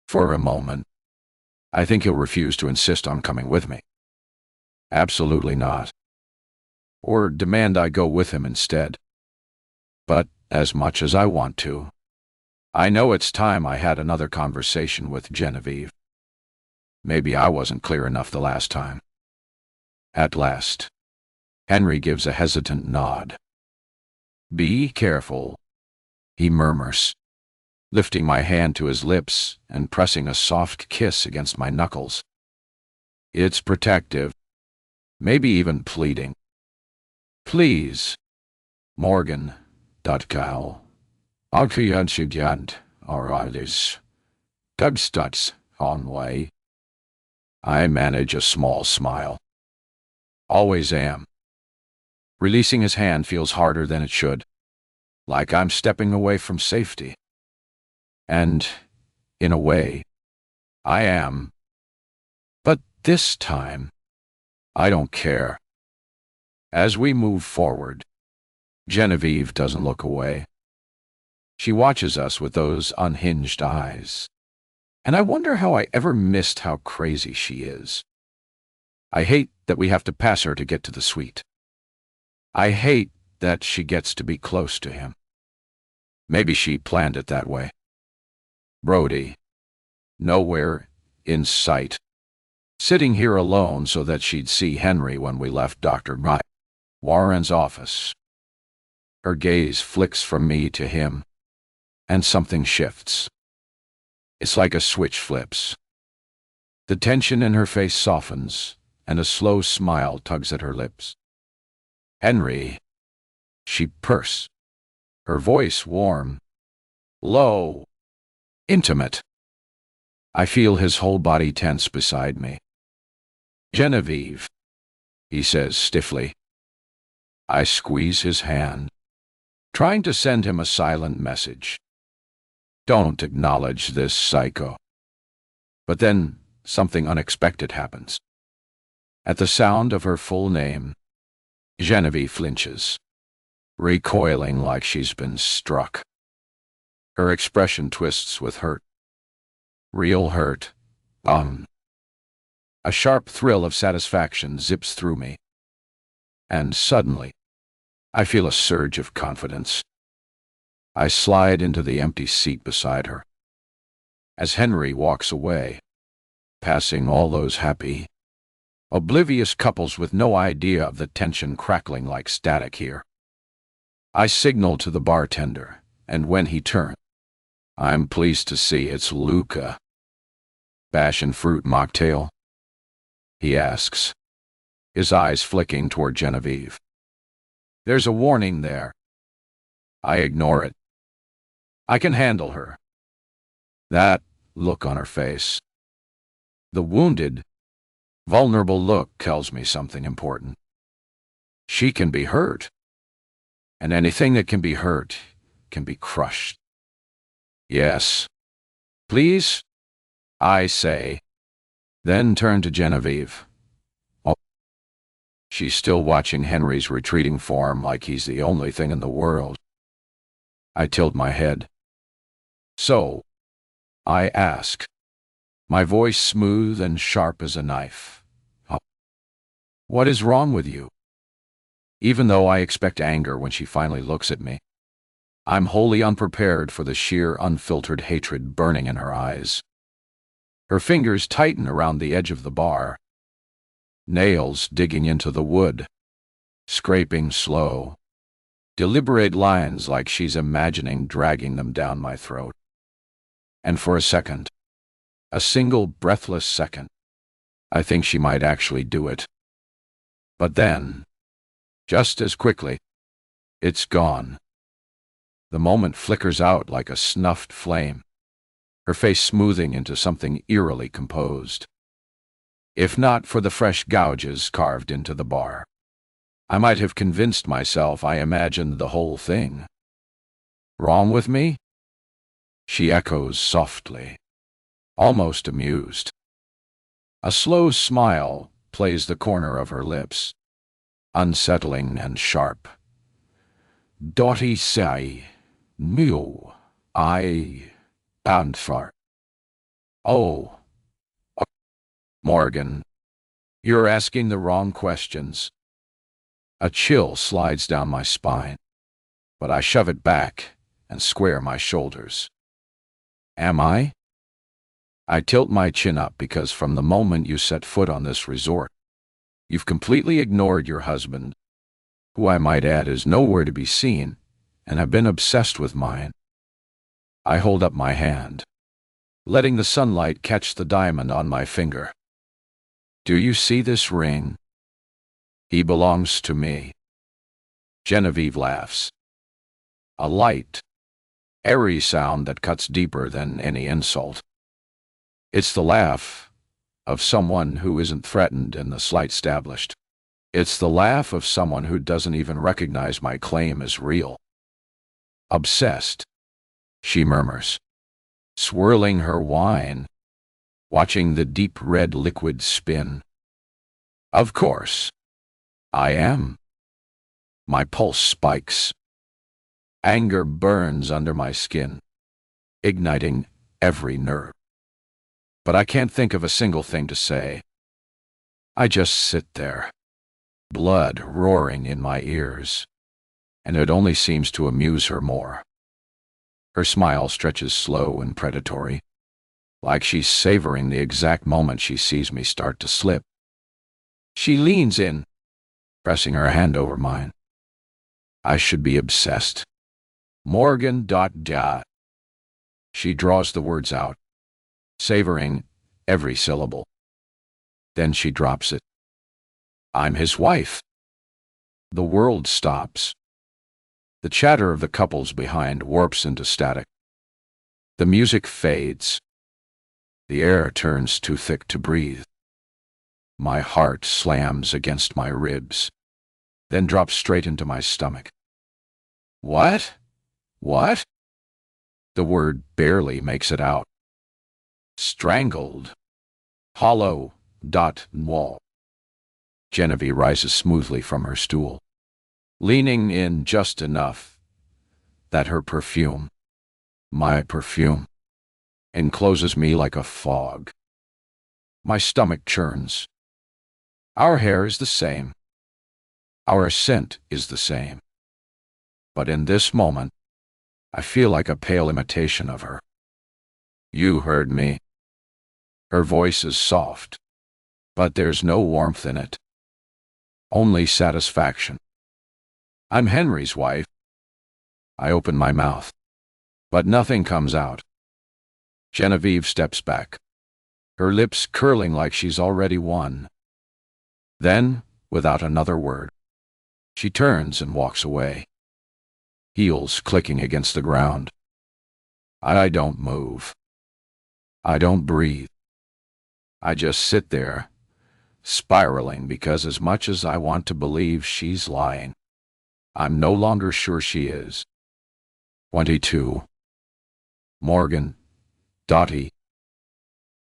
For a moment, I think he'll refuse to insist on coming with me. Absolutely not. Or demand I go with him instead. But as much as I want to, I know it's time I had another conversation with Genevieve. Maybe I wasn't clear enough the last time. At last, Henry gives a hesitant nod. Be careful, he murmurs, lifting my hand to his lips and pressing a soft kiss against my knuckles. It's protective, maybe even pleading. Please, Morgan, .gal. Alkiyantsigant, Aradis. Dubstuts, on way. I manage a small smile. Always am. Releasing his hand feels harder than it should, like I'm stepping away from safety. And, in a way, I am. But this time, I don't care. As we move forward, Genevieve doesn't look away. She watches us with those unhinged eyes, and I wonder how I ever missed how crazy she is. I hate that we have to pass her to get to the suite. I hate that she gets to be close to him. Maybe she planned it that way. Brody, nowhere in sight, sitting here alone so that she'd see Henry when we left Dr. Warren's office. Her gaze flicks from me to him, and something shifts. It's like a switch flips. The tension in her face softens, and a slow smile tugs at her lips. Henry, she purrs, her voice warm, low, intimate. I feel his whole body tense beside me. Genevieve, he says stiffly. I squeeze his hand, trying to send him a silent message. Don't acknowledge this psycho. But then something unexpected happens. At the sound of her full name, Genevieve flinches, recoiling like she's been struck. Her expression twists with hurt. Real hurt. A sharp thrill of satisfaction zips through me. And suddenly, I feel a surge of confidence. I slide into the empty seat beside her. As Henry walks away, passing all those happy, oblivious couples with no idea of the tension crackling like static here. I signal to the bartender, and when he turns, I'm pleased to see it's Luca. Passion fruit mocktail? He asks, his eyes flicking toward Genevieve. There's a warning there. I ignore it. I can handle her. That look on her face. The wounded, vulnerable look tells me something important. She can be hurt. And anything that can be hurt can be crushed. Yes. Please? I say, then turn to Genevieve. Oh. She's still watching Henry's retreating form like he's the only thing in the world. I tilt my head. So, I ask, my voice smooth and sharp as a knife. Oh. What is wrong with you? Even though I expect anger when she finally looks at me, I'm wholly unprepared for the sheer, unfiltered hatred burning in her eyes. Her fingers tighten around the edge of the bar, nails digging into the wood, scraping slow, deliberate lines like she's imagining dragging them down my throat. And for a second, a single breathless second, I think she might actually do it. But then, just as quickly, it's gone. The moment flickers out like a snuffed flame, her face smoothing into something eerily composed. If not for the fresh gouges carved into the bar, I might have convinced myself I imagined the whole thing. Wrong with me? She echoes softly, almost amused. A slow smile plays the corner of her lips, unsettling and sharp. Dotty say, mew, I, and far. Oh, Morgan, you're asking the wrong questions. A chill slides down my spine, but I shove it back and square my shoulders. Am I? I tilt my chin up because from the moment you set foot on this resort, you've completely ignored your husband, who I might add is nowhere to be seen, and have been obsessed with mine. I hold up my hand, letting the sunlight catch the diamond on my finger. Do you see this ring? He belongs to me. Genevieve laughs. A light, airy sound that cuts deeper than any insult. It's the laugh of someone who isn't threatened in the slight established. It's the laugh of someone who doesn't even recognize my claim as real. Obsessed, she murmurs, swirling her wine, watching the deep red liquid spin. Of course, I am. My pulse spikes. Anger burns under my skin, igniting every nerve. But I can't think of a single thing to say. I just sit there, blood roaring in my ears, and it only seems to amuse her more. Her smile stretches slow and predatory, like she's savoring the exact moment she sees me start to slip. She leans in, pressing her hand over mine. I should be obsessed. Morgan. She draws the words out, savoring every syllable. Then she drops it. I'm his wife. The world stops. The chatter of the couples behind warps into static. The music fades. The air turns too thick to breathe. My heart slams against my ribs, then drops straight into my stomach. What? What? The word barely makes it out. Strangled. Hollow. Wall. Genevieve rises smoothly from her stool, leaning in just enough that her perfume, my perfume, encloses me like a fog. My stomach churns. Our hair is the same. Our scent is the same. But in this moment, I feel like a pale imitation of her. You heard me. Her voice is soft, but there's no warmth in it. Only satisfaction. I'm Henry's wife. I open my mouth, but nothing comes out. Genevieve steps back, her lips curling like she's already won. Then, without another word, she turns and walks away, heels clicking against the ground. I don't move. I don't breathe. I just sit there, spiraling, because as much as I want to believe she's lying, I'm no longer sure she is. 22. Morgan. Dottie.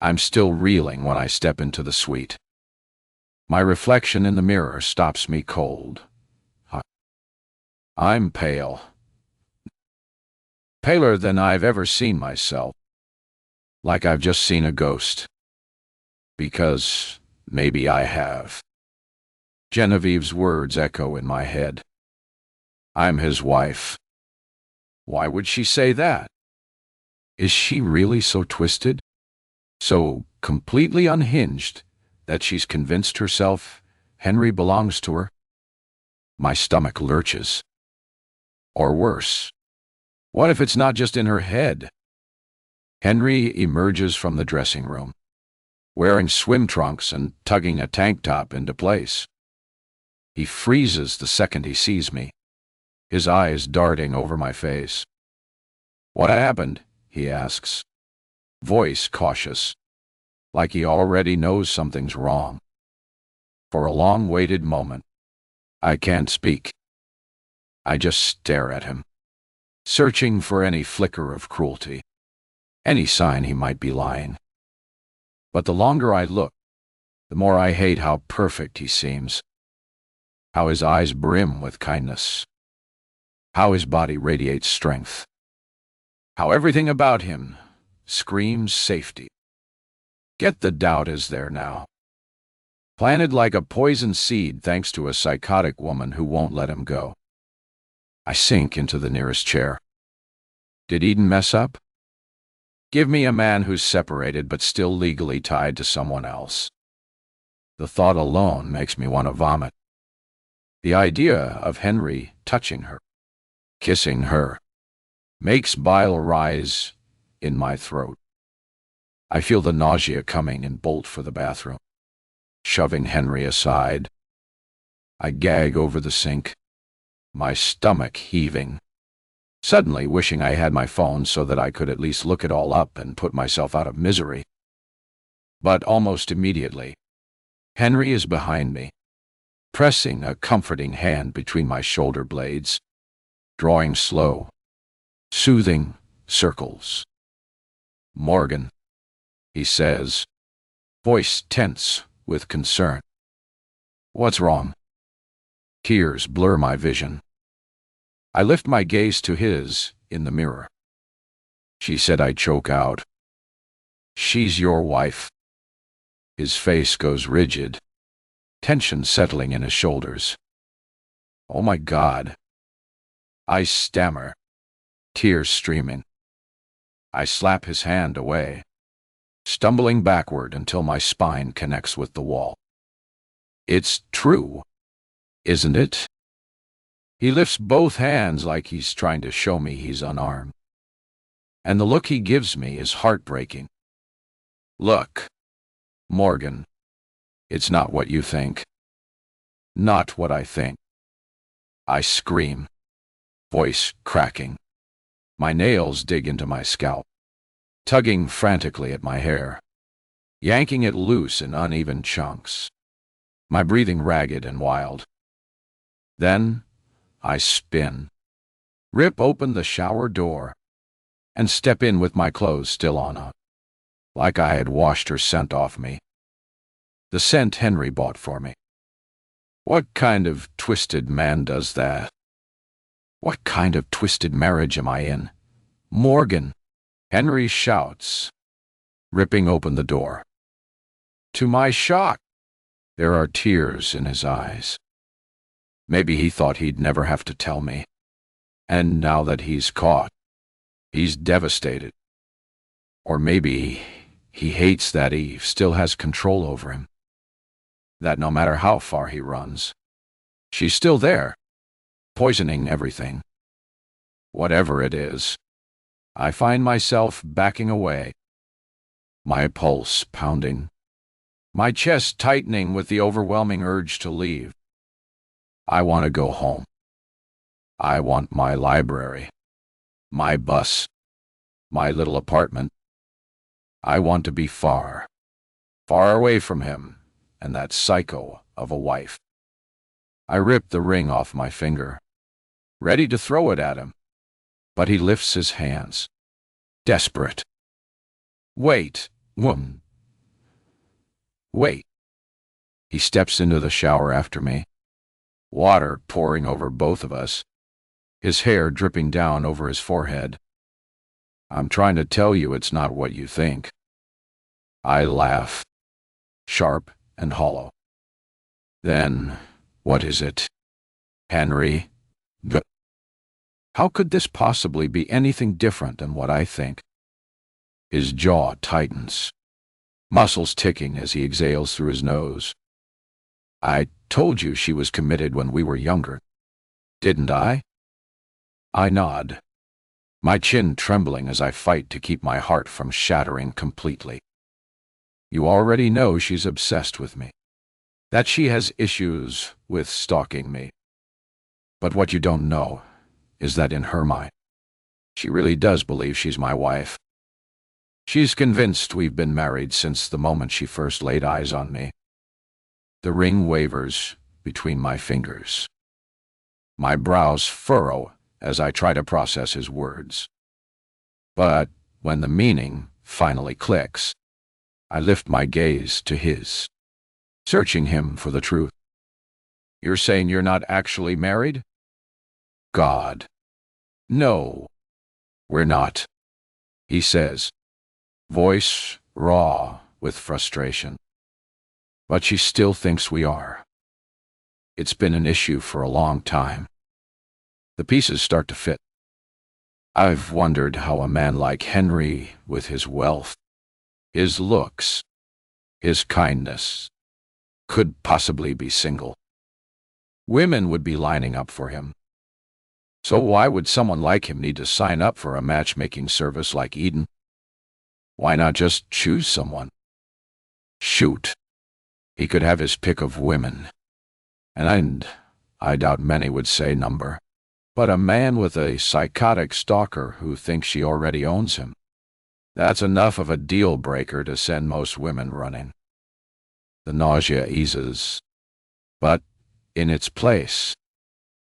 I'm still reeling when I step into the suite. My reflection in the mirror stops me cold. I'm pale. Paler than I've ever seen myself. Like I've just seen a ghost. Because maybe I have. Genevieve's words echo in my head. I'm his wife. Why would she say that? Is she really so twisted? So completely unhinged that she's convinced herself Henry belongs to her? My stomach lurches. Or worse, what if it's not just in her head? Henry emerges from the dressing room, wearing swim trunks and tugging a tank top into place. He freezes the second he sees me, his eyes darting over my face. What happened? He asks, voice cautious, like he already knows something's wrong. For a long-waited moment, I can't speak. I just stare at him, searching for any flicker of cruelty, any sign he might be lying. But the longer I look, the more I hate how perfect he seems, how his eyes brim with kindness, how his body radiates strength, how everything about him screams safety. Yet the doubt is there now, planted like a poison seed thanks to a psychotic woman who won't let him go. I sink into the nearest chair. Did Eden mess up? Give me a man who's separated but still legally tied to someone else. The thought alone makes me want to vomit. The idea of Henry touching her, kissing her, makes bile rise in my throat. I feel the nausea coming and bolt for the bathroom, shoving Henry aside. I gag over the sink, my stomach heaving, suddenly wishing I had my phone so that I could at least look it all up and put myself out of misery. But almost immediately, Henry is behind me, pressing a comforting hand between my shoulder blades, drawing slow, soothing circles. Morgan, he says, voice tense with concern. What's wrong? Tears blur my vision. I lift my gaze to his in the mirror. She said I'd choke out. She's your wife. His face goes rigid, tension settling in his shoulders. Oh my God. I stammer, tears streaming. I slap his hand away, stumbling backward until my spine connects with the wall. It's true, isn't it? He lifts both hands like he's trying to show me he's unarmed. And the look he gives me is heartbreaking. Look, Morgan, it's not what you think. Not what I think. I scream, voice cracking. My nails dig into my scalp, tugging frantically at my hair, yanking it loose in uneven chunks, my breathing ragged and wild. Then I spin, rip open the shower door, and step in with my clothes still on, like I had washed her scent off me. The scent Henry bought for me. What kind of twisted man does that? What kind of twisted marriage am I in? Morgan, Henry shouts, ripping open the door. To my shock, there are tears in his eyes. Maybe he thought he'd never have to tell me. And now that he's caught, he's devastated. Or maybe he hates that Eve still has control over him. That no matter how far he runs, she's still there, poisoning everything. Whatever it is, I find myself backing away, my pulse pounding, my chest tightening with the overwhelming urge to leave. I want to go home. I want my library, my bus, my little apartment. I want to be far, far away from him and that psycho of a wife. I rip the ring off my finger, ready to throw it at him, but he lifts his hands, desperate. Wait, woman. Wait. He steps into the shower after me, water pouring over both of us, his hair dripping down over his forehead. I'm trying to tell you it's not what you think. I laugh, sharp and hollow. Then, what is it? Henry? How could this possibly be anything different than what I think? His jaw tightens, muscles ticking as he exhales through his nose. I told you she was committed when we were younger, didn't I? I nod, my chin trembling as I fight to keep my heart from shattering completely. You already know she's obsessed with me, that she has issues with stalking me. But what you don't know is that in her mind, she really does believe she's my wife. She's convinced we've been married since the moment she first laid eyes on me. The ring wavers between my fingers. My brows furrow as I try to process his words. But when the meaning finally clicks, I lift my gaze to his, searching him for the truth. You're saying you're not actually married? God. No, we're not, he says, voice raw with frustration. But she still thinks we are. It's been an issue for a long time. The pieces start to fit. I've wondered how a man like Henry, with his wealth, his looks, his kindness, could possibly be single. Women would be lining up for him. So why would someone like him need to sign up for a matchmaking service like Eden? Why not just choose someone? Shoot. He could have his pick of women. And I doubt many would say number. But a man with a psychotic stalker who thinks she already owns him, that's enough of a deal breaker to send most women running. The nausea eases, but in its place,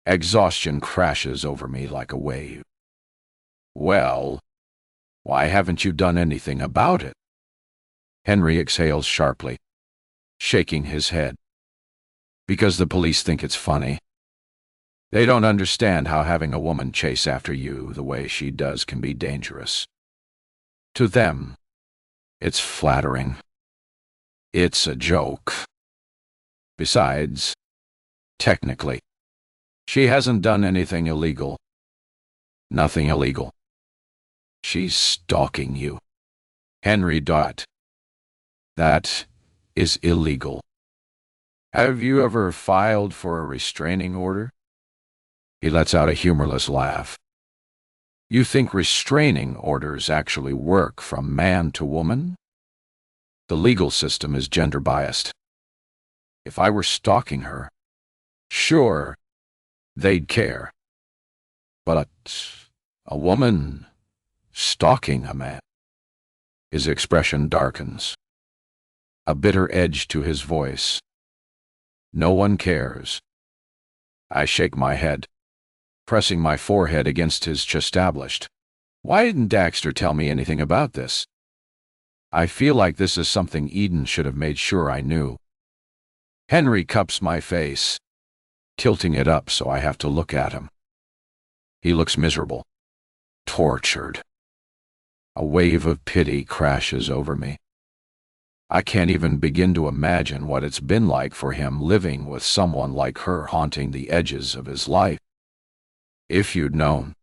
exhaustion crashes over me like a wave. Well, why haven't you done anything about it? Henry exhales sharply, shaking his head. Because the police think it's funny. They don't understand how having a woman chase after you the way she does can be dangerous. To them, it's flattering. It's a joke. Besides, technically, she hasn't done anything illegal. Nothing illegal. She's stalking you. Henry. That is illegal. Have you ever filed for a restraining order? He lets out a humorless laugh. You think restraining orders actually work from man to woman? The legal system is gender-biased. If I were stalking her, sure, they'd care. But a woman stalking a man? His expression darkens, a bitter edge to his voice. No one cares. I shake my head, pressing my forehead against his chestablished. Why didn't Daxter tell me anything about this? I feel like this is something Eden should have made sure I knew. Henry cups my face, tilting it up so I have to look at him. He looks miserable, tortured. A wave of pity crashes over me. I can't even begin to imagine what it's been like for him living with someone like her haunting the edges of his life. If you'd known,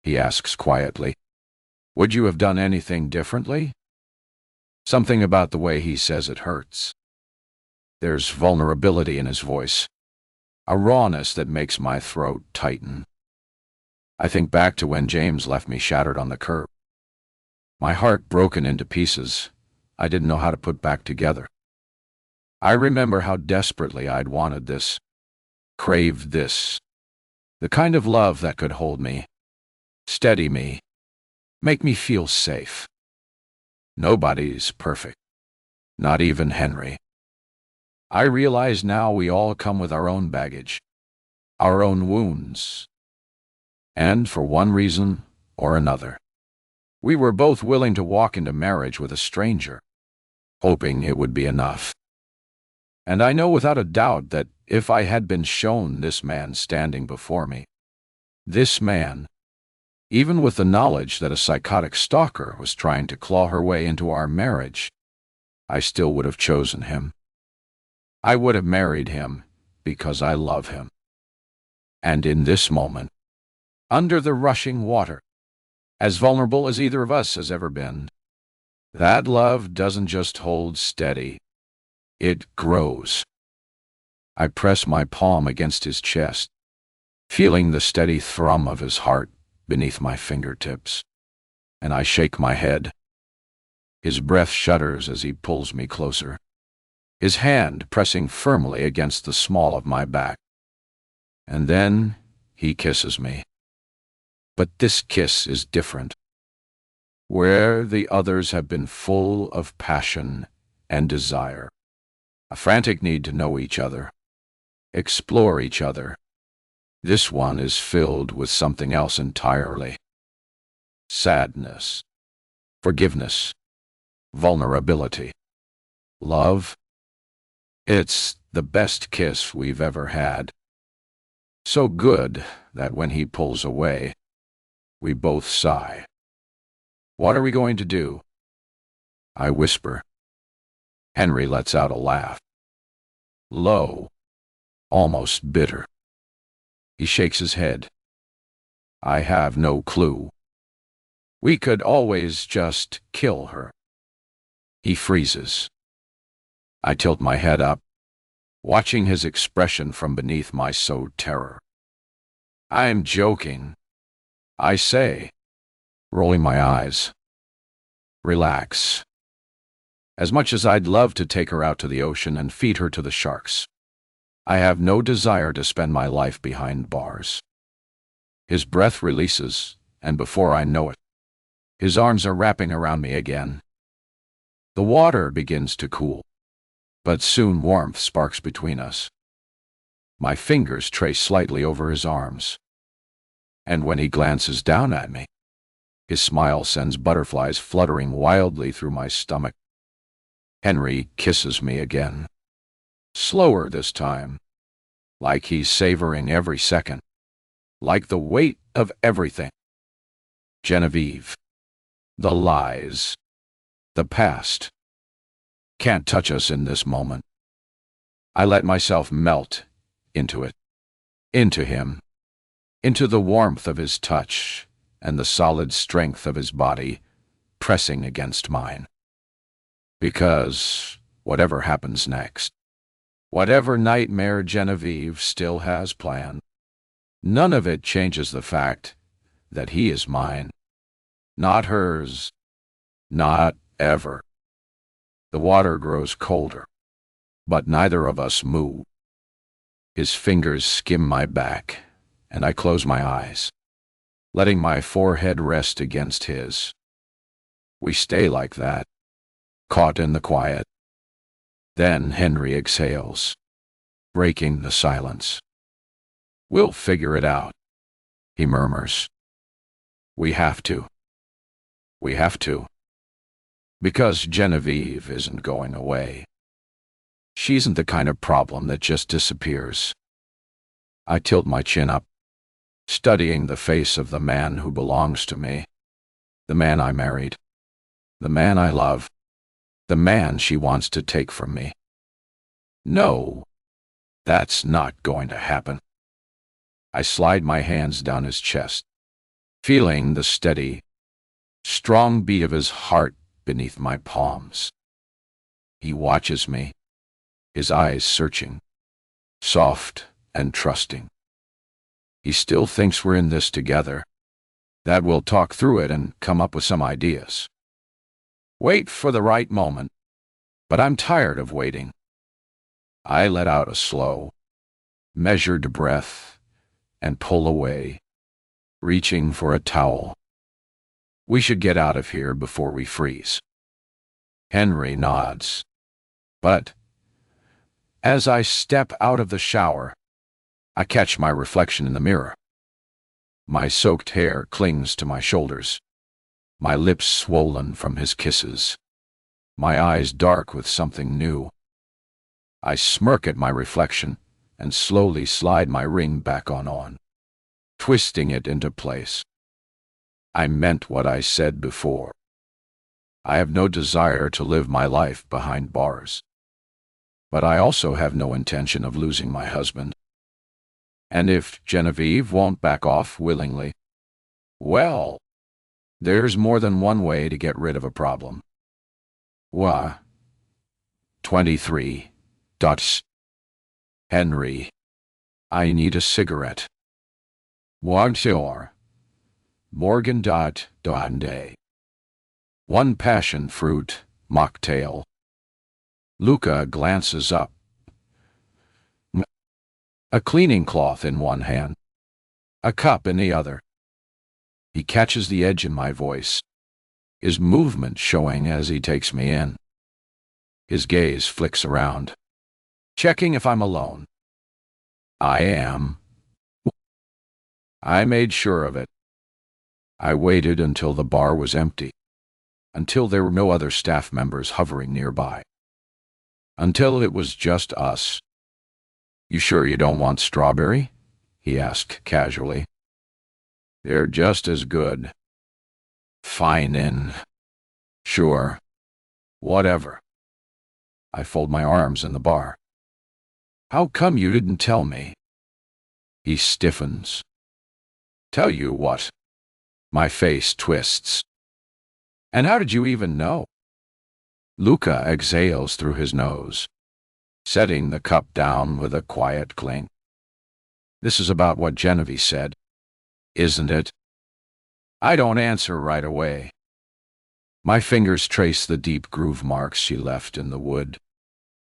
he asks quietly, would you have done anything differently? Something about the way he says it hurts. There's vulnerability in his voice, a rawness that makes my throat tighten. I think back to when James left me shattered on the curb. My heart broken into pieces I didn't know how to put back together. I remember how desperately I'd wanted this, craved this, the kind of love that could hold me, steady me, make me feel safe. Nobody's perfect, not even Henry. I realize now we all come with our own baggage, our own wounds. And for one reason or another, we were both willing to walk into marriage with a stranger, hoping it would be enough. And I know without a doubt that if I had been shown this man standing before me, this man, even with the knowledge that a psychotic stalker was trying to claw her way into our marriage, I still would have chosen him. I would have married him because I love him. And in this moment, under the rushing water, as vulnerable as either of us has ever been, that love doesn't just hold steady, it grows. I press my palm against his chest, feeling the steady thrum of his heart beneath my fingertips, and I shake my head. His breath shudders as he pulls me closer, his hand pressing firmly against the small of my back. And then he kisses me. But this kiss is different. Where the others have been full of passion and desire, a frantic need to know each other, explore each other, this one is filled with something else entirely. Sadness, forgiveness, vulnerability, love. It's the best kiss we've ever had. So good that when he pulls away, we both sigh. What are we going to do? I whisper. Henry lets out a laugh. Low, almost bitter. He shakes his head. I have no clue. We could always just kill her. He freezes. I tilt my head up, watching his expression from beneath my sewed terror. I'm joking, I say, rolling my eyes. Relax. As much as I'd love to take her out to the ocean and feed her to the sharks, I have no desire to spend my life behind bars. His breath releases, and before I know it, his arms are wrapping around me again. The water begins to cool, but soon warmth sparks between us. My fingers trace slightly over his arms, and when he glances down at me, his smile sends butterflies fluttering wildly through my stomach. Henry kisses me again. Slower this time, like he's savoring every second, like the weight of everything. Genevieve, the lies, the past, can't touch us in this moment. I let myself melt into it, into him, into the warmth of his touch and the solid strength of his body pressing against mine. Because whatever happens next, whatever nightmare Genevieve still has planned, none of it changes the fact that he is mine, not hers, not ever. The water grows colder, but neither of us move. His fingers skim my back, and I close my eyes, letting my forehead rest against his. We stay like that, caught in the quiet. Then Henry exhales, breaking the silence. We'll figure it out, he murmurs. We have to. We have to. Because Genevieve isn't going away. She isn't the kind of problem that just disappears. I tilt my chin up, studying the face of the man who belongs to me, the man I married, the man I love. The man she wants to take from me. No, that's not going to happen. I slide my hands down his chest, feeling the steady, strong beat of his heart beneath my palms. He watches me, his eyes searching, soft and trusting. He still thinks we're in this together, that we'll talk through it and come up with some ideas. Wait for the right moment, but I'm tired of waiting. I let out a slow, measured breath and pull away, reaching for a towel. We should get out of here before we freeze. Henry nods. But as I step out of the shower, I catch my reflection in the mirror. My soaked hair clings to my shoulders, my lips swollen from his kisses, my eyes dark with something new. I smirk at my reflection and slowly slide my ring back on, twisting it into place. I meant what I said before. I have no desire to live my life behind bars. But I also have no intention of losing my husband. And if Genevieve won't back off willingly, well, there's more than one way to get rid of a problem. Why? 23. Henry, I need a cigarette. Bonjour. Morgan Day. One passion fruit mocktail. Luca glances up. A cleaning cloth in one hand, a cup in the other. He catches the edge in my voice, his movement showing as he takes me in. His gaze flicks around, checking if I'm alone. I am. I made sure of it. I waited until the bar was empty, until there were no other staff members hovering nearby, until it was just us. You sure you don't want strawberry? He asked casually. They're just as good. Fine then. Sure. Whatever. I fold my arms in the bar. How come you didn't tell me? He stiffens. Tell you what. My face twists. And how did you even know? Luca exhales through his nose, setting the cup down with a quiet clink. This is about what Genevieve said, isn't it? I don't answer right away. My fingers trace the deep groove marks she left in the wood,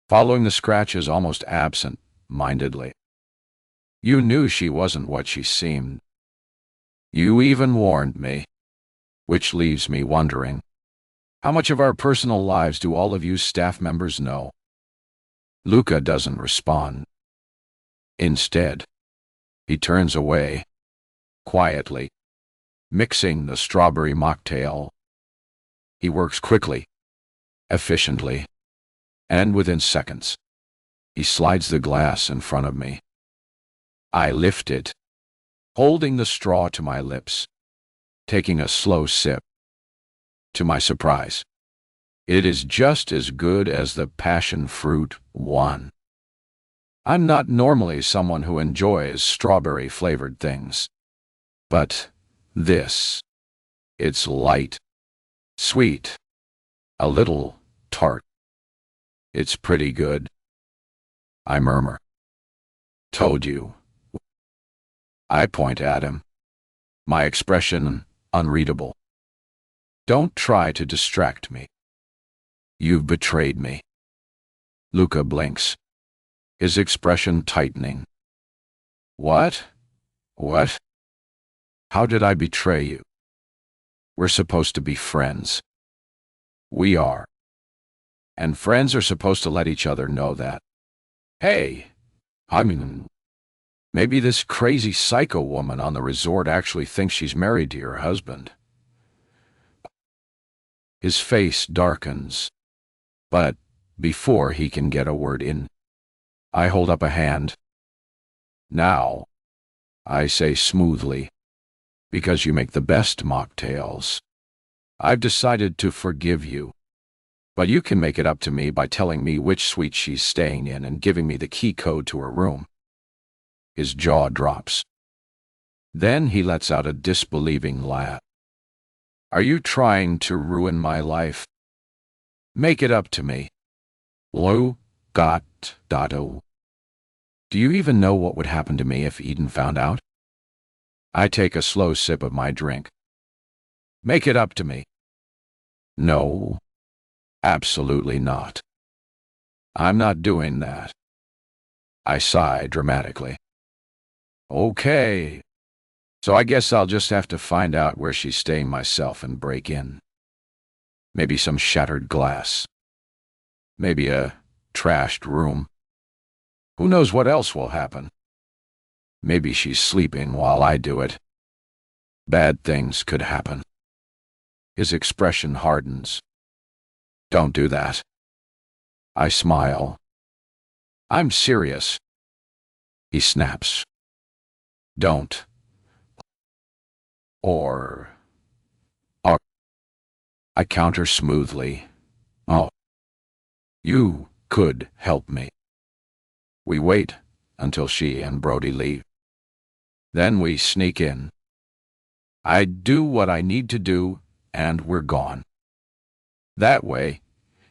following the scratches almost absent-mindedly. You knew she wasn't what she seemed. You even warned me, which leaves me wondering, how much of our personal lives do all of you staff members know? Luca doesn't respond. Instead, he turns away, quietly, mixing the strawberry mocktail. He works quickly, efficiently, and within seconds, he slides the glass in front of me. I lift it, holding the straw to my lips, taking a slow sip. To my surprise, it is just as good as the passion fruit one. I'm not normally someone who enjoys strawberry-flavored things, but this, it's light, sweet, a little tart. It's pretty good. I murmur. Told you. I point at him, my expression unreadable. Don't try to distract me. You've betrayed me. Luca blinks, his expression tightening. What? What? How did I betray you? We're supposed to be friends. We are. And friends are supposed to let each other know that. Hey, maybe this crazy psycho woman on the resort actually thinks she's married to your husband. His face darkens, but before he can get a word in, I hold up a hand. Now, I say smoothly, because you make the best mocktails, I've decided to forgive you. But you can make it up to me by telling me which suite she's staying in and giving me the key code to her room. His jaw drops. Then he lets out a disbelieving laugh. Are you trying to ruin my life? Make it up to me. Lo, got, dotto. Do you even know what would happen to me if Eden found out? I take a slow sip of my drink. Make it up to me. No, absolutely not. I'm not doing that. I sigh dramatically. Okay, so I guess I'll just have to find out where she's staying myself and break in. Maybe some shattered glass. Maybe a trashed room. Who knows what else will happen? Maybe she's sleeping while I do it. Bad things could happen. His expression hardens. Don't do that. I smile. I'm serious. He snaps. Don't. Or. I counter smoothly. Oh. You could help me. We wait until she and Brody leave. Then we sneak in. I do what I need to do, and we're gone. That way,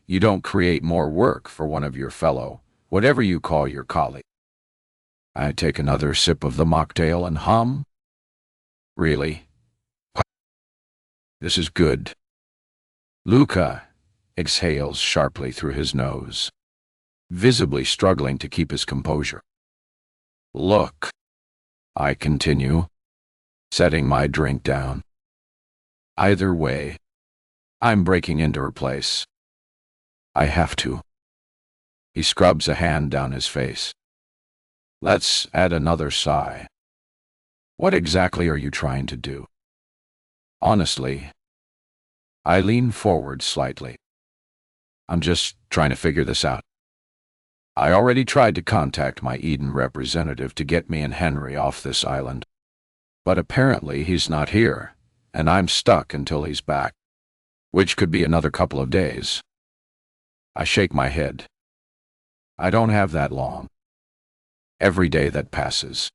you don't create more work for one of your fellow, whatever you call your colleague. I take another sip of the mocktail and hum. Really? This is good. Luca exhales sharply through his nose, visibly struggling to keep his composure. Look, I continue, setting my drink down. Either way, I'm breaking into her place. I have to. He scrubs a hand down his face. Let's add another sigh. What exactly are you trying to do? Honestly, I lean forward slightly. I'm just trying to figure this out. I already tried to contact my Eden representative to get me and Henry off this island. But apparently he's not here, and I'm stuck until he's back, which could be another couple of days. I shake my head. I don't have that long. Every day that passes,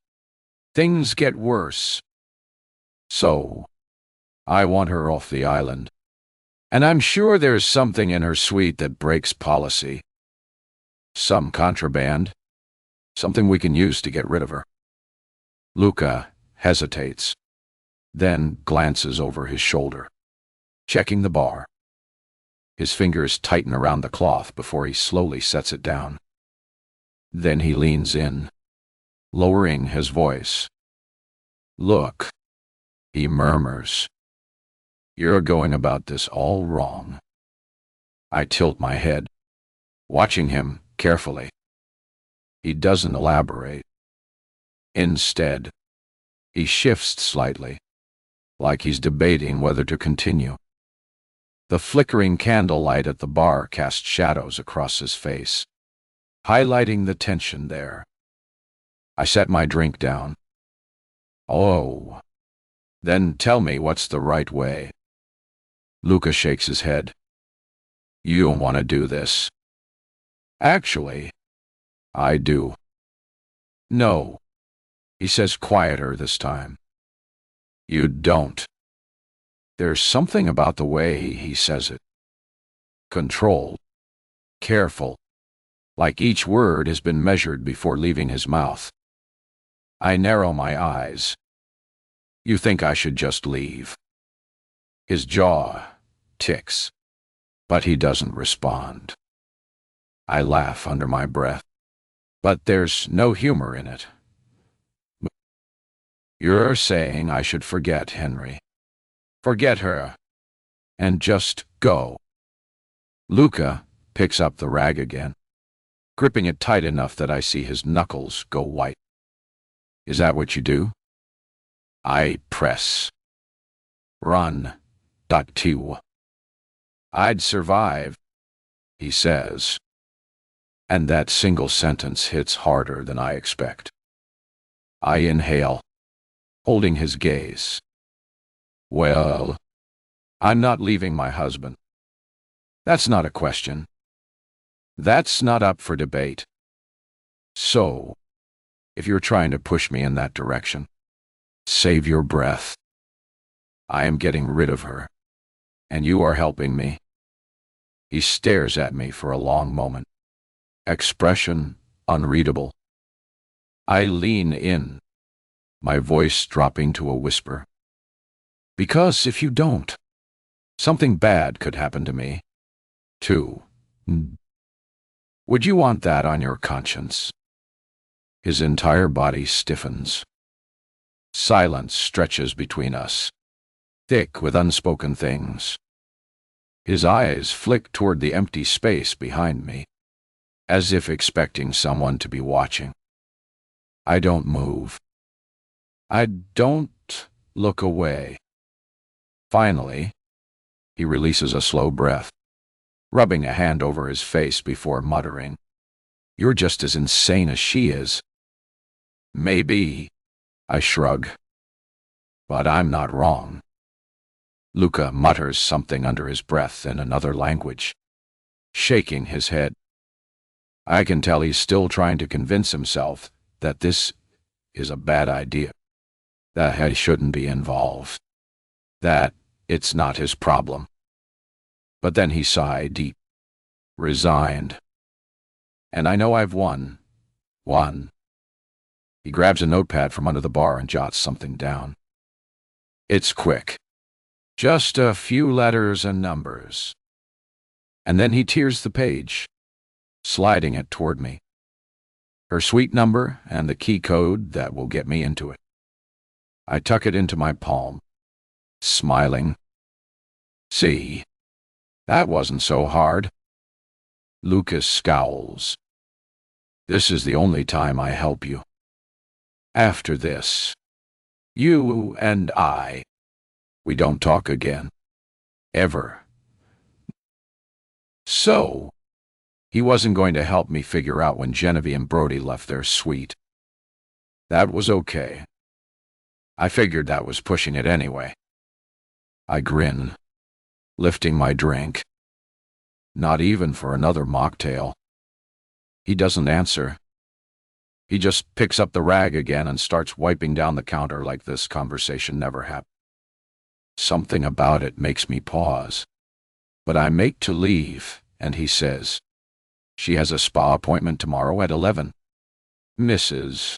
things get worse. So, I want her off the island. And I'm sure there's something in her suite that breaks policy. Some contraband. Something we can use to get rid of her. Luca hesitates, then glances over his shoulder, checking the bar. His fingers tighten around the cloth before he slowly sets it down. Then he leans in, lowering his voice. Look, he murmurs. You're going about this all wrong. I tilt my head, watching him carefully. He doesn't elaborate. Instead, he shifts slightly, like he's debating whether to continue. The flickering candlelight at the bar casts shadows across his face, highlighting the tension there. I set my drink down. Oh, then tell me what's the right way. Luca shakes his head. You don't want to do this. Actually, I do. No, he says quieter this time. You don't. There's something about the way he says it. Controlled, careful, like each word has been measured before leaving his mouth. I narrow my eyes. You think I should just leave? His jaw ticks, but he doesn't respond. I laugh under my breath, but there's no humor in it. You're saying I should forget Henry. Forget her, and just go. Luca picks up the rag again, gripping it tight enough that I see his knuckles go white. Is that what you do? I press. Run. .2. I'd survive, he says. And that single sentence hits harder than I expect. I inhale, holding his gaze. Well, I'm not leaving my husband. That's not a question. That's not up for debate. So, if you're trying to push me in that direction, save your breath. I am getting rid of her, and you are helping me. He stares at me for a long moment, expression unreadable. I lean in, my voice dropping to a whisper. Because if you don't, something bad could happen to me, too. Would you want that on your conscience? His entire body stiffens. Silence stretches between us, thick with unspoken things. His eyes flick toward the empty space behind me, as if expecting someone to be watching. I don't move. I don't look away. Finally, he releases a slow breath, rubbing a hand over his face before muttering, "You're just as insane as she is." Maybe, I shrug. But I'm not wrong. Luca mutters something under his breath in another language, shaking his head. I can tell he's still trying to convince himself that this is a bad idea, that he shouldn't be involved, that it's not his problem. But then he sighed deep, resigned. And I know I've won. He grabs a notepad from under the bar and jots something down. It's quick. Just a few letters and numbers. And then he tears the page, sliding it toward me. Her suite number and the key code that will get me into it. I tuck it into my palm, smiling. See, that wasn't so hard. Lucas scowls. This is the only time I help you. After this, you and we don't talk again. Ever. So, he wasn't going to help me figure out when Genevieve and Brody left their suite. That was okay. I figured that was pushing it anyway. I grin, lifting my drink. Not even for another mocktail. He doesn't answer. He just picks up the rag again and starts wiping down the counter like this conversation never happened. Something about it makes me pause. But I make to leave, and he says, "She has a spa appointment tomorrow at 11. Mrs.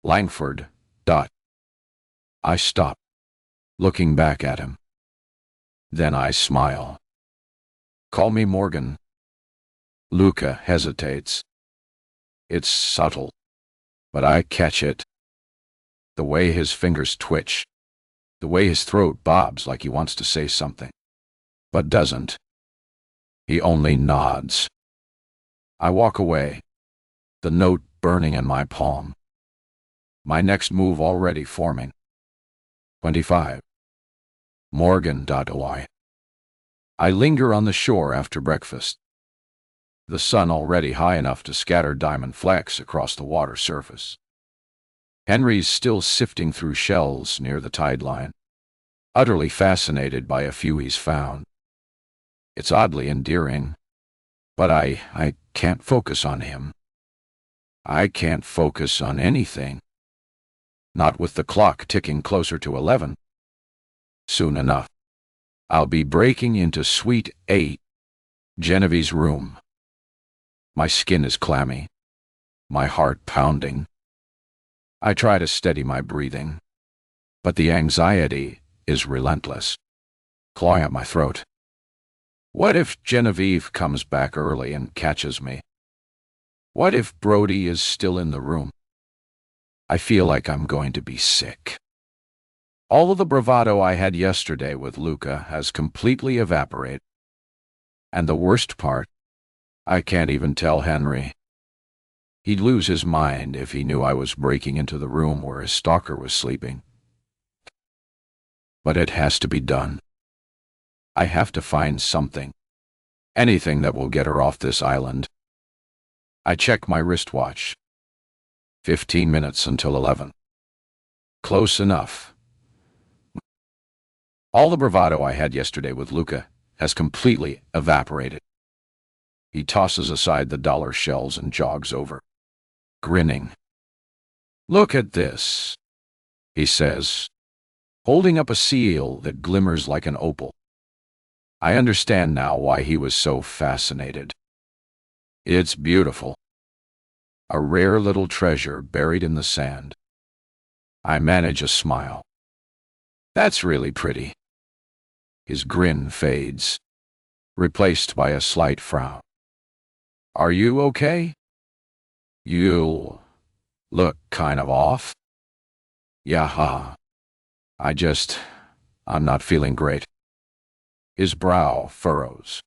Langford. I stop, looking back at him. Then I smile. Call me Morgan. Luca hesitates. It's subtle, but I catch it. The way his fingers twitch, the way his throat bobs like he wants to say something, but doesn't. He only nods. I walk away, the note burning in my palm. My next move already forming. 25. Morgan.oi. I linger on the shore after breakfast. The sun already high enough to scatter diamond flecks across the water surface. Henry's still sifting through shells near the tide line, utterly fascinated by a few he's found. It's oddly endearing, but I can't focus on him. I can't focus on anything. Not with the clock ticking closer to 11. Soon enough, I'll be breaking into Suite 8, Genevieve's room. My skin is clammy, my heart pounding. I try to steady my breathing, but the anxiety is relentless, clawing at my throat. What if Genevieve comes back early and catches me? What if Brody is still in the room? I feel like I'm going to be sick. All of the bravado I had yesterday with Luca has completely evaporated. And the worst part, I can't even tell Henry. He'd lose his mind if he knew I was breaking into the room where his stalker was sleeping. But it has to be done. I have to find something. Anything that will get her off this island. I check my wristwatch. 15 minutes until 11. Close enough. All the bravado I had yesterday with Luca has completely evaporated. He tosses aside the dollar shells and jogs over, grinning. "Look at this," he says, holding up a seal that glimmers like an opal. I understand now why he was so fascinated. It's beautiful. A rare little treasure buried in the sand. I manage a smile. "That's really pretty." His grin fades, replaced by a slight frown. "Are you okay? You look kind of off." "Yeah, I'm not feeling great." His brow furrows.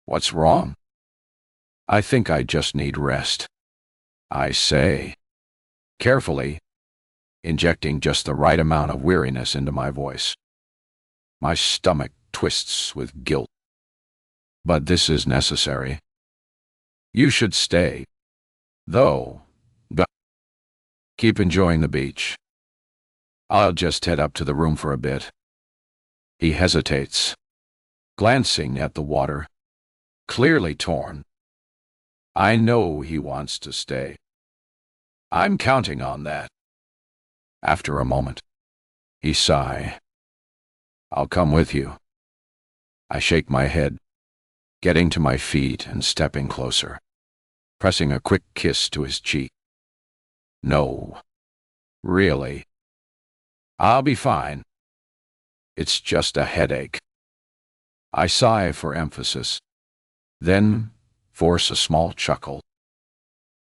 "What's wrong?" "I think I just need rest," I say, carefully, injecting just the right amount of weariness into my voice. My stomach twists with guilt. "But this is necessary. You should stay, though. But keep enjoying the beach. I'll just head up to the room for a bit." He hesitates, glancing at the water, clearly torn. I know he wants to stay. I'm counting on that. After a moment, he sighs. "I'll come with you." I shake my head, getting to my feet and stepping closer, pressing a quick kiss to his cheek. "No, really. I'll be fine. It's just a headache." I sigh for emphasis, then force a small chuckle.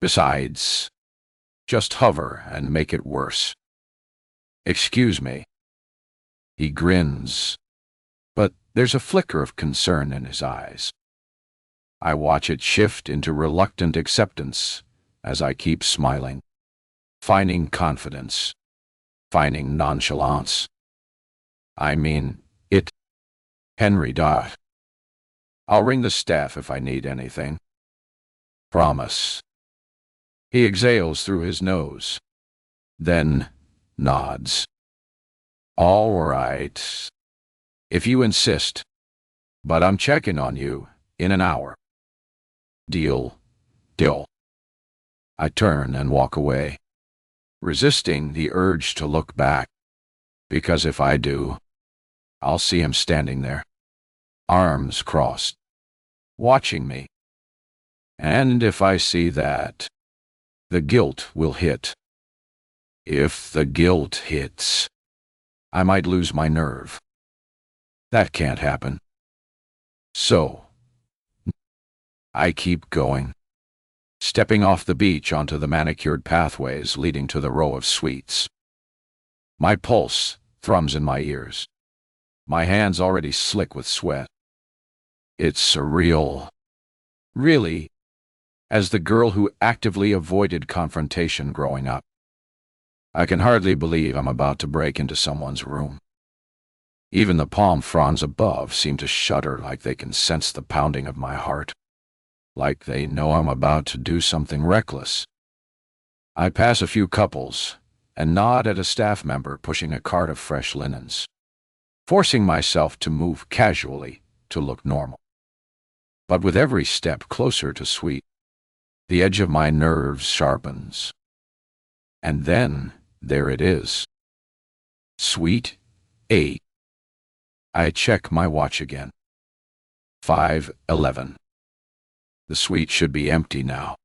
"Besides, just hover and make it worse." "Excuse me." He grins, but there's a flicker of concern in his eyes. I watch it shift into reluctant acceptance as I keep smiling, finding confidence, finding nonchalance. I mean, it. "Henry Dot. I'll ring the staff if I need anything." "Promise." He exhales through his nose, then nods. "All right, if you insist, but I'm checking on you in an hour." "Deal." "Deal." I turn and walk away, resisting the urge to look back, because if I do, I'll see him standing there, arms crossed, watching me. And if I see that, the guilt will hit. If the guilt hits, I might lose my nerve. That can't happen. So, I keep going, stepping off the beach onto the manicured pathways leading to the row of suites. My pulse thrums in my ears, my hands already slick with sweat. It's surreal. Really, as the girl who actively avoided confrontation growing up, I can hardly believe I'm about to break into someone's room. Even the palm fronds above seem to shudder like they can sense the pounding of my heart, like they know I'm about to do something reckless. I pass a few couples and nod at a staff member pushing a cart of fresh linens, forcing myself to move casually to look normal. But with every step closer to suite, the edge of my nerves sharpens. And then there it is. Suite 8. I check my watch again. 5:11. The suite should be empty now.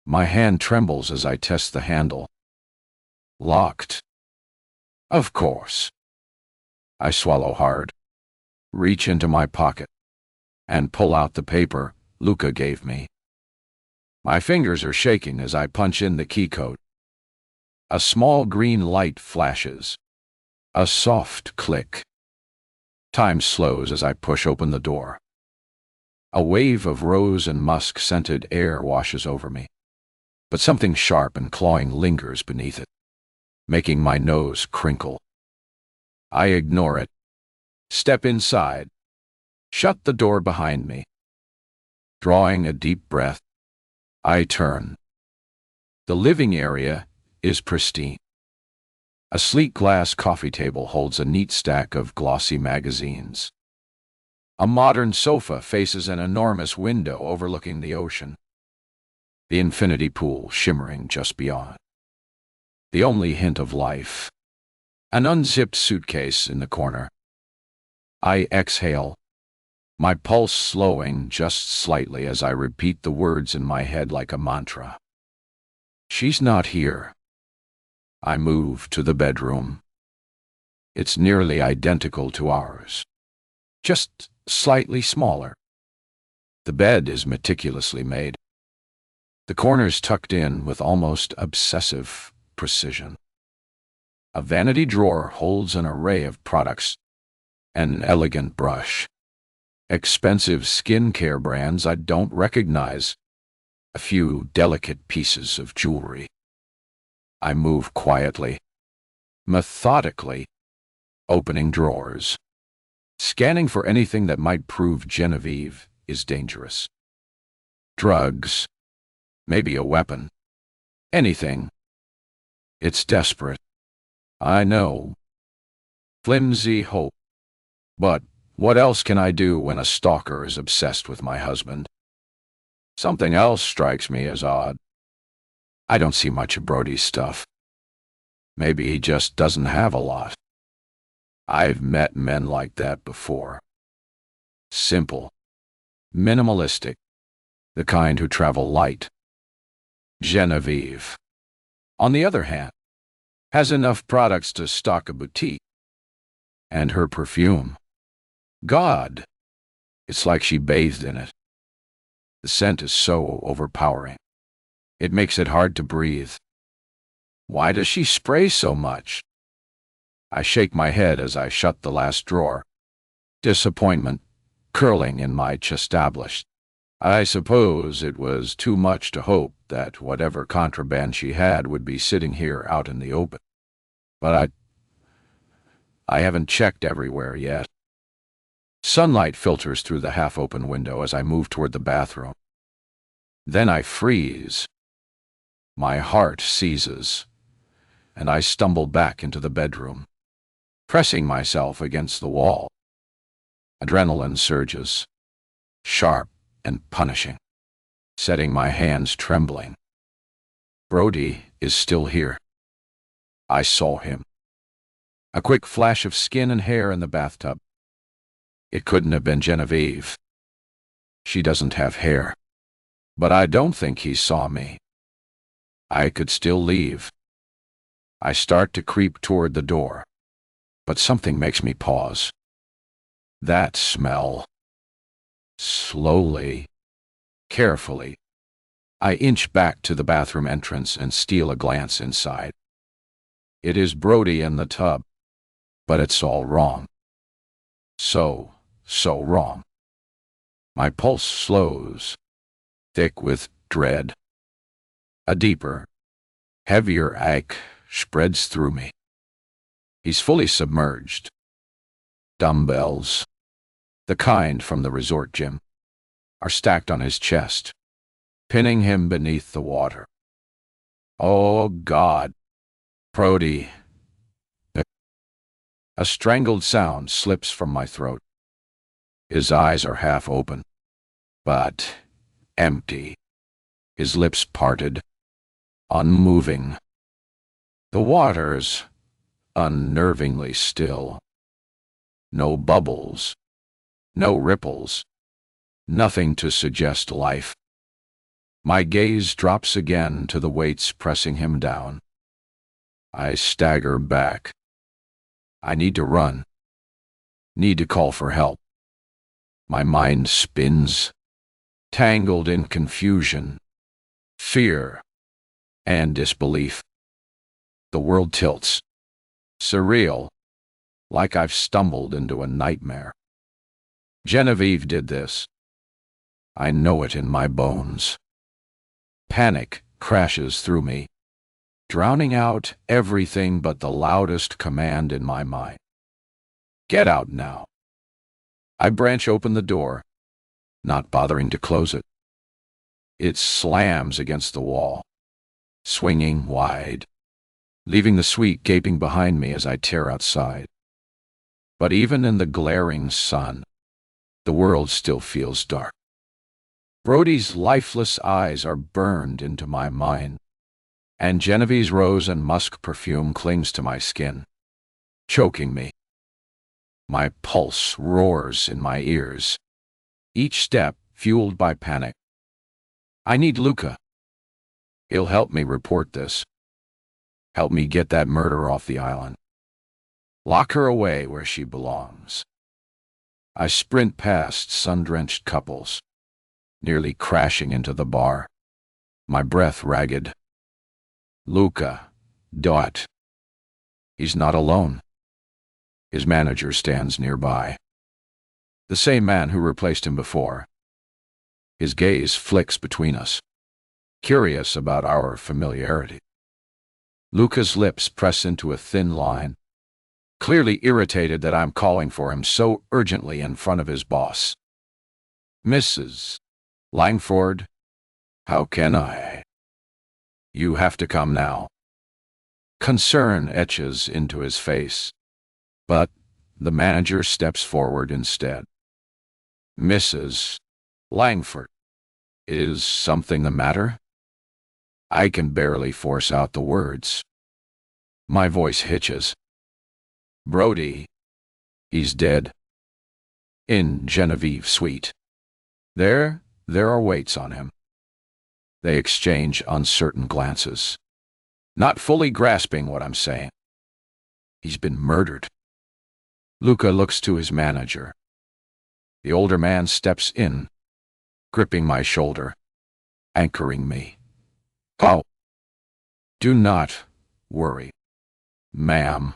My hand trembles as I test the handle. Locked. Of course. I swallow hard, reach into my pocket, and pull out the paper Luca gave me. My fingers are shaking as I punch in the key code. A small green light flashes. A soft click. Time slows as I push open the door. A wave of rose and musk-scented air washes over me, but something sharp and clawing lingers beneath it, making my nose crinkle. I ignore it, step inside, shut the door behind me. Drawing a deep breath, I turn. The living area is pristine. A sleek glass coffee table holds a neat stack of glossy magazines. A modern sofa faces an enormous window overlooking the ocean, the infinity pool shimmering just beyond. The only hint of life, an unzipped suitcase in the corner. I exhale, my pulse slowing just slightly as I repeat the words in my head like a mantra. She's not here. I move to the bedroom. It's nearly identical to ours, just slightly smaller. The bed is meticulously made, the corners tucked in with almost obsessive precision. A vanity drawer holds an array of products, an elegant brush, expensive skincare brands I don't recognize, a few delicate pieces of jewelry. I move quietly, methodically, opening drawers, scanning for anything that might prove Genevieve is dangerous. Drugs, maybe a weapon, anything. It's desperate, I know. Flimsy hope. But what else can I do when a stalker is obsessed with my husband? Something else strikes me as odd. I don't see much of Brody's stuff. Maybe he just doesn't have a lot. I've met men like that before. Simple, minimalistic, the kind who travel light. Genevieve, on the other hand, has enough products to stock a boutique. And her perfume. God, it's like she bathed in it. The scent is so overpowering. It makes it hard to breathe. Why does she spray so much? I shake my head as I shut the last drawer, disappointment curling in my chestablished. I suppose it was too much to hope that whatever contraband she had would be sitting here out in the open. But I haven't checked everywhere yet. Sunlight filters through the half-open window as I move toward the bathroom. Then I freeze. My heart seizes, and I stumble back into the bedroom, pressing myself against the wall. Adrenaline surges, sharp and punishing, setting my hands trembling. Brody is still here. I saw him. A quick flash of skin and hair in the bathtub. It couldn't have been Genevieve. She doesn't have hair. But I don't think he saw me. I could still leave. I start to creep toward the door, but something makes me pause. That smell. Slowly, carefully, I inch back to the bathroom entrance and steal a glance inside. It is Brody in the tub, but it's all wrong. So wrong. My pulse slows, thick with dread. A deeper, heavier ache spreads through me. He's fully submerged. Dumbbells, the kind from the resort gym, are stacked on his chest, pinning him beneath the water. Oh, God. Brody. A strangled sound slips from my throat. His eyes are half open, but empty. His lips parted, unmoving. The water's unnervingly still. No bubbles, no ripples, nothing to suggest life. My gaze drops again to the weights pressing him down. I stagger back. I need to run. Need to call for help. My mind spins, tangled in confusion, fear, and disbelief. The world tilts, surreal, like I've stumbled into a nightmare. Genevieve did this. I know it in my bones. Panic crashes through me, drowning out everything but the loudest command in my mind. Get out now. I branch open the door, not bothering to close it. It slams against the wall, swinging wide, leaving the suite gaping behind me as I tear outside. But even in the glaring sun, The world still feels dark. Brody's lifeless eyes are burned into my mind, and Genevieve's rose and musk perfume clings to my skin, choking me. My pulse roars in my ears, each step fueled by panic. I need Luca. He'll help me report this. Help me get that murder off the island. Lock her away where she belongs. I sprint past sun-drenched couples, nearly crashing into the bar, my breath ragged. Luca. Dot. He's not alone. His manager stands nearby. The same man who replaced him before. His gaze flicks between us, curious about our familiarity. Luca's lips press into a thin line, clearly irritated that I'm calling for him so urgently in front of his boss. Mrs. Langford, how can I? You have to come now. Concern etches into his face, but the manager steps forward instead. Mrs. Langford, is something the matter? I can barely force out the words. My voice hitches. Brody, he's dead. In Genevieve's suite. There are weights on him. They exchange uncertain glances, not fully grasping what I'm saying. He's been murdered. Luca looks to his manager. The older man steps in, gripping my shoulder, anchoring me. Oh, do not worry, ma'am.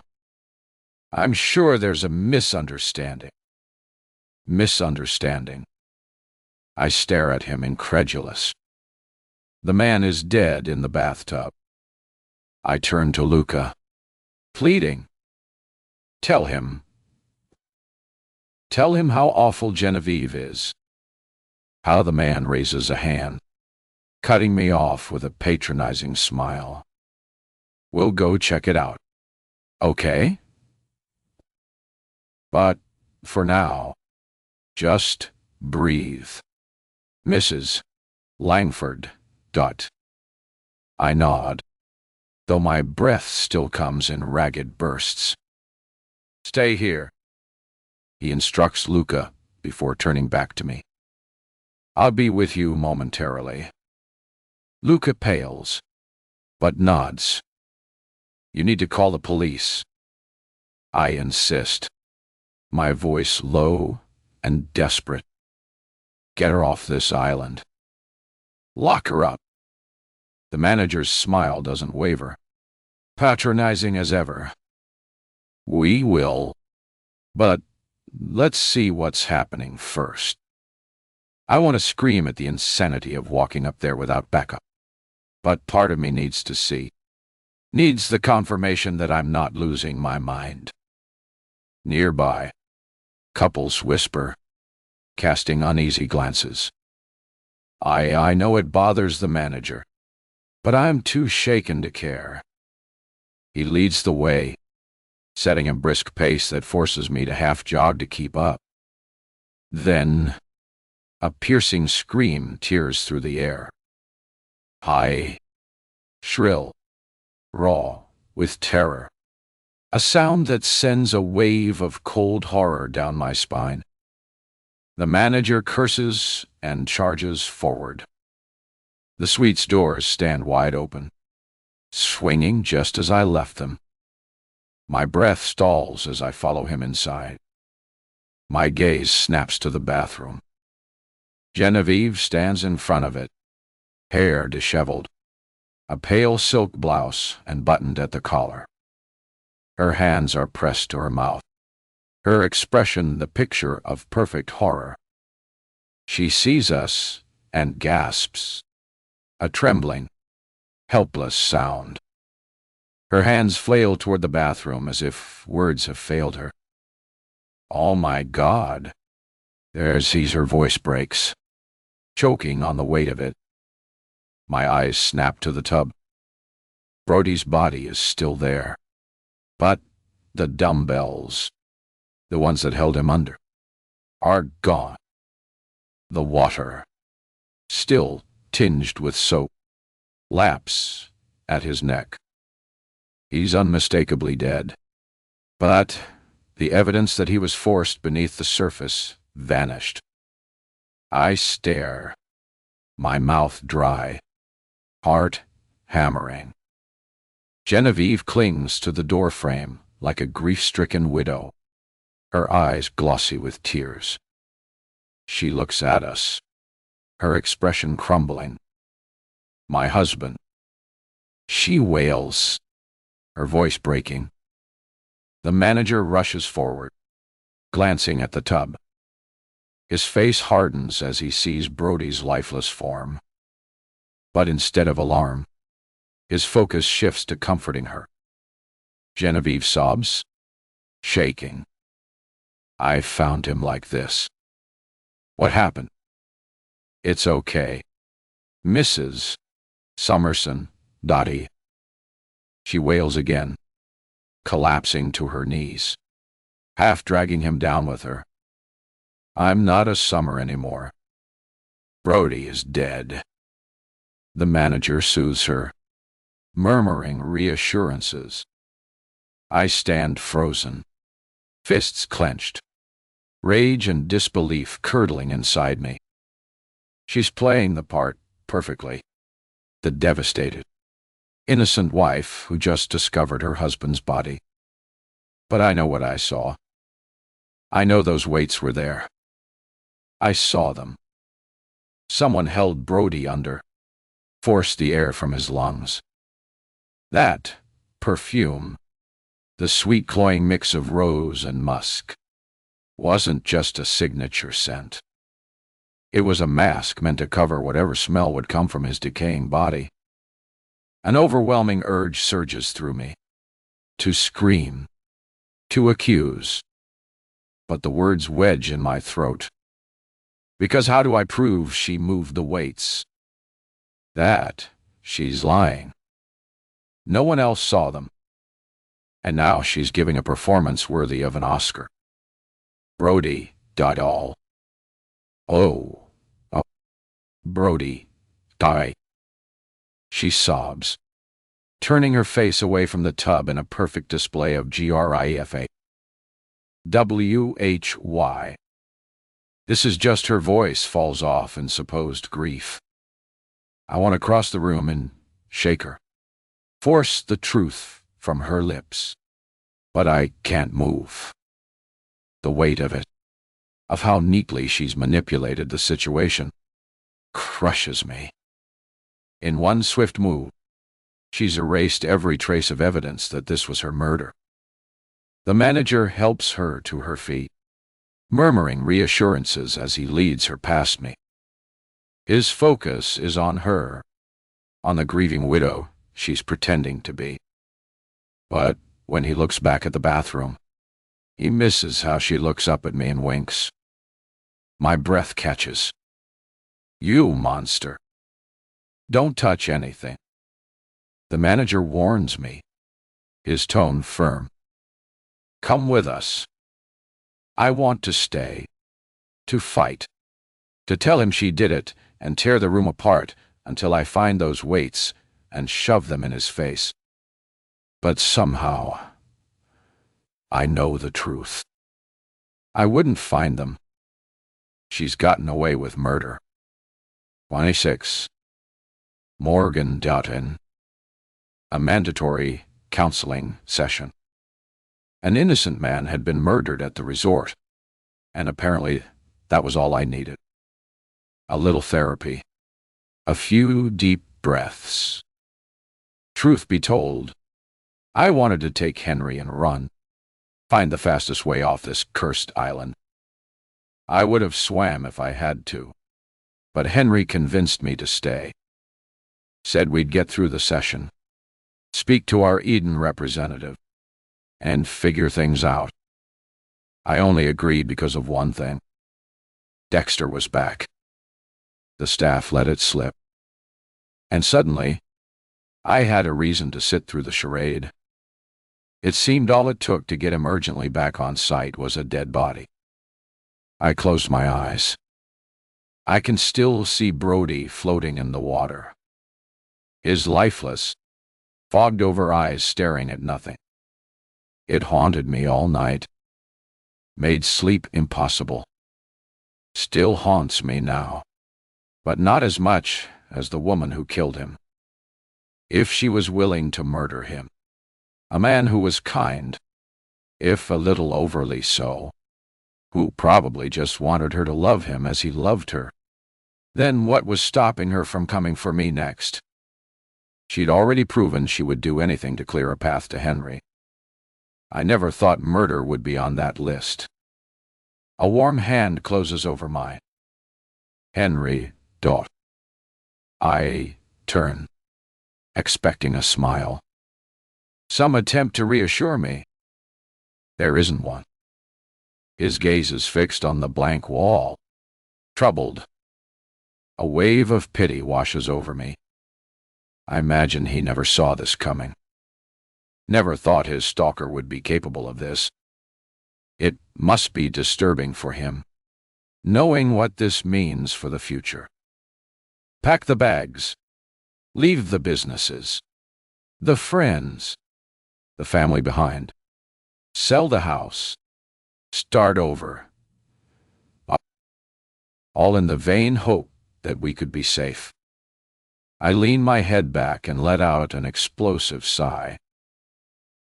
I'm sure there's a misunderstanding. Misunderstanding. I stare at him, incredulous. The man is dead in the bathtub. I turn to Luca, pleading. Tell him how awful Genevieve is. How the man raises a hand, cutting me off with a patronizing smile. We'll go check it out. Okay? But for now, just breathe. Mrs. Langford. I nod, though my breath still comes in ragged bursts. Stay here, he instructs Luca before turning back to me. I'll be with you momentarily. Luca pales, but nods. You need to call the police. I insist, my voice low and desperate. Get her off this island. Lock her up. The manager's smile doesn't waver, patronizing as ever. We will, but let's see what's happening first. I want to scream at the insanity of walking up there without backup, but part of me needs to see, needs the confirmation that I'm not losing my mind. Nearby, couples whisper, casting uneasy glances. I know it bothers the manager, but I'm too shaken to care. He leads the way, setting a brisk pace that forces me to half-jog to keep up. Then, a piercing scream tears through the air. High, shrill, raw, with terror. A sound that sends a wave of cold horror down my spine. The manager curses and charges forward. The suite's doors stand wide open, swinging just as I left them. My breath stalls as I follow him inside. My gaze snaps to the bathroom. Genevieve stands in front of it, hair disheveled, a pale silk blouse and buttoned at the collar. Her hands are pressed to her mouth, her expression the picture of perfect horror. She sees us and gasps, a trembling, helpless sound. Her hands flail toward the bathroom as if words have failed her. Oh my God! There sees her voice breaks, choking on the weight of it. My eyes snap to the tub. Brody's body is still there, but the dumbbells, the ones that held him under, are gone. The water, still tinged with soap, laps at his neck. He's unmistakably dead. But the evidence that he was forced beneath the surface vanished. I stare, my mouth dry, heart hammering. Genevieve clings to the doorframe like a grief-stricken widow, her eyes glossy with tears. She looks at us, her expression crumbling. My husband. She wails, her voice breaking. The manager rushes forward, glancing at the tub. His face hardens as he sees Brody's lifeless form. But instead of alarm, his focus shifts to comforting her. Genevieve sobs, shaking. I found him like this. What happened? It's okay. Mrs. Summerson, Dottie. She wails again, collapsing to her knees, half dragging him down with her. I'm not a Summer anymore. Brody is dead. The manager soothes her, murmuring reassurances. I stand frozen, fists clenched, rage and disbelief curdling inside me. She's playing the part perfectly. The devastated, innocent wife who just discovered her husband's body. But I know what I saw. I know those weights were there. I saw them. Someone held Brody under, forced the air from his lungs. That perfume, the sweet cloying mix of rose and musk, wasn't just a signature scent. It was a mask meant to cover whatever smell would come from his decaying body. An overwhelming urge surges through me. To scream. To accuse. But the words wedge in my throat. Because how do I prove she moved the weights? That she's lying. No one else saw them. And now she's giving a performance worthy of an Oscar. Brody, all. Oh. Brody, die. She sobs, turning her face away from the tub in a perfect display of grifa. Why? This is just her voice falls off in supposed grief. I want to cross the room and shake her, force the truth from her lips. But I can't move. The weight of it, of how neatly she's manipulated the situation, crushes me. In one swift move, she's erased every trace of evidence that this was her murder. The manager helps her to her feet, murmuring reassurances as he leads her past me. His focus is on her, on the grieving widow she's pretending to be. But when he looks back at the bathroom, he misses how she looks up at me and winks. My breath catches. You monster. Don't touch anything. The manager warns me, his tone firm. Come with us. I want to stay, to fight, to tell him she did it and tear the room apart until I find those weights and shove them in his face. But somehow, I know the truth. I wouldn't find them. She's gotten away with murder. 26. Morgan Sloane. A mandatory counseling session. An innocent man had been murdered at the resort, and apparently that was all I needed. A little therapy. A few deep breaths. Truth be told, I wanted to take Henry and run, find the fastest way off this cursed island. I would have swam if I had to, but Henry convinced me to stay. Said we'd get through the session, speak to our Eden representative, and figure things out. I only agreed because of one thing. Dexter was back. The staff let it slip. And suddenly, I had a reason to sit through the charade. It seemed all it took to get him urgently back on site was a dead body. I close my eyes. I can still see Brody floating in the water. His lifeless, fogged-over eyes staring at nothing. It haunted me all night, made sleep impossible. Still haunts me now, but not as much as the woman who killed him. If she was willing to murder him, a man who was kind, if a little overly so, who probably just wanted her to love him as he loved her, then what was stopping her from coming for me next? She'd already proven she would do anything to clear a path to Henry. I never thought murder would be on that list. A warm hand closes over mine. Henry, daughter. I turn, expecting a smile. Some attempt to reassure me. There isn't one. His gaze is fixed on the blank wall, troubled. A wave of pity washes over me. I imagine he never saw this coming. Never thought his stalker would be capable of this. It must be disturbing for him, knowing what this means for the future. Pack the bags. Leave the businesses, the friends, the family behind. Sell the house. Start over. All in the vain hope that we could be safe. I lean my head back and let out an explosive sigh.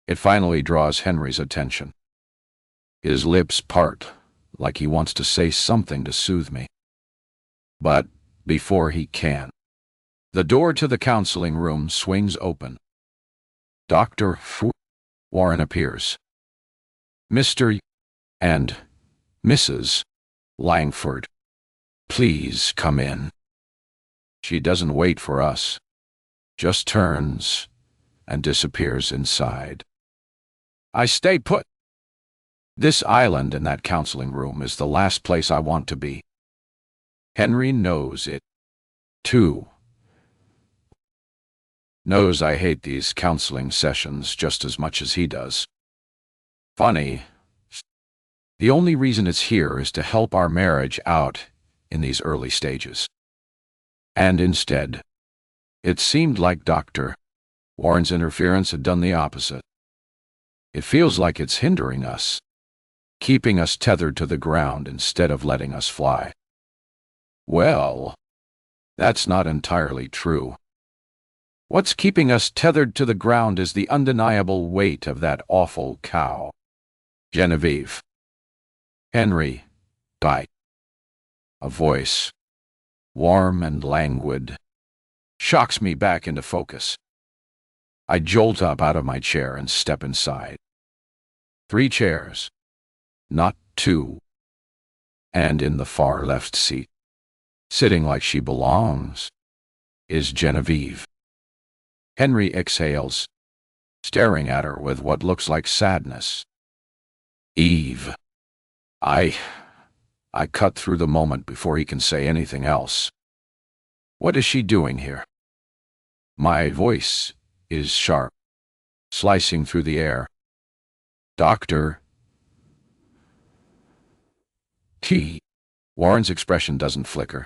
It finally draws Henry's attention. His lips part, like he wants to say something to soothe me. But before he can, the door to the counseling room swings open. Dr. Warren appears. Mr. and Mrs. Langford, please come in. She doesn't wait for us, just turns and disappears inside. I stay put. This island in that counseling room is the last place I want to be. Henry knows it, too. Knows I hate these counseling sessions just as much as he does. Funny. The only reason it's here is to help our marriage out in these early stages. And instead, it seemed like Dr. Warren's interference had done the opposite. It feels like it's hindering us, keeping us tethered to the ground instead of letting us fly. Well, that's not entirely true. What's keeping us tethered to the ground is the undeniable weight of that awful cow, Genevieve. Henry died. A voice, warm and languid, shocks me back into focus. I jolt up out of my chair and step inside. 3 chairs, not 2, and in the far left seat, sitting like she belongs, is Genevieve. Henry exhales, staring at her with what looks like sadness. Eve. I cut through the moment before he can say anything else. What is she doing here? My voice is sharp, slicing through the air. Doctor. T. Warren's expression doesn't flicker.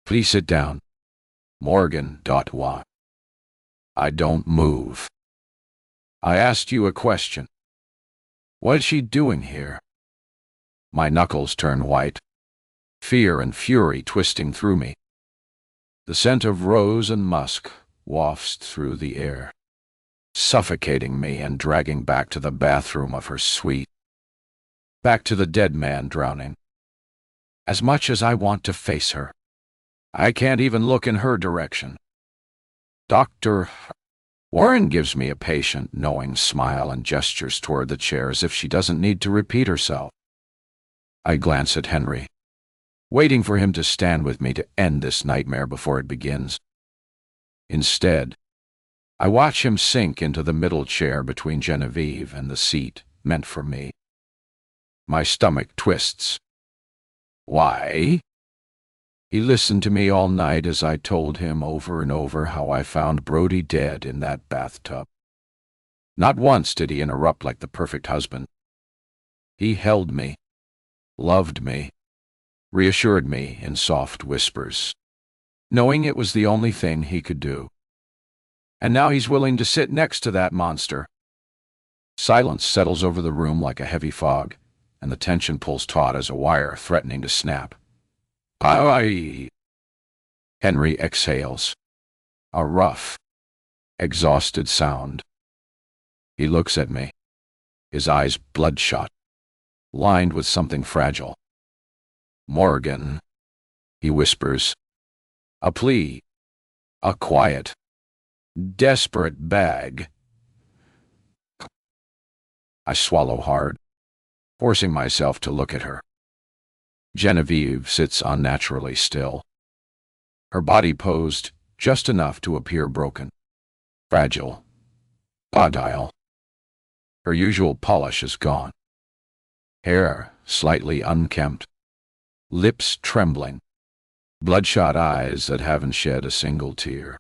Please sit down. Morgan. Why? I don't move. I asked you a question. What's she doing here? My knuckles turn white, fear and fury twisting through me. The scent of rose and musk wafts through the air, suffocating me and dragging back to the bathroom of her suite, back to the dead man drowning. As much as I want to face her, I can't even look in her direction. Dr. Warren gives me a patient, knowing smile and gestures toward the chair as if she doesn't need to repeat herself. I glance at Henry, waiting for him to stand with me to end this nightmare before it begins. Instead, I watch him sink into the middle chair between Genevieve and the seat meant for me. My stomach twists. Why? He listened to me all night as I told him over and over how I found Brody dead in that bathtub. Not once did he interrupt like the perfect husband. He held me, loved me, reassured me in soft whispers, knowing it was the only thing he could do. And now he's willing to sit next to that monster. Silence settles over the room like a heavy fog, and the tension pulls taut as a wire threatening to snap. "Aye." Henry exhales, a rough, exhausted sound. He looks at me, his eyes bloodshot, lined with something fragile. "Morgan," he whispers, a plea, a quiet, desperate bag. I swallow hard, forcing myself to look at her. Genevieve sits unnaturally still, her body posed just enough to appear broken, fragile, agile. Her usual polish is gone. Hair slightly unkempt, lips trembling, bloodshot eyes that haven't shed a single tear.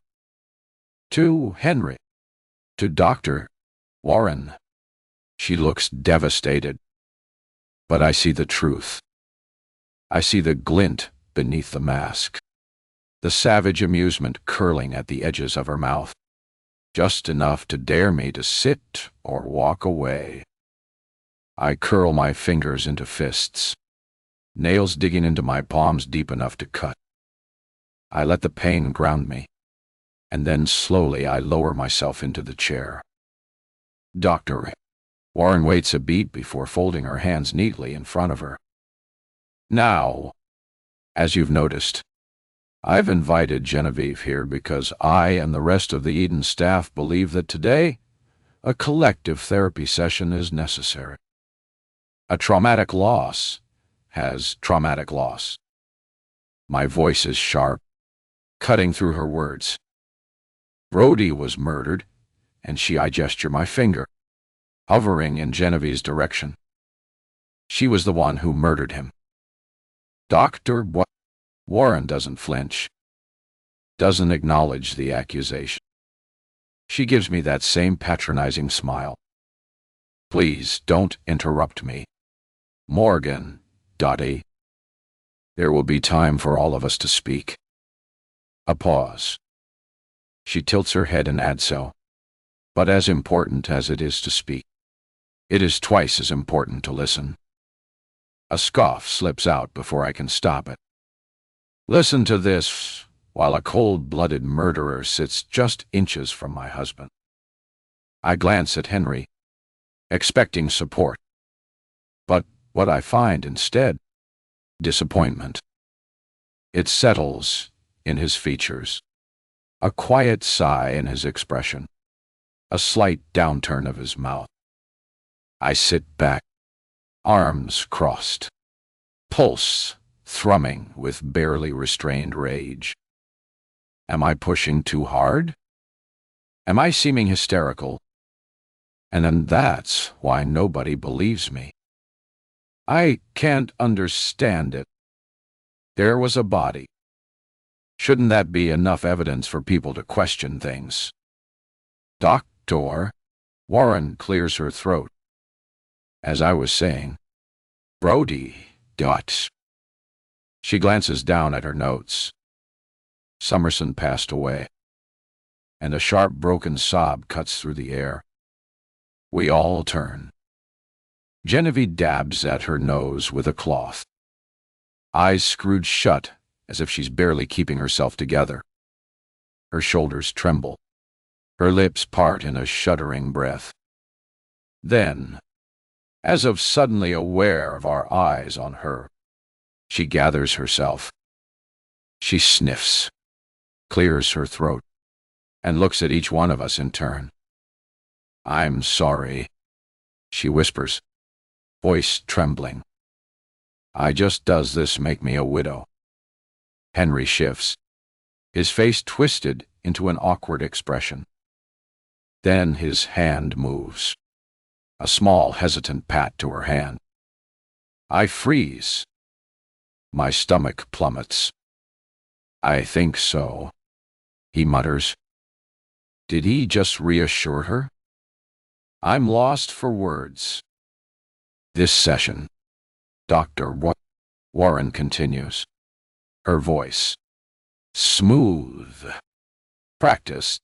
To Henry, to Dr. Warren, she looks devastated. But I see the truth. I see the glint beneath the mask, the savage amusement curling at the edges of her mouth, just enough to dare me to sit or walk away. I curl my fingers into fists, nails digging into my palms deep enough to cut. I let the pain ground me, and then slowly I lower myself into the chair. Dr. Warren waits a beat before folding her hands neatly in front of her. "Now, as you've noticed, I've invited Genevieve here because I and the rest of the Eden staff believe that today a collective therapy session is necessary. A traumatic loss has traumatic loss." My voice is sharp, cutting through her words. "Brody was murdered," and I gesture my finger, hovering in Genevieve's direction. "She was the one who murdered him." Dr. Warren doesn't flinch, doesn't acknowledge the accusation. She gives me that same patronizing smile. "Please don't interrupt me, Morgan, Dottie. There will be time for all of us to speak." A pause. She tilts her head and adds so. "But as important as it is to speak, it is twice as important to listen." A scoff slips out before I can stop it. "Listen to this while a cold-blooded murderer sits just inches from my husband." I glance at Henry, expecting support. But what I find instead, disappointment. It settles in his features, a quiet sigh in his expression, a slight downturn of his mouth. I sit back, arms crossed, pulse thrumming with barely restrained rage. Am I pushing too hard? Am I seeming hysterical? And then that's why nobody believes me. I can't understand it. There was a body. Shouldn't that be enough evidence for people to question things? Dr. Warren clears her throat. As I was saying, Brody, dot. She glances down at her notes. Summerson passed away, and a sharp broken sob cuts through the air. We all turn. Genevieve dabs at her nose with a cloth, eyes screwed shut as if she's barely keeping herself together. Her shoulders tremble, her lips part in a shuddering breath. Then, as if suddenly aware of our eyes on her, she gathers herself. She sniffs, clears her throat, and looks at each one of us in turn. I'm sorry, she whispers, voice trembling. I just does this make me a widow. Henry shifts, his face twisted into an awkward expression. Then his hand moves, a small hesitant pat to her hand. I freeze. My stomach plummets. I think so, he mutters. Did he just reassure her? I'm lost for words. This session, Dr. Warren continues, her voice smooth, practiced,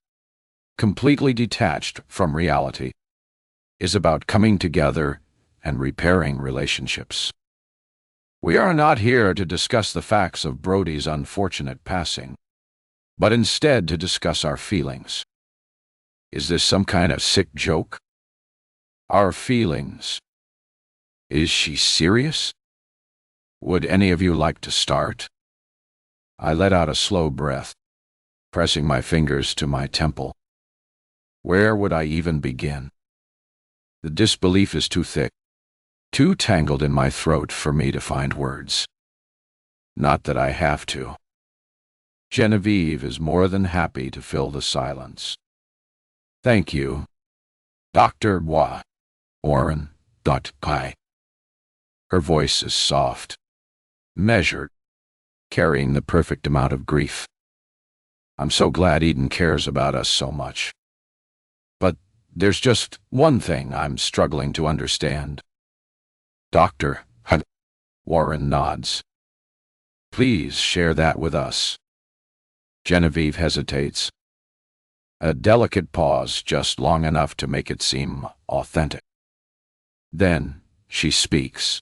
completely detached from reality, is about coming together and repairing relationships. We are not here to discuss the facts of Brody's unfortunate passing, but instead to discuss our feelings. Is this some kind of sick joke? Our feelings. Is she serious? Would any of you like to start? I let out a slow breath, pressing my fingers to my temple. Where would I even begin? The disbelief is too thick, too tangled in my throat for me to find words. Not that I have to. Genevieve is more than happy to fill the silence. Thank you, Dr. Warren. Her voice is soft, measured, carrying the perfect amount of grief. I'm so glad Eden cares about us so much. But there's just one thing I'm struggling to understand. Dr. Warren nods. Please share that with us. Genevieve hesitates. A delicate pause, just long enough to make it seem authentic. Then she speaks.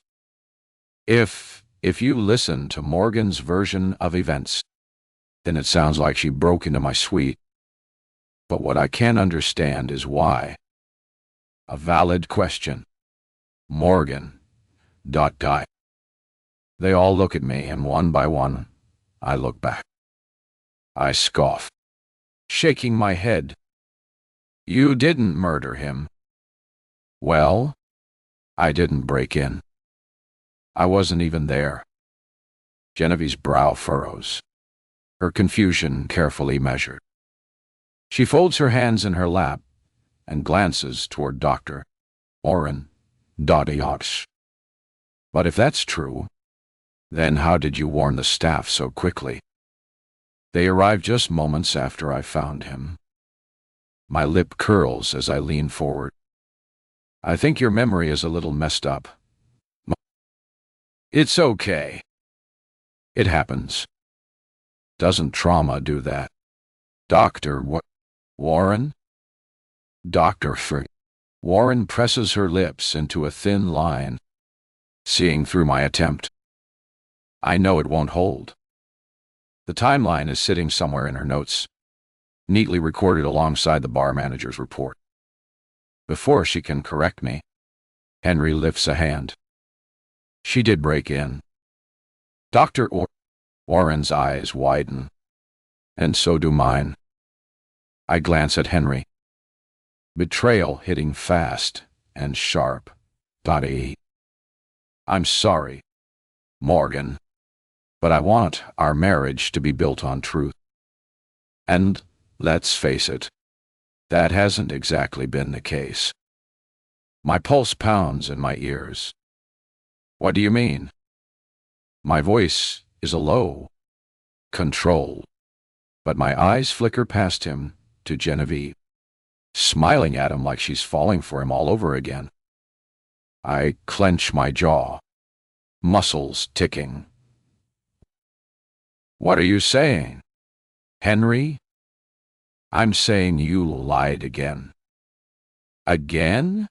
If you listen to Morgan's version of events, then it sounds like she broke into my suite. But what I can't understand is why. A valid question. Morgan. Guy. They all look at me, and one by one, I look back. I scoff, shaking my head. You didn't murder him. Well, I didn't break in. I wasn't even there. Genevieve's brow furrows, her confusion carefully measured. She folds her hands in her lap and glances toward Dr. Warren. But if that's true, then how did you warn the staff so quickly? They arrived just moments after I found him. My lip curls as I lean forward. I think your memory is a little messed up. It's okay. It happens. Doesn't trauma do that? Dr. Warren? Dr. Warren presses her lips into a thin line, seeing through my attempt. I know it won't hold. The timeline is sitting somewhere in her notes, neatly recorded alongside the bar manager's report. Before she can correct me, Henry lifts a hand. She did break in. Dr. Warren's eyes widen, and so do mine. I glance at Henry. Betrayal hitting fast and sharp. I'm sorry, Morgan, but I want our marriage to be built on truth. And, let's face it, that hasn't exactly been the case. My pulse pounds in my ears. What do you mean? My voice is a low, controlled, but my eyes flicker past him to Genevieve, smiling at him like she's falling for him all over again. I clench my jaw, muscles ticking. What are you saying, Henry? I'm saying you lied again. Again?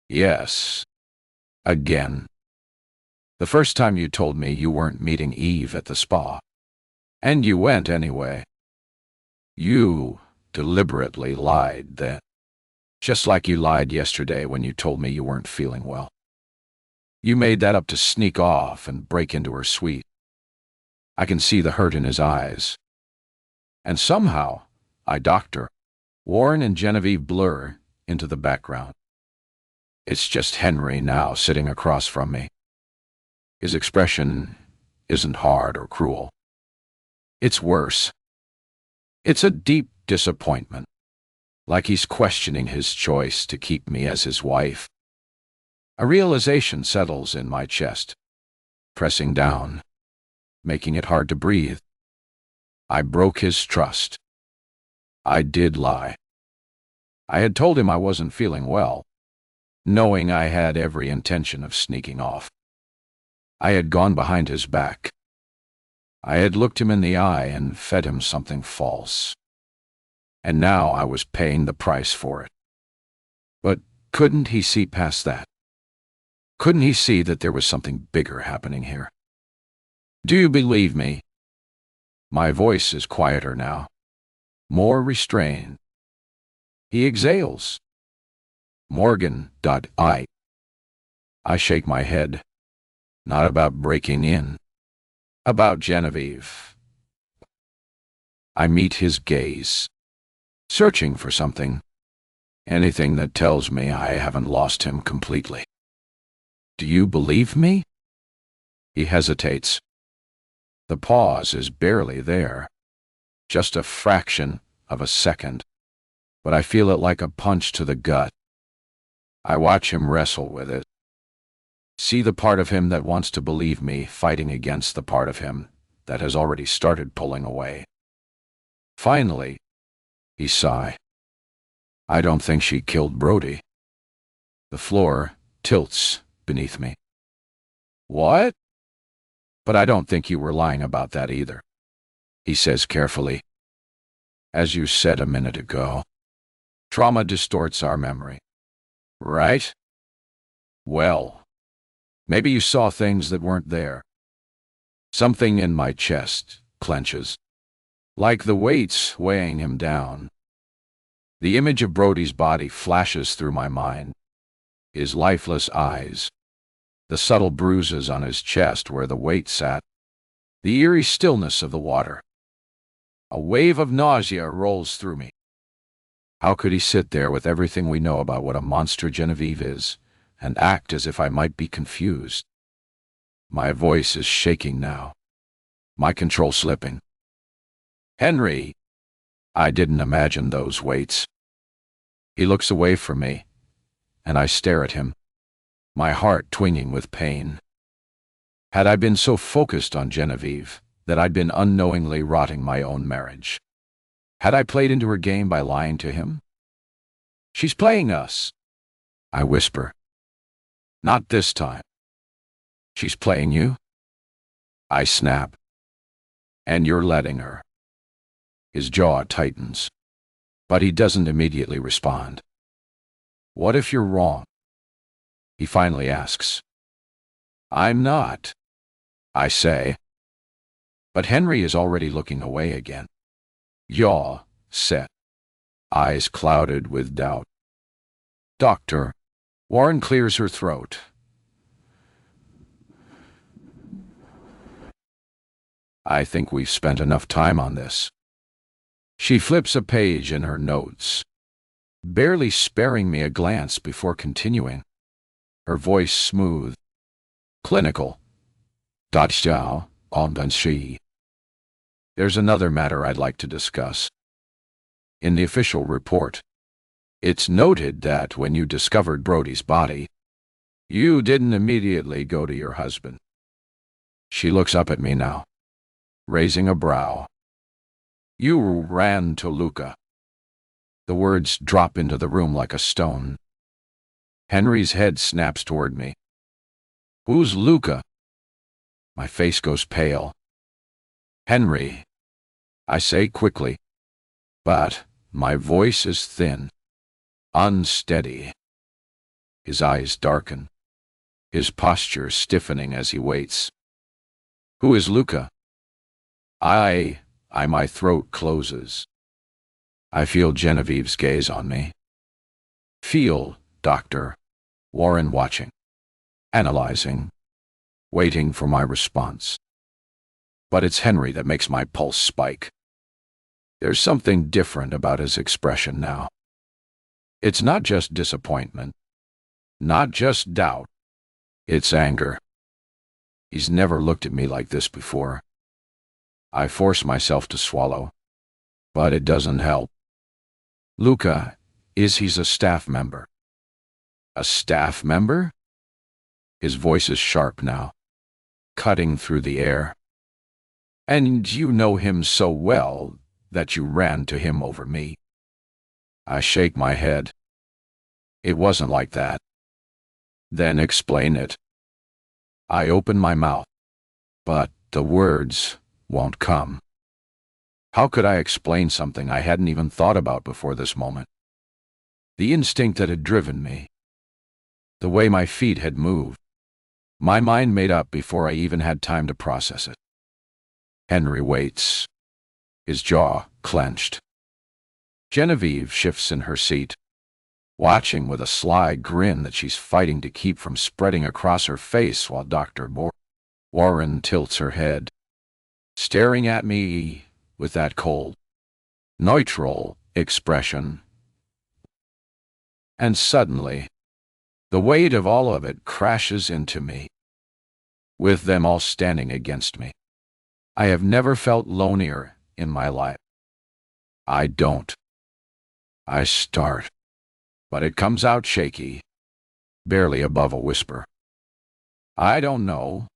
Yes, again. The first time you told me you weren't meeting Eve at the spa, and you went anyway. You deliberately lied then, just like you lied yesterday when you told me you weren't feeling well. You made that up to sneak off and break into her suite. I can see the hurt in his eyes. And somehow, Dr. Warren and Genevieve blur into the background. It's just Henry now sitting across from me. His expression isn't hard or cruel. It's worse. It's a deep disappointment, like he's questioning his choice to keep me as his wife. A realization settles in my chest, pressing down, making it hard to breathe. I broke his trust. I did lie. I had told him I wasn't feeling well, knowing I had every intention of sneaking off. I had gone behind his back. I had looked him in the eye and fed him something false. And now I was paying the price for it. But couldn't he see past that? Couldn't he see that there was something bigger happening here? Do you believe me? My voice is quieter now, more restrained. He exhales. Morgan. I shake my head. Not about breaking in. About Genevieve. I meet his gaze, searching for something. Anything that tells me I haven't lost him completely. Do you believe me? He hesitates. The pause is barely there, just a fraction of a second, but I feel it like a punch to the gut. I watch him wrestle with it. See the part of him that wants to believe me fighting against the part of him that has already started pulling away. Finally, he sighs. I don't think she killed Brody. The floor tilts beneath me. What? But I don't think you were lying about that either, he says carefully. As you said a minute ago, trauma distorts our memory, right? Well, maybe you saw things that weren't there. Something in my chest clenches, like the weights weighing him down. The image of Brody's body flashes through my mind, his lifeless eyes, the subtle bruises on his chest where the weight sat, the eerie stillness of the water. A wave of nausea rolls through me. How could he sit there with everything we know about what a monster Genevieve is, and act as if I might be confused? My voice is shaking now, my control slipping. Henry! I didn't imagine those weights. He looks away from me, and I stare at him, my heart twinging with pain. Had I been so focused on Genevieve that I'd been unknowingly rotting my own marriage? Had I played into her game by lying to him? She's playing us, I whisper. Not this time. She's playing you? I snap. And you're letting her. His jaw tightens, but he doesn't immediately respond. What if you're wrong? He finally asks. I'm not, I say. But Henry is already looking away again. Jaw set, eyes clouded with doubt. Doctor, Warren clears her throat. I think we've spent enough time on this. She flips a page in her notes, barely sparing me a glance before continuing, her voice smooth, clinical. There's another matter I'd like to discuss. In the official report, it's noted that when you discovered Brody's body, you didn't immediately go to your husband. She looks up at me now, raising a brow. You ran to Luca. The words drop into the room like a stone. Henry's head snaps toward me. Who's Luca? My face goes pale. Henry, I say quickly, but my voice is thin, unsteady. His eyes darken, his posture stiffening as he waits. Who is Luca? My throat closes. I feel Genevieve's gaze on me. Feel, Doctor, Warren watching, analyzing, waiting for my response. But it's Henry that makes my pulse spike. There's something different about his expression now. It's not just disappointment, not just doubt. It's anger. He's never looked at me like this before. I force myself to swallow, but it doesn't help. Luca, he's a staff member. A staff member? His voice is sharp now, cutting through the air. And you know him so well that you ran to him over me. I shake my head. It wasn't like that. Then explain it. I open my mouth, but the words won't come. How could I explain something I hadn't even thought about before this moment? The instinct that had driven me, the way my feet had moved, my mind made up before I even had time to process it. Henry waits, his jaw clenched. Genevieve shifts in her seat, watching with a sly grin that she's fighting to keep from spreading across her face while Dr. Warren tilts her head, staring at me with that cold, neutral expression. And suddenly, the weight of all of it crashes into me, with them all standing against me. I have never felt lonelier in my life. I don't. I start, but it comes out shaky, barely above a whisper. I don't know.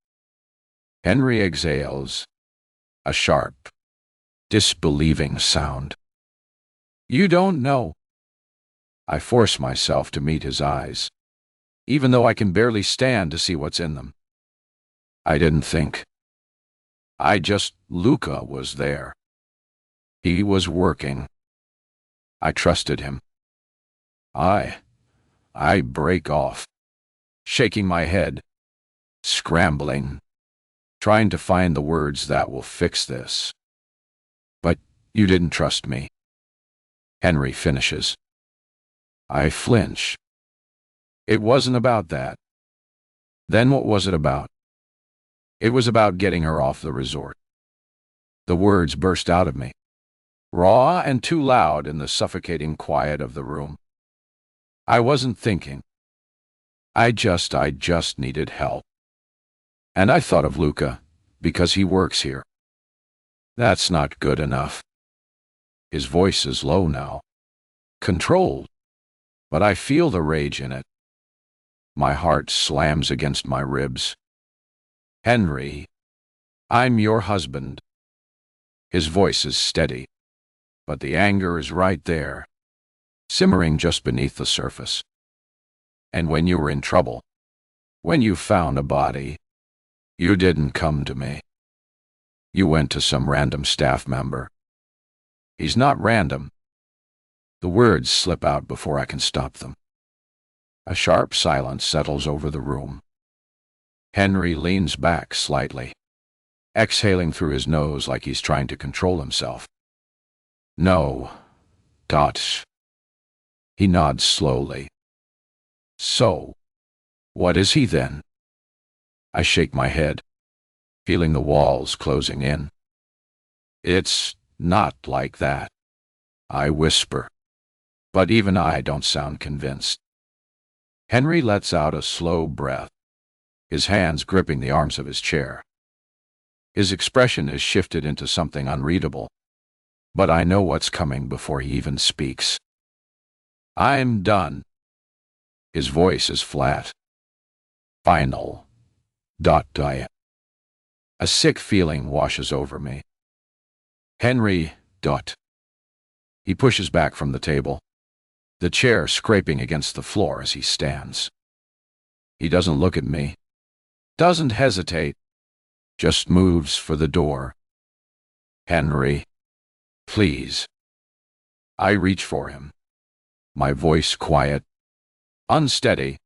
Henry exhales, a sharp, disbelieving sound. You don't know. I force myself to meet his eyes, even though I can barely stand to see what's in them. I didn't think. Luca was there. He was working. I trusted him. I break off, shaking my head, scrambling, trying to find the words that will fix this. But you didn't trust me. Henry finishes. I flinch. It wasn't about that. Then what was it about? It was about getting her off the resort. The words burst out of me, raw and too loud in the suffocating quiet of the room. I wasn't thinking. I just needed help. And I thought of Luca, because he works here. That's not good enough. His voice is low now, controlled, but I feel the rage in it. My heart slams against my ribs. Henry, I'm your husband. His voice is steady, but the anger is right there, simmering just beneath the surface. And when you were in trouble, when you found a body, you didn't come to me. You went to some random staff member. He's not random. The words slip out before I can stop them. A sharp silence settles over the room. Henry leans back slightly, exhaling through his nose like he's trying to control himself. No, Dot. He nods slowly. So, what is he then? I shake my head, feeling the walls closing in. It's not like that, I whisper, but even I don't sound convinced. Henry lets out a slow breath, his hands gripping the arms of his chair. His expression is shifted into something unreadable, but I know what's coming before he even speaks. I'm done. His voice is flat. Final. A sick feeling washes over me. Henry. He pushes back from the table, the chair scraping against the floor as he stands. He doesn't look at me, doesn't hesitate, just moves for the door. Henry, please. I reach for him, my voice quiet, unsteady,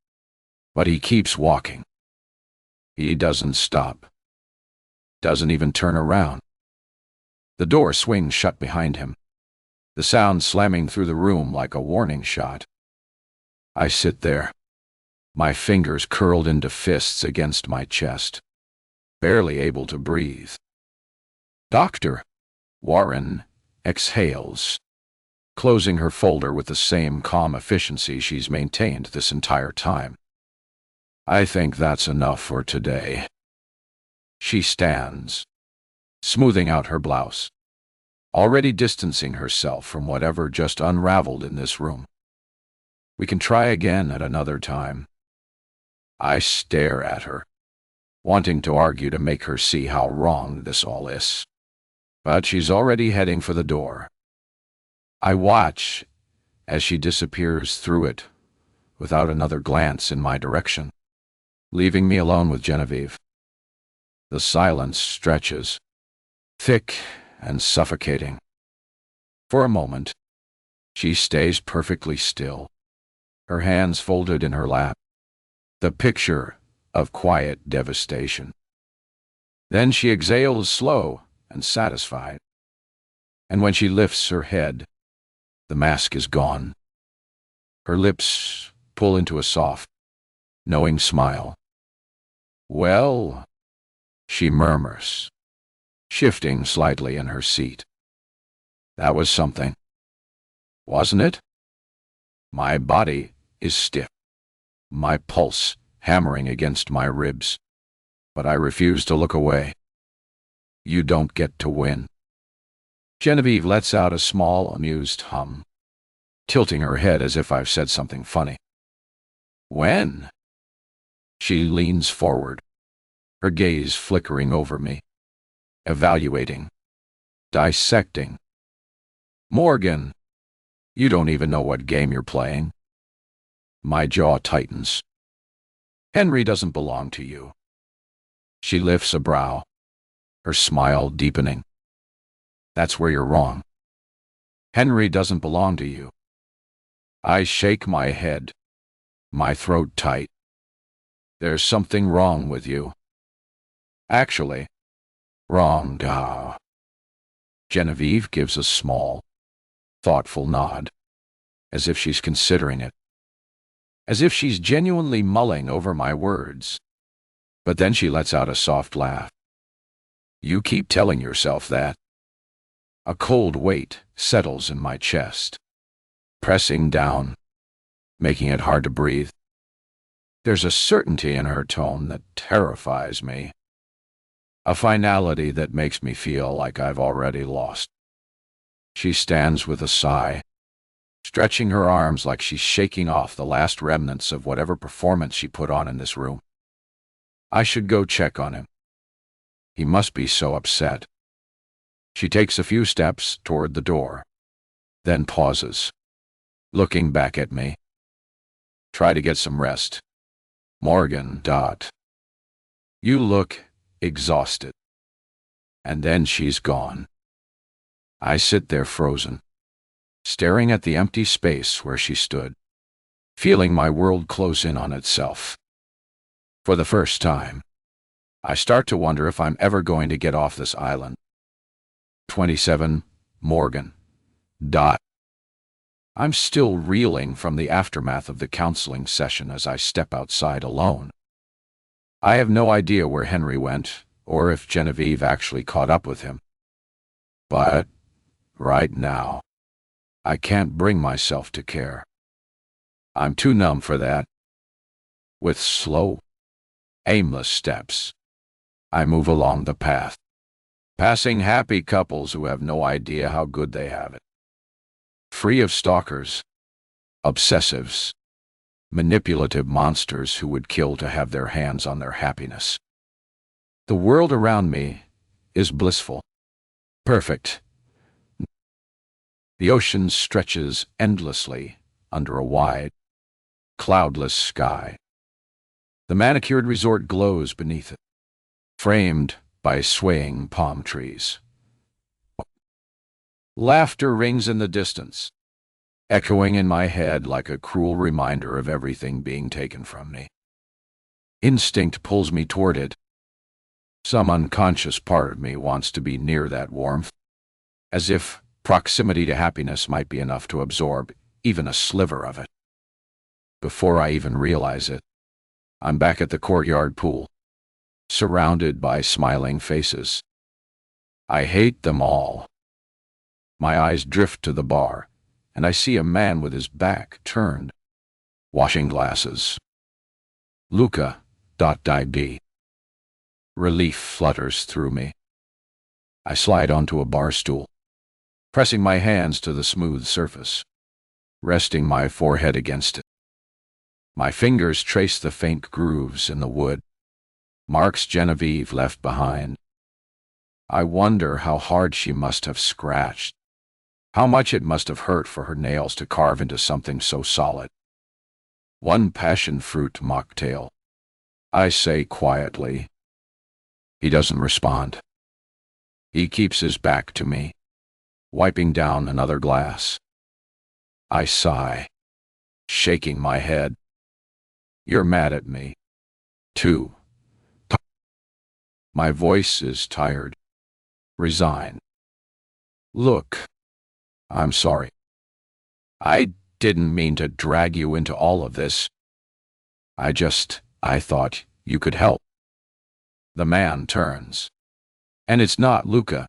but he keeps walking. He doesn't stop, doesn't even turn around. The door swings shut behind him, the sound slamming through the room like a warning shot. I sit there, my fingers curled into fists against my chest, barely able to breathe. Dr. Warren exhales, closing her folder with the same calm efficiency she's maintained this entire time. I think that's enough for today. She stands, smoothing out her blouse, already distancing herself from whatever just unraveled in this room. We can try again at another time. I stare at her, wanting to argue to make her see how wrong this all is. But she's already heading for the door. I watch as she disappears through it, without another glance in my direction. leaving me alone with Genevieve. The silence stretches, thick and suffocating. For a moment, she stays perfectly still, her hands folded in her lap, the picture of quiet devastation. Then she exhales slow and satisfied, and when she lifts her head, the mask is gone. Her lips pull into a soft, knowing smile. "Well," she murmurs, shifting slightly in her seat. "That was something, wasn't it?" My body is stiff, my pulse hammering against my ribs, but I refuse to look away. "You don't get to win." Genevieve lets out a small, amused hum, tilting her head as if I've said something funny. "When?" She leans forward, her gaze flickering over me, evaluating, dissecting. "Morgan, you don't even know what game you're playing." My jaw tightens. "Henry doesn't belong to you." She lifts a brow, her smile deepening. "That's where you're wrong. Henry doesn't belong to you." I shake my head, my throat tight. "There's something wrong with you." "Actually, wrong, duh." Genevieve gives a small, thoughtful nod, as if she's considering it, as if she's genuinely mulling over my words. But then she lets out a soft laugh. "You keep telling yourself that." A cold weight settles in my chest, pressing down, making it hard to breathe. There's a certainty in her tone that terrifies me, a finality that makes me feel like I've already lost. She stands with a sigh, stretching her arms like she's shaking off the last remnants of whatever performance she put on in this room. I should go check on him. He must be so upset. She takes a few steps toward the door, then pauses, looking back at me. "Try to get some rest, Morgan. You look exhausted." And then she's gone. I sit there frozen, staring at the empty space where she stood, feeling my world close in on itself. For the first time, I start to wonder if I'm ever going to get off this island. 27, Morgan. I'm still reeling from the aftermath of the counseling session as I step outside alone. I have no idea where Henry went, or if Genevieve actually caught up with him. But right now, I can't bring myself to care. I'm too numb for that. With slow, aimless steps, I move along the path, passing happy couples who have no idea how good they have it. Free of stalkers, obsessives, manipulative monsters who would kill to have their hands on their happiness. The world around me is blissful, perfect. The ocean stretches endlessly under a wide, cloudless sky. The manicured resort glows beneath it, framed by swaying palm trees. Laughter rings in the distance, echoing in my head like a cruel reminder of everything being taken from me. Instinct pulls me toward it. Some unconscious part of me wants to be near that warmth, as if proximity to happiness might be enough to absorb even a sliver of it. Before I even realize it, I'm back at the courtyard pool, surrounded by smiling faces. I hate them all. My eyes drift to the bar, and I see a man with his back turned, washing glasses. Luca.ib. Relief flutters through me. I slide onto a bar stool, pressing my hands to the smooth surface, resting my forehead against it. My fingers trace the faint grooves in the wood, marks Genevieve left behind. I wonder how hard she must have scratched, how much it must have hurt for her nails to carve into something so solid. One passion fruit mocktail, I say quietly. He doesn't respond. He keeps his back to me, wiping down another glass. I sigh, shaking my head. You're mad at me, too. My voice is tired, resigned. Look, I'm sorry. I didn't mean to drag you into all of this. I thought you could help. The man turns. And it's not Luca.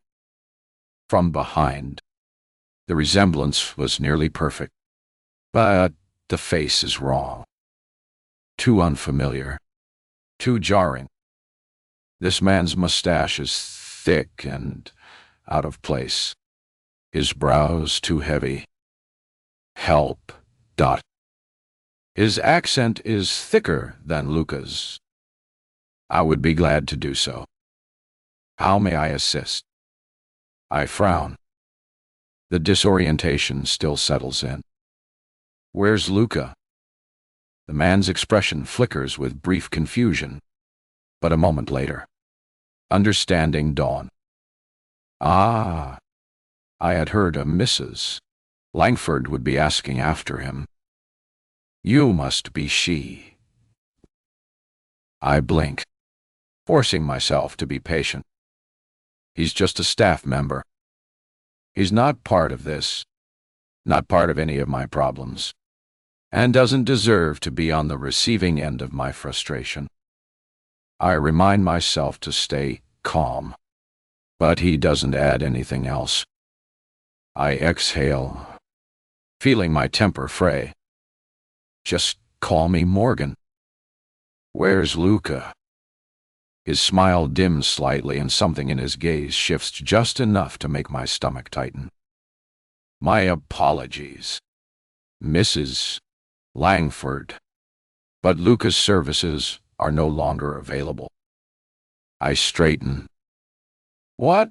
From behind. The resemblance was nearly perfect. But the face is wrong. Too unfamiliar. Too jarring. This man's mustache is thick and out of place. His brows too heavy. Help. Dot. His accent is thicker than Luca's. I would be glad to do so. How may I assist? I frown. The disorientation still settles in. Where's Luca? The man's expression flickers with brief confusion, but a moment later, understanding dawn. Ah, I had heard a Mrs. Langford would be asking after him. You must be she. I blink, forcing myself to be patient. He's just a staff member. He's not part of this, not part of any of my problems, and doesn't deserve to be on the receiving end of my frustration. I remind myself to stay calm, but he doesn't add anything else. I exhale, feeling my temper fray. Just call me Morgan. Where's Luca? His smile dims slightly and something in his gaze shifts just enough to make my stomach tighten. My apologies, Mrs. Langford, but Luca's services are no longer available. I straighten. What?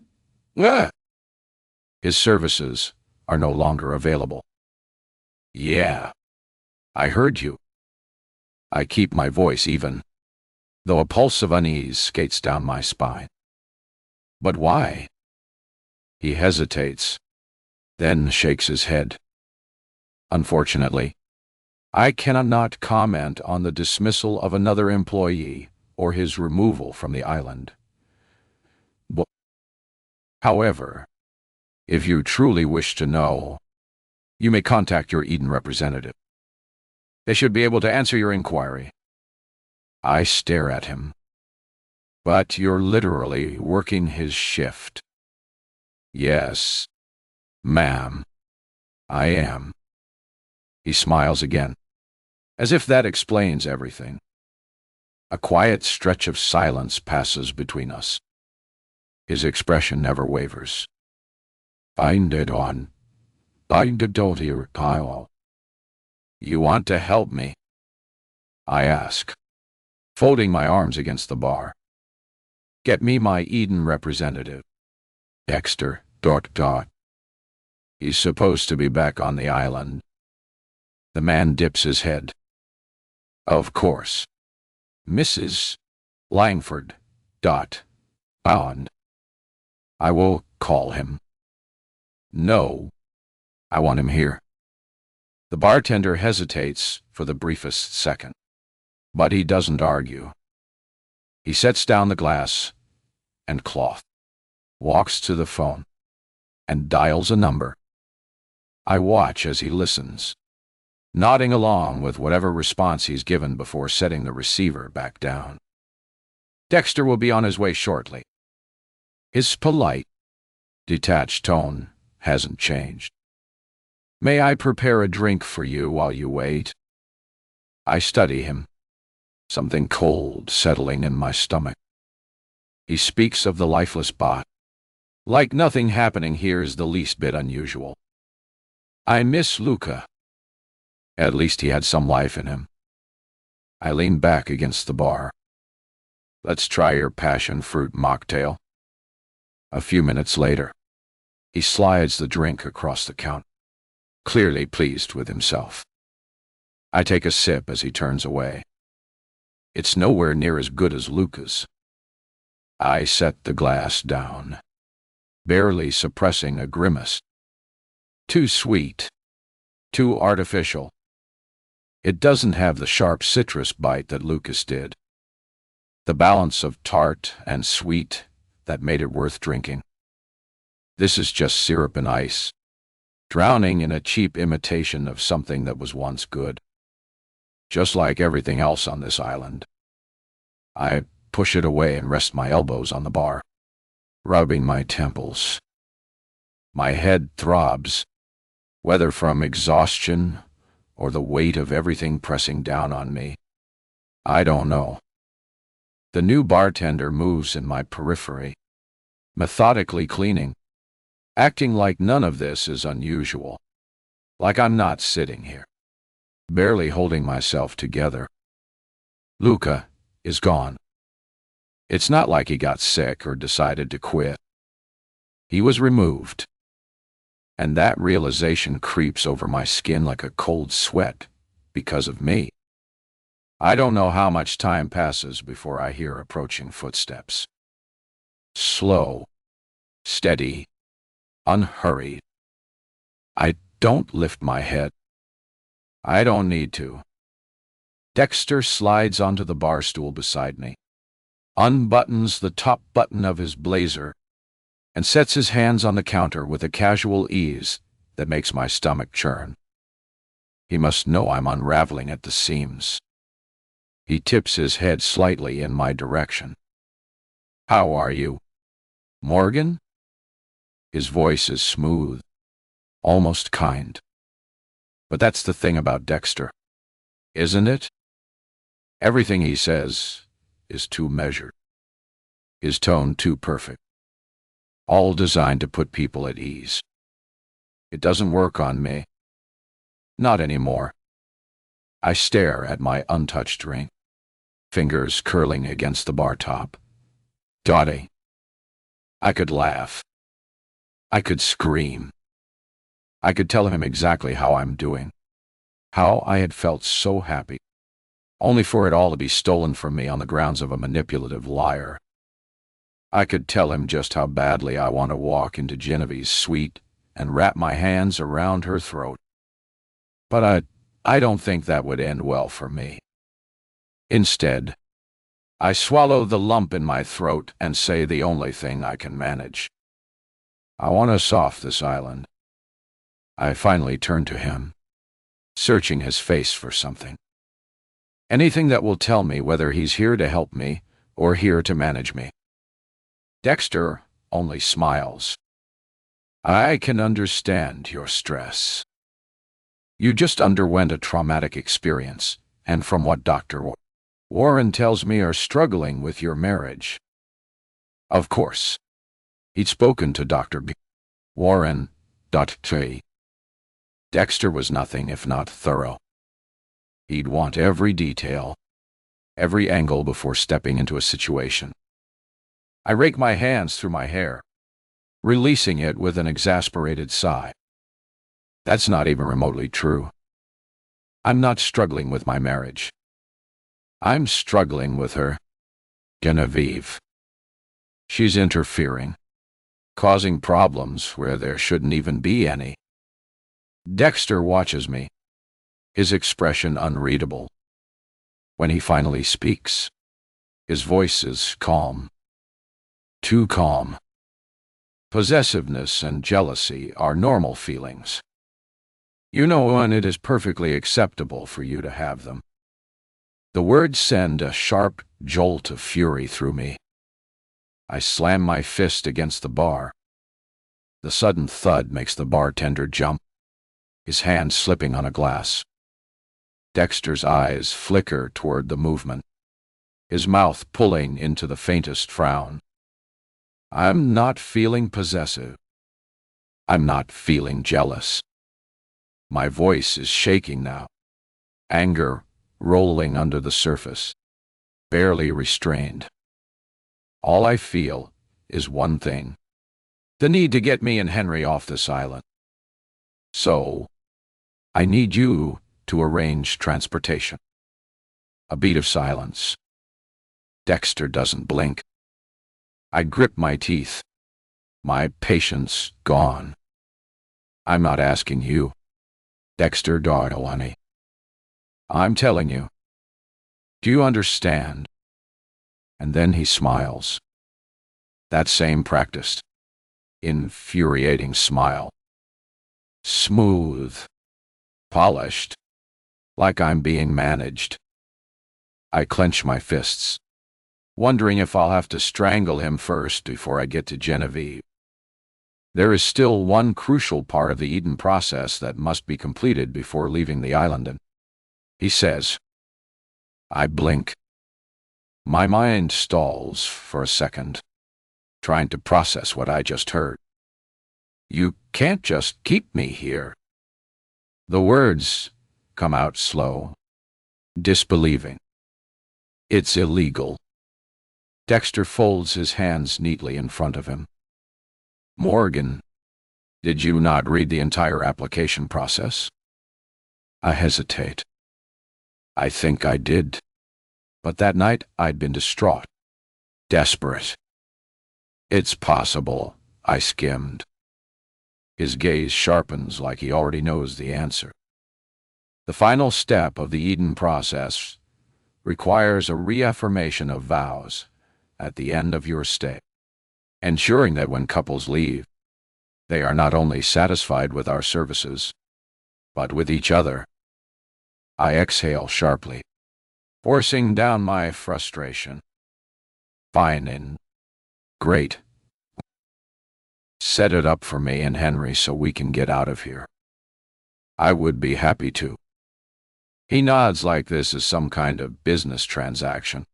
His services are no longer available. Yeah, I heard you. I keep my voice even, though a pulse of unease skates down my spine. But why? He hesitates, then shakes his head. Unfortunately, I cannot comment on the dismissal of another employee or his removal from the island. However, if you truly wish to know, you may contact your Eden representative. They should be able to answer your inquiry. I stare at him. But you're literally working his shift. Yes, ma'am, I am. He smiles again, as if that explains everything. A quiet stretch of silence passes between us. His expression never wavers. Find it on. Find it on your pile. You want to help me? I ask, folding my arms against the bar. Get me my Eden representative. Dexter. ... He's supposed to be back on the island. The man dips his head. Of course. Mrs. Langford. ... Bound. I will call him. No. I want him here. The bartender hesitates for the briefest second, but he doesn't argue. He sets down the glass and cloth, walks to the phone, and dials a number. I watch as he listens, nodding along with whatever response he's given before setting the receiver back down. Dexter will be on his way shortly. His polite, detached tone hasn't changed. May I prepare a drink for you while you wait? I study him, something cold settling in my stomach. He speaks of the lifeless bot, like nothing happening here is the least bit unusual. I miss Luca. At least he had some life in him. I lean back against the bar. Let's try your passion fruit mocktail. A few minutes later, he slides the drink across the counter, clearly pleased with himself. I take a sip as he turns away. It's nowhere near as good as Luca's. I set the glass down, barely suppressing a grimace. Too sweet. Too artificial. It doesn't have the sharp citrus bite that Lucas did. The balance of tart and sweet that made it worth drinking. This is just syrup and ice, drowning in a cheap imitation of something that was once good. Just like everything else on this island. I push it away and rest my elbows on the bar, rubbing my temples. My head throbs, whether from exhaustion or the weight of everything pressing down on me. I don't know. The new bartender moves in my periphery, methodically cleaning, acting like none of this is unusual, like I'm not sitting here, barely holding myself together. Luca is gone. It's not like he got sick or decided to quit. He was removed. And that realization creeps over my skin like a cold sweat because of me. I don't know how much time passes before I hear approaching footsteps. Slow, steady, unhurried. I don't lift my head. I don't need to. Dexter slides onto the bar stool beside me, unbuttons the top button of his blazer, and sets his hands on the counter with a casual ease that makes my stomach churn. He must know I'm unraveling at the seams. He tips his head slightly in my direction. "How are you, Morgan?" His voice is smooth, almost kind. But that's the thing about Dexter, isn't it? Everything he says is too measured. His tone too perfect. All designed to put people at ease. It doesn't work on me. Not anymore. I stare at my untouched ring, fingers curling against the bar top. Dotty. I could laugh. I could scream. I could tell him exactly how I'm doing, how I had felt so happy, only for it all to be stolen from me on the grounds of a manipulative liar. I could tell him just how badly I want to walk into Genevieve's suite and wrap my hands around her throat. But I don't think that would end well for me. Instead, I swallow the lump in my throat and say the only thing I can manage. I want us off this island. I finally turn to him, searching his face for something. Anything that will tell me whether he's here to help me or here to manage me. Dexter only smiles. I can understand your stress. You just underwent a traumatic experience, and from what Dr. Warren tells me are struggling with your marriage. Of course. He'd spoken to Dr. Warren. Dexter was nothing if not thorough. He'd want every detail, every angle before stepping into a situation. I rake my hands through my hair, releasing it with an exasperated sigh. That's not even remotely true. I'm not struggling with my marriage. I'm struggling with her, Genevieve. She's interfering, causing problems where there shouldn't even be any. Dexter watches me, his expression unreadable. When he finally speaks, his voice is calm. Too calm. Possessiveness and jealousy are normal feelings. You know when it is perfectly acceptable for you to have them. The words send a sharp jolt of fury through me. I slam my fist against the bar. The sudden thud makes the bartender jump, his hand slipping on a glass. Dexter's eyes flicker toward the movement, his mouth pulling into the faintest frown. I'm not feeling possessive. I'm not feeling jealous. My voice is shaking now, anger rolling under the surface, barely restrained. All I feel is one thing: the need to get me and Henry off this island. So, I need you to arrange transportation. A beat of silence, Dexter doesn't blink. I grip my teeth, my patience gone. I'm not asking you, Dexter Darwani. I'm telling you. Do you understand? And then he smiles. That same practiced, infuriating smile. Smooth, polished, like I'm being managed. I clench my fists, wondering if I'll have to strangle him first before I get to Genevieve. There is still one crucial part of the Eden process that must be completed before leaving the island, and he says. I blink. My mind stalls for a second, trying to process what I just heard. You can't just keep me here. The words come out slow, disbelieving. It's illegal. Dexter folds his hands neatly in front of him. Morgan, did you not read the entire application process? I hesitate. I think I did. But that night I'd been distraught, desperate. It's possible, I skimmed. His gaze sharpens like he already knows the answer. The final step of the Eden process requires a reaffirmation of vows at the end of your stay, ensuring that when couples leave, they are not only satisfied with our services, but with each other. I exhale sharply, forcing down my frustration. Fine and great. Set it up for me and Henry so we can get out of here. I would be happy to. He nods like this is some kind of business transaction.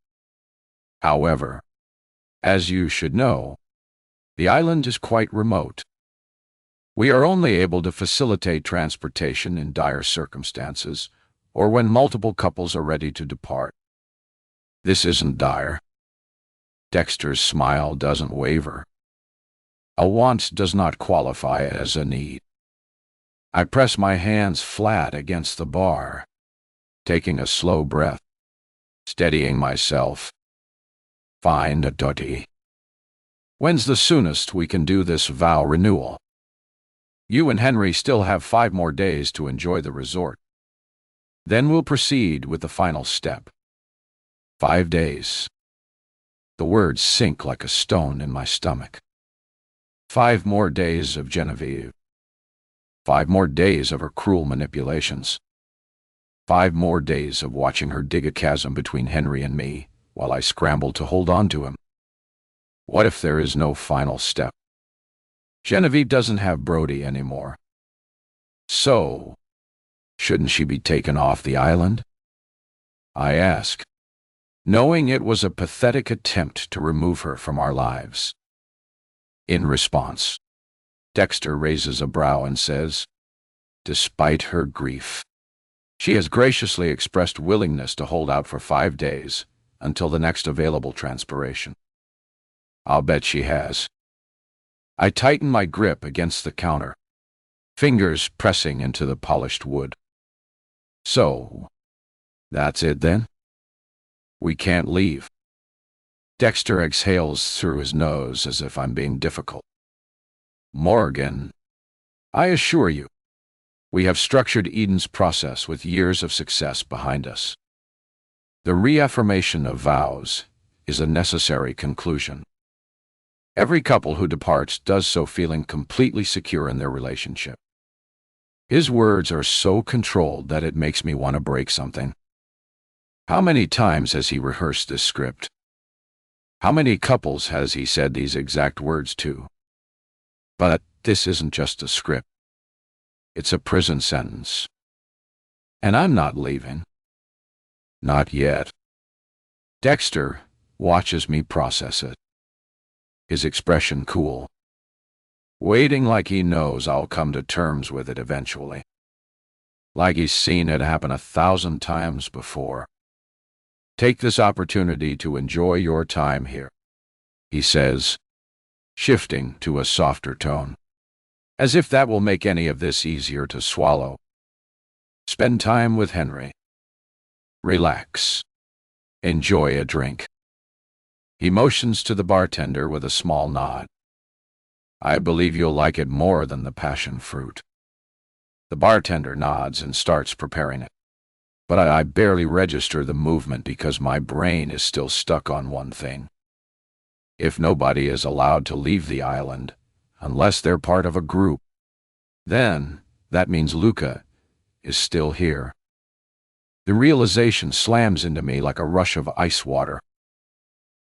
However, as you should know, the island is quite remote. We are only able to facilitate transportation in dire circumstances or when multiple couples are ready to depart. This isn't dire. Dexter's smile doesn't waver. A want does not qualify as a need. I press my hands flat against the bar, taking a slow breath, steadying myself. Find a dirty. When's the soonest we can do this vow renewal? You and Henry still have 5 more days to enjoy the resort. Then we'll proceed with the final step. 5 days. The words sink like a stone in my stomach. 5 more days of Genevieve. 5 more days of her cruel manipulations. 5 more days of watching her dig a chasm between Henry and me while I scramble to hold on to him. What if there is no final step? Genevieve doesn't have Brody anymore. So, shouldn't she be taken off the island? I ask, knowing it was a pathetic attempt to remove her from our lives. In response, Dexter raises a brow and says, despite her grief, she has graciously expressed willingness to hold out for 5 days until the next available transpiration. I'll bet she has. I tighten my grip against the counter, fingers pressing into the polished wood. So, that's it then? We can't leave. Dexter exhales through his nose as if I'm being difficult. Morgan, I assure you, we have structured Eden's process with years of success behind us. The reaffirmation of vows is a necessary conclusion. Every couple who departs does so feeling completely secure in their relationship. His words are so controlled that it makes me want to break something. How many times has he rehearsed this script? How many couples has he said these exact words to? But this isn't just a script. It's a prison sentence. And I'm not leaving. Not yet. Dexter watches me process it. His expression cool, waiting like he knows I'll come to terms with it eventually. Like he's seen it happen 1,000 times before. Take this opportunity to enjoy your time here, he says, shifting to a softer tone, as if that will make any of this easier to swallow. Spend time with Henry. Relax. Enjoy a drink. He motions to the bartender with a small nod. I believe you'll like it more than the passion fruit. The bartender nods and starts preparing it. But I barely register the movement because my brain is still stuck on one thing. If nobody is allowed to leave the island, unless they're part of a group, then that means Luca is still here. The realization slams into me like a rush of ice water.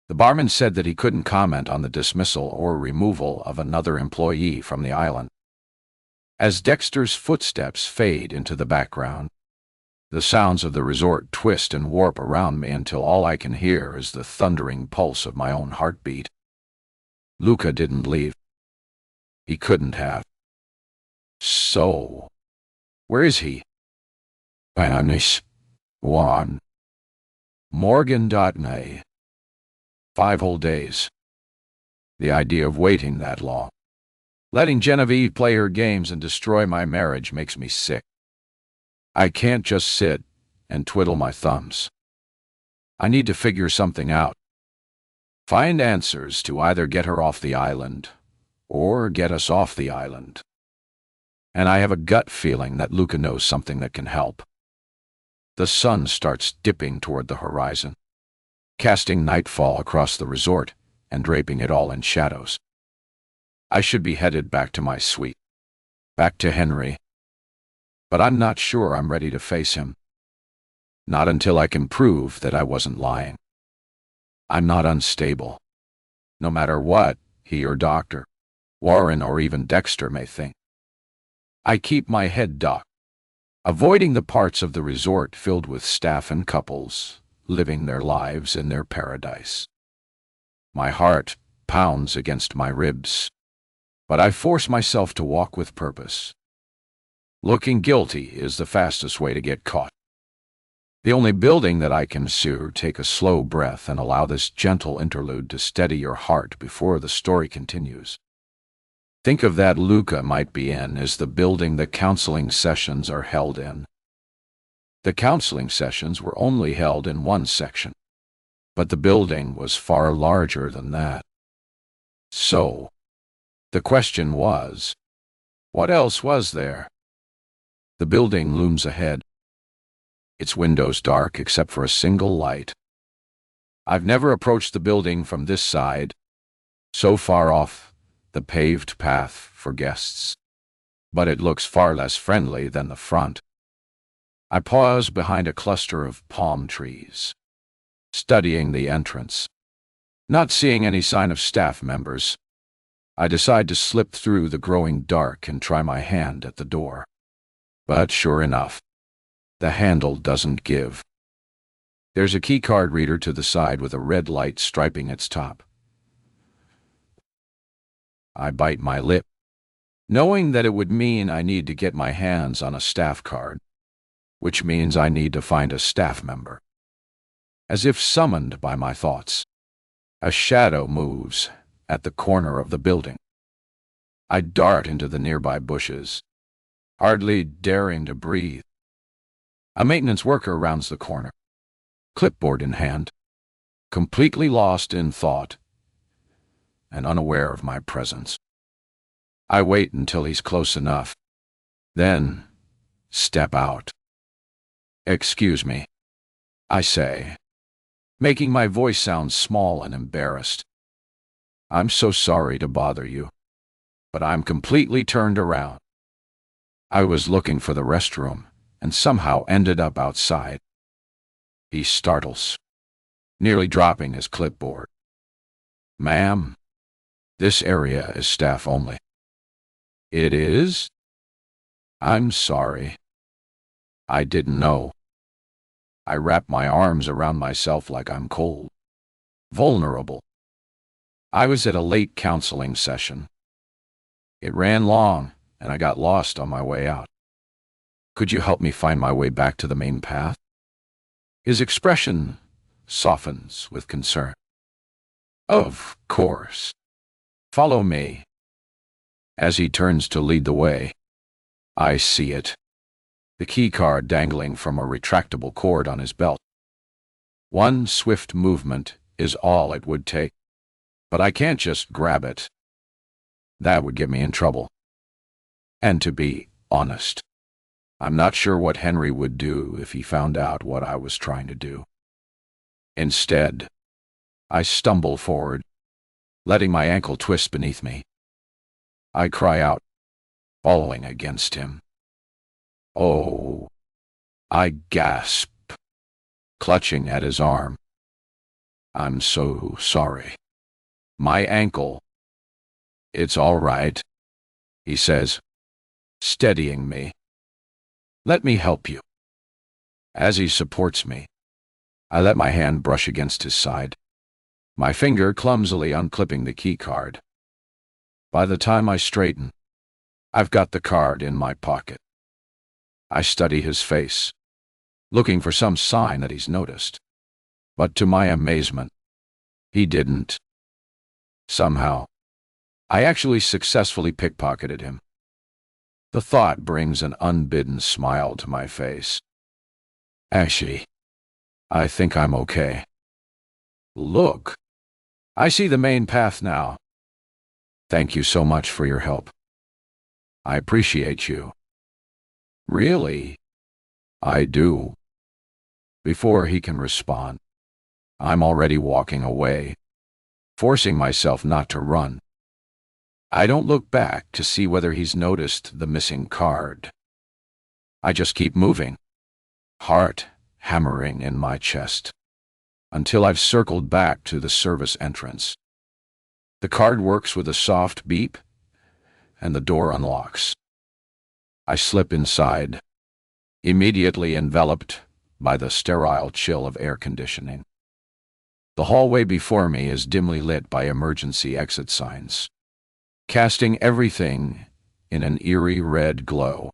The barman said that he couldn't comment on the dismissal or removal of another employee from the island. As Dexter's footsteps fade into the background, the sounds of the resort twist and warp around me until all I can hear is the thundering pulse of my own heartbeat. Luca didn't leave. He couldn't have. So, where is he? Panis. One. Morgan.na. 5 whole days. The idea of waiting that long, letting Genevieve play her games and destroy my marriage makes me sick. I can't just sit and twiddle my thumbs. I need to figure something out. Find answers to either get her off the island or get us off the island. And I have a gut feeling that Luca knows something that can help. The sun starts dipping toward the horizon, casting nightfall across the resort and draping it all in shadows. I should be headed back to my suite, back to Henry. But I'm not sure I'm ready to face him. Not until I can prove that I wasn't lying. I'm not unstable, no matter what he or Dr. Warren or even Dexter may think. I keep my head ducked, avoiding the parts of the resort filled with staff and couples living their lives in their paradise. My heart pounds against my ribs, but I force myself to walk with purpose. Looking guilty is the fastest way to get caught. The only building that I can take a slow breath and allow this gentle interlude to steady your heart before the story continues. Think of that Luca might be in as the building the counseling sessions are held in. The counseling sessions were only held in one section, but the building was far larger than that. So, the question was, what else was there? The building looms ahead, its windows dark except for a single light. I've never approached the building from this side, so far off the paved path for guests, but it looks far less friendly than the front. I pause behind a cluster of palm trees, studying the entrance. Not seeing any sign of staff members, I decide to slip through the growing dark and try my hand at the door. But sure enough, the handle doesn't give. There's a keycard reader to the side with a red light striping its top. I bite my lip, knowing that it would mean I need to get my hands on a staff card, which means I need to find a staff member. As if summoned by my thoughts, a shadow moves at the corner of the building. I dart into the nearby bushes, hardly daring to breathe. A maintenance worker rounds the corner, clipboard in hand, completely lost in thought and unaware of my presence. I wait until he's close enough, then step out. "Excuse me," I say, making my voice sound small and embarrassed. "I'm so sorry to bother you, but I'm completely turned around. I was looking for the restroom and somehow ended up outside." He startles, nearly dropping his clipboard. "Ma'am, this area is staff only." "It is? I'm sorry. I didn't know." I wrap my arms around myself like I'm cold, vulnerable. I was at a late counseling session. It ran long, and I got lost on my way out. Could you help me find my way back to the main path? His expression softens with concern. Of course. Follow me. As he turns to lead the way, I see it. The key card dangling from a retractable cord on his belt. One swift movement, is all it would take. But I can't just grab it. That would get me in trouble. And to be honest, I'm not sure what Henry would do if he found out what I was trying to do. Instead, I stumble forward, letting my ankle twist beneath me. I cry out, following against him. "Oh," I gasp, clutching at his arm. "I'm so sorry. My ankle." "It's all right," he says, steadying me. "Let me help you." As he supports me, I let my hand brush against his side, my finger clumsily unclipping the key card. By the time I straighten, I've got the card in my pocket. I study his face, looking for some sign that he's noticed. But to my amazement, he didn't. Somehow, I actually successfully pickpocketed him. The thought brings an unbidden smile to my face. Actually, I think I'm okay. Look, I see the main path now. Thank you so much for your help. I appreciate you. Really? I do. Before he can respond, I'm already walking away, forcing myself not to run. I don't look back to see whether he's noticed the missing card. I just keep moving, heart hammering in my chest, until I've circled back to the service entrance. The card works with a soft beep, and the door unlocks. I slip inside, immediately enveloped by the sterile chill of air conditioning. The hallway before me is dimly lit by emergency exit signs, casting everything in an eerie red glow.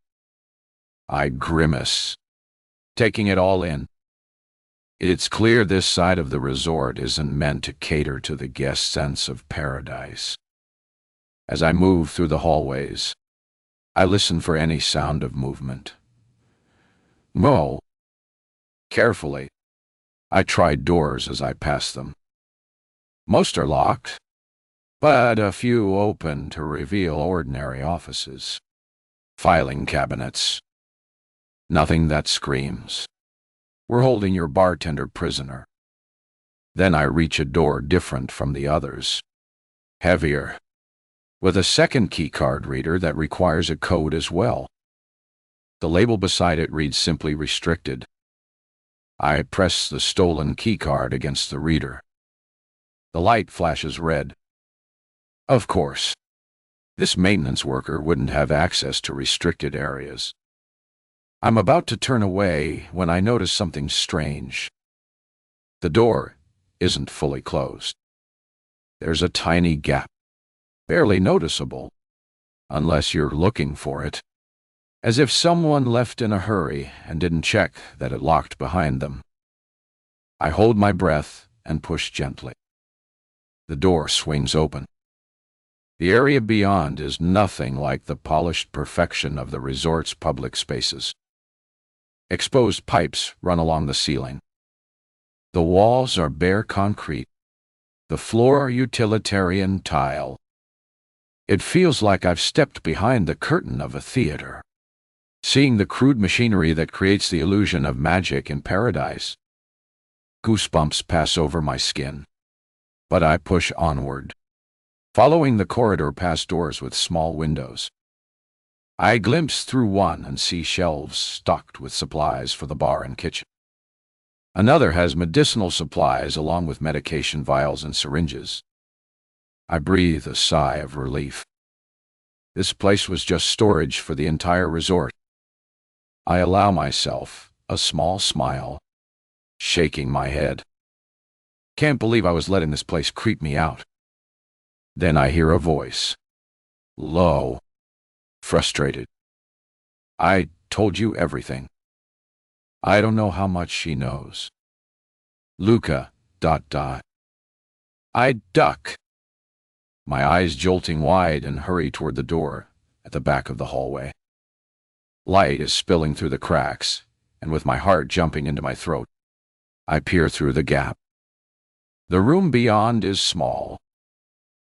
I grimace, taking it all in. It's clear this side of the resort isn't meant to cater to the guest's sense of paradise. As I move through the hallways, I listen for any sound of movement. No. Carefully, I try doors as I pass them. Most are locked, but a few open to reveal ordinary offices. Filing cabinets. Nothing that screams, "We're holding your bartender prisoner." Then I reach a door different from the others. Heavier, with a second keycard reader that requires a code as well. The label beside it reads simply "Restricted." I press the stolen keycard against the reader. The light flashes red. Of course, this maintenance worker wouldn't have access to restricted areas. I'm about to turn away when I notice something strange. The door isn't fully closed. There's a tiny gap, barely noticeable, unless you're looking for it, as if someone left in a hurry and didn't check that it locked behind them. I hold my breath and push gently. The door swings open. The area beyond is nothing like the polished perfection of the resort's public spaces. Exposed pipes run along the ceiling. The walls are bare concrete, the floor utilitarian tile. It feels like I've stepped behind the curtain of a theater, seeing the crude machinery that creates the illusion of magic in paradise. Goosebumps pass over my skin, but I push onward, following the corridor past doors with small windows. I glimpse through one and see shelves stocked with supplies for the bar and kitchen. Another has medicinal supplies along with medication vials and syringes. I breathe a sigh of relief. This place was just storage for the entire resort. I allow myself a small smile, shaking my head. Can't believe I was letting this place creep me out. Then I hear a voice, low, frustrated. "I told you everything." I don't know how much she knows. Luca, ... I duck, my eyes jolting wide, and hurry toward the door at the back of the hallway. Light is spilling through the cracks, and with my heart jumping into my throat, I peer through the gap. The room beyond is small,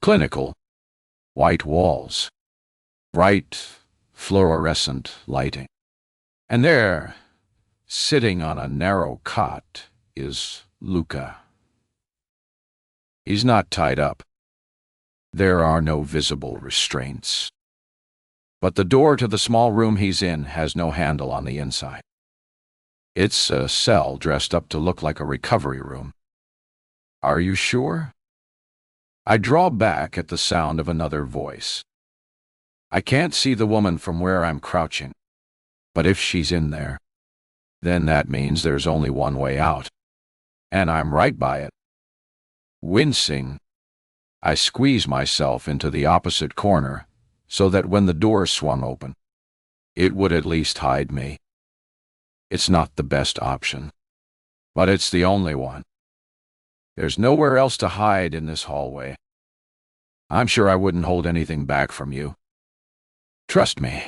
clinical, white walls, bright, fluorescent lighting. And there, sitting on a narrow cot, is Luca. He's not tied up. There are no visible restraints. But the door to the small room he's in has no handle on the inside. It's a cell dressed up to look like a recovery room. Are you sure? I draw back at the sound of another voice. I can't see the woman from where I'm crouching, but if she's in there, then that means there's only one way out, and I'm right by it. Wincing, I squeeze myself into the opposite corner so that when the door swung open, it would at least hide me. It's not the best option, but it's the only one. There's nowhere else to hide in this hallway. I'm sure I wouldn't hold anything back from you. Trust me.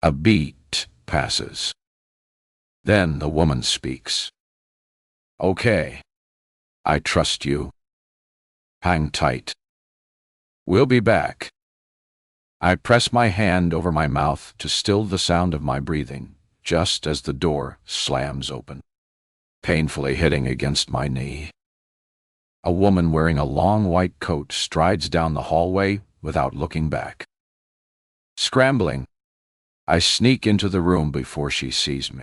A beat passes. Then the woman speaks. Okay, I trust you. Hang tight. We'll be back. I press my hand over my mouth to still the sound of my breathing, just as the door slams open, painfully hitting against my knee. A woman wearing a long white coat strides down the hallway without looking back. Scrambling, I sneak into the room before she sees me,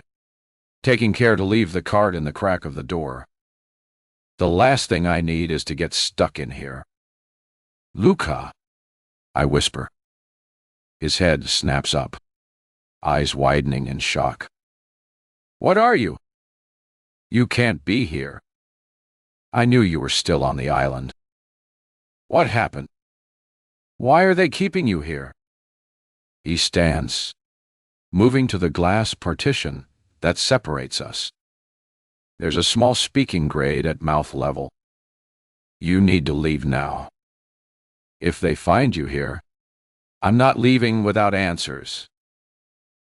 taking care to leave the card in the crack of the door. The last thing I need is to get stuck in here. Luca, I whisper. His head snaps up, eyes widening in shock. What are you? You can't be here. I knew you were still on the island. What happened? Why are they keeping you here? He stands, moving to the glass partition that separates us. There's a small speaking grate at mouth level. You need to leave now. If they find you here, I'm not leaving without answers.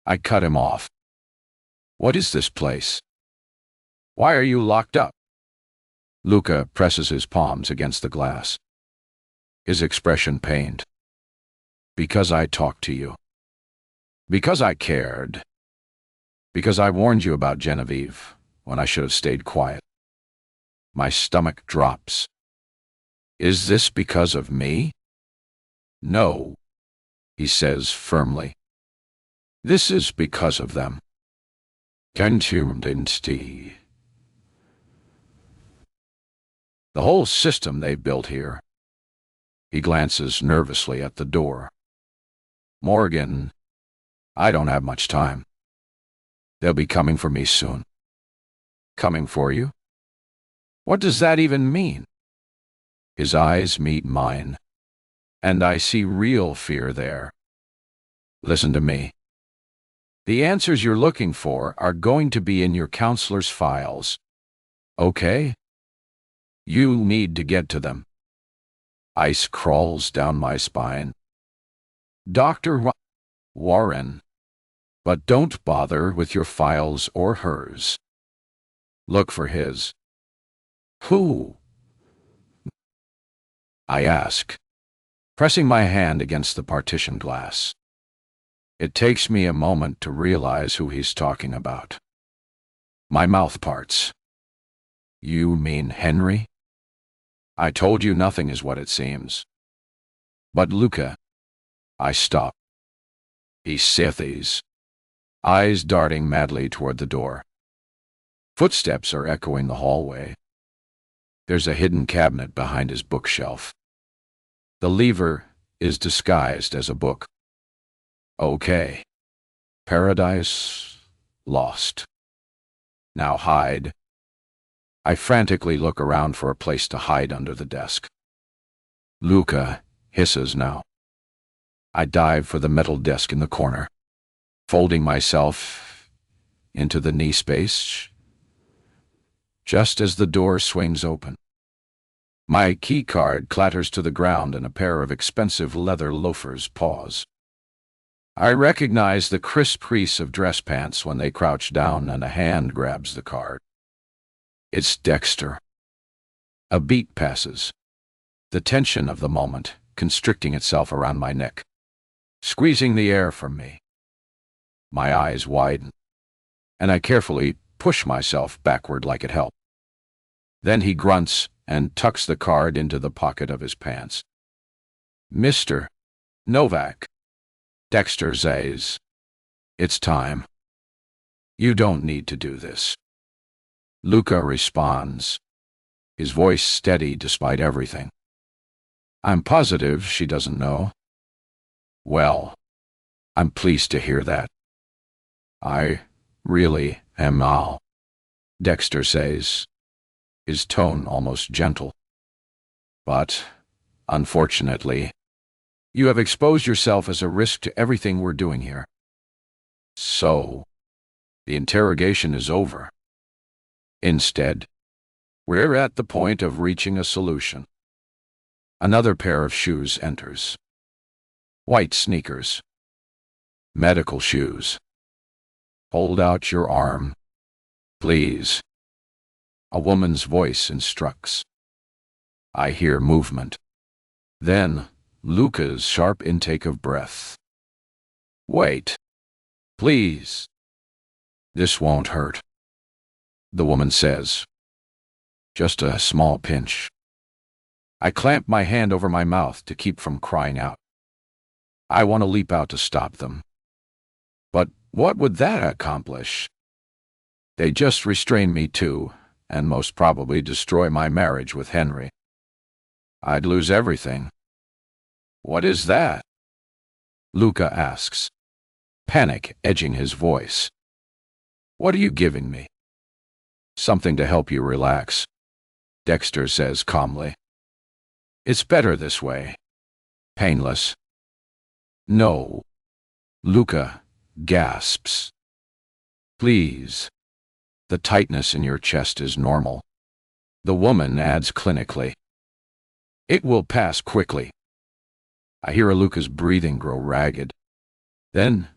I cut him off. What is this place? Why are you locked up? Luca presses his palms against the glass, his expression pained. Because I talked to you. Because I cared. Because I warned you about Genevieve when I should have stayed quiet. My stomach drops. Is this because of me? No, he says firmly. This is because of them. The whole system they've built here. He glances nervously at the door. Morgan, I don't have much time. They'll be coming for me soon. Coming for you? What does that even mean? His eyes meet mine, and I see real fear there. Listen to me. The answers you're looking for are going to be in your counselor's files. Okay? You need to get to them. Ice crawls down my spine. Dr. Warren. But don't bother with your files or hers. Look for his. Who? I ask, pressing my hand against the partition glass. It takes me a moment to realize who he's talking about. My mouth parts. You mean Henry? I told you nothing is what it seems. But Luca, I stop. He seethes, eyes darting madly toward the door. Footsteps are echoing the hallway. There's a hidden cabinet behind his bookshelf. The lever is disguised as a book. Okay. Paradise lost. Now hide. I frantically look around for a place to hide under the desk. Luca hisses now. I dive for the metal desk in the corner, folding myself into the knee space just as the door swings open. My key card clatters to the ground and a pair of expensive leather loafers pause. I recognize the crisp crease of dress pants when they crouch down and a hand grabs the card. It's Dexter. A beat passes, the tension of the moment constricting itself around my neck, squeezing the air from me. My eyes widen, and I carefully push myself backward like it helped. Then he grunts and tucks the card into the pocket of his pants. "Mr. Novak," Dexter says, "it's time. You don't need to do this." Luca responds, his voice steady despite everything. I'm positive she doesn't know. Well, I'm pleased to hear that. I really am Al, Dexter says, his tone almost gentle. But, unfortunately, you have exposed yourself as a risk to everything we're doing here. So, the interrogation is over. Instead, we're at the point of reaching a solution. Another pair of shoes enters. White sneakers. Medical shoes. Hold out your arm, please. A woman's voice instructs. I hear movement. Then, Luca's sharp intake of breath. Wait, please. This won't hurt, the woman says. Just a small pinch. I clamp my hand over my mouth to keep from crying out. I want to leap out to stop them. But what would that accomplish? They just restrain me too, and most probably destroy my marriage with Henry. I'd lose everything. What is that? Luca asks, panic edging his voice. What are you giving me? Something to help you relax, Dexter says calmly. It's better this way. Painless. No. Luca gasps. Please. The tightness in your chest is normal. The woman adds clinically. It will pass quickly. I hear Luca's breathing grow ragged. Then,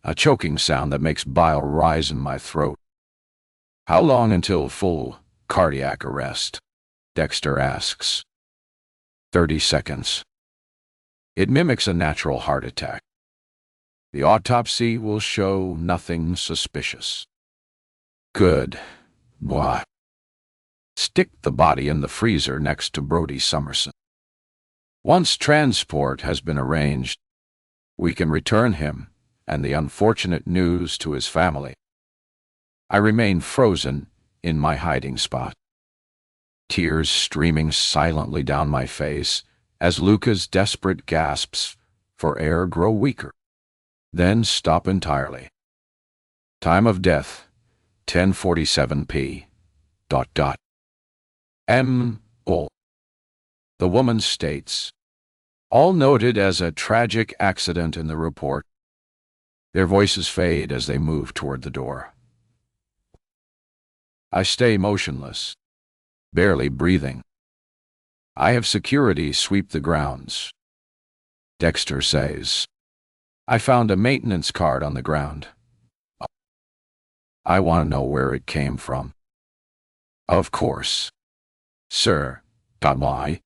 a choking sound that makes bile rise in my throat. How long until full cardiac arrest? Dexter asks. 30 seconds. It mimics a natural heart attack. The autopsy will show nothing suspicious. Good. Why? Stick the body in the freezer next to Brody Summerson. Once transport has been arranged, we can return him and the unfortunate news to his family. I remain frozen in my hiding spot, tears streaming silently down my face as Luca's desperate gasps for air grow weaker, then stop entirely. Time of death, 10:47 p. ... M.O. The woman states, all noted as a tragic accident in the report. Their voices fade as they move toward the door. I stay motionless, barely breathing. I have security sweep the grounds. Dexter says, I found a maintenance card on the ground. I want to know where it came from. Of course. Sir, why?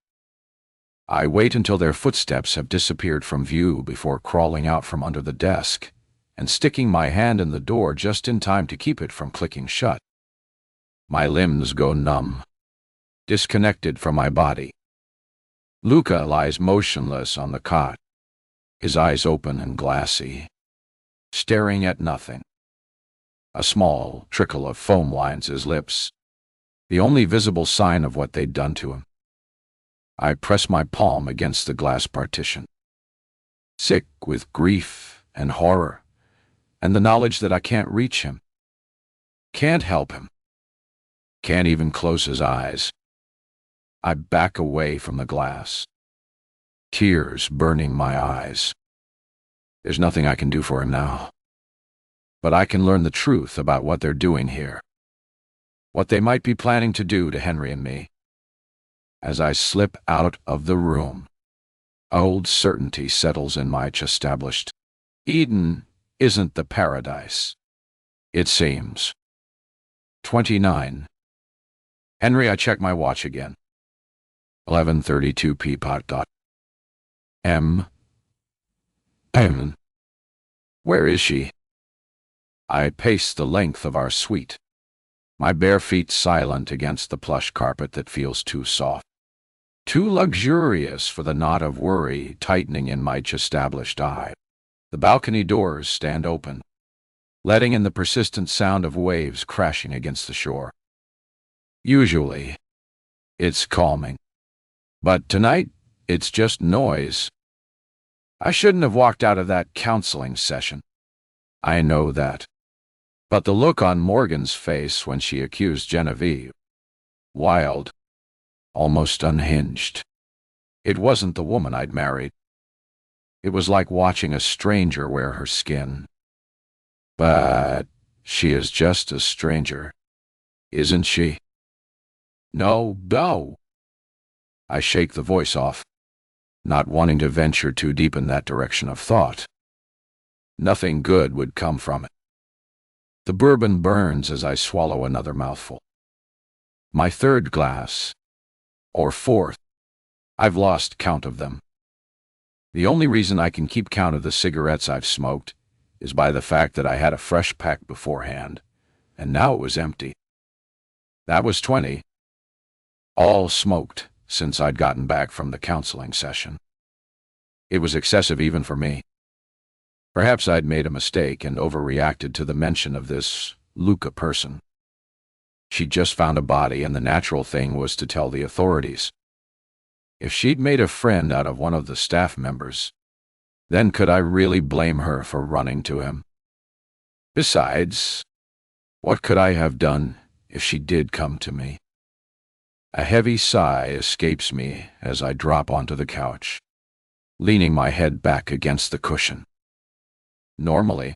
I wait until their footsteps have disappeared from view before crawling out from under the desk and sticking my hand in the door just in time to keep it from clicking shut. My limbs go numb, disconnected from my body. Luca lies motionless on the cot, his eyes open and glassy, staring at nothing. A small trickle of foam lines his lips, the only visible sign of what they'd done to him. I press my palm against the glass partition, sick with grief and horror, and the knowledge that I can't reach him, can't help him, can't even close his eyes. I back away from the glass, tears burning my eyes. There's nothing I can do for him now, but I can learn the truth about what they're doing here, what they might be planning to do to Henry and me. As I slip out of the room, old certainty settles in my established. Eden isn't the paradise, it seems. 29. Henry, I check my watch again. 11:32 p. M. Where is she? I pace the length of our suite, my bare feet silent against the plush carpet that feels too soft, too luxurious for the knot of worry tightening in my established eye. The balcony doors stand open, letting in the persistent sound of waves crashing against the shore. Usually, it's calming, but tonight, it's just noise. I shouldn't have walked out of that counseling session. I know that. But the look on Morgan's face when she accused Genevieve, wild, almost unhinged. It wasn't the woman I'd married. It was like watching a stranger wear her skin. But she is just a stranger, isn't she? No. I shake the voice off, not wanting to venture too deep in that direction of thought. Nothing good would come from it. The bourbon burns as I swallow another mouthful. My third glass, or fourth, I've lost count of them. The only reason I can keep count of the cigarettes I've smoked is by the fact that I had a fresh pack beforehand, and now it was empty. That was 20, all smoked since I'd gotten back from the counseling session. It was excessive even for me. Perhaps I'd made a mistake and overreacted to the mention of this Luca person. She'd just found a body, and the natural thing was to tell the authorities. If she'd made a friend out of one of the staff members, then could I really blame her for running to him? Besides, what could I have done if she did come to me? A heavy sigh escapes me as I drop onto the couch, leaning my head back against the cushion. Normally,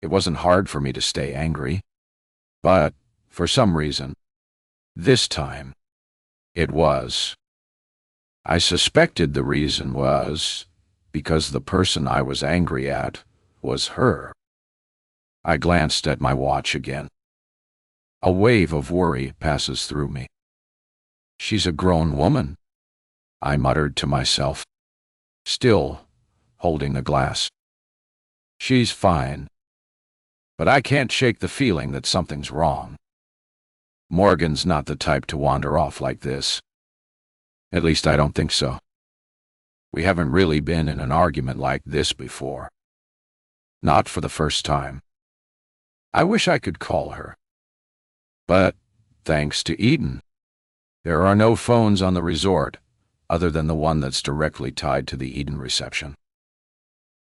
it wasn't hard for me to stay angry, but for some reason, this time, it was. I suspected the reason was because the person I was angry at was her. I glanced at my watch again. A wave of worry passes through me. She's a grown woman, I muttered to myself, still holding the glass. She's fine, but I can't shake the feeling that something's wrong. Morgan's not the type to wander off like this. At least I don't think so. We haven't really been in an argument like this before. Not for the first time. I wish I could call her. But, thanks to Eden, there are no phones on the resort other than the one that's directly tied to the Eden reception.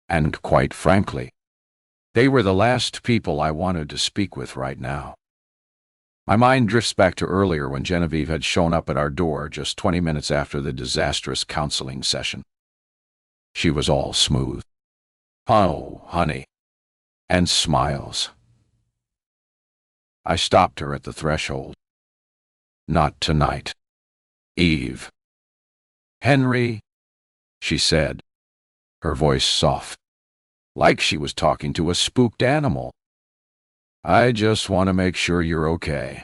And quite frankly, they were the last people I wanted to speak with right now. My mind drifts back to earlier when Genevieve had shown up at our door just 20 minutes after the disastrous counseling session. She was all smooth. Oh, honey. And smiles. I stopped her at the threshold. Not tonight, Eve. Henry, she said, her voice soft, like she was talking to a spooked animal. I just want to make sure you're okay.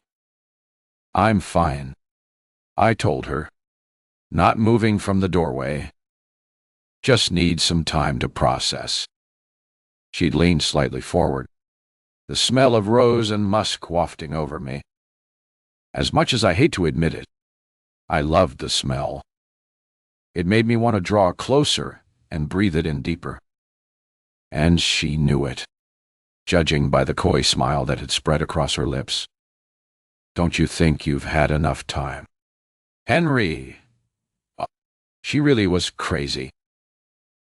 I'm fine, I told her, not moving from the doorway. Just need some time to process. She'd leaned slightly forward, the smell of rose and musk wafting over me. As much as I hate to admit it, I loved the smell. It made me want to draw closer and breathe it in deeper. And she knew it, judging by the coy smile that had spread across her lips. Don't you think you've had enough time? Henry! She really was crazy.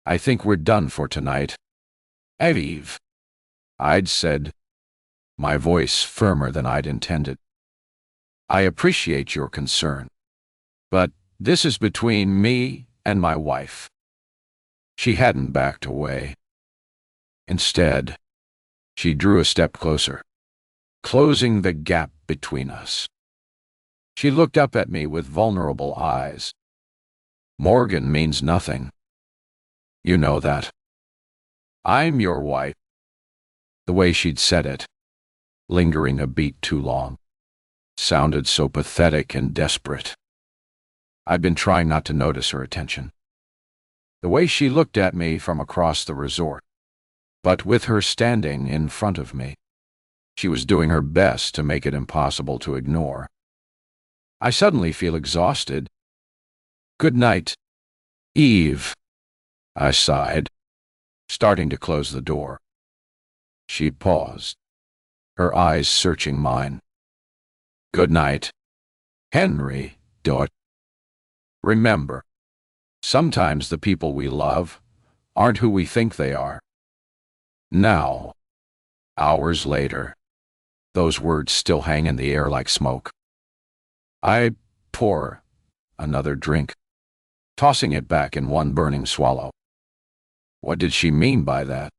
I think we're done for tonight. Eve, I'd said, my voice firmer than I'd intended. I appreciate your concern, but this is between me and my wife. She hadn't backed away. Instead, she drew a step closer, closing the gap between us. She looked up at me with vulnerable eyes. Morgan means nothing. You know that. I'm your wife. The way she'd said it, lingering a beat too long. sounded so pathetic and desperate. I'd been trying not to notice her attention, the way she looked at me from across the resort. But with her standing in front of me, she was doing her best to make it impossible to ignore. I suddenly feel exhausted. "Good night, Eve," I sighed, starting to close the door. She paused, her eyes searching mine. "Good night, Henry, Dot. Remember, sometimes the people we love aren't who we think they are." Now, hours later, those words still hang in the air like smoke. I pour another drink, tossing it back in one burning swallow. What did she mean by that?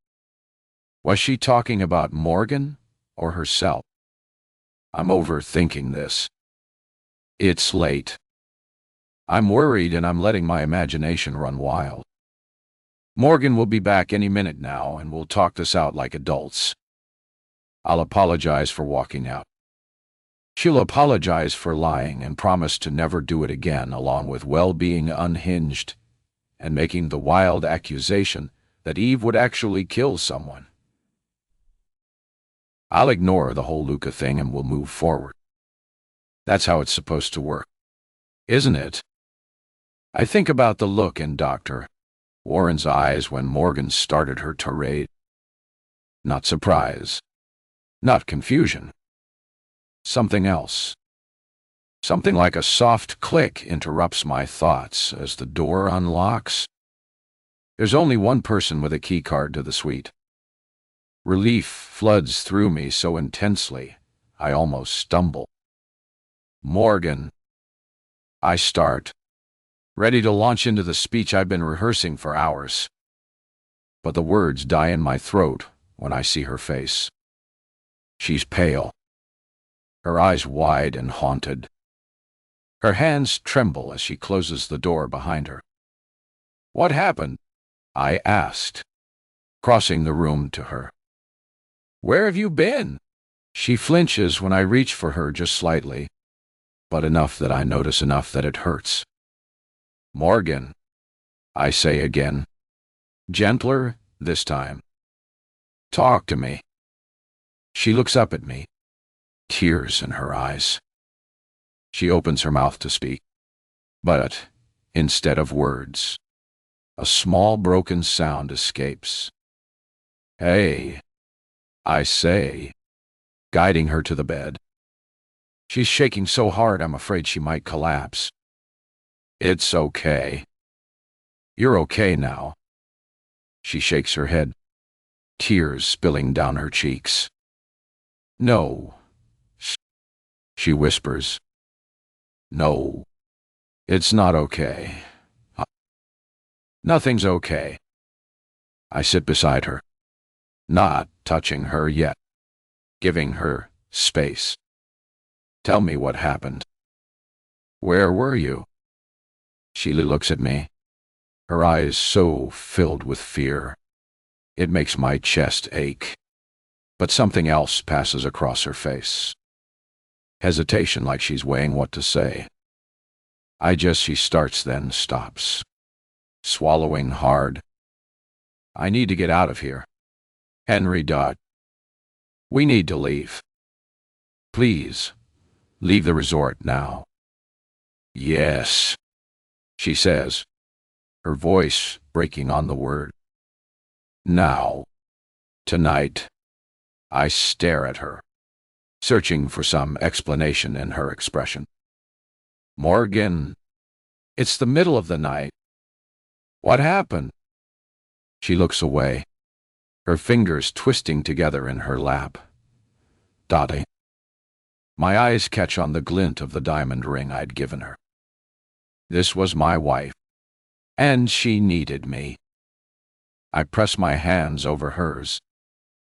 Was she talking about Morgan or herself? I'm overthinking this. It's late. I'm worried and I'm letting my imagination run wild. Morgan will be back any minute now and we'll talk this out like adults. I'll apologize for walking out. She'll apologize for lying and promise to never do it again, along with being unhinged and making the wild accusation that Eve would actually kill someone. I'll ignore the whole Luca thing and we'll move forward. That's how it's supposed to work, isn't it? I think about the look in Dr. Warren's eyes when Morgan started her tirade. Not surprise, not confusion. Something else. Something like a soft click interrupts my thoughts as the door unlocks. There's only one person with a key card to the suite. Relief floods through me so intensely, I almost stumble. "Morgan," I start, ready to launch into the speech I've been rehearsing for hours. But the words die in my throat when I see her face. She's pale, her eyes wide and haunted. Her hands tremble as she closes the door behind her. "What happened?" I asked, crossing the room to her. "Where have you been?" She flinches when I reach for her just slightly, but enough that I notice enough that it hurts. "Morgan," I say again, gentler this time. "Talk to me." She looks up at me, tears in her eyes. She opens her mouth to speak, but instead of words, a small broken sound escapes. "Hey," I say, guiding her to the bed. She's shaking so hard I'm afraid she might collapse. "It's okay. You're okay now." She shakes her head, tears spilling down her cheeks. "No," she whispers. "No, it's not okay. Nothing's okay." I sit beside her, not touching her yet, giving her space. "Tell me what happened. Where were you?" She looks at me, her eyes so filled with fear. It makes my chest ache. But something else passes across her face. Hesitation, like she's weighing what to say. She starts, then stops, swallowing hard. "I need to get out of here. Henry. We need to leave. Please, leave the resort now." "Yes," she says, her voice breaking on the word. "Now. Tonight." I stare at her, searching for some explanation in her expression. "Morgan, it's the middle of the night. What happened?" She looks away, her fingers twisting together in her lap. "Dottie." My eyes catch on the glint of the diamond ring I'd given her. This was my wife, and she needed me. I press my hands over hers,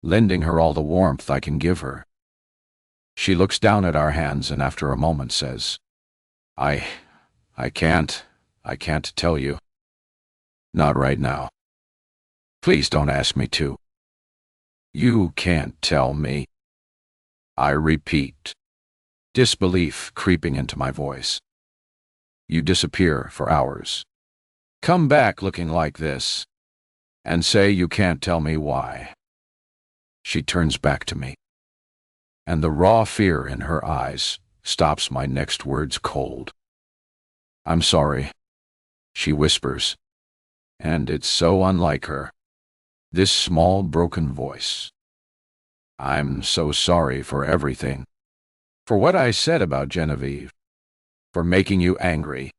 lending her all the warmth I can give her. She looks down at our hands and after a moment says, I can't tell you. Not right now. Please don't ask me to." "You can't tell me," I repeat. disbelief creeping into my voice. You disappear for hours. Come back looking like this, and say you can't tell me why. She turns back to me, and the raw fear in her eyes stops my next words cold. I'm sorry, she whispers, and it's so unlike her, this small broken voice. I'm so sorry for everything, for what I said about Genevieve, for making you angry.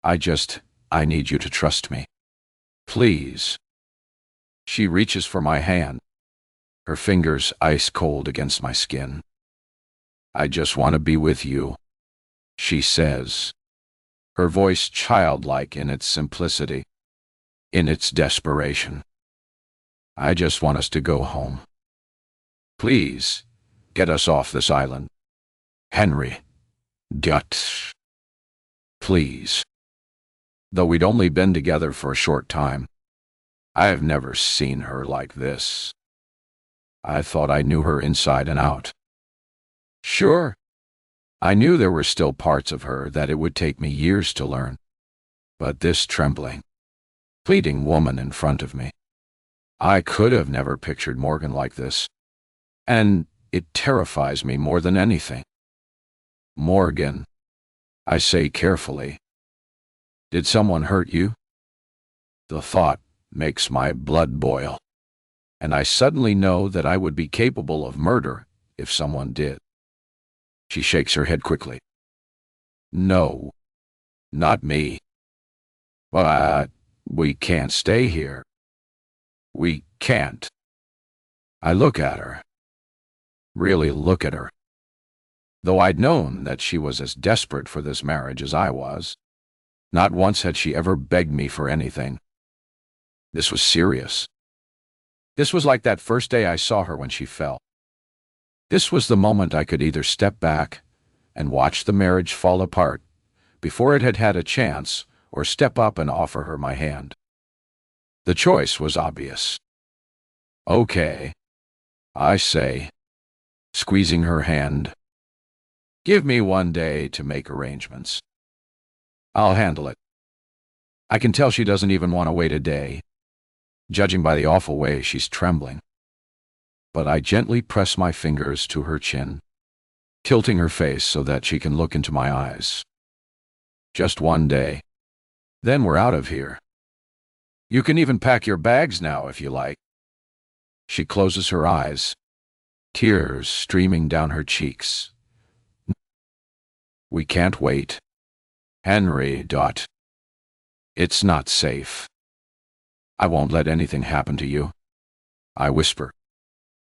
I need you to trust me. Please. She reaches for my hand, her fingers ice cold against my skin. I just want to be with you, she says, her voice childlike in its simplicity, in its desperation. I just want us to go home. Please, get us off this island. Henry. Dutch. Please. Though we'd only been together for a short time, I have never seen her like this. I thought I knew her inside and out. Sure, I knew there were still parts of her that it would take me years to learn. But this trembling, pleading woman in front of me, I could have never pictured Morgan like this. And it terrifies me more than anything. Morgan, I say carefully, did someone hurt you? The thought makes my blood boil, and I suddenly know that I would be capable of murder if someone did. She shakes her head quickly. No, not me. But we can't stay here. We can't. I look at her. Really look at her. Though I'd known that she was as desperate for this marriage as I was, not once had she ever begged me for anything. This was serious. This was like that first day I saw her when she fell. This was the moment I could either step back and watch the marriage fall apart before it had had a chance, or step up and offer her my hand. The choice was obvious. Okay, I say, squeezing her hand. Give me one day to make arrangements. I'll handle it. I can tell she doesn't even want to wait a day, judging by the awful way she's trembling. But I gently press my fingers to her chin, tilting her face so that she can look into my eyes. Just one day. Then we're out of here. You can even pack your bags now if you like. She closes her eyes, tears streaming down her cheeks. We can't wait. Henry. It's not safe. I won't let anything happen to you, I whisper,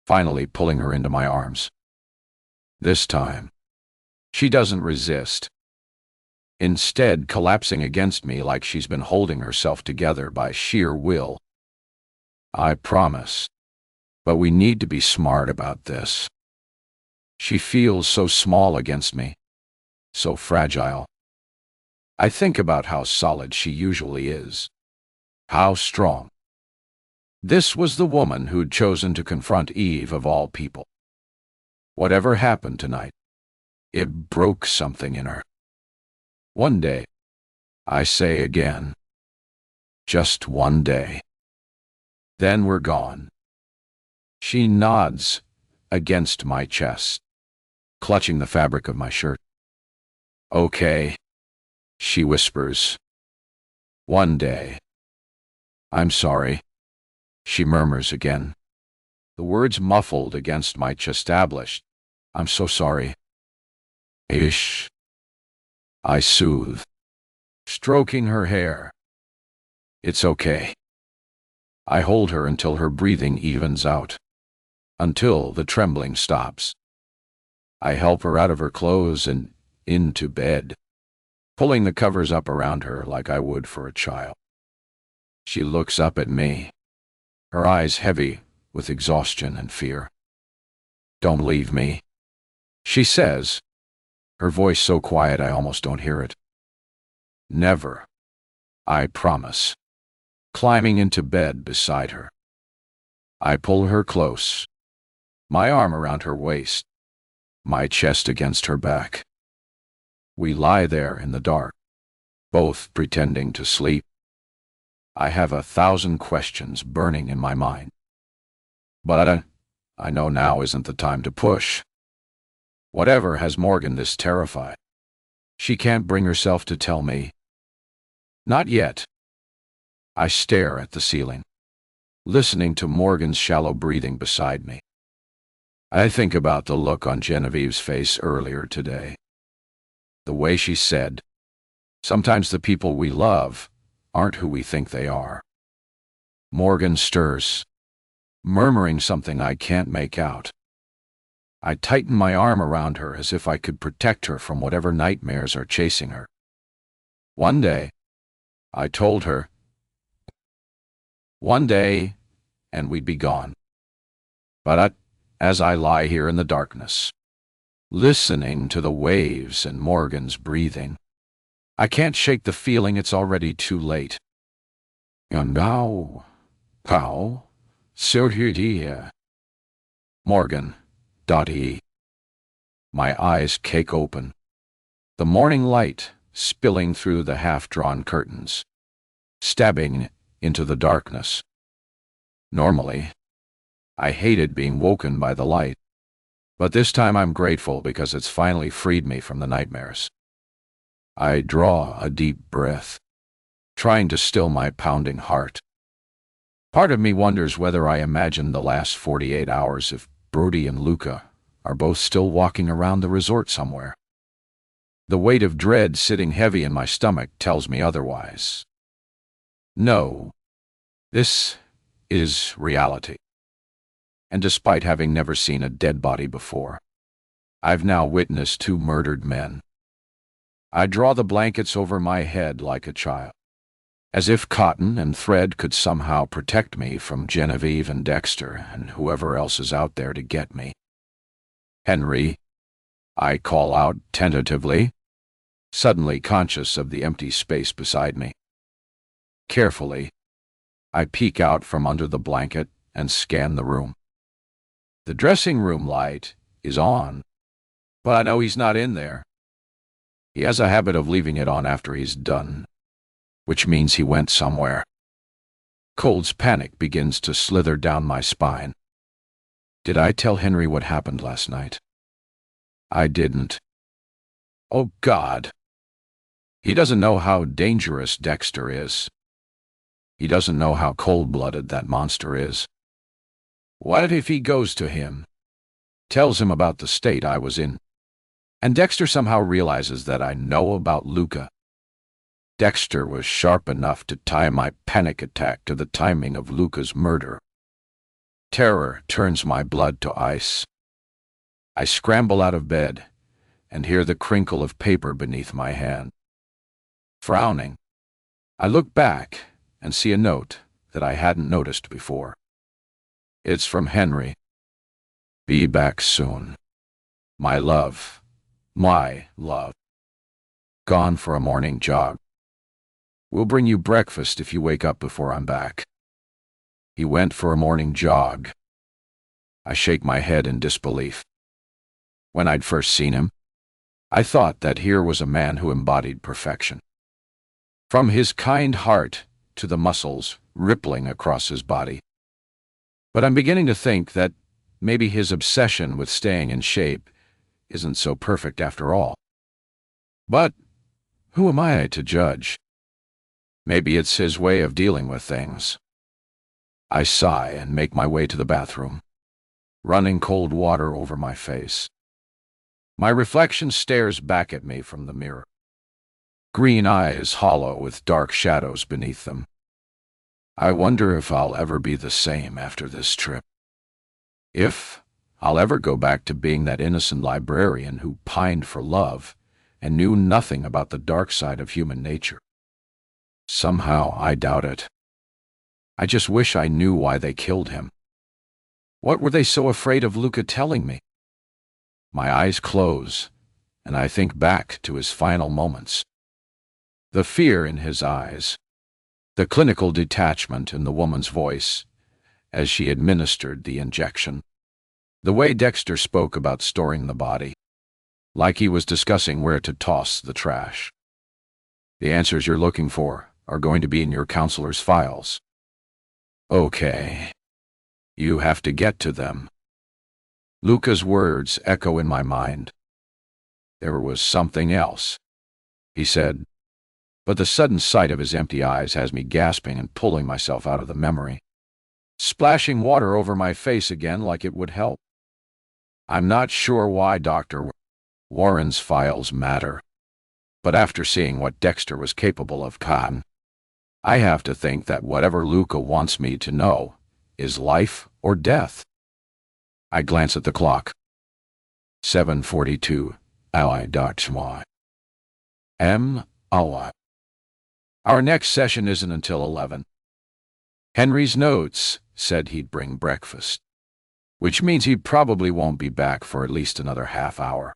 finally pulling her into my arms. This time, she doesn't resist, instead collapsing against me like she's been holding herself together by sheer will. I promise, but we need to be smart about this. She feels so small against me, so fragile. I think about how solid she usually is, how strong. This was the woman who'd chosen to confront Eve of all people. Whatever happened tonight, it broke something in her. One day, I say again, just one day. Then we're gone. She nods against my chest, clutching the fabric of my shirt. Okay, she whispers. One day. I'm sorry, she murmurs again, the words muffled against my chest. Established. I'm so sorry. Ish. I soothe, stroking her hair. It's okay. I hold her until her breathing evens out, until the trembling stops. I help her out of her clothes and into bed, pulling the covers up around her like I would for a child. She looks up at me, her eyes heavy with exhaustion and fear. Don't leave me, she says, her voice so quiet I almost don't hear it. Never, I promise, climbing into bed beside her. I pull her close, my arm around her waist, my chest against her back. We lie there in the dark, both pretending to sleep. I have 1,000 questions burning in my mind. But I know now isn't the time to push. Whatever has Morgan this terrified? She can't bring herself to tell me. Not yet. I stare at the ceiling, listening to Morgan's shallow breathing beside me. I think about the look on Genevieve's face earlier today. The way she said, "Sometimes the people we love aren't who we think they are." Morgan stirs, murmuring something I can't make out. I tighten my arm around her as if I could protect her from whatever nightmares are chasing her. One day, I told her, one day, and we'd be gone. But as I lie here in the darkness, listening to the waves and Morgan's breathing, I can't shake the feeling it's already too late. And now, so here, Morgan.e. My eyes cake open, the morning light spilling through the half-drawn curtains, stabbing into the darkness. Normally, I hated being woken by the light, but this time I'm grateful because it's finally freed me from the nightmares. I draw a deep breath, trying to still my pounding heart. Part of me wonders whether I imagined the last 48 hours if Brody and Luca are both still walking around the resort somewhere. The weight of dread sitting heavy in my stomach tells me otherwise. No, this is reality. And despite having never seen a dead body before, I've now witnessed 2 murdered men. I draw the blankets over my head like a child, as if cotton and thread could somehow protect me from Genevieve and Dexter and whoever else is out there to get me. Henry, I call out tentatively, suddenly conscious of the empty space beside me. Carefully, I peek out from under the blanket and scan the room. The dressing room light is on, but I know he's not in there. He has a habit of leaving it on after he's done, which means he went somewhere. Cold's panic begins to slither down my spine. Did I tell Henry what happened last night? I didn't. Oh, God. He doesn't know how dangerous Dexter is. He doesn't know how cold-blooded that monster is. What if he goes to him, tells him about the state I was in, and Dexter somehow realizes that I know about Luca? Dexter was sharp enough to tie my panic attack to the timing of Luca's murder. Terror turns my blood to ice. I scramble out of bed and hear the crinkle of paper beneath my hand. Frowning, I look back and see a note that I hadn't noticed before. It's from Henry. Be back soon. My love. My love. Gone for a morning jog. We'll bring you breakfast if you wake up before I'm back. He went for a morning jog. I shake my head in disbelief. When I'd first seen him, I thought that here was a man who embodied perfection. From his kind heart to the muscles rippling across his body. But I'm beginning to think that maybe his obsession with staying in shape isn't so perfect after all. But who am I to judge? Maybe it's his way of dealing with things. I sigh and make my way to the bathroom, running cold water over my face. My reflection stares back at me from the mirror. Green eyes hollow with dark shadows beneath them. I wonder if I'll ever be the same after this trip. If I'll ever go back to being that innocent librarian who pined for love and knew nothing about the dark side of human nature. Somehow I doubt it. I just wish I knew why they killed him. What were they so afraid of Luca telling me? My eyes close, and I think back to his final moments. The fear in his eyes, the clinical detachment in the woman's voice as she administered the injection, the way Dexter spoke about storing the body. like he was discussing where to toss the trash. The answers you're looking for are going to be in your counselor's files. Okay. You have to get to them. Luca's words echo in my mind. There was something else, he said, but the sudden sight of his empty eyes has me gasping and pulling myself out of the memory. Splashing water over my face again like it would help. I'm not sure why Dr. Warren's files matter, but after seeing what Dexter was capable of, I have to think that whatever Luca wants me to know is life or death. I glance at the clock. 7:42. Our next session isn't until 11. Henry's notes said he'd bring breakfast, which means he probably won't be back for at least another half hour.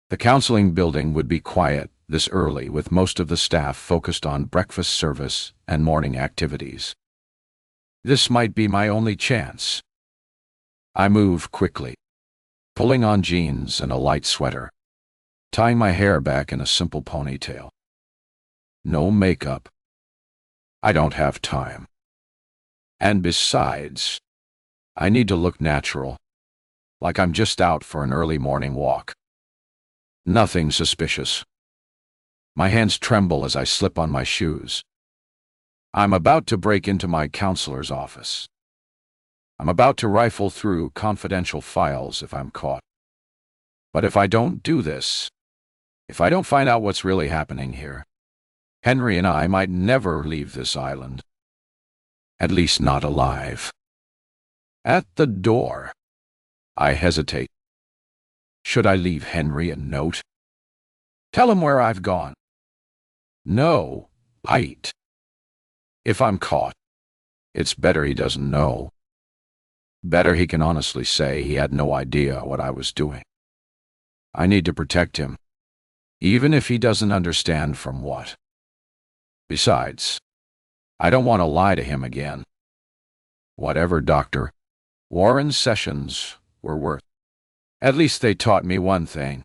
The counseling building would be quiet this early, with most of the staff focused on breakfast service and morning activities. This might be my only chance. I move quickly, pulling on jeans and a light sweater, tying my hair back in a simple ponytail. No makeup. I don't have time. And besides, I need to look natural, like I'm just out for an early morning walk. Nothing suspicious. My hands tremble as I slip on my shoes. I'm about to break into my counselor's office. I'm about to rifle through confidential files if I'm caught. But if I don't do this, if I don't find out what's really happening here, Henry and I might never leave this island. At least not alive. At the door, I hesitate. Should I leave Henry a note? Tell him where I've gone. No, wait. If I'm caught, it's better he doesn't know. Better he can honestly say he had no idea what I was doing. I need to protect him, even if he doesn't understand from what. Besides, I don't want to lie to him again. Whatever Dr. Warren's sessions were worth, at least they taught me one thing.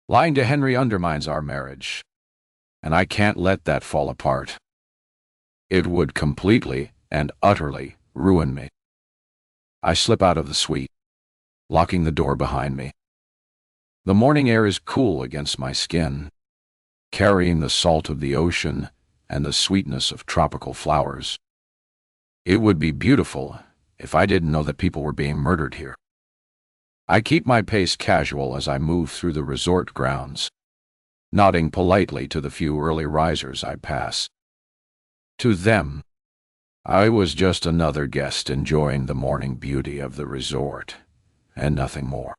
Lying to Henry undermines our marriage, and I can't let that fall apart. It would completely and utterly ruin me. I slip out of the suite, locking the door behind me. The morning air is cool against my skin, carrying the salt of the ocean and the sweetness of tropical flowers. It would be beautiful if I didn't know that people were being murdered here. I keep my pace casual as I move through the resort grounds, nodding politely to the few early risers I pass. To them, I was just another guest enjoying the morning beauty of the resort, and nothing more.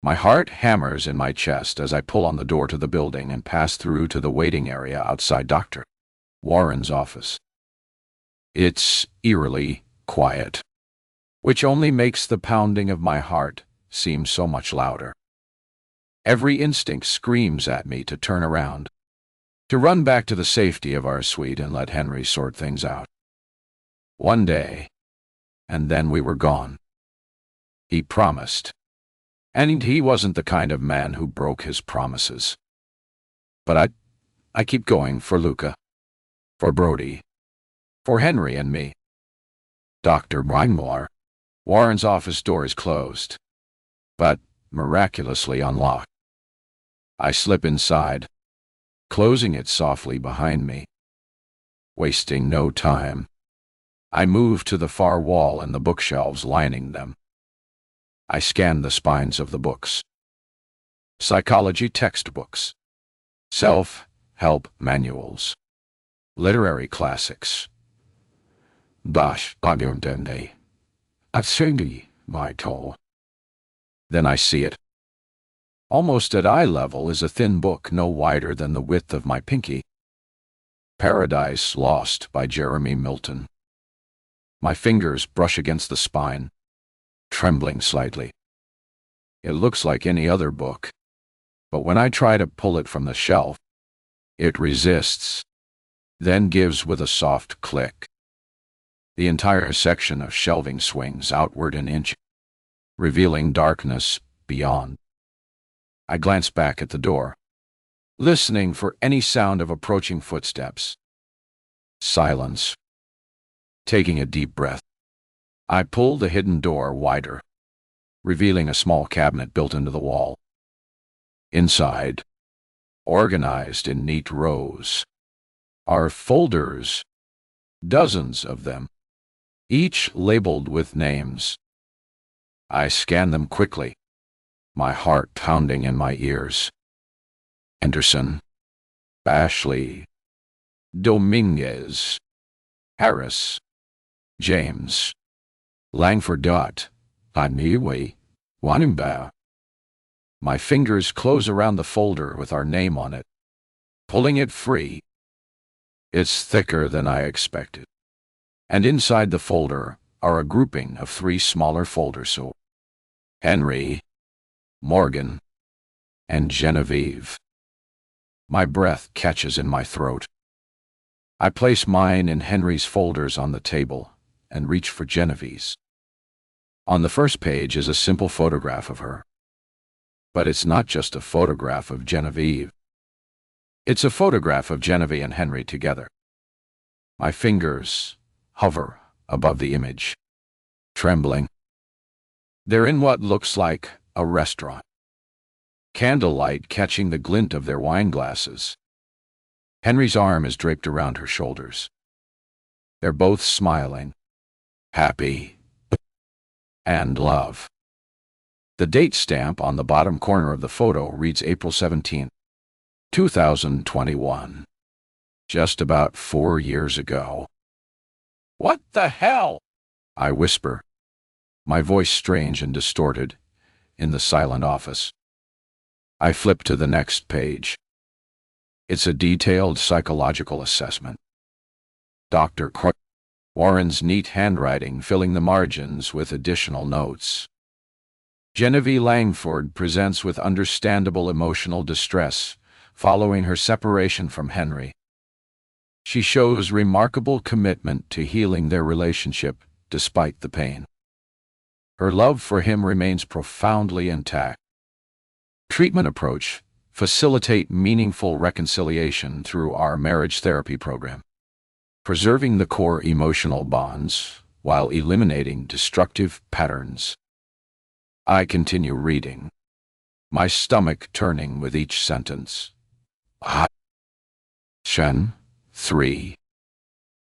My heart hammers in my chest as I pull on the door to the building and pass through to the waiting area outside Dr. Warren's office. It's eerily quiet, which only makes the pounding of my heart seem so much louder. Every instinct screams at me to turn around, to run back to the safety of our suite and let Henry sort things out. One day, and then we were gone. He promised, and he wasn't the kind of man who broke his promises. But I keep going for Luca, for Brody, for Henry and me. Dr. Warren's office door is closed, but miraculously unlocked. I slip inside, closing it softly behind me. Wasting no time, I move to the far wall and the bookshelves lining them. I scan the spines of the books. Psychology textbooks, self-help manuals, literary classics. Then I see it. Almost at eye level is a thin book no wider than the width of my pinky. Paradise Lost by Jeremy Milton. My fingers brush against the spine, trembling slightly. It looks like any other book, but when I try to pull it from the shelf, it resists, then gives with a soft click. The entire section of shelving swings outward an inch, revealing darkness beyond. I glanced back at the door, listening for any sound of approaching footsteps. Silence. Taking a deep breath, I pulled the hidden door wider, revealing a small cabinet built into the wall. Inside, organized in neat rows, are folders, dozens of them, each labeled with names. I scanned them quickly, my heart pounding in my ears. Anderson, Ashley, Dominguez, Harris, James, Langford. Aniwe, Wanimba. My fingers close around the folder with our name on it, pulling it free. It's thicker than I expected. And inside the folder are a grouping of 3 smaller folders. So Henry, Morgan, and Genevieve. My breath catches in my throat. I place mine in Henry's folders on the table and reach for Genevieve's. On the first page is a simple photograph of her. But it's not just a photograph of Genevieve. It's a photograph of Genevieve and Henry together. My fingers hover above the image, trembling. They're in what looks like a restaurant. Candlelight catching the glint of their wine glasses. Henry's arm is draped around her shoulders. They're both smiling, happy, and love. The date stamp on the bottom corner of the photo reads April 17, 2021. Just about 4 years ago. "What the hell?" I whisper, my voice strange and distorted, in the silent office. I flip to the next page. It's a detailed psychological assessment. Dr. Warren's neat handwriting filling the margins with additional notes. Genevieve Langford presents with understandable emotional distress following her separation from Henry. She shows remarkable commitment to healing their relationship despite the pain. Her love for him remains profoundly intact. Treatment approach: facilitate meaningful reconciliation through our marriage therapy program, preserving the core emotional bonds while eliminating destructive patterns. I continue reading, my stomach turning with each sentence. Shen 3.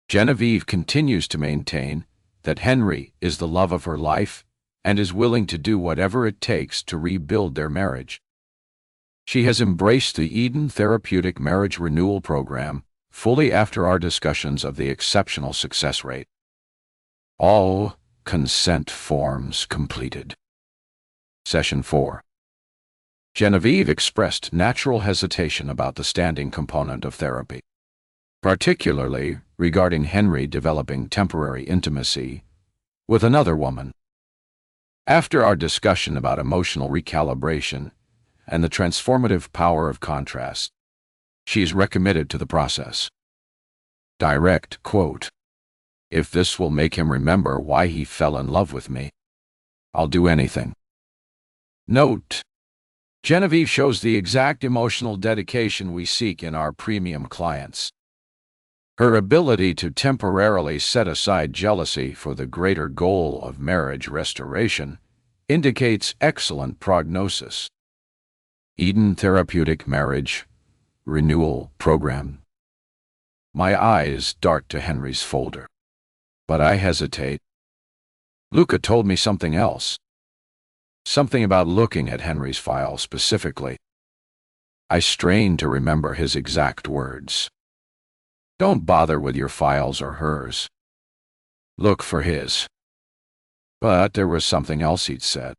Genevieve continues to maintain that Henry is the love of her life and is willing to do whatever it takes to rebuild their marriage. She has embraced the Eden Therapeutic Marriage Renewal Program fully after our discussions of the exceptional success rate. All consent forms completed. Session 4. Genevieve expressed natural hesitation about the standing component of therapy, particularly regarding Henry developing temporary intimacy with another woman. After our discussion about emotional recalibration and the transformative power of contrast, she is recommitted to the process. Direct quote: "If this will make him remember why he fell in love with me, I'll do anything." Note: Genevieve shows the exact emotional dedication we seek in our premium clients. Her ability to temporarily set aside jealousy for the greater goal of marriage restoration indicates excellent prognosis. Eden Therapeutic Marriage Renewal Program. My eyes dart to Henry's folder, but I hesitate. Luca told me something else. Something about looking at Henry's file specifically. I strain to remember his exact words. Don't bother with your files or hers. Look for his. But there was something else he'd said.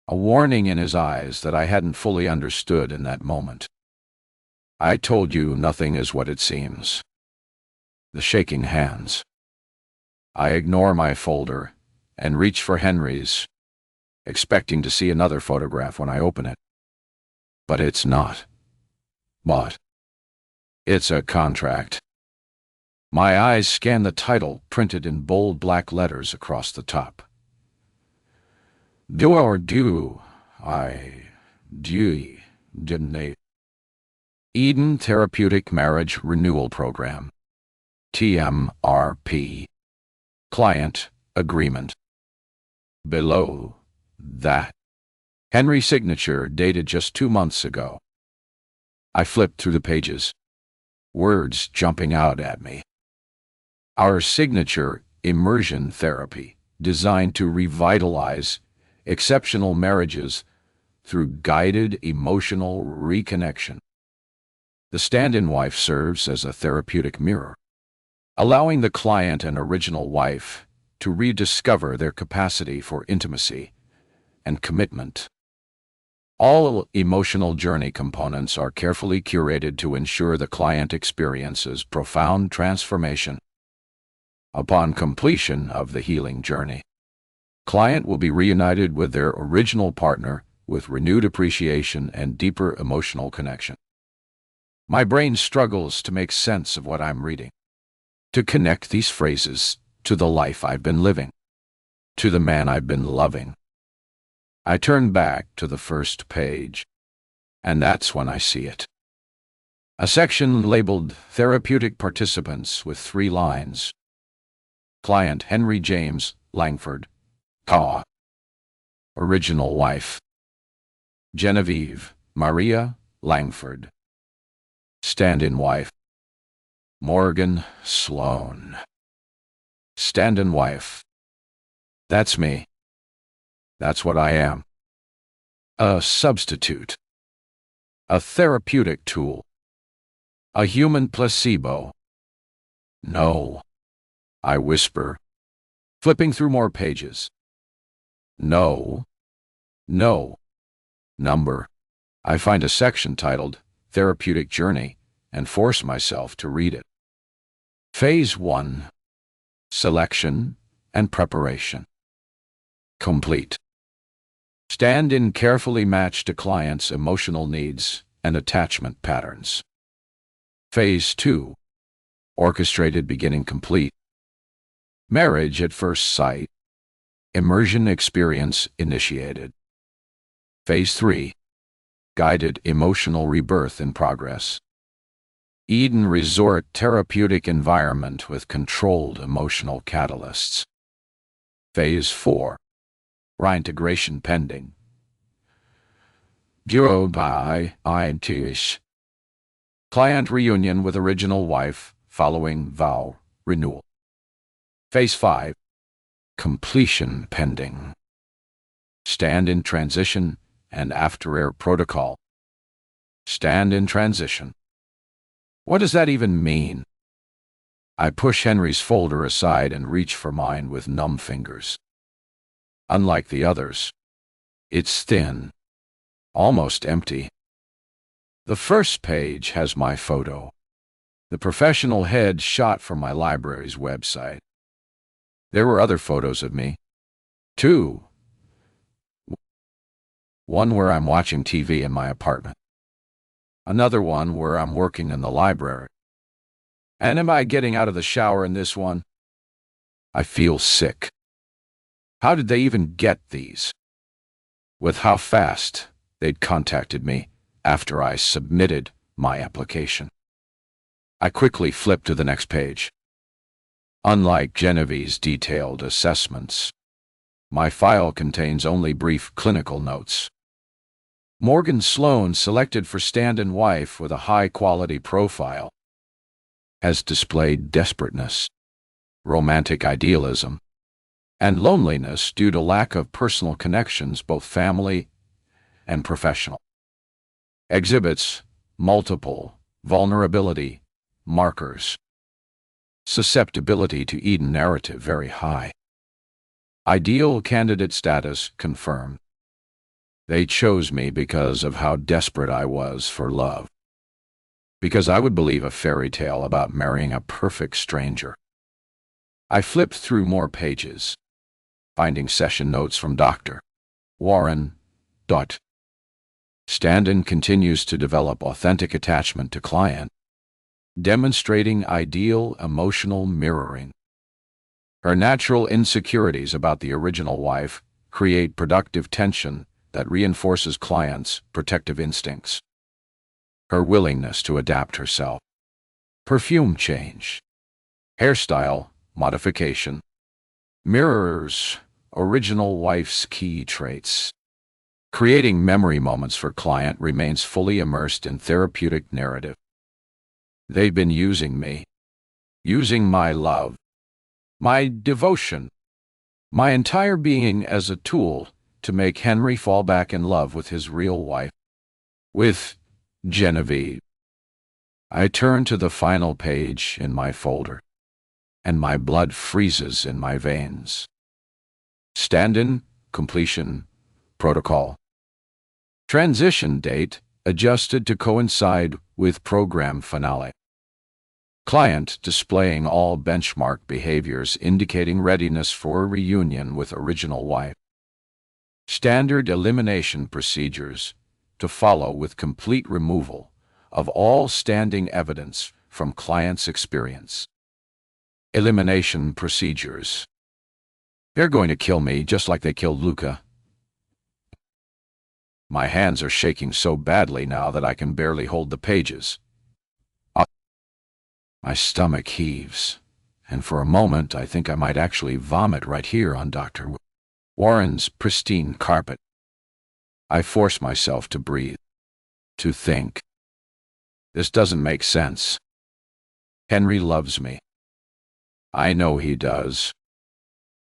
A warning in his eyes that I hadn't fully understood in that moment. I told you nothing is what it seems. The shaking hands. I ignore my folder and reach for Henry's, expecting to see another photograph when I open it. But it's not. What? It's a contract. My eyes scan the title printed in bold black letters across the top. Do or do I didn't they? Eden Therapeutic Marriage Renewal Program. TMRP. Client Agreement. Below that. Henry's signature dated just 2 months ago. I flipped through the pages. Words jumping out at me. Our signature immersion therapy, designed to revitalize exceptional marriages through guided emotional reconnection. The stand-in wife serves as a therapeutic mirror, allowing the client and original wife to rediscover their capacity for intimacy and commitment. All emotional journey components are carefully curated to ensure the client experiences profound transformation. Upon completion of the healing journey, client will be reunited with their original partner with renewed appreciation and deeper emotional connection. My brain struggles to make sense of what I'm reading, to connect these phrases to the life I've been living, to the man I've been loving. I turn back to the first page, and that's when I see it. A section labeled Therapeutic Participants with 3 lines. Client Henry James Langford, Ka. Original wife Genevieve Maria Langford. Stand-in wife Morgan Sloane. Stand-in wife. That's me. That's what I am. A substitute. A therapeutic tool. A human placebo. No, I whisper, flipping through more pages. No. Number. I find a section titled Therapeutic Journey and force myself to read it. Phase 1. Selection and preparation. Complete. Stand-in carefully matched to client's emotional needs and attachment patterns. Phase 2. Orchestrated beginning complete. Marriage at first sight. Immersion experience initiated. Phase 3. Guided emotional rebirth in progress. Eden Resort therapeutic environment with controlled emotional catalysts. Phase 4. Reintegration pending. Bureau by INTish. Client reunion with original wife following vow renewal. Phase 5. Completion pending. Stand-in transition and aftercare protocol. Stand-in transition. What does that even mean? I push Henry's folder aside and reach for mine with numb fingers. Unlike the others, it's thin, almost empty. The first page has my photo, the professional head shot from my library's website. There were other photos of me, too. One where I'm watching TV in my apartment. Another one where I'm working in the library. And am I getting out of the shower in this one? I feel sick. How did they even get these? With how fast they'd contacted me after I submitted my application. I quickly flipped to the next page. Unlike Genevieve's detailed assessments, my file contains only brief clinical notes. Morgan Sloane, selected for stand-in wife with a high-quality profile, has displayed desperateness, romantic idealism, and loneliness due to lack of personal connections, both family and professional. Exhibits multiple vulnerability markers. Susceptibility to Eden narrative very high. Ideal candidate status confirmed. They chose me because of how desperate I was for love. Because I would believe a fairy tale about marrying a perfect stranger. I flipped through more pages, finding session notes from Dr. Warren. Stand-in continues to develop authentic attachment to client, demonstrating ideal emotional mirroring. Her natural insecurities about the original wife create productive tension that reinforces clients' protective instincts. Her willingness to adapt herself. Perfume change. Hairstyle modification. Mirrors original wife's key traits. Creating memory moments for client remains fully immersed in therapeutic narrative. They've been using me. Using my love. My devotion. My entire being as a tool to make Henry fall back in love with his real wife. With Genevieve. I turn to the final page in my folder, and my blood freezes in my veins. Stand-in, completion, protocol. Transition date adjusted to coincide with program finale. Client displaying all benchmark behaviors indicating readiness for a reunion with original wife. Standard elimination procedures to follow with complete removal of all standing evidence from client's experience. Elimination procedures. They're going to kill me just like they killed Luca. My hands are shaking so badly now that I can barely hold the pages. My stomach heaves, and for a moment I think I might actually vomit right here on Dr. Warren's pristine carpet. I force myself to breathe, to think. This doesn't make sense. Henry loves me. I know he does.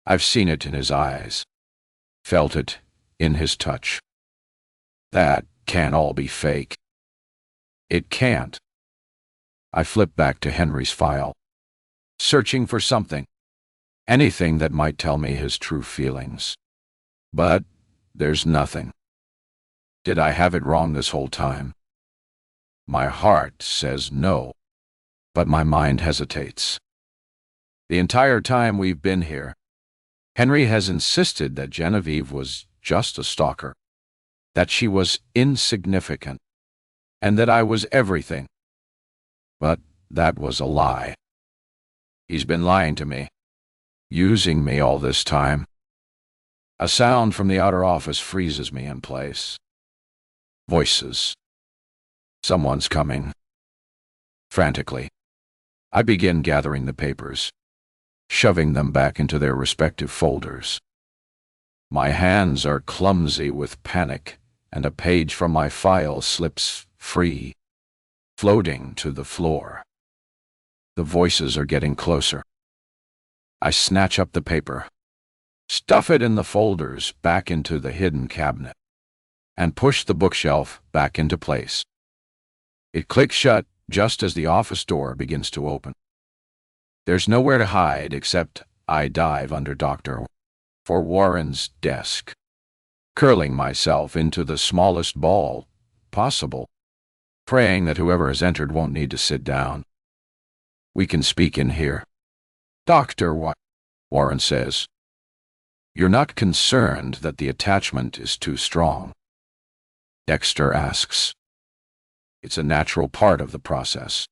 I've seen it in his eyes, felt it in his touch. That can't all be fake. It can't. I flip back to Henry's file, searching for something, anything that might tell me his true feelings. But there's nothing. Did I have it wrong this whole time? My heart says no, but my mind hesitates. The entire time we've been here, Henry has insisted that Genevieve was just a stalker, that she was insignificant, and that I was everything. But that was a lie. He's been lying to me, using me all this time. A sound from the outer office freezes me in place. Voices. Someone's coming. Frantically, I begin gathering the papers, shoving them back into their respective folders. My hands are clumsy with panic, and a page from my file slips free, floating to the floor. The voices are getting closer. I snatch up the paper, stuff it in the folders back into the hidden cabinet, and push the bookshelf back into place. It clicks shut just as the office door begins to open. There's nowhere to hide except I dive under Dr. Warren's desk, curling myself into the smallest ball possible, praying that whoever has entered won't need to sit down. We can speak in here. Dr. Warren says. You're not concerned that the attachment is too strong? Dexter asks. It's a natural part of the process.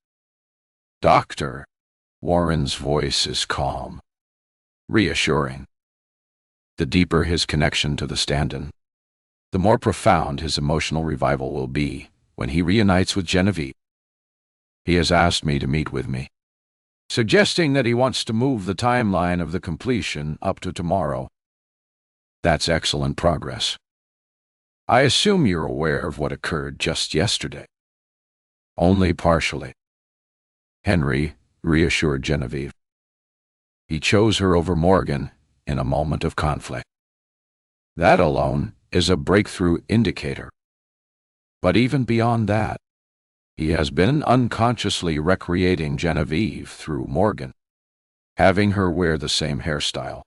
Dr. Warren's voice is calm, reassuring. The deeper his connection to the stand-in, the more profound his emotional revival will be when he reunites with Genevieve. He has asked me to meet with me, suggesting that he wants to move the timeline of the completion up to tomorrow. That's excellent progress. I assume you're aware of what occurred just yesterday. Only partially. Henry reassured Genevieve. He chose her over Morgan in a moment of conflict. That alone is a breakthrough indicator. But even beyond that, he has been unconsciously recreating Genevieve through Morgan, having her wear the same hairstyle,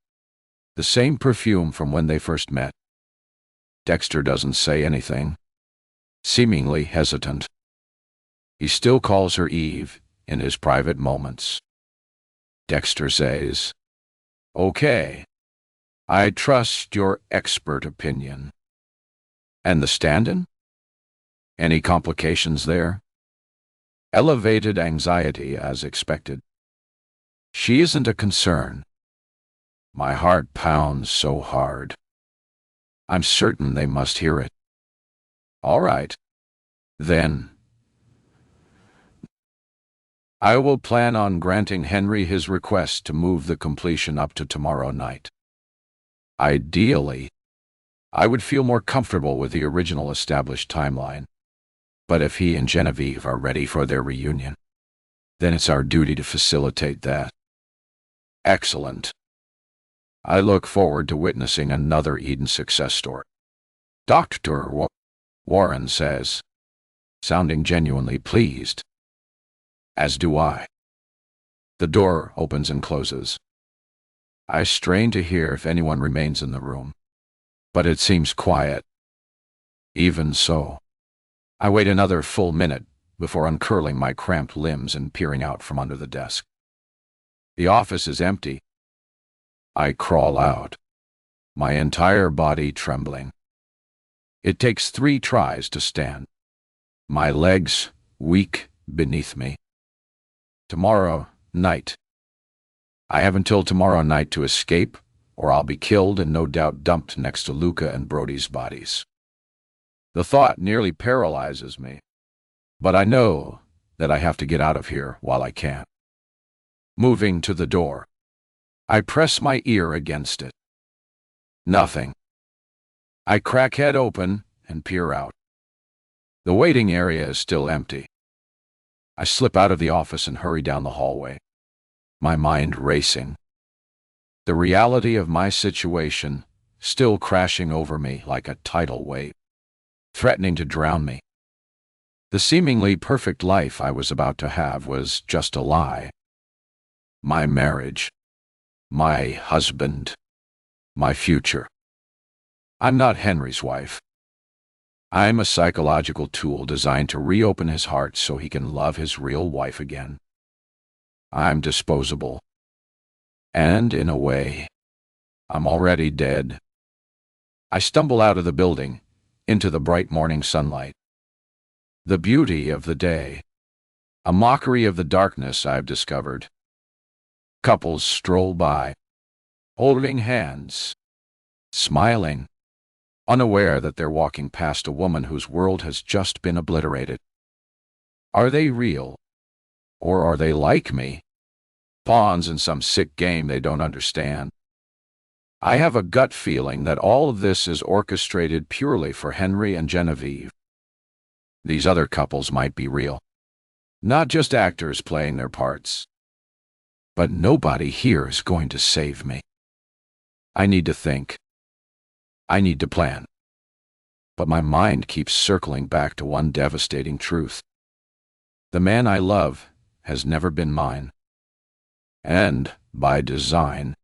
the same perfume from when they first met. Dexter doesn't say anything, seemingly hesitant. He still calls her Eve in his private moments. Dexter says, "Okay, I trust your expert opinion." And the stand-in? Any complications there? Elevated anxiety as expected. She isn't a concern. My heart pounds so hard. I'm certain they must hear it. All right, then. I will plan on granting Henry his request to move the completion up to tomorrow night. Ideally, I would feel more comfortable with the original established timeline. But if he and Genevieve are ready for their reunion, then it's our duty to facilitate that. Excellent. I look forward to witnessing another Eden success story. Dr. Warren says, sounding genuinely pleased. As do I. The door opens and closes. I strain to hear if anyone remains in the room, but it seems quiet. Even so, I wait another full minute before uncurling my cramped limbs and peering out from under the desk. The office is empty. I crawl out, my entire body trembling. It takes 3 tries to stand, my legs weak beneath me. Tomorrow night. I have until tomorrow night to escape, or I'll be killed and no doubt dumped next to Luca and Brody's bodies. The thought nearly paralyzes me, but I know that I have to get out of here while I can. Moving to the door, I press my ear against it. Nothing. I crack head open and peer out. The waiting area is still empty. I slip out of the office and hurry down the hallway, my mind racing. The reality of my situation still crashing over me like a tidal wave, threatening to drown me. The seemingly perfect life I was about to have was just a lie. My marriage, my husband, my future. I'm not Henry's wife. I'm a psychological tool designed to reopen his heart so he can love his real wife again. I'm disposable. And, in a way, I'm already dead. I stumble out of the building, into the bright morning sunlight. The beauty of the day, a mockery of the darkness I've discovered. Couples stroll by, holding hands, smiling, unaware that they're walking past a woman whose world has just been obliterated. Are they real? Or are they like me? Pawns in some sick game they don't understand. I have a gut feeling that all of this is orchestrated purely for Henry and Genevieve. These other couples might be real, not just actors playing their parts. But nobody here is going to save me. I need to think. I need to plan. But my mind keeps circling back to one devastating truth. The man I love has never been mine. And, by design,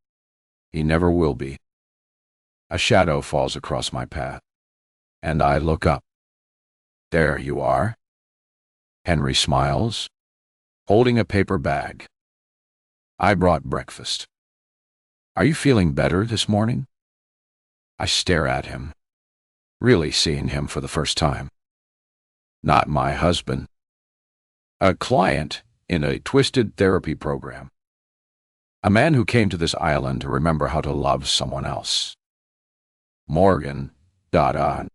he never will be. A shadow falls across my path, and I look up. There you are. Henry smiles, holding a paper bag. I brought breakfast. Are you feeling better this morning? I stare at him, really seeing him for the first time. Not my husband. A client in a twisted therapy program. A man who came to this island to remember how to love someone else. Morgan, on.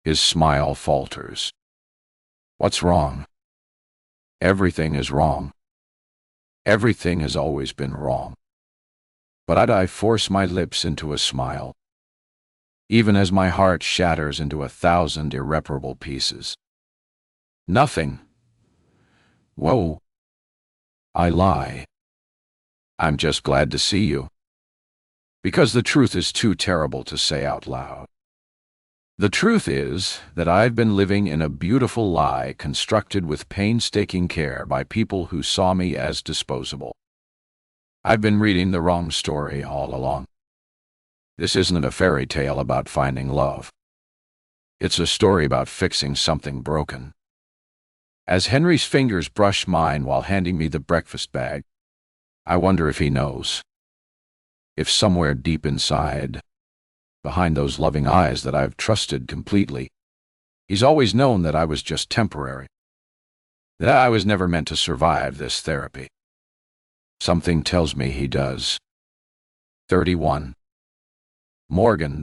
His smile falters. What's wrong? Everything is wrong. Everything has always been wrong. But I force my lips into a smile, even as my heart shatters into 1,000 irreparable pieces. Nothing. Whoa. I lie. I'm just glad to see you. Because the truth is too terrible to say out loud. The truth is that I've been living in a beautiful lie constructed with painstaking care by people who saw me as disposable. I've been reading the wrong story all along. This isn't a fairy tale about finding love. It's a story about fixing something broken. As Henry's fingers brush mine while handing me the breakfast bag, I wonder if he knows. If somewhere deep inside, behind those loving eyes that I've trusted completely, he's always known that I was just temporary. That I was never meant to survive this therapy. Something tells me he does. 31. Morgan.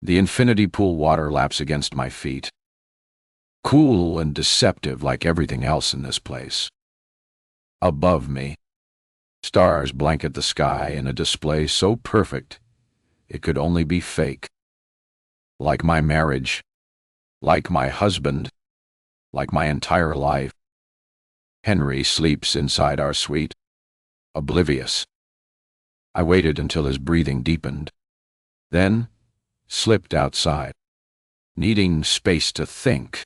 The infinity pool water laps against my feet. Cool and deceptive like everything else in this place. Above me, stars blanket the sky in a display so perfect it could only be fake. Like my marriage, like my husband, like my entire life. Henry sleeps inside our suite, oblivious. I waited until his breathing deepened, then slipped outside, needing space to think.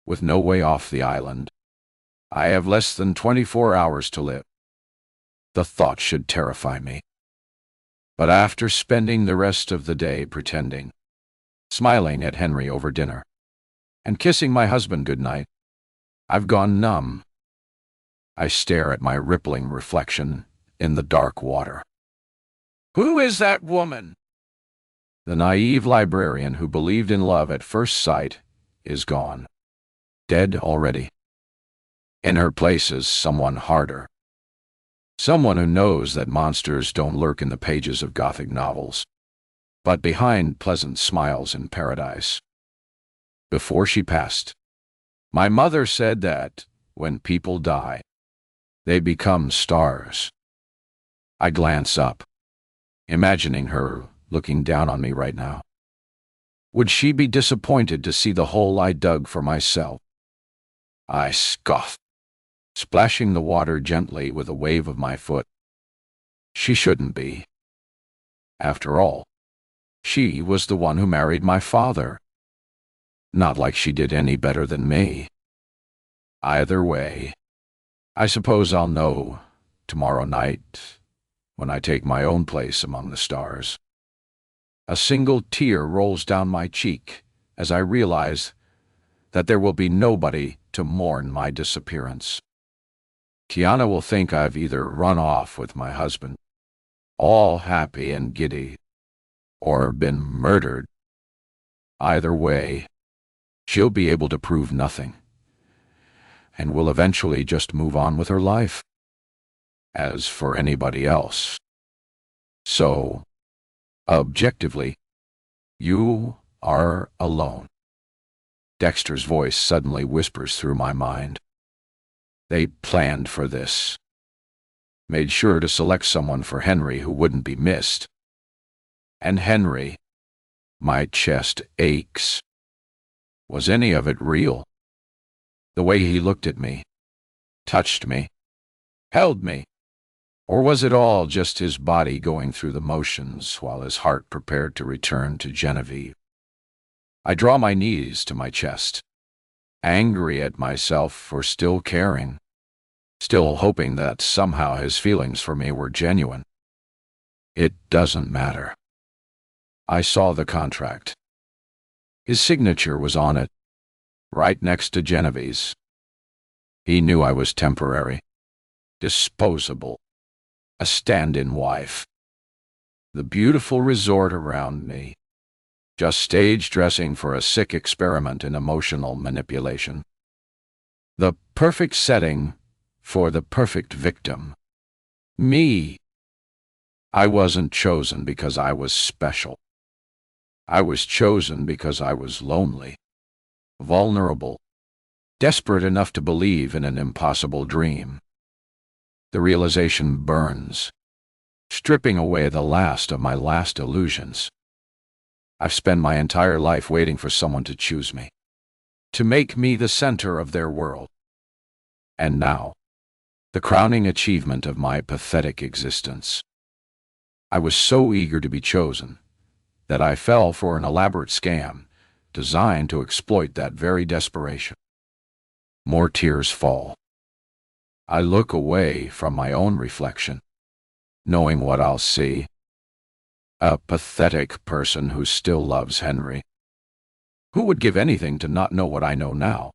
With no way off the island, I have less than 24 hours to live. The thought should terrify me. But after spending the rest of the day pretending, smiling at Henry over dinner, and kissing my husband goodnight, I've gone numb. I stare at my rippling reflection in the dark water. Who is that woman? The naive librarian who believed in love at first sight is gone. Dead already. In her place is someone harder. Someone who knows that monsters don't lurk in the pages of Gothic novels, but behind pleasant smiles in paradise. Before she passed, my mother said that when people die, they become stars. I glance up, imagining her looking down on me right now. Would she be disappointed to see the hole I dug for myself? I scoff, splashing the water gently with a wave of my foot. She shouldn't be. After all, she was the one who married my father. Not like she did any better than me. Either way, I suppose I'll know tomorrow night when I take my own place among the stars. A single tear rolls down my cheek as I realize that there will be nobody to mourn my disappearance. Kiana will think I've either run off with my husband, all happy and giddy, or been murdered. Either way, she'll be able to prove nothing, and will eventually just move on with her life. As for anybody else, so, objectively, you are alone. Dexter's voice suddenly whispers through my mind. They planned for this. Made sure to select someone for Henry who wouldn't be missed. And Henry, my chest aches. Was any of it real? The way he looked at me, touched me, held me? Or was it all just his body going through the motions while his heart prepared to return to Genevieve? I draw my knees to my chest, angry at myself for still caring, still hoping that somehow his feelings for me were genuine. It doesn't matter. I saw the contract. His signature was on it, right next to Genevieve's. He knew I was temporary, disposable, a stand-in wife. The beautiful resort around me, just stage dressing for a sick experiment in emotional manipulation. The perfect setting for the perfect victim. Me. I wasn't chosen because I was special. I was chosen because I was lonely, vulnerable, desperate enough to believe in an impossible dream. The realization burns, stripping away the last of my last illusions. I've spent my entire life waiting for someone to choose me, to make me the center of their world. And now, the crowning achievement of my pathetic existence. I was so eager to be chosen that I fell for an elaborate scam designed to exploit that very desperation. More tears fall. I look away from my own reflection, knowing what I'll see. A pathetic person who still loves Henry. Who would give anything to not know what I know now?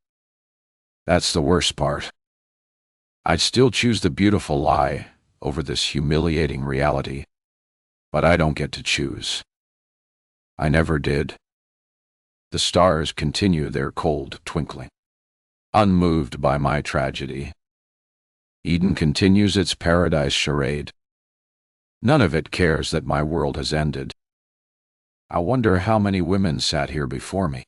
That's the worst part. I'd still choose the beautiful lie over this humiliating reality, but I don't get to choose. I never did. The stars continue their cold twinkling, unmoved by my tragedy. Eden continues its paradise charade. None of it cares that my world has ended. I wonder how many women sat here before me,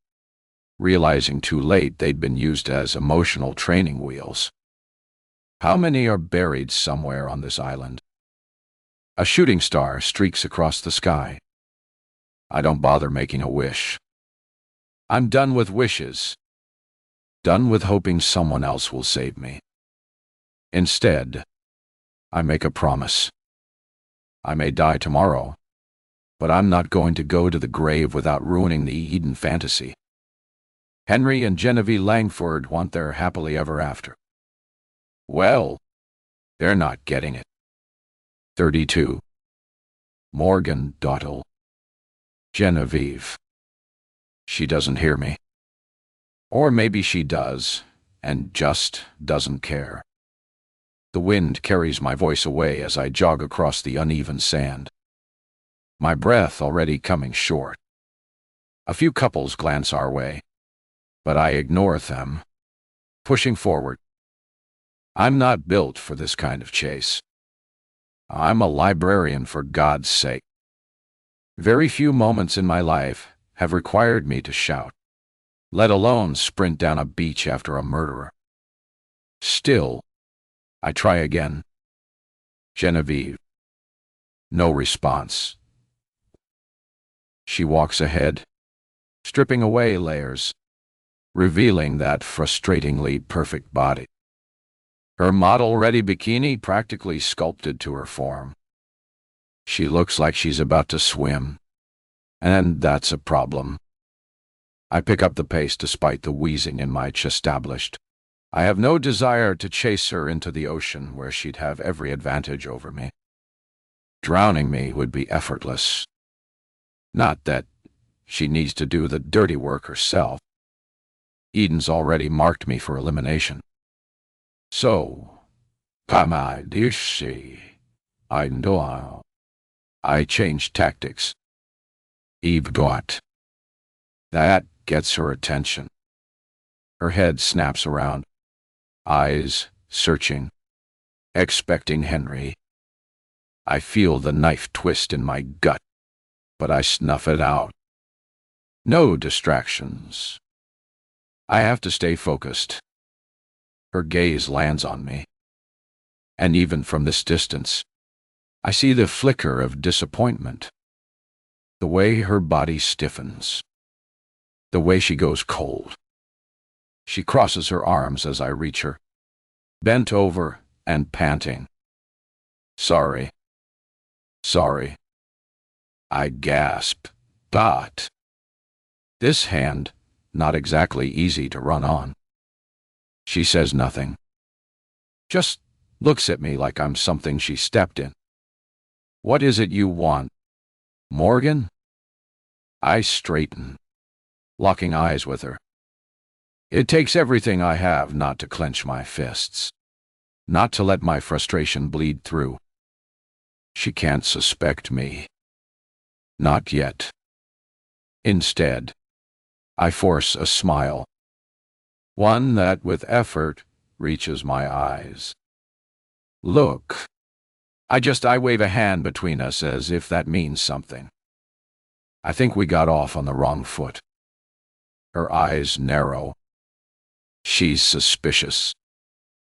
realizing too late they'd been used as emotional training wheels. How many are buried somewhere on this island? A shooting star streaks across the sky. I don't bother making a wish. I'm done with wishes. Done with hoping someone else will save me. Instead, I make a promise. I may die tomorrow, but I'm not going to go to the grave without ruining the Eden fantasy. Henry and Genevieve Langford want their happily ever after. Well, they're not getting it. 32. Morgan Dottle. Genevieve. She doesn't hear me. Or maybe she does, and just doesn't care. The wind carries my voice away as I jog across the uneven sand. My breath already coming short. A few couples glance our way, but I ignore them, pushing forward. I'm not built for this kind of chase. I'm a librarian, for God's sake. Very few moments in my life have required me to shout, let alone sprint down a beach after a murderer. Still, I try again. Genevieve. No response. She walks ahead, stripping away layers, revealing that frustratingly perfect body. Her model-ready bikini practically sculpted to her form. She looks like she's about to swim, and that's a problem. I pick up the pace despite the wheezing in my chest. I have no desire to chase her into the ocean where she'd have every advantage over me. Drowning me would be effortless. Not that she needs to do the dirty work herself. Eden's already marked me for elimination. So, come on, dear she. I know. I changed tactics. Eve got. That gets her attention. Her head snaps around, eyes searching, expecting Henry. I feel the knife twist in my gut, but I snuff it out. No distractions. I have to stay focused. Her gaze lands on me, and even from this distance, I see the flicker of disappointment. The way her body stiffens. The way she goes cold. She crosses her arms as I reach her, bent over and panting. Sorry. Sorry. I gasp. But this hand, not exactly easy to run on. She says nothing. Just looks at me like I'm something she stepped in. What is it you want, Morgan? I straighten, locking eyes with her. It takes everything I have not to clench my fists, not to let my frustration bleed through. She can't suspect me. Not yet. Instead, I force a smile, one that with effort reaches my eyes. Look. I wave a hand between us as if that means something. I think we got off on the wrong foot. Her eyes narrow. She's suspicious.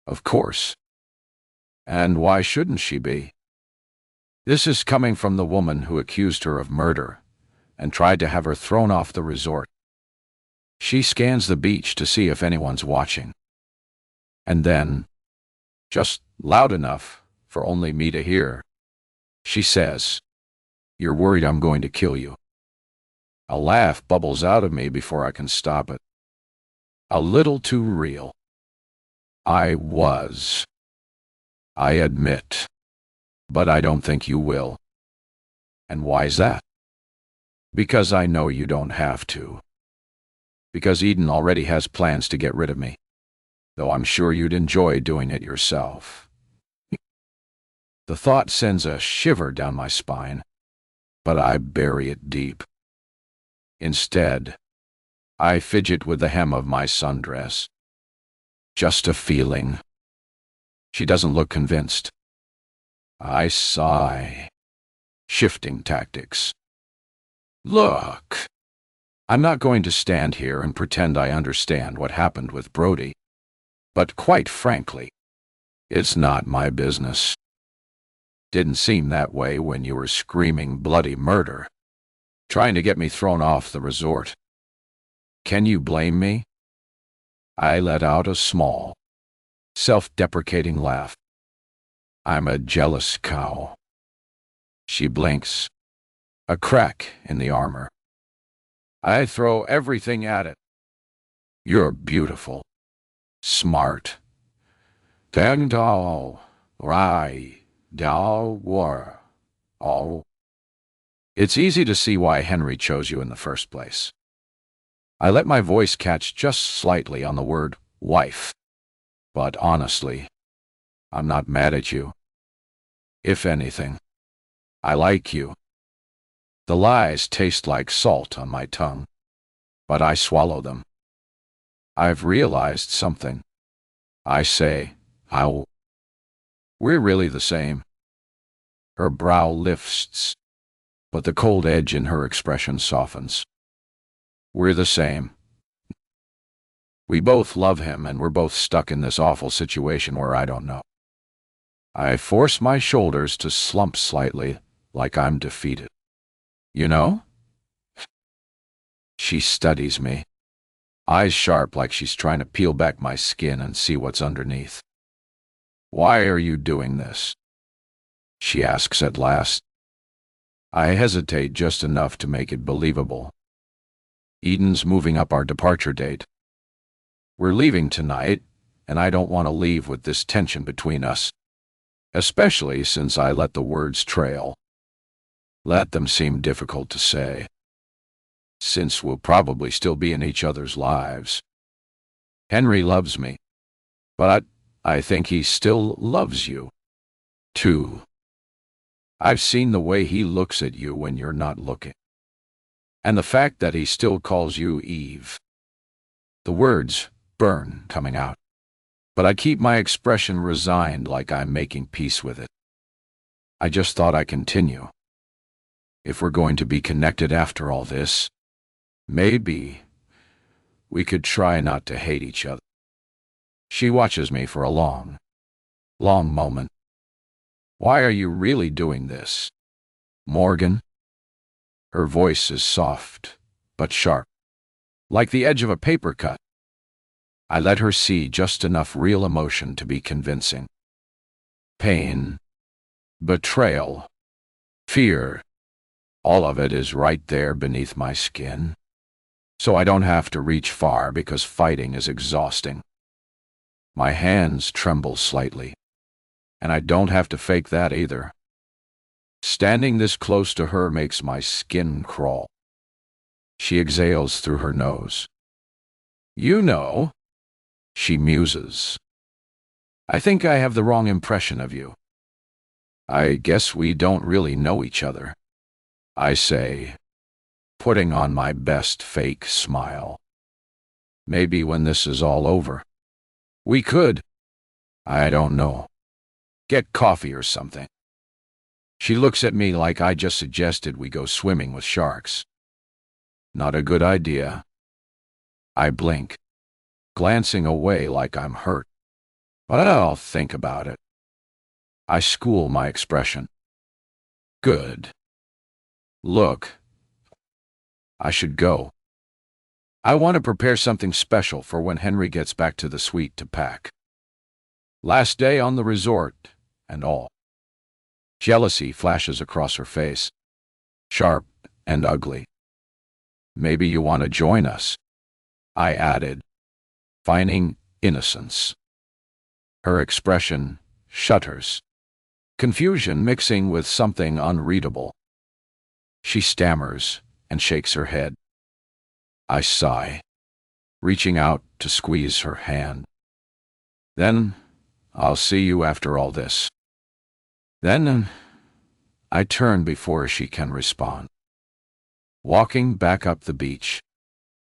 Of course. And why shouldn't she be? This is coming from the woman who accused her of murder and tried to have her thrown off the resort. She scans the beach to see if anyone's watching. And then, just loud enough for only me to hear, she says, "You're worried I'm going to kill you." A laugh bubbles out of me before I can stop it. A little too real. I was. I admit. But I don't think you will. And why's that? Because I know you don't have to. Because Eden already has plans to get rid of me, though I'm sure you'd enjoy doing it yourself. The thought sends a shiver down my spine, but I bury it deep. Instead, I fidget with the hem of my sundress. Just a feeling. She doesn't look convinced. I sigh. Shifting tactics. Look, I'm not going to stand here and pretend I understand what happened with Brody, but quite frankly, it's not my business. Didn't seem that way when you were screaming bloody murder, trying to get me thrown off the resort. Can you blame me? I let out a small, self-deprecating laugh. I'm a jealous cow. She blinks. A crack in the armor. I throw everything at it. You're beautiful. Smart. Dang dao. Rai. Dao war. Oh. It's easy to see why Henry chose you in the first place. I let my voice catch just slightly on the word wife. But honestly, I'm not mad at you. If anything, I like you. The lies taste like salt on my tongue, but I swallow them. I've realized something. I say, we're really the same. Her brow lifts, but the cold edge in her expression softens. We're the same. We both love him, and we're both stuck in this awful situation where I don't know. I force my shoulders to slump slightly, like I'm defeated. You know? She studies me, eyes sharp like she's trying to peel back my skin and see what's underneath. Why are you doing this? She asks at last. I hesitate just enough to make it believable. Eden's moving up our departure date. We're leaving tonight, and I don't want to leave with this tension between us, especially since I let the words trail. Let them seem difficult to say, since we'll probably still be in each other's lives. Henry loves me, but I think he still loves you, too. I've seen the way he looks at you when you're not looking, and the fact that he still calls you Eve. The words burn coming out, but I keep my expression resigned like I'm making peace with it. I just thought I'd continue. If we're going to be connected after all this, maybe we could try not to hate each other. She watches me for a long moment. Why are you really doing this, Morgan? Her voice is soft, but sharp, like the edge of a paper cut. I let her see just enough real emotion to be convincing. Pain, betrayal, fear, all of it is right there beneath my skin. So I don't have to reach far because fighting is exhausting. My hands tremble slightly, and I don't have to fake that either. Standing this close to her makes my skin crawl. She exhales through her nose. You know, she muses. I think I have the wrong impression of you. I guess we don't really know each other, I say, putting on my best fake smile. Maybe when this is all over, we could, I don't know, get coffee or something. She looks at me like I just suggested we go swimming with sharks. Not a good idea. I blink, glancing away like I'm hurt. But I'll think about it. I school my expression. Good. Look, I should go. I want to prepare something special for when Henry gets back to the suite to pack. Last day on the resort, and all. Jealousy flashes across her face, sharp and ugly. Maybe you want to join us, I added, feigning innocence. Her expression shudders, confusion mixing with something unreadable. She stammers and shakes her head. I sigh, reaching out to squeeze her hand. Then, I'll see you after all this. Then, I turn before she can respond. Walking back up the beach,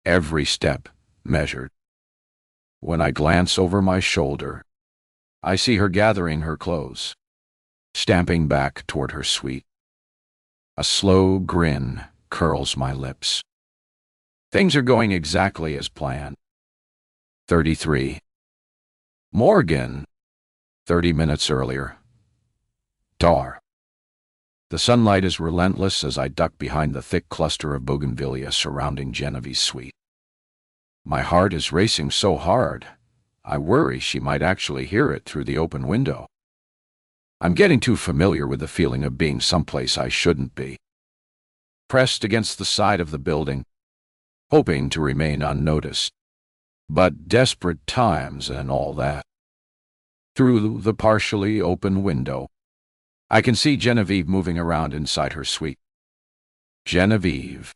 every step measured. When I glance over my shoulder, I see her gathering her clothes, stamping back toward her suite. A slow grin curls my lips. Things are going exactly as planned. 33. Morgan. 30 minutes earlier. Dar. The sunlight is relentless as I duck behind the thick cluster of bougainvillea surrounding Genevieve's suite. My heart is racing so hard, I worry she might actually hear it through the open window. I'm getting too familiar with the feeling of being someplace I shouldn't be. Pressed against the side of the building, hoping to remain unnoticed. But desperate times and all that. Through the partially open window, I can see Genevieve moving around inside her suite. Genevieve.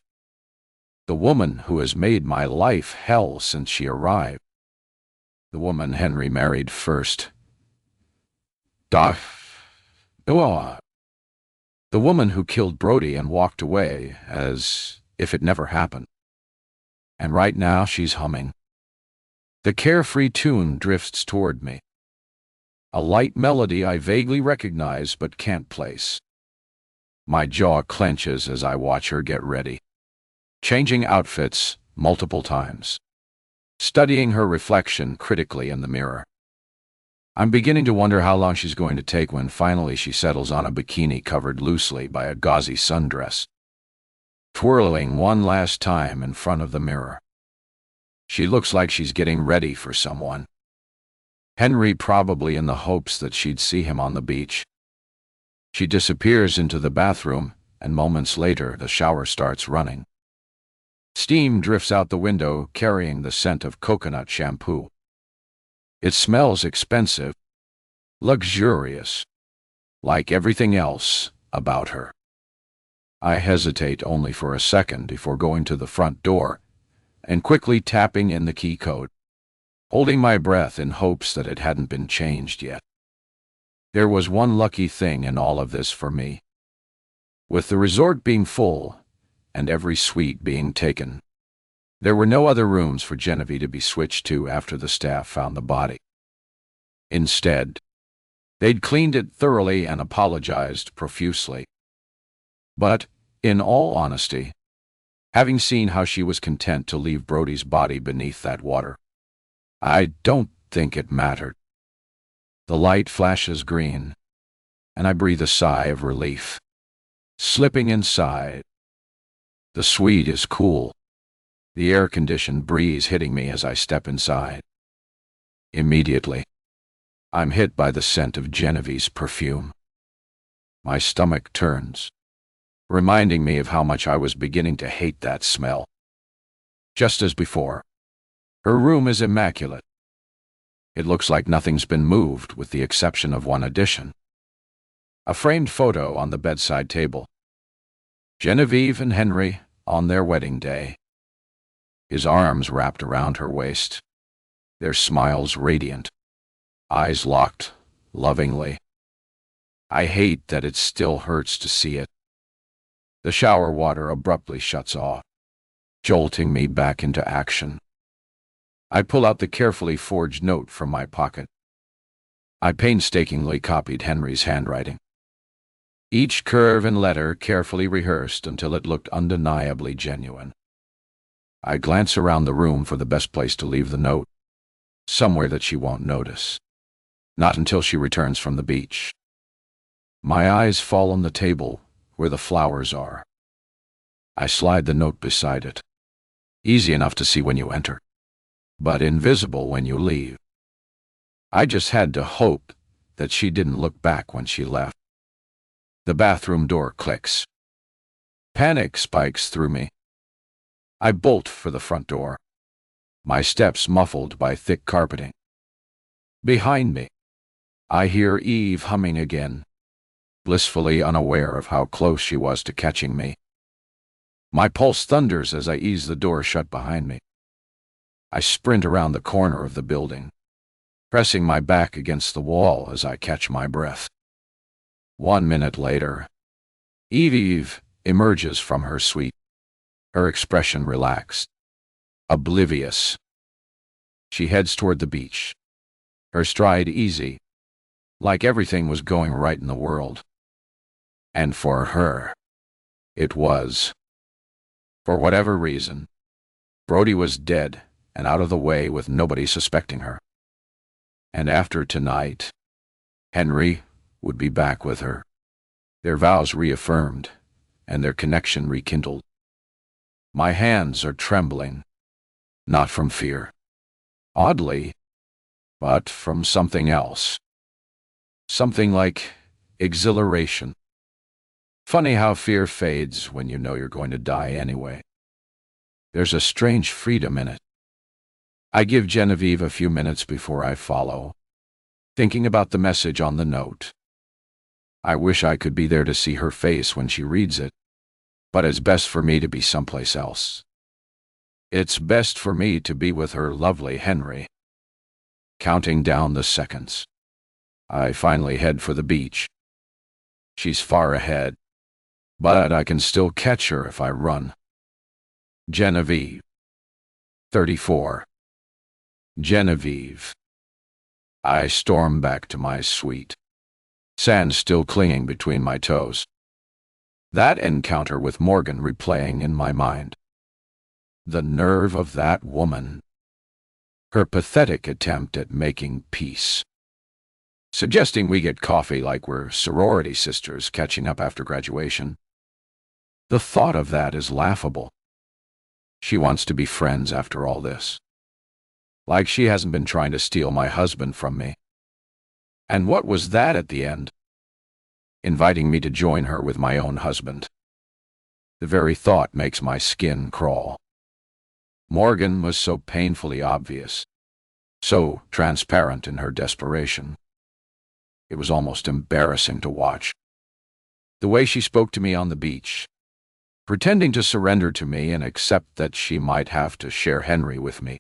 The woman who has made my life hell since she arrived. The woman Henry married first. The woman who killed Brody and walked away as if it never happened. And right now she's humming. The carefree tune drifts toward me. A light melody I vaguely recognize but can't place. My jaw clenches as I watch her get ready, changing outfits multiple times, studying her reflection critically in the mirror. I'm beginning to wonder how long she's going to take when finally she settles on a bikini covered loosely by a gauzy sundress, twirling one last time in front of the mirror. She looks like she's getting ready for someone. Henry, probably in the hopes that she'd see him on the beach. She disappears into the bathroom, and moments later the shower starts running. Steam drifts out the window, carrying the scent of coconut shampoo. It smells expensive, luxurious, like everything else about her. I hesitate only for a second before going to the front door and quickly tapping in the key code, holding my breath in hopes that it hadn't been changed yet. There was one lucky thing in all of this for me. With the resort being full and every suite being taken, there were no other rooms for Genevieve to be switched to after the staff found the body. Instead, they'd cleaned it thoroughly and apologized profusely. But, in all honesty, having seen how she was content to leave Brody's body beneath that water, I don't think it mattered. The light flashes green, and I breathe a sigh of relief. Slipping inside. The suite is cool, the air-conditioned breeze hitting me as I step inside. Immediately, I'm hit by the scent of Genevieve's perfume. My stomach turns, reminding me of how much I was beginning to hate that smell. Just as before, her room is immaculate. It looks like nothing's been moved with the exception of one addition. A framed photo on the bedside table. Genevieve and Henry on their wedding day. His arms wrapped around her waist, their smiles radiant, eyes locked lovingly. I hate that it still hurts to see it. The shower water abruptly shuts off, jolting me back into action. I pull out the carefully forged note from my pocket. I painstakingly copied Henry's handwriting. Each curve and letter carefully rehearsed until it looked undeniably genuine. I glance around the room for the best place to leave the note, somewhere that she won't notice. Not until she returns from the beach. My eyes fall on the table where the flowers are. I slide the note beside it. Easy enough to see when you enter, but invisible when you leave. I just had to hope that she didn't look back when she left. The bathroom door clicks. Panic spikes through me. I bolt for the front door, my steps muffled by thick carpeting. Behind me, I hear Eve humming again, blissfully unaware of how close she was to catching me. My pulse thunders as I ease the door shut behind me. I sprint around the corner of the building, pressing my back against the wall as I catch my breath. 1 minute later, Eve emerges from her suite, her expression relaxed, oblivious. She heads toward the beach, her stride easy, like everything was going right in the world. And for her, it was. For whatever reason, Brody was dead and out of the way with nobody suspecting her. And after tonight, Henry would be back with her, their vows reaffirmed and their connection rekindled. My hands are trembling, not from fear, oddly, but from something else. Something like exhilaration. Funny how fear fades when you know you're going to die anyway. There's a strange freedom in it. I give Genevieve a few minutes before I follow, thinking about the message on the note. I wish I could be there to see her face when she reads it, but it's best for me to be someplace else. It's best for me to be with her lovely Henry. Counting down the seconds, I finally head for the beach. She's far ahead, but I can still catch her if I run. Genevieve. 34. Genevieve. I storm back to my suite, sand still clinging between my toes. That encounter with Morgan replaying in my mind. The nerve of that woman. Her pathetic attempt at making peace. Suggesting we get coffee like we're sorority sisters catching up after graduation. The thought of that is laughable. She wants to be friends after all this. Like she hasn't been trying to steal my husband from me. And what was that at the end? Inviting me to join her with my own husband. The very thought makes my skin crawl. Morgan was so painfully obvious, so transparent in her desperation. It was almost embarrassing to watch. The way she spoke to me on the beach, pretending to surrender to me and accept that she might have to share Henry with me.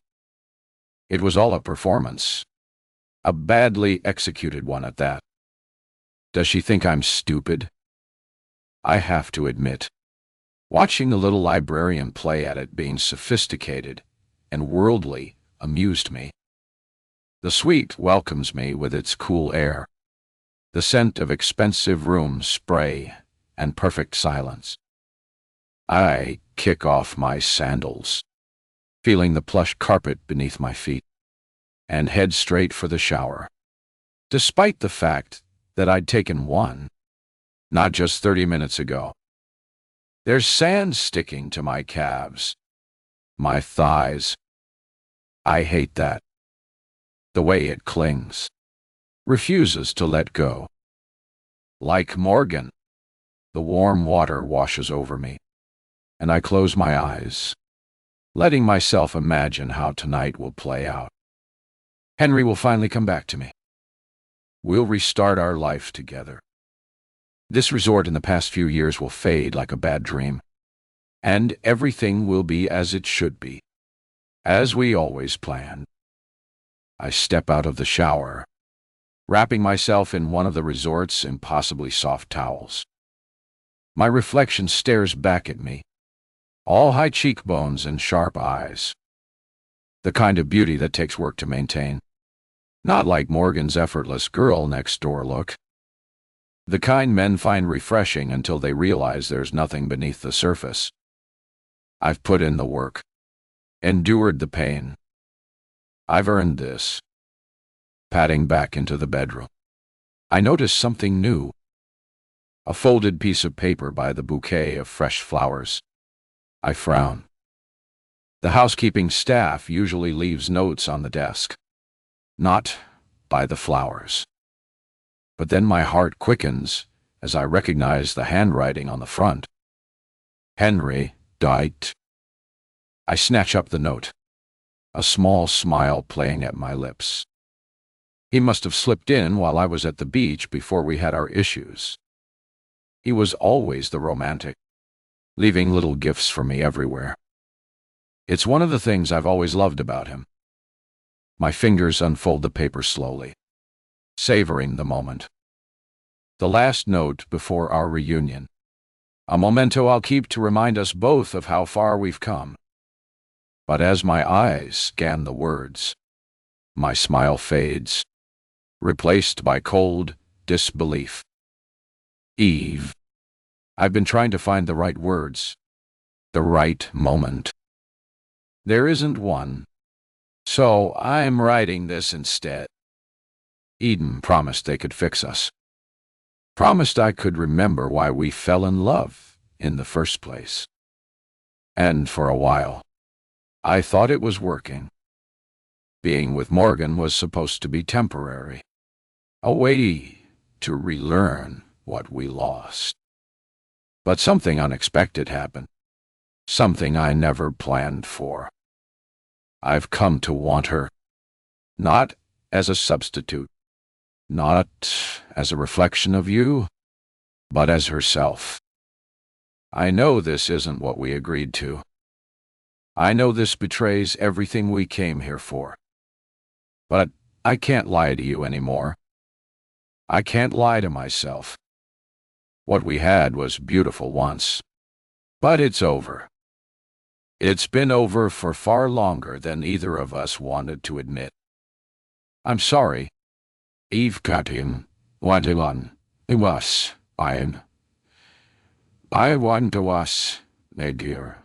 It was all a performance, a badly executed one at that. Does she think I'm stupid? I have to admit, watching the little librarian play at it being sophisticated and worldly amused me. The suite welcomes me with its cool air, the scent of expensive room spray and perfect silence. I kick off my sandals, feeling the plush carpet beneath my feet, and head straight for the shower, despite the fact that I'd taken one, not just 30 minutes ago. There's sand sticking to my calves, my thighs. I hate that. The way it clings, refuses to let go. Like Morgan, the warm water washes over me, and I close my eyes, letting myself imagine how tonight will play out. Henry will finally come back to me. We'll restart our life together. This resort in the past few years will fade like a bad dream, and everything will be as it should be, as we always planned. I step out of the shower, wrapping myself in one of the resort's impossibly soft towels. My reflection stares back at me, all high cheekbones and sharp eyes. The kind of beauty that takes work to maintain. Not like Morgan's effortless girl-next-door look. The kind men find refreshing until they realize there's nothing beneath the surface. I've put in the work, endured the pain. I've earned this. Padding back into the bedroom, I notice something new. A folded piece of paper by the bouquet of fresh flowers. I frown. The housekeeping staff usually leaves notes on the desk, not by the flowers. But then my heart quickens as I recognize the handwriting on the front. Henry died. I snatch up the note, a small smile playing at my lips. He must have slipped in while I was at the beach before we had our issues. He was always the romantic, leaving little gifts for me everywhere. It's one of the things I've always loved about him. My fingers unfold the paper slowly, savoring the moment. The last note before our reunion. A memento I'll keep to remind us both of how far we've come. But as my eyes scan the words, my smile fades, replaced by cold disbelief. Eve. I've been trying to find the right words, The right moment. There isn't one. So I'm writing this instead. Eden promised they could fix us. Promised I could remember why we fell in love in the first place. And for a while, I thought it was working. Being with Morgan was supposed to be temporary. A way to relearn what we lost. But something unexpected happened. Something I never planned for. I've come to want her. Not as a substitute. Not as a reflection of you, but as herself. I know this isn't what we agreed to. I know this betrays everything we came here for. But I can't lie to you anymore. I can't lie to myself. What we had was beautiful once, but it's over. It's been over for far longer than either of us wanted to admit. I'm sorry. Eve Katin, Wadilan, Iwas, I want to us, my dear.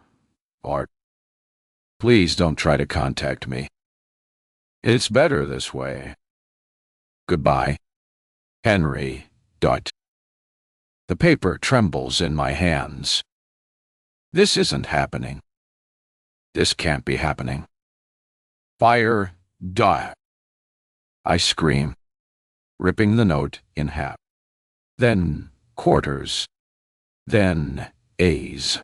Art. Please don't try to contact me. It's better this way. Goodbye. Henry. The paper trembles in my hands. This isn't happening. This can't be happening. Fire. I scream, ripping the note in half. Then quarters. Then A's.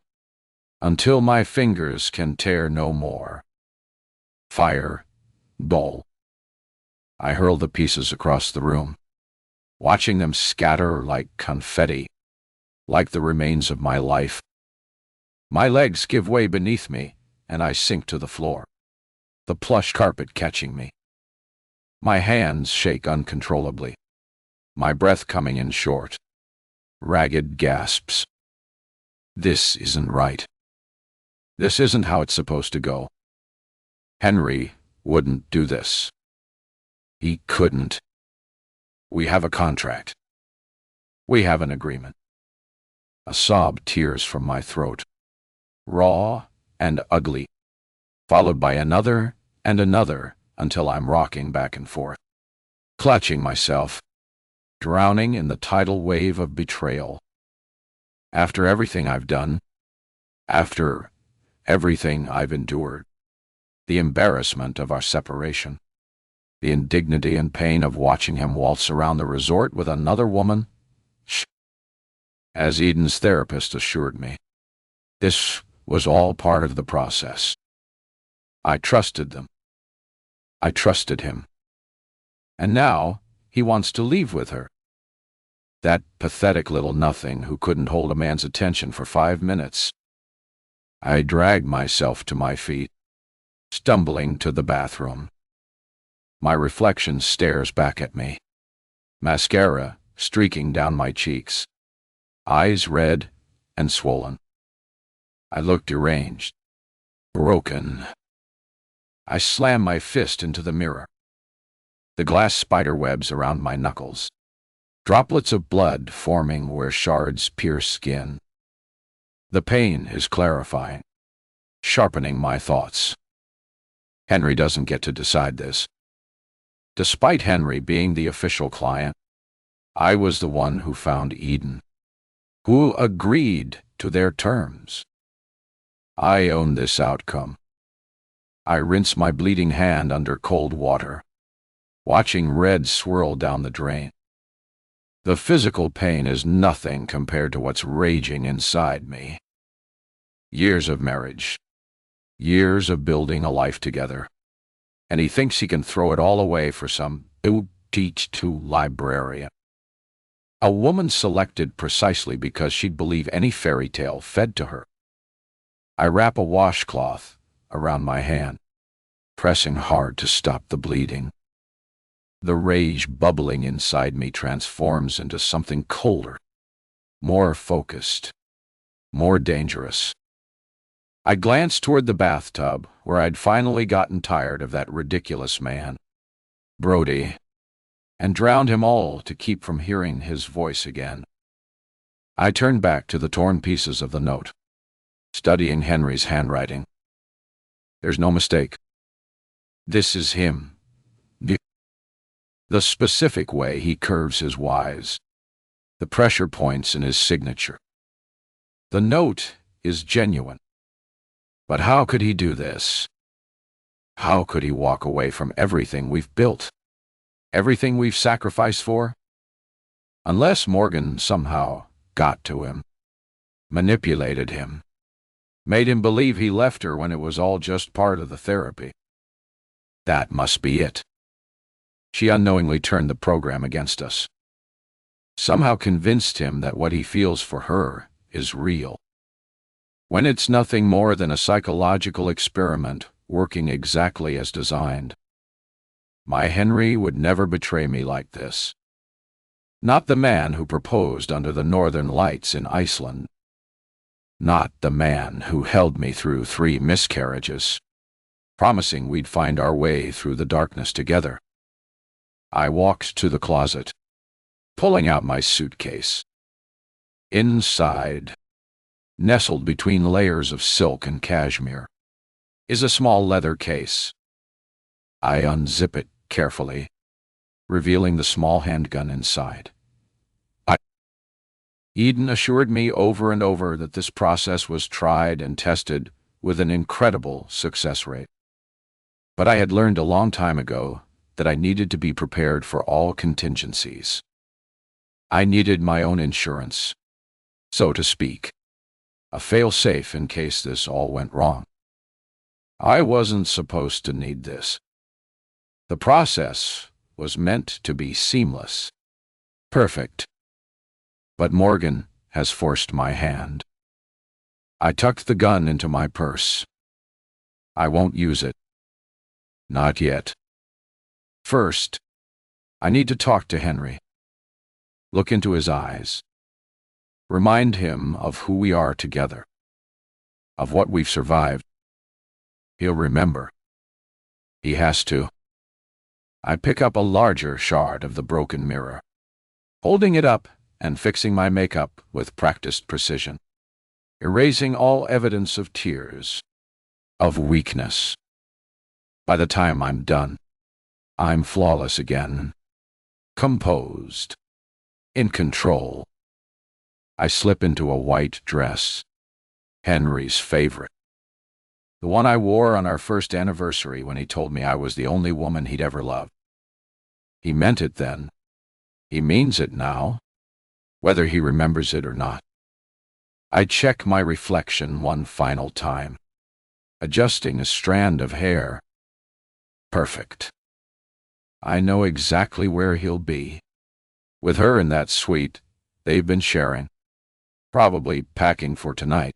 Until my fingers can tear no more. Fire. Ball. I hurl the pieces across the room, watching them scatter like confetti, like the remains of my life. My legs give way beneath me, and I sink to the floor, the plush carpet catching me. My hands shake uncontrollably, my breath coming in short, ragged gasps. This isn't right. This isn't how it's supposed to go. Henry wouldn't do this. He couldn't. We have a contract. We have an agreement. A sob tears from my throat, raw and ugly, followed by another and another until I'm rocking back and forth, clutching myself, drowning in the tidal wave of betrayal. After everything I've done, after everything I've endured, the embarrassment of our separation, the indignity and pain of watching him waltz around the resort with another woman. As Eden's therapist assured me, this was all part of the process. I trusted them. I trusted him. And now he wants to leave with her. That pathetic little nothing who couldn't hold a man's attention for 5 minutes. I drag myself to my feet, stumbling to the bathroom. My reflection stares back at me, mascara streaking down my cheeks, eyes red and swollen. I look deranged, broken. I slam my fist into the mirror. The glass spider webs around my knuckles, droplets of blood forming where shards pierce skin. The pain is clarifying, sharpening my thoughts. Henry doesn't get to decide this. Despite Henry being the official client, I was the one who found Eden, who agreed to their terms. I own this outcome. I rinse my bleeding hand under cold water, watching red swirl down the drain. The physical pain is nothing compared to what's raging inside me. Years of marriage, years of building a life together, and he thinks he can throw it all away for some teach-to librarian. A woman selected precisely because she'd believe any fairy tale fed to her. I wrap a washcloth around my hand, pressing hard to stop the bleeding. The rage bubbling inside me transforms into something colder, more focused, more dangerous. I glance toward the bathtub, where I'd finally gotten tired of that ridiculous man, Brody, and drowned him all to keep from hearing his voice again. I turn back to the torn pieces of the note, studying Henry's handwriting. There's no mistake. This is him. The specific way he curves his Y's. The pressure points in his signature. The note is genuine. But how could he do this? How could he walk away from everything we've built? Everything we've sacrificed for? Unless Morgan somehow got to him, manipulated him, made him believe he left her when it was all just part of the therapy. That must be it. She unknowingly turned the program against us. Somehow convinced him that what he feels for her is real, when it's nothing more than a psychological experiment working exactly as designed. My Henry would never betray me like this. Not the man who proposed under the northern lights in Iceland. Not the man who held me through 3 miscarriages, promising we'd find our way through the darkness together. I walked to the closet, pulling out my suitcase. Inside, nestled between layers of silk and cashmere, is a small leather case. I unzip it carefully, revealing the small handgun inside. Eden assured me over and over that this process was tried and tested with an incredible success rate. But I had learned a long time ago that I needed to be prepared for all contingencies. I needed my own insurance, so to speak, a fail-safe in case this all went wrong. I wasn't supposed to need this. The process was meant to be seamless, perfect. But Morgan has forced my hand. I tucked the gun into my purse. I won't use it. Not yet. First, I need to talk to Henry. Look into his eyes. Remind him of who we are together, of what we've survived. He'll remember. He has to. I pick up a larger shard of the broken mirror, holding it up and fixing my makeup with practiced precision, erasing all evidence of tears, of weakness. By the time I'm done, I'm flawless again, composed, in control. I slip into a white dress, Henry's favorite, the one I wore on our first anniversary when he told me I was the only woman he'd ever loved. He meant it then. He means it now, whether he remembers it or not. I check my reflection one final time, adjusting a strand of hair. Perfect. I know exactly where he'll be, with her in that suite they've been sharing, probably packing for tonight.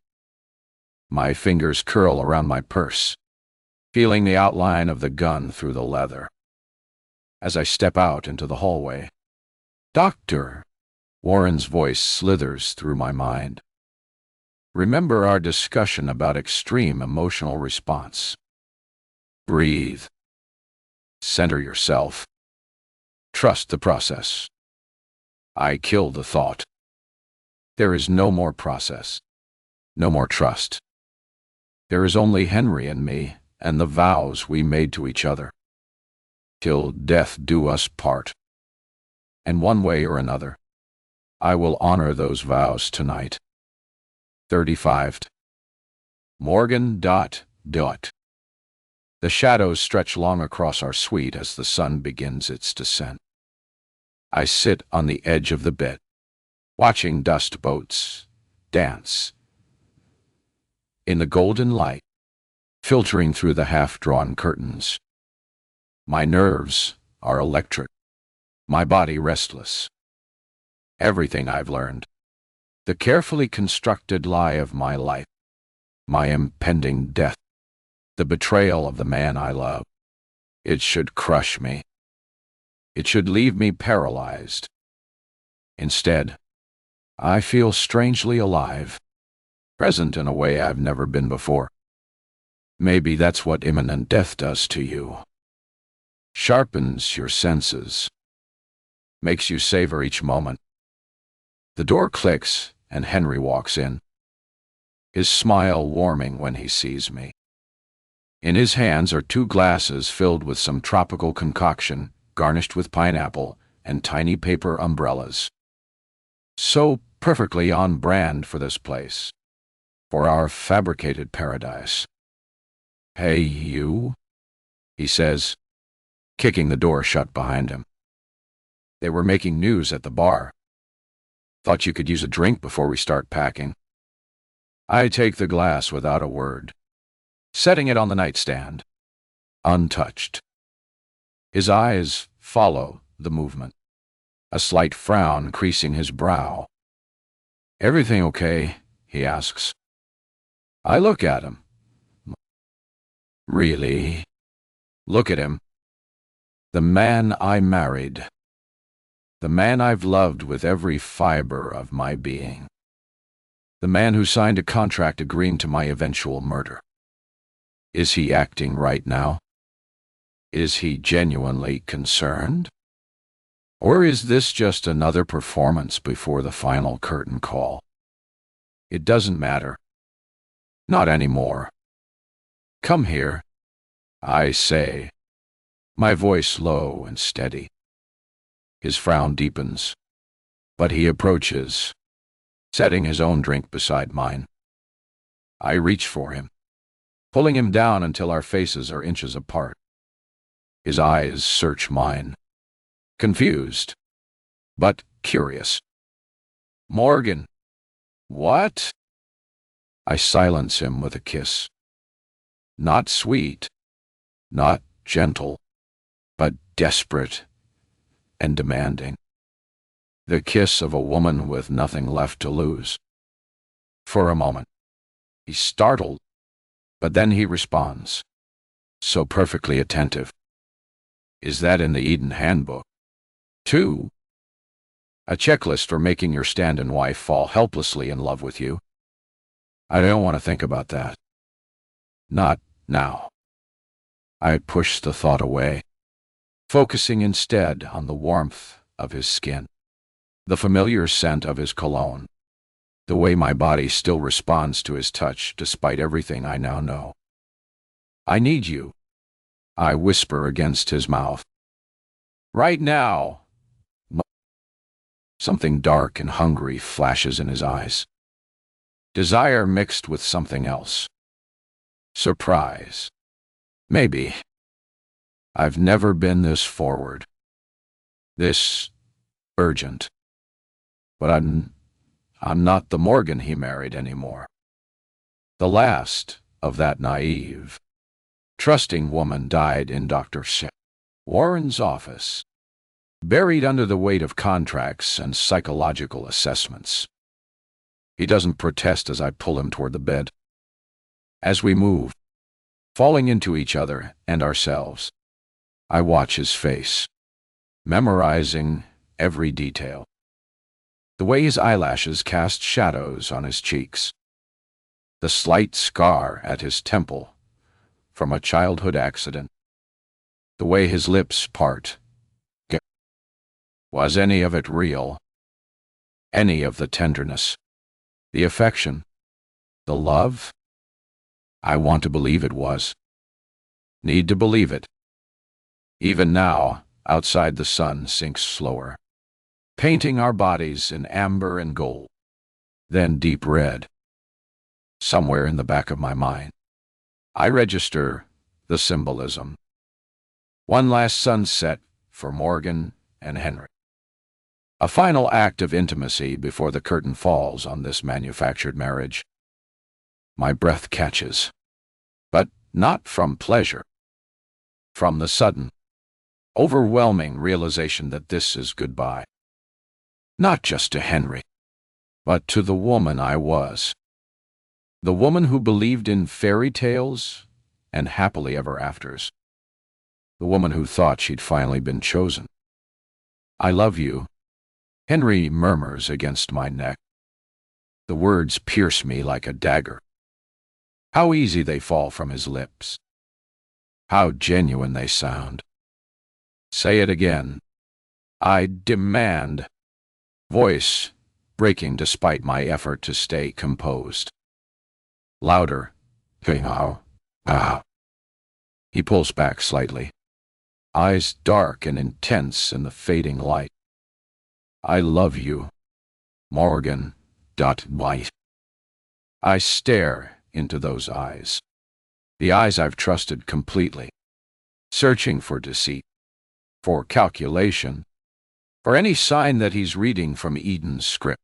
My fingers curl around my purse, feeling the outline of the gun through the leather. As I step out into the hallway, "Doctor," Warren's voice slithers through my mind. Remember our discussion about extreme emotional response. Breathe. Center yourself. Trust the process. I kill the thought. There is no more process, no more trust. There is only Henry and me and the vows we made to each other. Till death do us part. And one way or another, I will honor those vows tonight. 35. Morgan. The shadows stretch long across our suite as the sun begins its descent. I sit on the edge of the bed, watching dust boats dance in the golden light, filtering through the half-drawn curtains. My nerves are electric, my body restless. Everything I've learned, the carefully constructed lie of my life, my impending death, the betrayal of the man I love, it should crush me. It should leave me paralyzed. Instead, I feel strangely alive, present in a way I've never been before. Maybe that's what imminent death does to you. Sharpens your senses, makes you savor each moment. The door clicks and Henry walks in. his smile warming when he sees me. In his hands are 2 glasses filled with some tropical concoction, garnished with pineapple and tiny paper umbrellas. So perfectly on brand for this place, for our fabricated paradise. "Hey, you," he says, kicking the door shut behind him. "They were making news at the bar. Thought you could use a drink before we start packing." I take the glass without a word, setting it on the nightstand, untouched. His eyes follow the movement, a slight frown creasing his brow. "Everything okay?" he asks. I look at him. "Really?" Look at him. The man I married. The man I've loved with every fiber of my being. The man who signed a contract agreeing to my eventual murder. Is he acting right now? Is he genuinely concerned? Or is this just another performance before the final curtain call? It doesn't matter. Not anymore. "Come here," I say, my voice low and steady. His frown deepens, but he approaches, setting his own drink beside mine. I reach for him, pulling him down until our faces are inches apart. His eyes search mine, confused, but curious. "Morgan." "What?" I silence him with a kiss. Not sweet, not gentle, but desperate and demanding. The kiss of a woman with nothing left to lose. For a moment, he's startled, but then he responds, so perfectly attentive. "Is that in the Eden Handbook? 2? A checklist for making your stand-in wife fall helplessly in love with you? I don't want to think about that. Not now." I push the thought away, focusing instead on the warmth of his skin, the familiar scent of his cologne, the way my body still responds to his touch despite everything I now know. "I need you," I whisper against his mouth. "Right now." Something dark and hungry flashes in his eyes. Desire mixed with something else. Surprise. Maybe. I've never been this forward, this urgent. But I'm not the Morgan he married anymore. The last of that naive, trusting woman died in Dr. Warren's office, buried under the weight of contracts and psychological assessments. He doesn't protest as I pull him toward the bed. As we move, falling into each other and ourselves, I watch his face, memorizing every detail. The way his eyelashes cast shadows on his cheeks, the slight scar at his temple from a childhood accident, the way his lips part. Was any of it real? Any of the tenderness, the affection, the love? I want to believe it was. Need to believe it. Even now, outside the sun sinks slower, painting our bodies in amber and gold, then deep red. Somewhere in the back of my mind, I register the symbolism. One last sunset for Morgan and Henry. A final act of intimacy before the curtain falls on this manufactured marriage. My breath catches, but not from pleasure, from the sudden, overwhelming realization that this is goodbye. Not just to Henry, but to the woman I was. The woman who believed in fairy tales and happily ever afters. The woman who thought she'd finally been chosen. "I love you," Henry murmurs against my neck. The words pierce me like a dagger. How easy they fall from his lips. How genuine they sound. "Say it again." I demand, voice breaking despite my effort to stay composed. Louder. How? Ah. He pulls back slightly, eyes dark and intense in the fading light. I love you, Morgan. White. I stare into those eyes, the eyes I've trusted completely, searching for deceit, for calculation, for any sign that he's reading from Eden's script.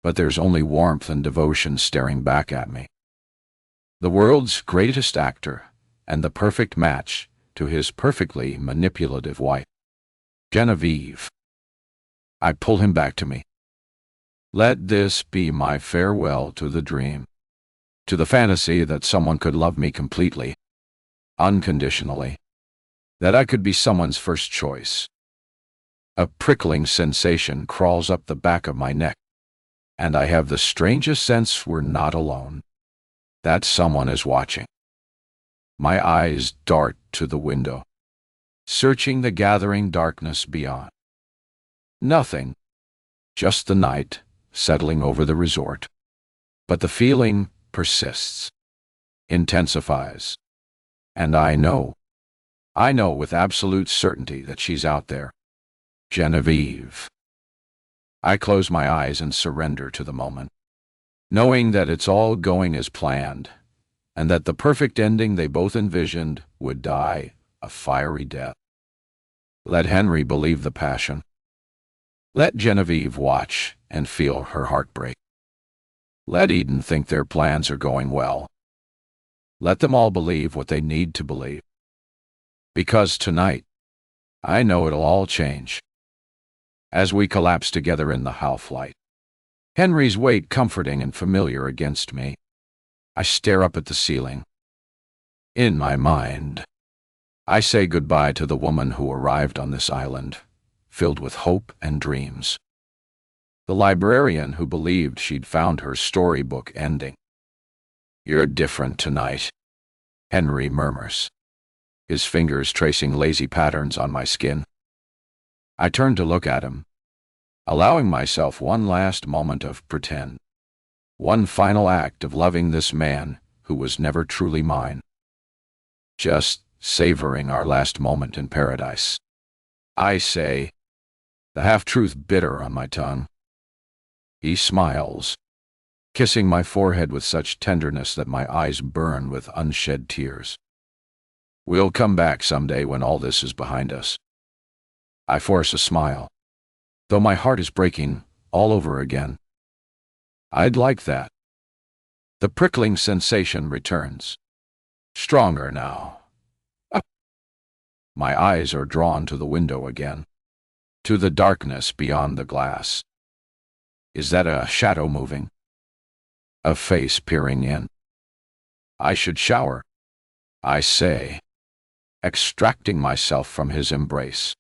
But there's only warmth and devotion staring back at me. The world's greatest actor and the perfect match to his perfectly manipulative wife, Genevieve. I pull him back to me. Let this be my farewell to the dream, to the fantasy that someone could love me completely, unconditionally, that I could be someone's first choice. A prickling sensation crawls up the back of my neck, and I have the strangest sense we're not alone, that someone is watching. My eyes dart to the window, searching the gathering darkness beyond. Nothing, just the night settling over the resort. But the feeling persists, intensifies, and I know with absolute certainty that she's out there. Genevieve. I close my eyes and surrender to the moment, knowing that it's all going as planned, and that the perfect ending they both envisioned would die a fiery death. Let Henry believe the passion. Let Genevieve watch and feel her heartbreak. Let Eden think their plans are going well. Let them all believe what they need to believe. Because tonight, I know it'll all change. As we collapse together in the half-light, Henry's weight comforting and familiar against me, I stare up at the ceiling. In my mind, I say goodbye to the woman who arrived on this island, filled with hope and dreams. The librarian who believed she'd found her storybook ending. You're different tonight, Henry murmurs, his fingers tracing lazy patterns on my skin. I turn to look at him, allowing myself one last moment of pretend, one final act of loving this man who was never truly mine. Just savoring our last moment in paradise. I say, the half-truth bitter on my tongue. He smiles, kissing my forehead with such tenderness that my eyes burn with unshed tears. We'll come back someday when all this is behind us. I force a smile, though my heart is breaking all over again. I'd like that. The prickling sensation returns, stronger now. My eyes are drawn to the window again, to the darkness beyond the glass. Is that a shadow moving? A face peering in. I should shower, I say, extracting myself from his embrace.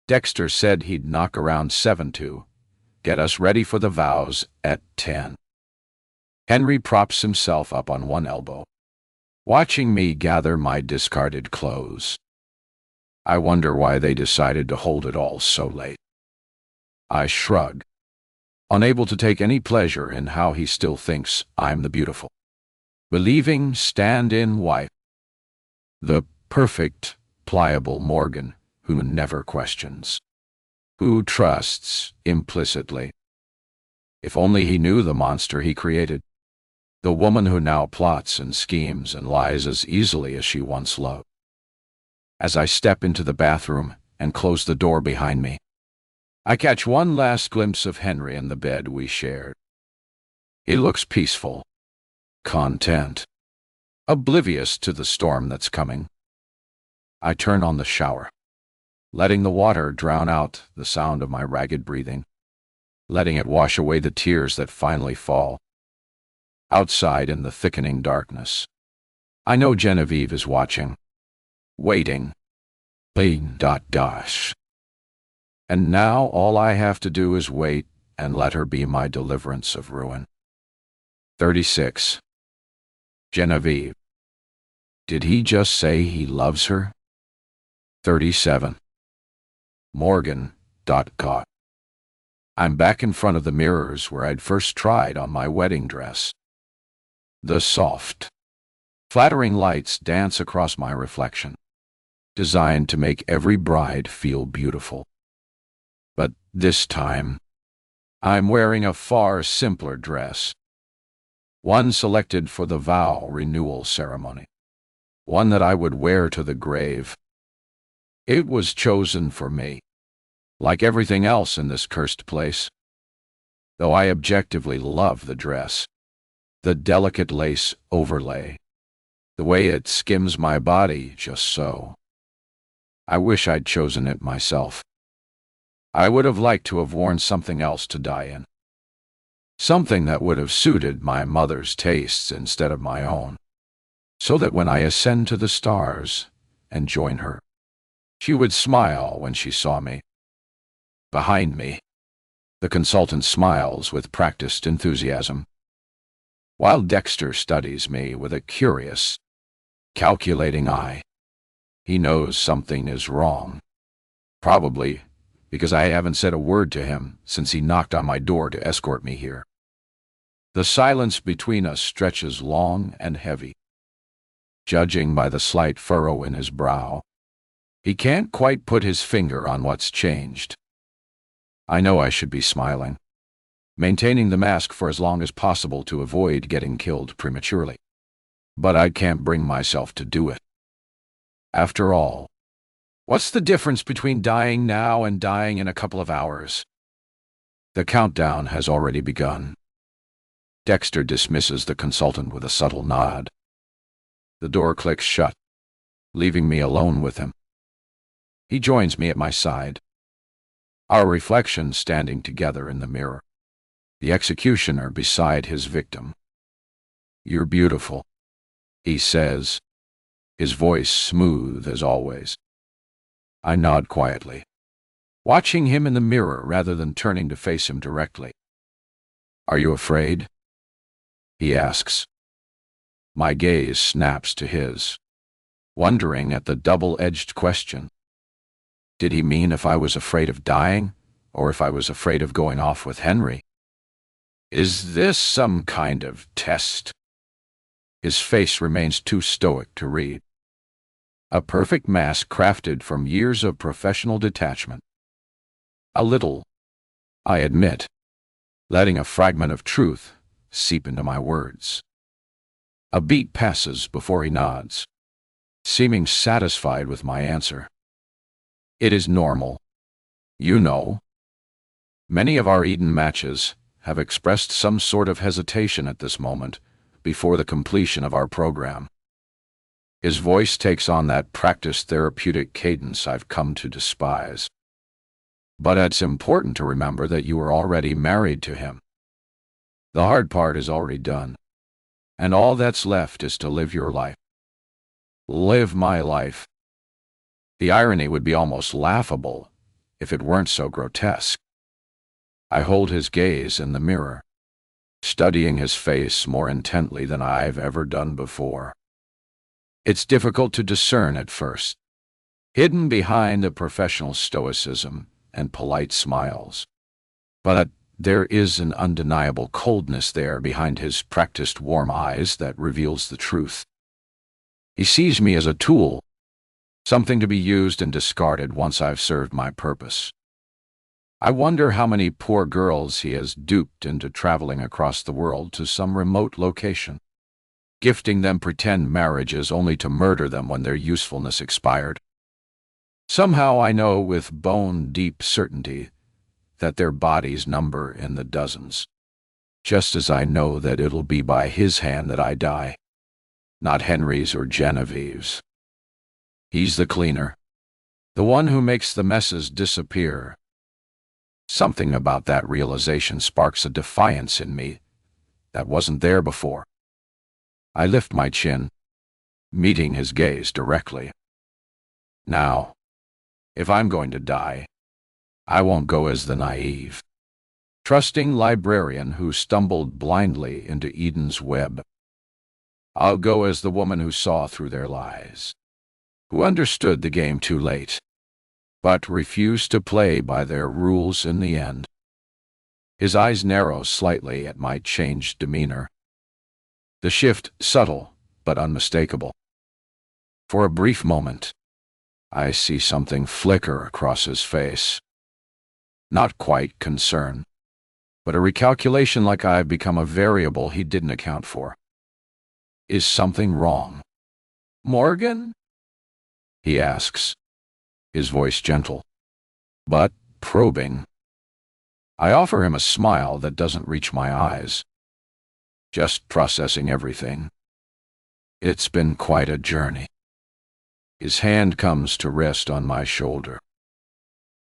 Dexter said he'd knock around 7 to get us ready for the vows at 10. Henry props himself up on one elbow, watching me gather my discarded clothes. I wonder why they decided to hold it all so late. I shrug, unable to take any pleasure in how he still thinks I'm the beautiful, believing stand-in wife. The perfect, pliable Morgan who never questions, who trusts implicitly. If only he knew the monster he created, the woman who now plots and schemes and lies as easily as she once loved. As I step into the bathroom and close the door behind me, I catch one last glimpse of Henry in the bed we shared. He looks peaceful, content, oblivious to the storm that's coming. I turn on the shower, letting the water drown out the sound of my ragged breathing, letting it wash away the tears that finally fall. Outside in the thickening darkness, I know Genevieve is watching, waiting. And now all I have to do is wait and let her be my deliverance of ruin. 36. Genevieve. Did he just say he loves her? 37. Morgan. Caught. I'm back in front of the mirrors where I'd first tried on my wedding dress. The soft, flattering lights dance across my reflection, designed to make every bride feel beautiful. But this time, I'm wearing a far simpler dress, one selected for the vow renewal ceremony, one that I would wear to the grave. It was chosen for me, like everything else in this cursed place. Though I objectively love the dress, the delicate lace overlay, the way it skims my body just so. I wish I'd chosen it myself. I would have liked to have worn something else to die in. Something that would have suited my mother's tastes instead of my own, so that when I ascend to the stars and join her, she would smile when she saw me. Behind me, the consultant smiles with practiced enthusiasm, while Dexter studies me with a curious, calculating eye. He knows something is wrong, probably because I haven't said a word to him since he knocked on my door to escort me here. The silence between us stretches long and heavy. Judging by the slight furrow in his brow, he can't quite put his finger on what's changed. I know I should be smiling, maintaining the mask for as long as possible to avoid getting killed prematurely. But I can't bring myself to do it. After all, what's the difference between dying now and dying in a couple of hours? The countdown has already begun. Dexter dismisses the consultant with a subtle nod. The door clicks shut, leaving me alone with him. He joins me at my side, our reflections standing together in the mirror, the executioner beside his victim. "You're beautiful," he says, his voice smooth as always. I nod quietly, watching him in the mirror rather than turning to face him directly. "Are you afraid?" he asks. My gaze snaps to his, wondering at the double-edged question. Did he mean if I was afraid of dying, or if I was afraid of going off with Henry? Is this some kind of test? His face remains too stoic to read. A perfect mask crafted from years of professional detachment. A little, I admit, letting a fragment of truth seep into my words. A beat passes before he nods, seeming satisfied with my answer. It is normal. You know. Many of our Eden matches have expressed some sort of hesitation at this moment before the completion of our program. His voice takes on that practiced therapeutic cadence I've come to despise. But it's important to remember that you are already married to him. The hard part is already done, and all that's left is to live your life. Live my life. The irony would be almost laughable if it weren't so grotesque. I hold his gaze in the mirror, studying his face more intently than I've ever done before. It's difficult to discern at first, hidden behind a professional stoicism and polite smiles. But there is an undeniable coldness there behind his practiced warm eyes that reveals the truth. He sees me as a tool, something to be used and discarded once I've served my purpose. I wonder how many poor girls he has duped into traveling across the world to some remote location, gifting them pretend marriages only to murder them when their usefulness expired. Somehow I know with bone-deep certainty that their bodies number in the dozens, just as I know that it'll be by his hand that I die, not Henry's or Genevieve's. He's the cleaner, the one who makes the messes disappear. Something about that realization sparks a defiance in me that wasn't there before. I lift my chin, meeting his gaze directly. Now, if I'm going to die, I won't go as the naive, trusting librarian who stumbled blindly into Eden's web. I'll go as the woman who saw through their lies, who understood the game too late, but refused to play by their rules in the end. His eyes narrow slightly at my changed demeanor. the shift subtle but unmistakable. For a brief moment, I see something flicker across his face. Not quite concern, but a recalculation like I've become a variable he didn't account for. Is something wrong? Morgan? He asks, his voice gentle, but probing. I offer him a smile that doesn't reach my eyes. Just processing everything. It's been quite a journey. His hand comes to rest on my shoulder,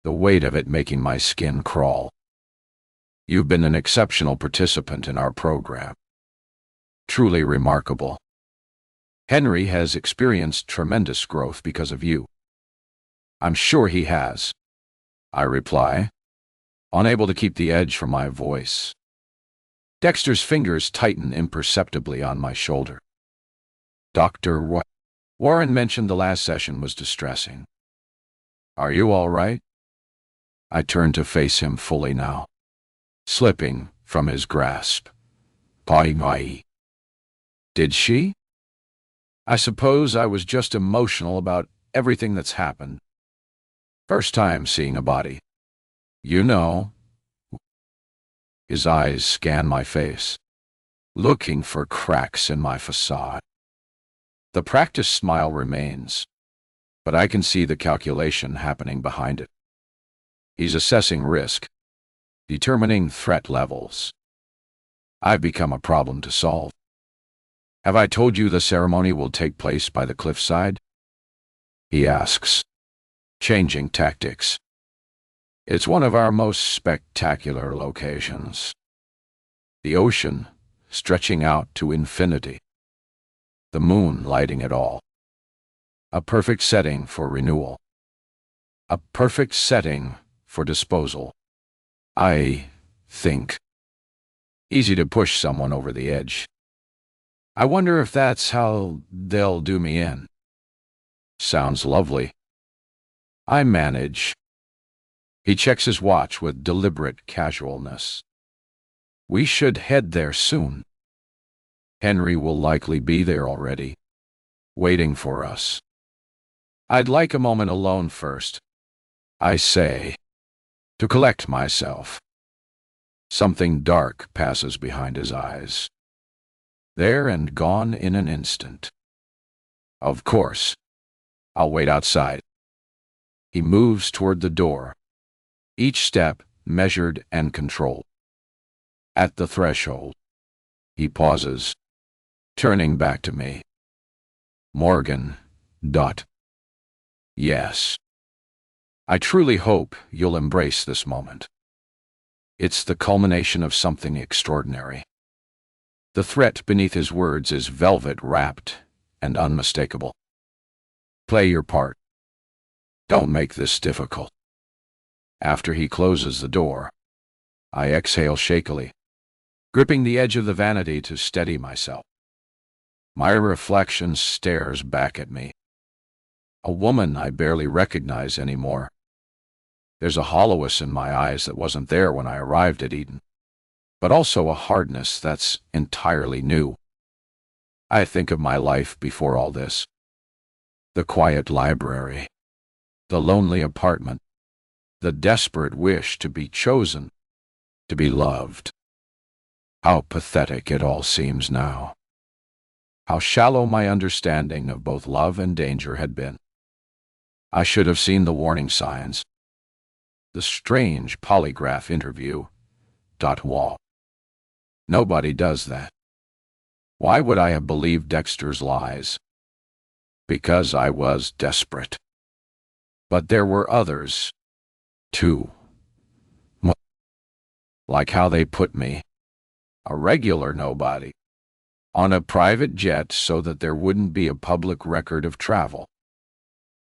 the weight of it making my skin crawl. You've been an exceptional participant in our program. Truly remarkable. Henry has experienced tremendous growth because of you. I'm sure he has, I reply, unable to keep the edge from my voice. Dexter's fingers tighten imperceptibly on my shoulder. Dr. Warren mentioned the last session was distressing. Are you all right? I turn to face him fully now, slipping from his grasp. Pai. Did she? I suppose I was just emotional about everything that's happened. First time seeing a body. You know. His eyes scan my face, looking for cracks in my facade. The practiced smile remains, but I can see the calculation happening behind it. He's assessing risk, determining threat levels. I've become a problem to solve. Have I told you the ceremony will take place by the cliffside? He asks, changing tactics. It's one of our most spectacular locations. The ocean stretching out to infinity. The moon lighting it all. A perfect setting for renewal. A perfect setting for disposal. I think. Easy to push someone over the edge. I wonder if that's how they'll do me in. Sounds lovely. I manage. He checks his watch with deliberate casualness. We should head there soon. Henry will likely be there already, waiting for us. I'd like a moment alone first, I say, to collect myself. Something dark passes behind his eyes. There and gone in an instant. Of course. I'll wait outside. He moves toward the door, each step measured and controlled. At the threshold, he pauses, turning back to me. Morgan. Yes. I truly hope you'll embrace this moment. It's the culmination of something extraordinary. The threat beneath his words is velvet-wrapped and unmistakable. Play your part. Don't make this difficult. After he closes the door, I exhale shakily, gripping the edge of the vanity to steady myself. My reflection stares back at me. A woman I barely recognize anymore. There's a hollowness in my eyes that wasn't there when I arrived at Eden, but also a hardness that's entirely new. I think of my life before all this. The quiet library, the lonely apartment, the desperate wish to be chosen, to be loved. How pathetic it all seems now. How shallow my understanding of both love and danger had been. I should have seen the warning signs. The strange polygraph interview. Wall. Nobody does that. Why would I have believed Dexter's lies? Because I was desperate. But there were others, too. Like how they put me, a regular nobody, on a private jet so that there wouldn't be a public record of travel.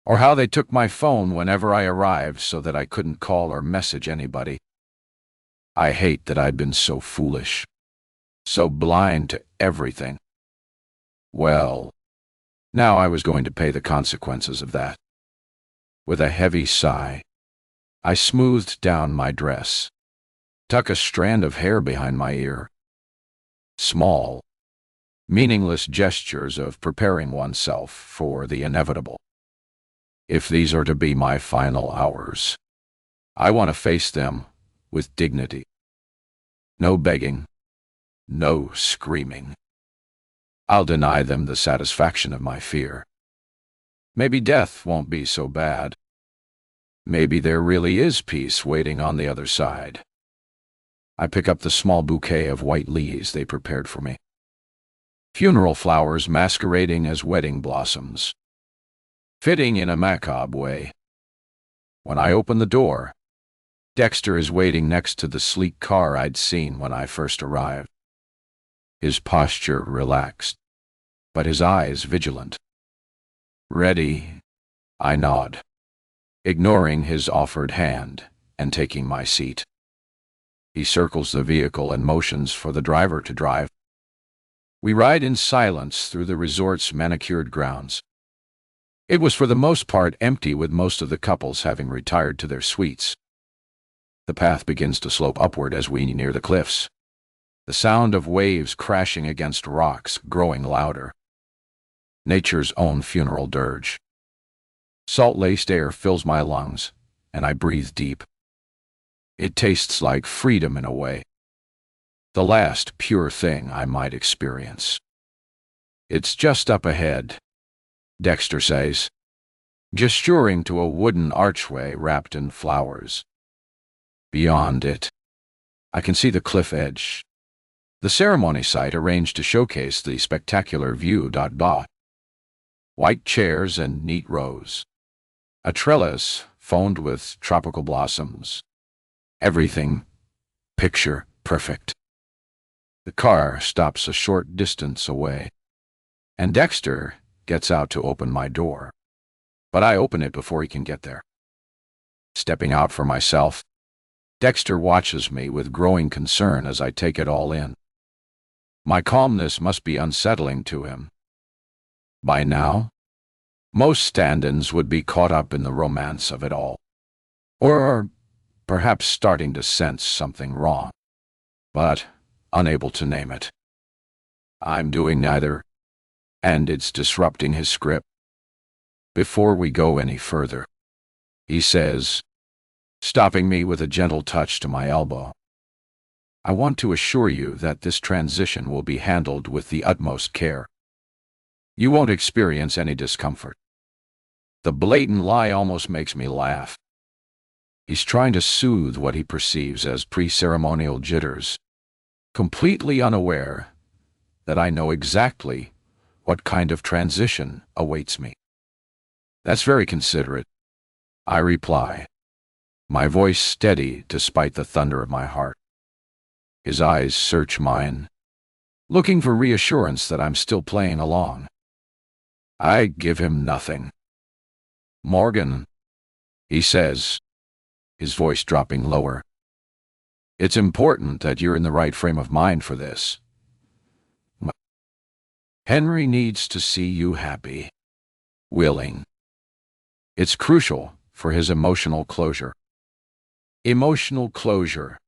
Or how they took my phone whenever I arrived so that I couldn't call or message anybody. I hate that I'd been so foolish, so blind to everything. Well, now I was going to pay the consequences of that. With a heavy sigh, I smoothed down my dress, tuck a strand of hair behind my ear. Small, meaningless gestures of preparing oneself for the inevitable. If these are to be my final hours, I want to face them with dignity. No begging, no screaming. I'll deny them the satisfaction of my fear. Maybe death won't be so bad. Maybe there really is peace waiting on the other side. I pick up the small bouquet of white lilies they prepared for me. Funeral flowers masquerading as wedding blossoms, fitting in a macabre way. When I open the door, Dexter is waiting next to the sleek car I'd seen when I first arrived. His posture relaxed, but his eyes vigilant. Ready, I nod, ignoring his offered hand and taking my seat. He circles the vehicle and motions for the driver to drive. We ride in silence through the resort's manicured grounds. It was for the most part empty, with most of the couples having retired to their suites. The path begins to slope upward as we near the cliffs, the sound of waves crashing against rocks growing louder. Nature's own funeral dirge. Salt-laced air fills my lungs, and I breathe deep. It tastes like freedom in a way, the last pure thing I might experience. It's just up ahead, Dexter says, gesturing to a wooden archway wrapped in flowers. Beyond it, I can see the cliff edge, the ceremony site arranged to showcase the spectacular view. White chairs and neat rows, a trellis phoned with tropical blossoms. Everything picture perfect. The car stops a short distance away, and Dexter gets out to open my door, but I open it before he can get there. Stepping out for myself, Dexter watches me with growing concern as I take it all in. My calmness must be unsettling to him. By now, most stand-ins would be caught up in the romance of it all, or perhaps starting to sense something wrong, but unable to name it. I'm doing neither, and it's disrupting his script. Before we go any further, he says, stopping me with a gentle touch to my elbow, I want to assure you that this transition will be handled with the utmost care. You won't experience any discomfort. The blatant lie almost makes me laugh. He's trying to soothe what he perceives as pre-ceremonial jitters, completely unaware that I know exactly what kind of transition awaits me. That's very considerate, I reply, my voice steady despite the thunder of my heart. His eyes search mine, looking for reassurance that I'm still playing along. I give him nothing. Morgan, he says, his voice dropping lower. It's important that you're in the right frame of mind for this. Henry needs to see you happy, willing. It's crucial for his emotional closure. Emotional closure.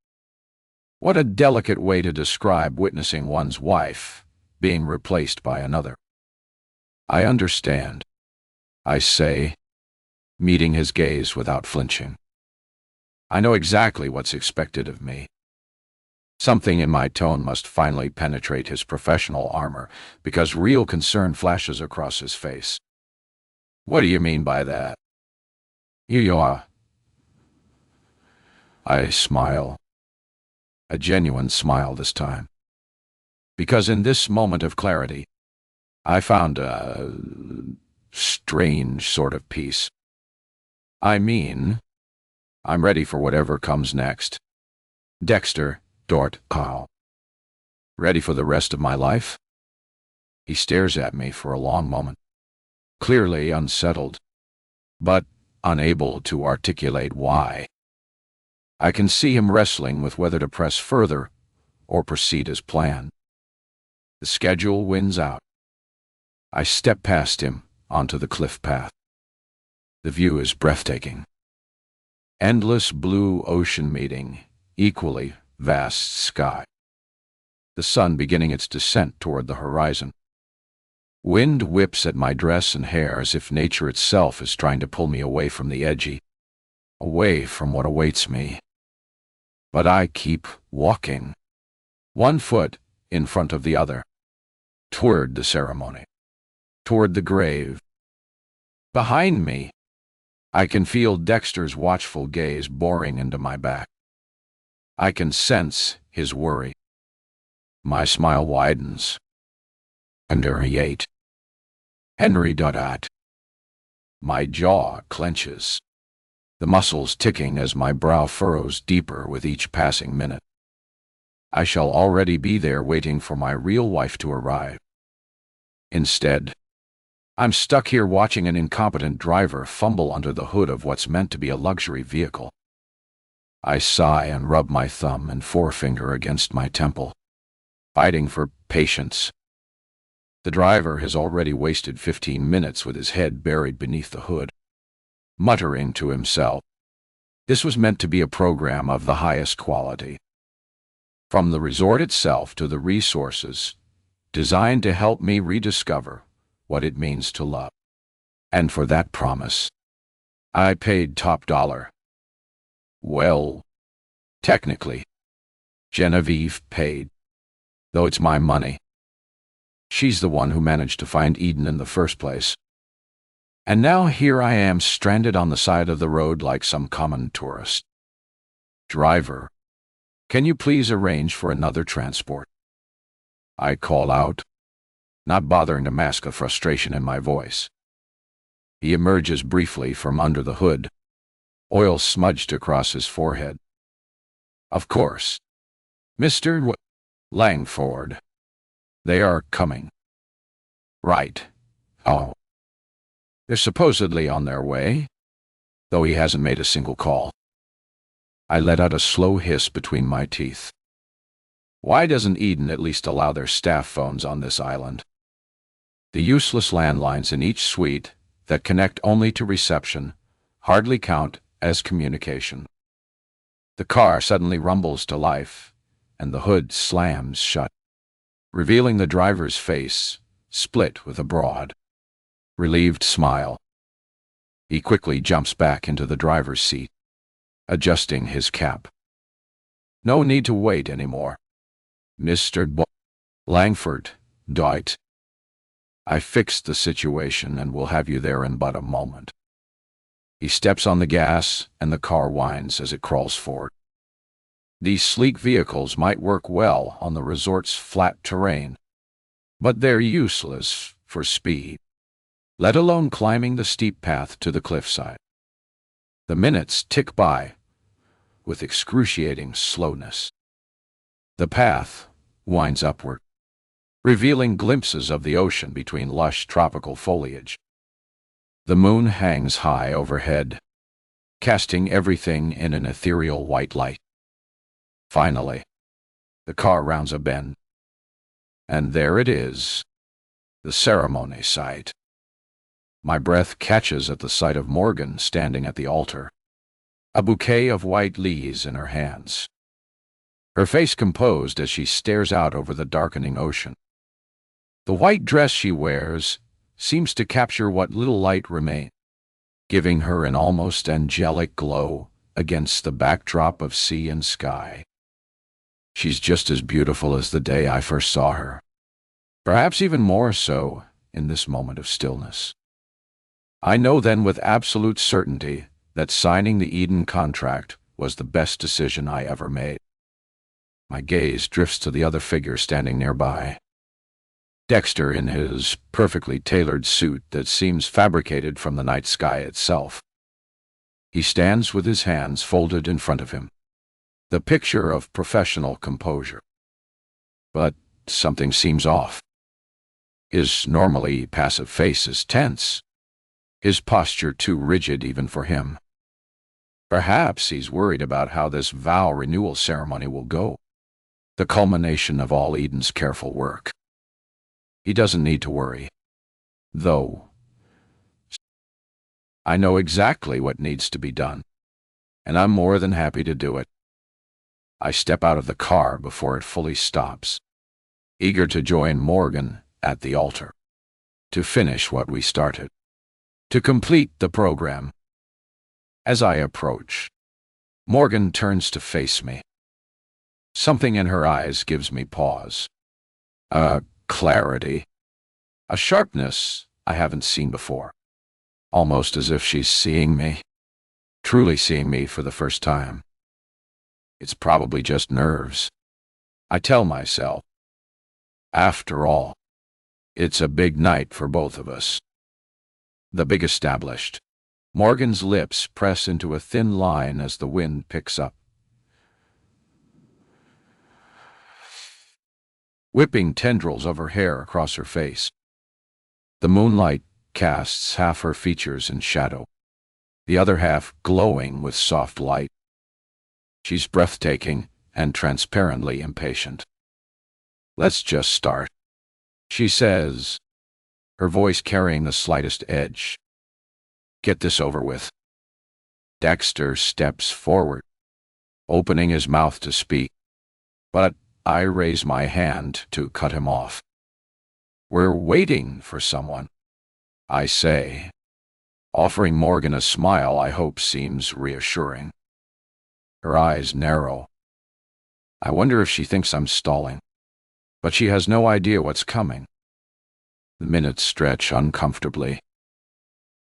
What a delicate way to describe witnessing one's wife being replaced by another. I understand, I say, meeting his gaze without flinching. I know exactly what's expected of me. Something in my tone must finally penetrate his professional armor, because real concern flashes across his face. What do you mean by that? You are. I smile. A genuine smile this time. Because in this moment of clarity, I found a strange sort of peace. I mean, I'm ready for whatever comes next. Dexter, Kyle. Ready for the rest of my life? He stares at me for a long moment, clearly unsettled, but unable to articulate why. I can see him wrestling with whether to press further or proceed as planned. The schedule wins out. I step past him onto the cliff path. The view is breathtaking. Endless blue ocean meeting equally vast sky. the sun beginning its descent toward the horizon. Wind whips at my dress and hair as if nature itself is trying to pull me away from the edgy, away from what awaits me. But I keep walking, one foot in front of the other, toward the ceremony, toward the grave. Behind me, I can feel Dexter's watchful gaze boring into my back. I can sense his worry. My smile widens. Henry 8. Henry Dot. My jaw clenches, the muscles ticking as my brow furrows deeper with each passing minute. I shall already be there waiting for my real wife to arrive. Instead, I'm stuck here watching an incompetent driver fumble under the hood of what's meant to be a luxury vehicle. I sigh and rub my thumb and forefinger against my temple, fighting for patience. The driver has already wasted 15 minutes with his head buried beneath the hood, muttering to himself. This was meant to be a program of the highest quality. From the resort itself to the resources, designed to help me rediscover what it means to love. And for that promise, I paid top dollar. Well, technically, Genevieve paid, though it's my money. She's the one who managed to find Eden in the first place. And now here I am stranded on the side of the road like some common tourist. Driver, can you please arrange for another transport? I call out, not bothering to mask the frustration in my voice. He emerges briefly from under the hood, oil smudged across his forehead. Of course, Mr. Langford. They are coming. Right. Oh. They're supposedly on their way, though he hasn't made a single call. I let out a slow hiss between my teeth. Why doesn't Eden at least allow their staff phones on this island? The useless landlines in each suite that connect only to reception hardly count as communication. The car suddenly rumbles to life, and the hood slams shut, revealing the driver's face, split with a broad, relieved smile. He quickly jumps back into the driver's seat, adjusting his cap. No need to wait anymore. Mr. Langford, Dwight. I fixed the situation and will have you there in but a moment. He steps on the gas and the car whines as it crawls forward. These sleek vehicles might work well on the resort's flat terrain, but they're useless for speed, let alone climbing the steep path to the cliffside. The minutes tick by with excruciating slowness. The path winds upward, revealing glimpses of the ocean between lush tropical foliage. The moon hangs high overhead, casting everything in an ethereal white light. Finally, the car rounds a bend, and there it is, the ceremony site. My breath catches at the sight of Morgan standing at the altar, a bouquet of white leaves in her hands, her face composed as she stares out over the darkening ocean. The white dress she wears seems to capture what little light remains, giving her an almost angelic glow against the backdrop of sea and sky. She's just as beautiful as the day I first saw her, perhaps even more so in this moment of stillness. I know then with absolute certainty that signing the Eden contract was the best decision I ever made. My gaze drifts to the other figure standing nearby. Dexter in his perfectly tailored suit that seems fabricated from the night sky itself. He stands with his hands folded in front of him, the picture of professional composure. But something seems off. His normally passive face is tense, his posture too rigid even for him. Perhaps he's worried about how this vow renewal ceremony will go, the culmination of all Eden's careful work. He doesn't need to worry, though. I know exactly what needs to be done, and I'm more than happy to do it. I step out of the car before it fully stops, eager to join Morgan at the altar, to finish what we started, to complete the program. As I approach, Morgan turns to face me. Something in her eyes gives me pause. A clarity, a sharpness I haven't seen before, almost as if she's seeing me, truly seeing me for the first time. It's probably just nerves, I tell myself. After all, it's a big night for both of us. The big established. Morgan's lips press into a thin line as the wind picks up, whipping tendrils of her hair across her face. The moonlight casts half her features in shadow, the other half glowing with soft light. She's breathtaking and transparently impatient. "Let's just start," she says, her voice carrying the slightest edge. "Get this over with." Dexter steps forward, opening his mouth to speak, but I raise my hand to cut him off. "We're waiting for someone," I say, offering Morgan a smile I hope seems reassuring. Her eyes narrow. I wonder if she thinks I'm stalling, but she has no idea what's coming. The minutes stretch uncomfortably.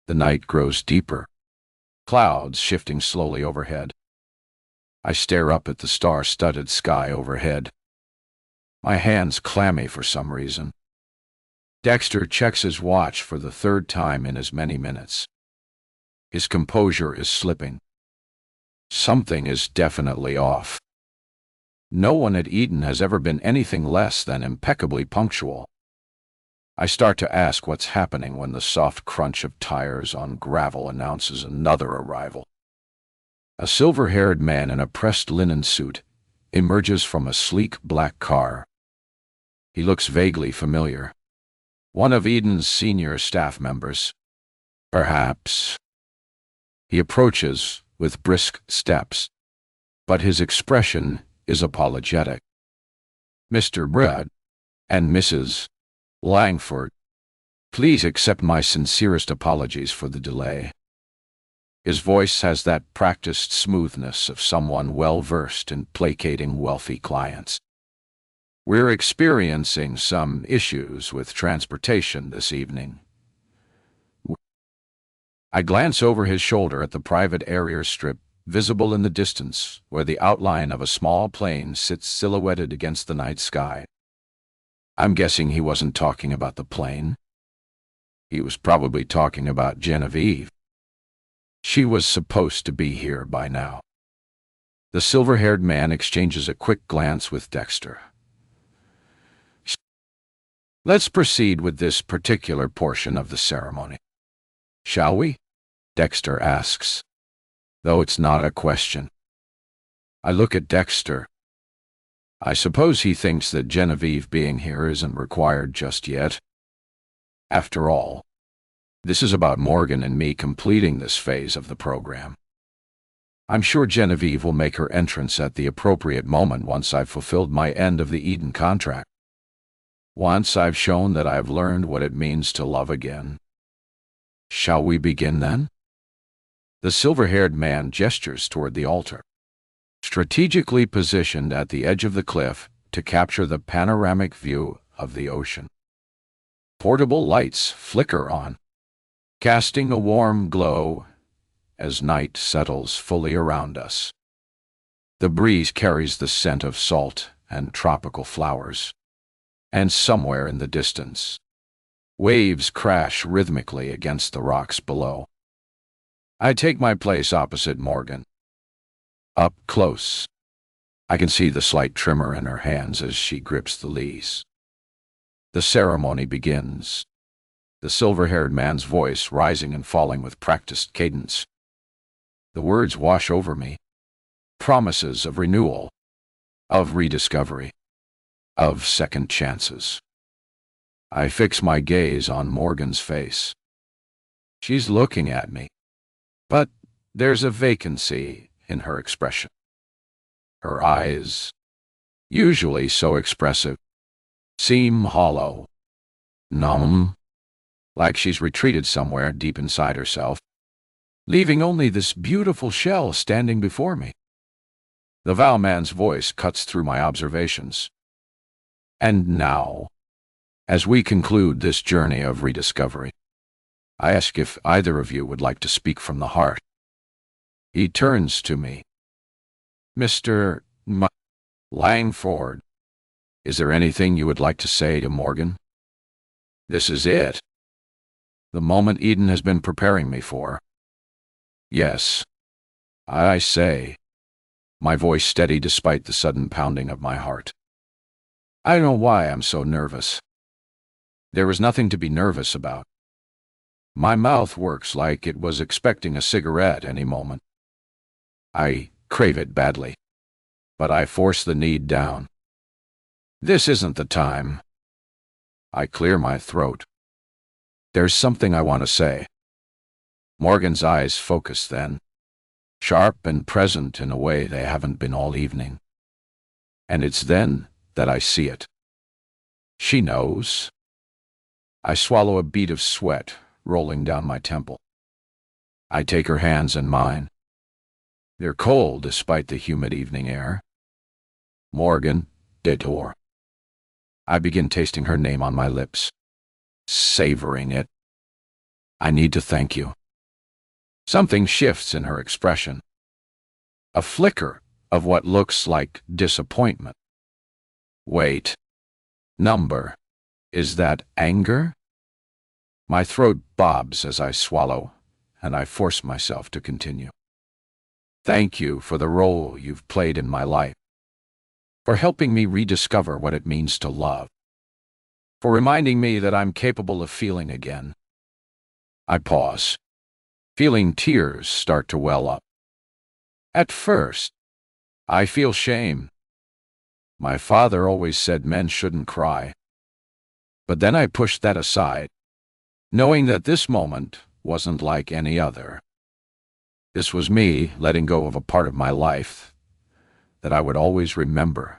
The night grows deeper, clouds shifting slowly overhead. I stare up at the star-studded sky overhead, my hands clammy for some reason. Dexter checks his watch for the third time in as many minutes. His composure is slipping. Something is definitely off. No one at Eden has ever been anything less than impeccably punctual. I start to ask what's happening when the soft crunch of tires on gravel announces another arrival. A silver-haired man in a pressed linen suit emerges from a sleek black car. He looks vaguely familiar. One of Eden's senior staff members. Perhaps. He approaches with brisk steps, but his expression is apologetic. "Mr. Brad and Mrs. Langford, please accept my sincerest apologies for the delay." His voice has that practiced smoothness of someone well-versed in placating wealthy clients. "We're experiencing some issues with transportation this evening." I glance over his shoulder at the private area strip visible in the distance, where the outline of a small plane sits silhouetted against the night sky. I'm guessing he wasn't talking about the plane. He was probably talking about Genevieve. She was supposed to be here by now. The silver-haired man exchanges a quick glance with Dexter. "Let's proceed with this particular portion of the ceremony, shall we?" Dexter asks, though it's not a question. I look at Dexter. I suppose he thinks that Genevieve being here isn't required just yet. After all, this is about Morgan and me completing this phase of the program. I'm sure Genevieve will make her entrance at the appropriate moment once I've fulfilled my end of the Eden contract. Once I've shown that I've learned what it means to love again. Shall we begin then? The silver-haired man gestures toward the altar, strategically positioned at the edge of the cliff to capture the panoramic view of the ocean. Portable lights flicker on, casting a warm glow as night settles fully around us. The breeze carries the scent of salt and tropical flowers, and somewhere in the distance, waves crash rhythmically against the rocks below. I take my place opposite Morgan. Up close, I can see the slight tremor in her hands as she grips the lees. The ceremony begins, the silver-haired man's voice rising and falling with practiced cadence. The words wash over me, promises of renewal, of rediscovery, of second chances. I fix my gaze on Morgan's face. She's looking at me, but there's a vacancy in her expression. Her eyes, usually so expressive, seem hollow, numb, like she's retreated somewhere deep inside herself, leaving only this beautiful shell standing before me. The Vowman's voice cuts through my observations. And now, as we conclude this journey of rediscovery, I ask if either of you would like to speak from the heart. He turns to me. Mr. Langford, is there anything you would like to say to Morgan? This is it. The moment Eden has been preparing me for. Yes, I say, my voice steady despite the sudden pounding of my heart. I don't know why I'm so nervous. There is nothing to be nervous about. My mouth works like it was expecting a cigarette any moment. I crave it badly, but I force the need down. This isn't the time. I clear my throat. There's something I want to say. Morgan's eyes focus then, sharp and present in a way they haven't been all evening. And it's then that I see it. She knows. I swallow a bead of sweat rolling down my temple. I take her hands in mine. They're cold despite the humid evening air. Morgan, Detour. I begin tasting her name on my lips, savoring it. I need to thank you. Something shifts in her expression. A flicker of what looks like disappointment. Wait. Number. Is that anger? My throat bobs as I swallow, and I force myself to continue. Thank you for the role you've played in my life, for helping me rediscover what it means to love, for reminding me that I'm capable of feeling again. I pause, feeling tears start to well up. At first, I feel shame. My father always said men shouldn't cry. But then I pushed that aside, knowing that this moment wasn't like any other. This was me letting go of a part of my life that I would always remember,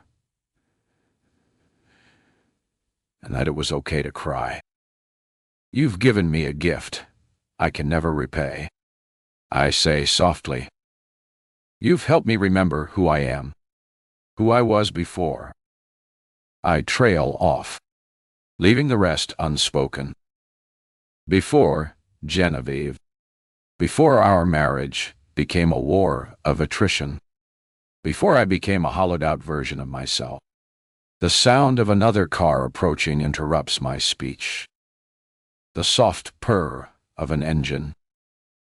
and that it was okay to cry. You've given me a gift I can never repay. I say softly. You've helped me remember who I am, who I was before. I trail off, leaving the rest unspoken. Before, Genevieve, before our marriage became a war of attrition, before I became a hollowed-out version of myself, the sound of another car approaching interrupts my speech. The soft purr of an engine,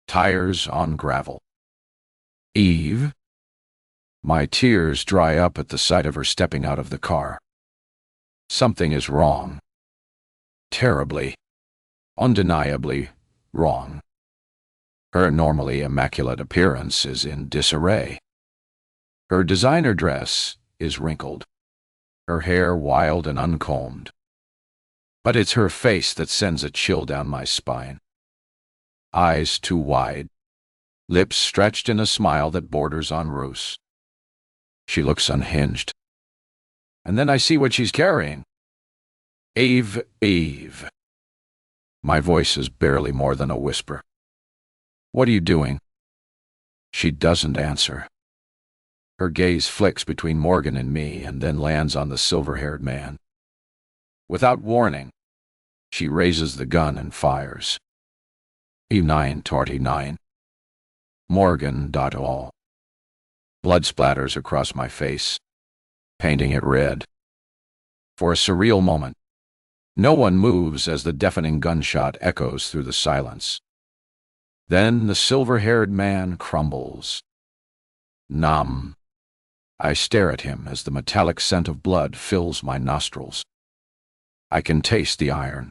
tires on gravel. Eve? My tears dry up at the sight of her stepping out of the car. Something is wrong. Terribly, undeniably wrong. Her normally immaculate appearance is in disarray. Her designer dress is wrinkled, her hair wild and uncombed. But it's her face that sends a chill down my spine. Eyes too wide, lips stretched in a smile that borders on ruse. She looks unhinged. And then I see what she's carrying. Eve. My voice is barely more than a whisper. What are you doing? She doesn't answer. Her gaze flicks between Morgan and me and then lands on the silver-haired man. Without warning, she raises the gun and fires. E949. Morgan.all. Blood splatters across my face, painting it red. For a surreal moment, no one moves as the deafening gunshot echoes through the silence. Then the silver-haired man crumbles. Numb. I stare at him as the metallic scent of blood fills my nostrils. I can taste the iron,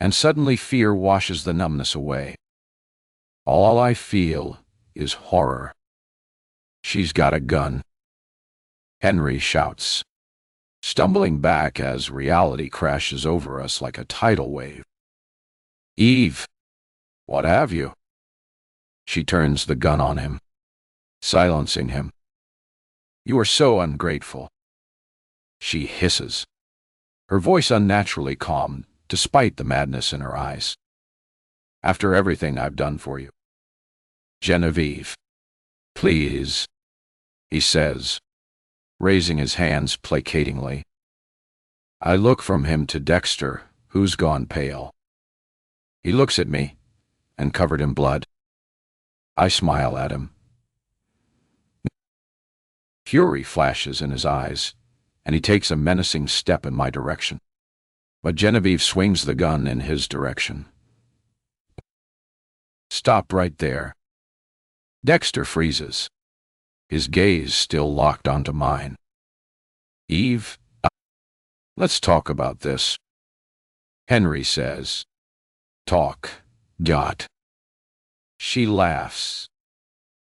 and suddenly fear washes the numbness away. All I feel is horror. She's got a gun. Henry shouts, stumbling back as reality crashes over us like a tidal wave. Eve, what have you? She turns the gun on him, silencing him. You are so ungrateful. She hisses, her voice unnaturally calm despite the madness in her eyes. "After everything I've done for you. Genevieve, please," he says, raising his hands placatingly. I look from him to Dexter, who's gone pale. He looks at me, and covered in blood. I smile at him. Fury flashes in his eyes, and he takes a menacing step in my direction. But Genevieve swings the gun in his direction. "Stop right there." Dexter freezes, his gaze still locked onto mine. "Eve, let's talk about this," Henry says. "Talk, got." She laughs,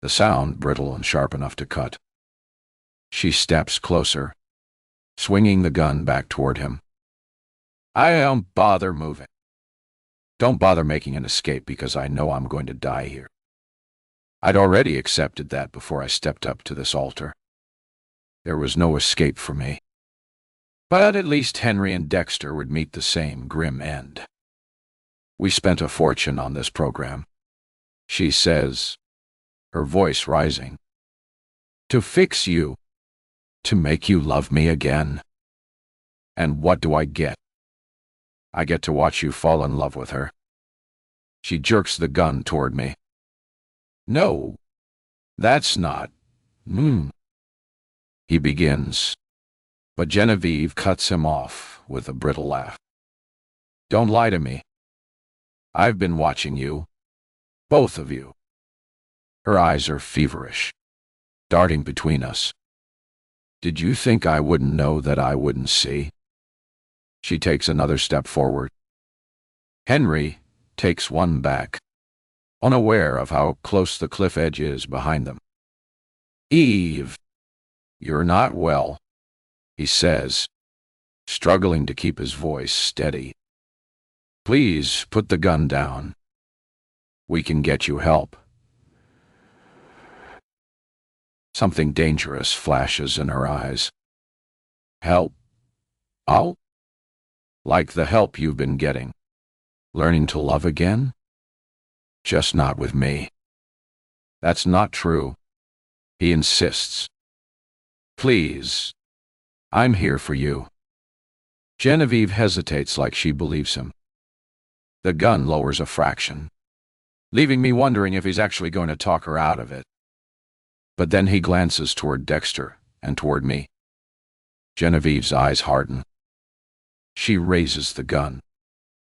the sound brittle and sharp enough to cut. She steps closer, swinging the gun back toward him. "I don't bother moving. Don't bother making an escape because I know I'm going to die here. I'd already accepted that before I stepped up to this altar. There was no escape for me. But at least Henry and Dexter would meet the same grim end. We spent a fortune on this program," she says, her voice rising. "To fix you, to make you love me again. And what do I get? I get to watch you fall in love with her." She jerks the gun toward me. "No, that's not. He begins, but Genevieve cuts him off with a brittle laugh. "Don't lie to me. I've been watching you, both of you." Her eyes are feverish, darting between us. "Did you think I wouldn't know that I wouldn't see?" She takes another step forward. Henry takes one back, unaware of how close the cliff edge is behind them. "Eve, you're not well," he says, struggling to keep his voice steady. "Please put the gun down. We can get you help." Something dangerous flashes in her eyes. "Help? Oh? Like the help you've been getting. Learning to love again? Just not with me." "That's not true," he insists. "Please, I'm here for you." Genevieve hesitates like she believes him. The gun lowers a fraction, leaving me wondering if he's actually going to talk her out of it. But then he glances toward Dexter and toward me. Genevieve's eyes harden. She raises the gun,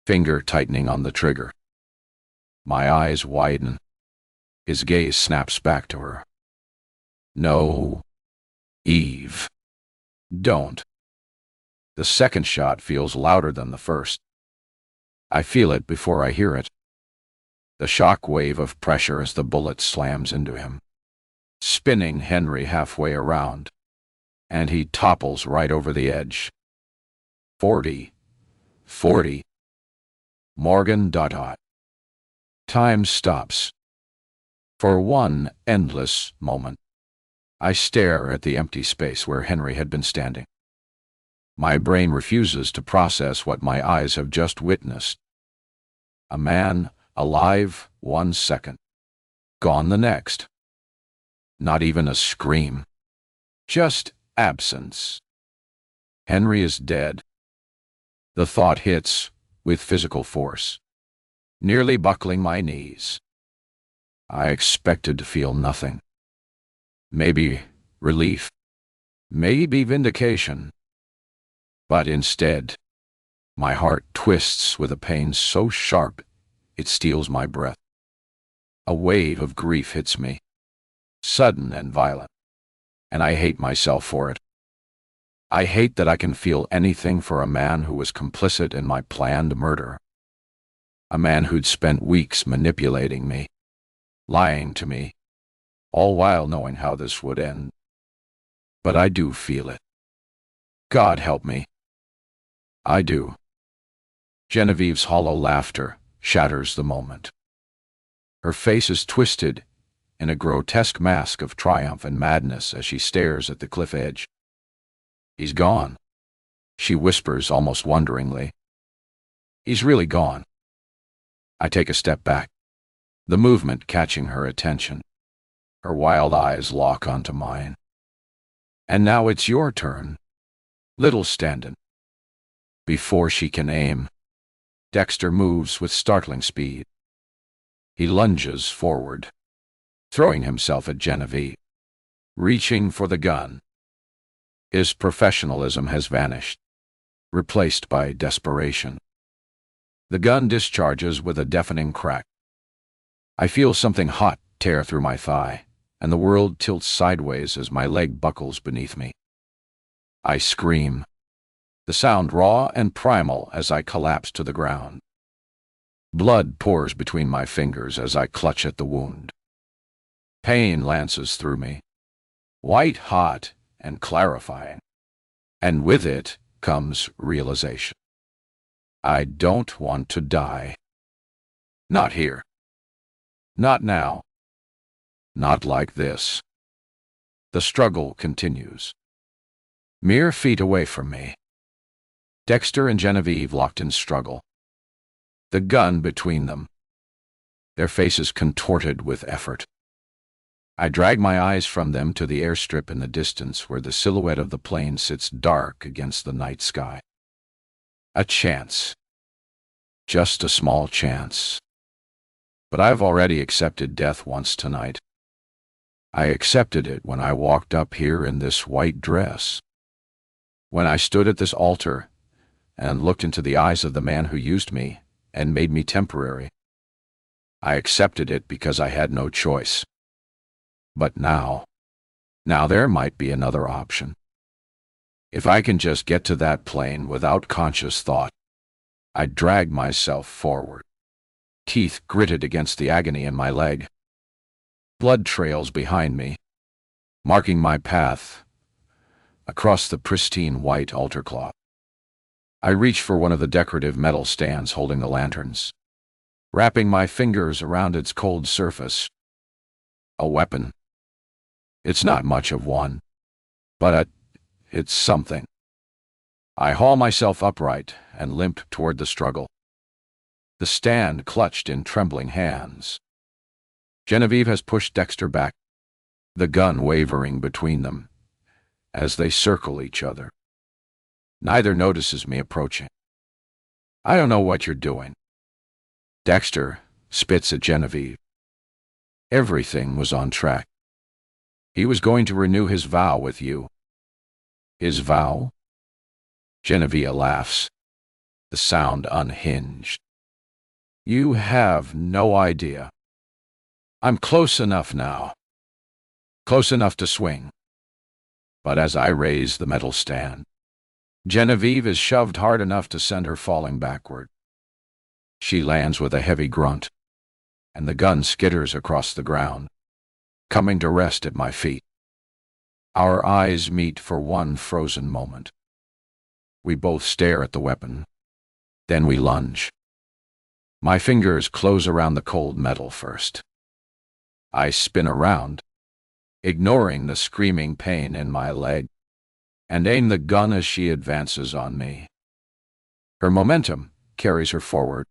finger tightening on the trigger. My eyes widen. His gaze snaps back to her. "No, Eve, don't." The second shot feels louder than the first. I feel it before I hear it. The shock wave of pressure as the bullet slams into him, spinning Henry halfway around, and he topples right over the edge. 40. Morgan. Time stops. For one endless moment, I stare at the empty space where Henry had been standing. My brain refuses to process what my eyes have just witnessed. A man alive 1 second, gone the next. Not even a scream. Just absence. Henry is dead. The thought hits with physical force, nearly buckling my knees. I expected to feel nothing. Maybe relief. Maybe vindication. But instead, my heart twists with a pain so sharp it steals my breath. A wave of grief hits me, sudden and violent, and I hate myself for it. I hate that I can feel anything for a man who was complicit in my planned murder. A man who'd spent weeks manipulating me, lying to me, all while knowing how this would end. But I do feel it. God help me. I do. Genevieve's hollow laughter shatters the moment. Her face is twisted in a grotesque mask of triumph and madness as she stares at the cliff edge. He's gone. She whispers almost wonderingly. He's really gone. I take a step back, the movement catching her attention. Her wild eyes lock onto mine. And now it's your turn, little Stanton. Before she can aim, Dexter moves with startling speed. He lunges forward, throwing himself at Genevieve, reaching for the gun. His professionalism has vanished, replaced by desperation. The gun discharges with a deafening crack. I feel something hot tear through my thigh, and the world tilts sideways as my leg buckles beneath me. I scream, the sound raw and primal as I collapse to the ground. Blood pours between my fingers as I clutch at the wound. Pain lances through me, white hot and clarifying, and with it comes realization. I don't want to die. Not here. Not now. Not like this. The struggle continues. Mere feet away from me, Dexter and Genevieve locked in struggle. The gun between them, their faces contorted with effort. I drag my eyes from them to the airstrip in the distance where the silhouette of the plane sits dark against the night sky. A chance. Just a small chance. But I've already accepted death once tonight. I accepted it when I walked up here in this white dress. When I stood at this altar and looked into the eyes of the man who used me and made me temporary. I accepted it because I had no choice. But now there might be another option. If I can just get to that plane without conscious thought, I drag myself forward, teeth gritted against the agony in my leg. Blood trails behind me, marking my path across the pristine white altar cloth. I reach for one of the decorative metal stands holding the lanterns, wrapping my fingers around its cold surface. A weapon. It's not much of one, but it's something. I haul myself upright and limp toward the struggle, the stand clutched in trembling hands. Genevieve has pushed Dexter back, the gun wavering between them as they circle each other. Neither notices me approaching. I don't know what you're doing. Dexter spits at Genevieve. Everything was on track. He was going to renew his vow with you. His vow? Genevieve laughs, the sound unhinged. You have no idea. I'm close enough now. Close enough to swing. But as I raise the metal stand, Genevieve is shoved hard enough to send her falling backward. She lands with a heavy grunt, and the gun skitters across the ground, coming to rest at my feet. Our eyes meet for one frozen moment. We both stare at the weapon. Then we lunge. My fingers close around the cold metal first. I spin around, ignoring the screaming pain in my leg, and aim the gun as she advances on me. Her momentum carries her forward,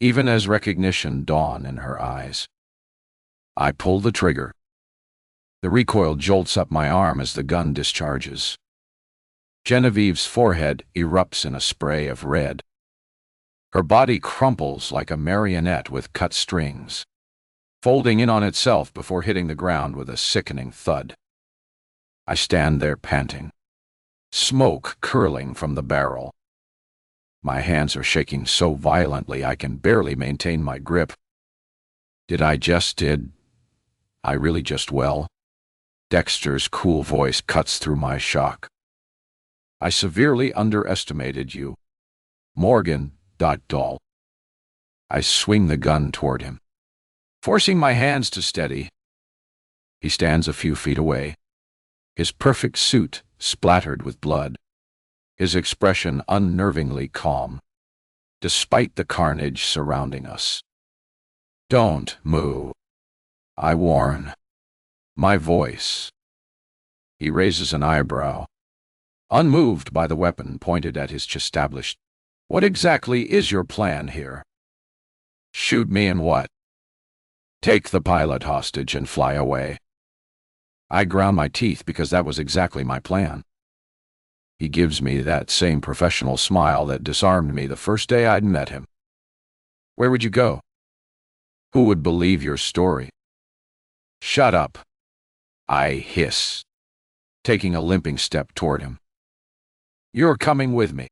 even as recognition dawns in her eyes. I pull the trigger. The recoil jolts up my arm as the gun discharges. Genevieve's forehead erupts in a spray of red. Her body crumples like a marionette with cut strings, folding in on itself before hitting the ground with a sickening thud. I stand there panting, smoke curling from the barrel. My hands are shaking so violently I can barely maintain my grip. Did I really just well? Dexter's cool voice cuts through my shock. I severely underestimated you. Morgan, doll. I swing the gun toward him, forcing my hands to steady. He stands a few feet away, his perfect suit splattered with blood, his expression unnervingly calm, despite the carnage surrounding us. Don't move, I warn. My voice. He raises an eyebrow, unmoved by the weapon pointed at his chest. "What exactly is your plan here? Shoot me and what? Take the pilot hostage and fly away." I ground my teeth because that was exactly my plan. He gives me that same professional smile that disarmed me the first day I'd met him. "Where would you go? Who would believe your story?" "Shut up," I hiss, taking a limping step toward him. "You're coming with me.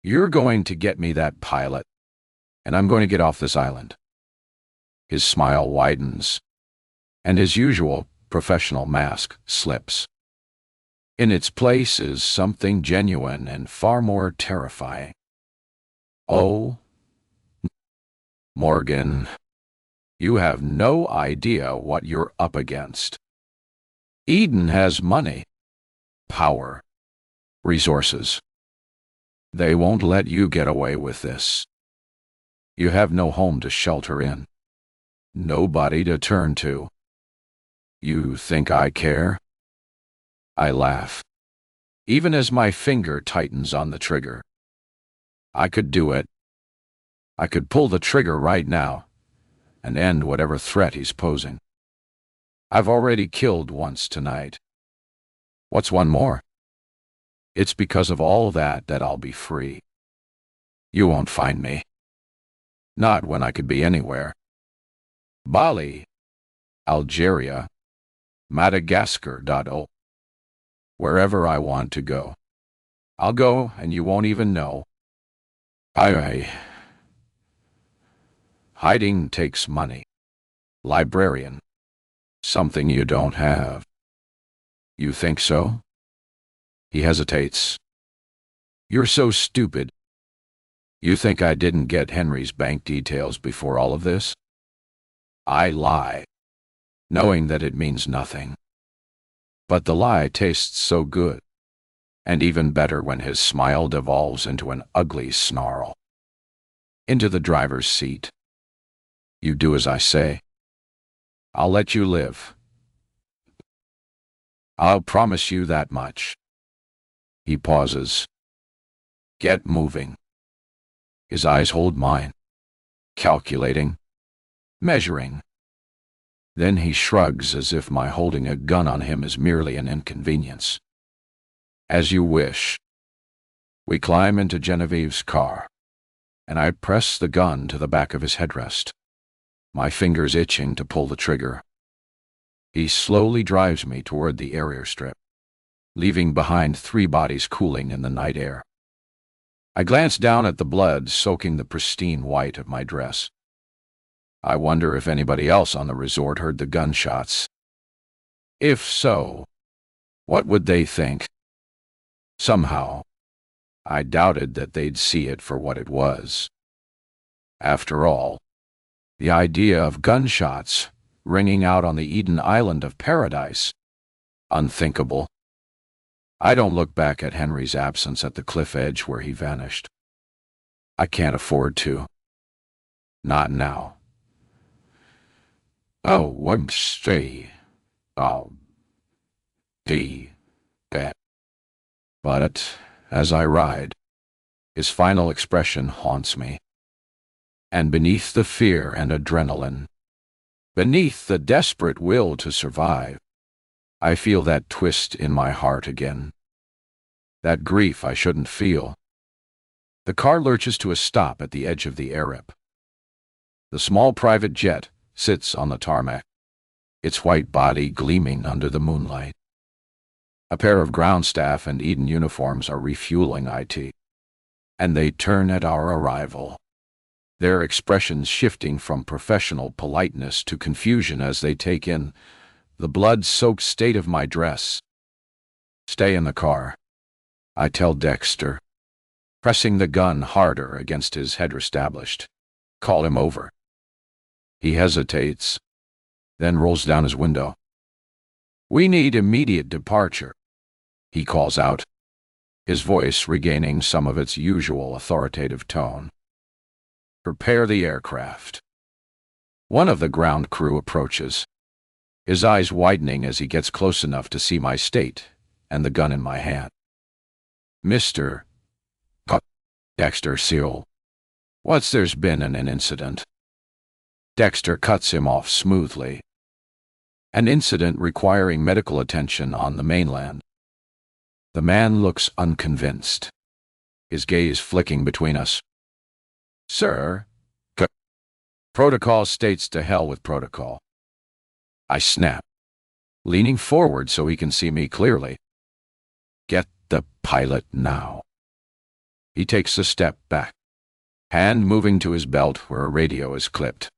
You're going to get me that pilot, and I'm going to get off this island." His smile widens, and his usual professional mask slips. In its place is something genuine and far more terrifying. "Oh, Morgan, you have no idea what you're up against. Eden has money, power, resources. They won't let you get away with this. You have no home to shelter in, nobody to turn to. You think I care?" I laugh, even as my finger tightens on the trigger. I could do it. I could pull the trigger right now and end whatever threat he's posing. I've already killed once tonight. What's one more? It's because of all that I'll be free. You won't find me. Not when I could be anywhere. Bali, Algeria, Madagascar. Wherever I want to go. I'll go and you won't even know. Hiding takes money. Librarian. Something you don't have. You think so? He hesitates. You're so stupid. You think I didn't get Henry's bank details before all of this? I lie, knowing that it means nothing. But the lie tastes so good, and even better when his smile devolves into an ugly snarl. Into the driver's seat. You do as I say. I'll let you live. I'll promise you that much. He pauses. Get moving. His eyes hold mine, calculating, measuring. Then he shrugs as if my holding a gun on him is merely an inconvenience. As you wish. We climb into Genevieve's car, and I press the gun to the back of his headrest, my fingers itching to pull the trigger. He slowly drives me toward the area strip, leaving behind 3 bodies cooling in the night air. I glance down at the blood soaking the pristine white of my dress. I wonder if anybody else on the resort heard the gunshots. If so, what would they think? Somehow, I doubted that they'd see it for what it was. After all, the idea of gunshots ringing out on the Eden Island of paradise, unthinkable. I don't look back at Henry's absence at the cliff edge where he vanished. I can't afford to. Not now. Oh, I'm stay. But as I ride, his final expression haunts me. And beneath the fear and adrenaline, beneath the desperate will to survive, I feel that twist in my heart again. That grief I shouldn't feel. The car lurches to a stop at the edge of the airstrip. The small private jet sits on the tarmac, its white body gleaming under the moonlight. A pair of ground staff in Eden uniforms are refueling IT, and they turn at our arrival, their expressions shifting from professional politeness to confusion as they take in the blood-soaked state of my dress. Stay in the car, I tell Dexter, pressing the gun harder against his head. Call him over. He hesitates, then rolls down his window. We need immediate departure, he calls out, his voice regaining some of its usual authoritative tone. Prepare the aircraft. One of the ground crew approaches, his eyes widening as he gets close enough to see my state and the gun in my hand. Mr. Dexter Seal. There's been an incident. Dexter cuts him off smoothly. An incident requiring medical attention on the mainland. The man looks unconvinced, his gaze flicking between us. Sir, protocol states to hell with protocol. I snap, leaning forward so he can see me clearly. Get the pilot now. He takes a step back, hand moving to his belt where a radio is clipped.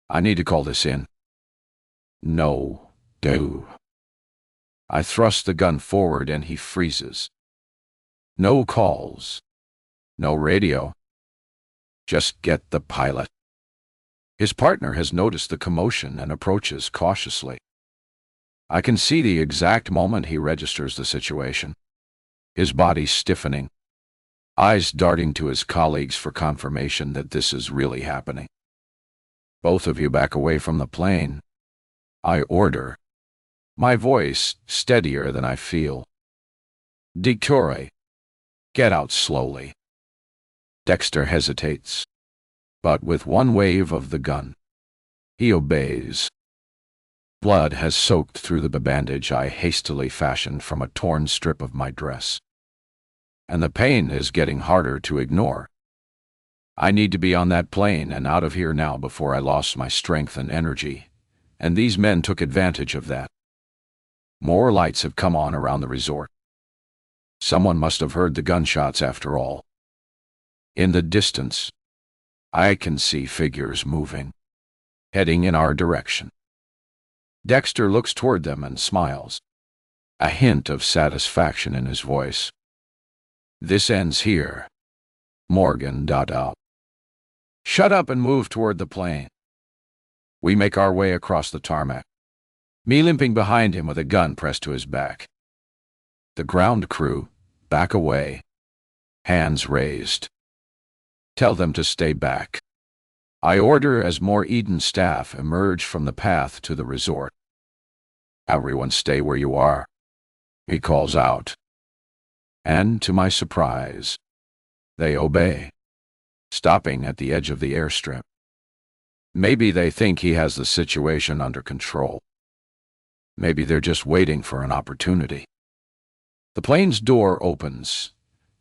I need to call this in. No, do. I thrust the gun forward and he freezes. No calls. No radio. Just get the pilot. His partner has noticed the commotion and approaches cautiously. I can see the exact moment he registers the situation. His body stiffening, eyes darting to his colleagues for confirmation that this is really happening. Both of you back away from the plane. I order, my voice steadier than I feel. Dictore, get out slowly. Dexter hesitates, but with one wave of the gun, he obeys. Blood has soaked through the bandage I hastily fashioned from a torn strip of my dress, and the pain is getting harder to ignore. I need to be on that plane and out of here now before I lost my strength and energy, and these men took advantage of that. More lights have come on around the resort. Someone must have heard the gunshots after all. In the distance, I can see figures moving, heading in our direction. Dexter looks toward them and smiles, a hint of satisfaction in his voice. This ends here. Morgan. Shut up and move toward the plane. We make our way across the tarmac, me limping behind him with a gun pressed to his back. The ground crew back away, hands raised. Tell them to stay back. I order as more Eden staff emerge from the path to the resort. Everyone stay where you are, he calls out. And to my surprise, they obey, stopping at the edge of the airstrip. Maybe they think he has the situation under control. Maybe they're just waiting for an opportunity. The plane's door opens,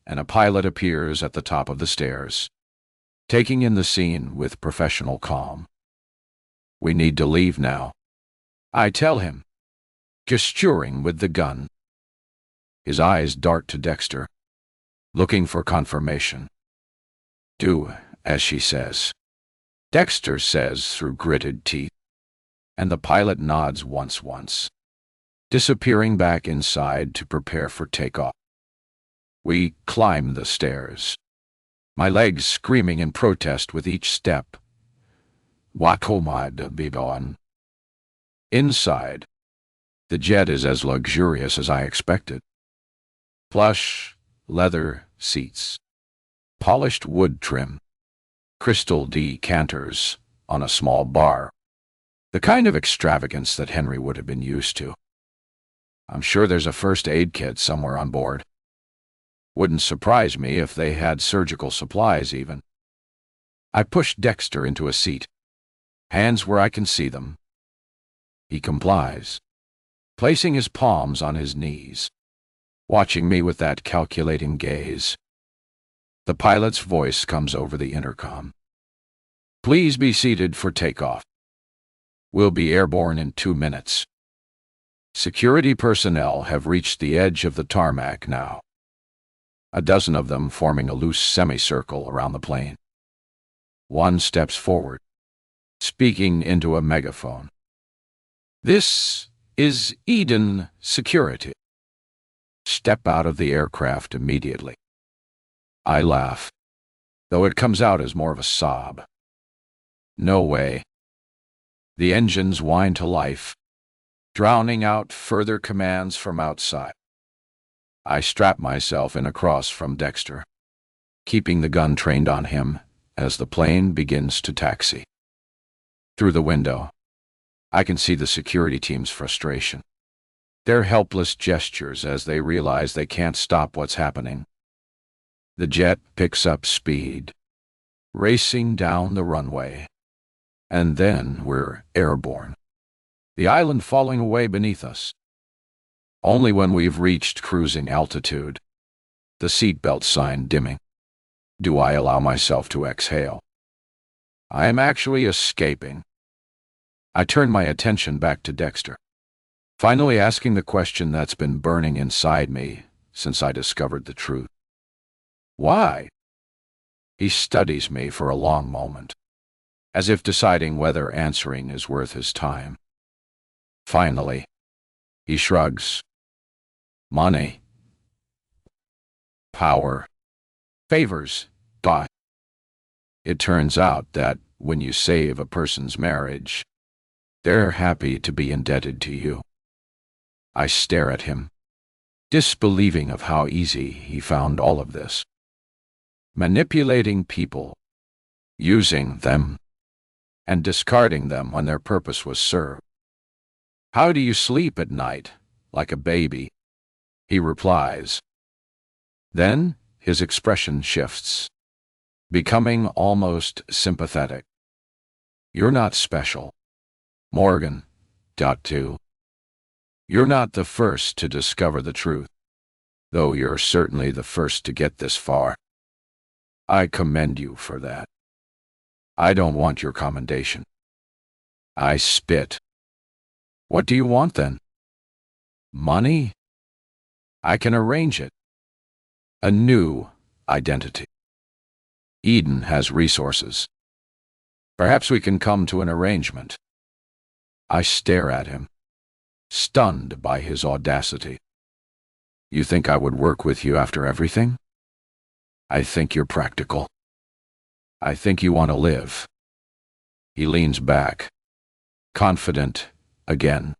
and a pilot appears at the top of the stairs, taking in the scene with professional calm. We need to leave now, I tell him, gesturing with the gun. His eyes dart to Dexter, looking for confirmation. Do as she says, Dexter says through gritted teeth, and the pilot nods once, disappearing back inside to prepare for takeoff. We climb the stairs, my legs screaming in protest with each step. Wakomad bibon. Inside, the jet is as luxurious as I expected. Plush, leather seats, polished wood trim, crystal decanters on a small bar. The kind of extravagance that Henry would have been used to. I'm sure there's a first aid kit somewhere on board. Wouldn't surprise me if they had surgical supplies even. I push Dexter into a seat, hands where I can see them. He complies, placing his palms on his knees, watching me with that calculating gaze. The pilot's voice comes over the intercom. Please be seated for takeoff. We'll be airborne in 2 minutes. Security personnel have reached the edge of the tarmac now, a dozen of them forming a loose semicircle around the plane. One steps forward, speaking into a megaphone. This is Eden Security. Step out of the aircraft immediately. I laugh, though it comes out as more of a sob. No way. The engines whine to life, drowning out further commands from outside. I strap myself in across from Dexter, keeping the gun trained on him as the plane begins to taxi. Through the window, I can see the security team's frustration. Their helpless gestures as they realize they can't stop what's happening. The jet picks up speed, racing down the runway. And then we're airborne. The island falling away beneath us. Only when we've reached cruising altitude, the seatbelt sign dimming, do I allow myself to exhale. I am actually escaping. I turn my attention back to Dexter, finally asking the question that's been burning inside me since I discovered the truth. Why? He studies me for a long moment, as if deciding whether answering is worth his time. Finally, he shrugs. Money. Power. Favors. Die. It turns out that when you save a person's marriage, they're happy to be indebted to you. I stare at him, disbelieving of how easy he found all of this. Manipulating people, using them, and discarding them when their purpose was served. How do you sleep at night, like a baby? He replies. Then his expression shifts, becoming almost sympathetic. You're not special, Morgan. Two. You're not the first to discover the truth, though you're certainly the first to get this far. I commend you for that. I don't want your commendation. I spit. What do you want then? Money? I can arrange it. A new identity. Eden has resources. Perhaps we can come to an arrangement. I stare at him, stunned by his audacity. You think I would work with you after everything? I think you're practical. I think you want to live. He leans back, confident again.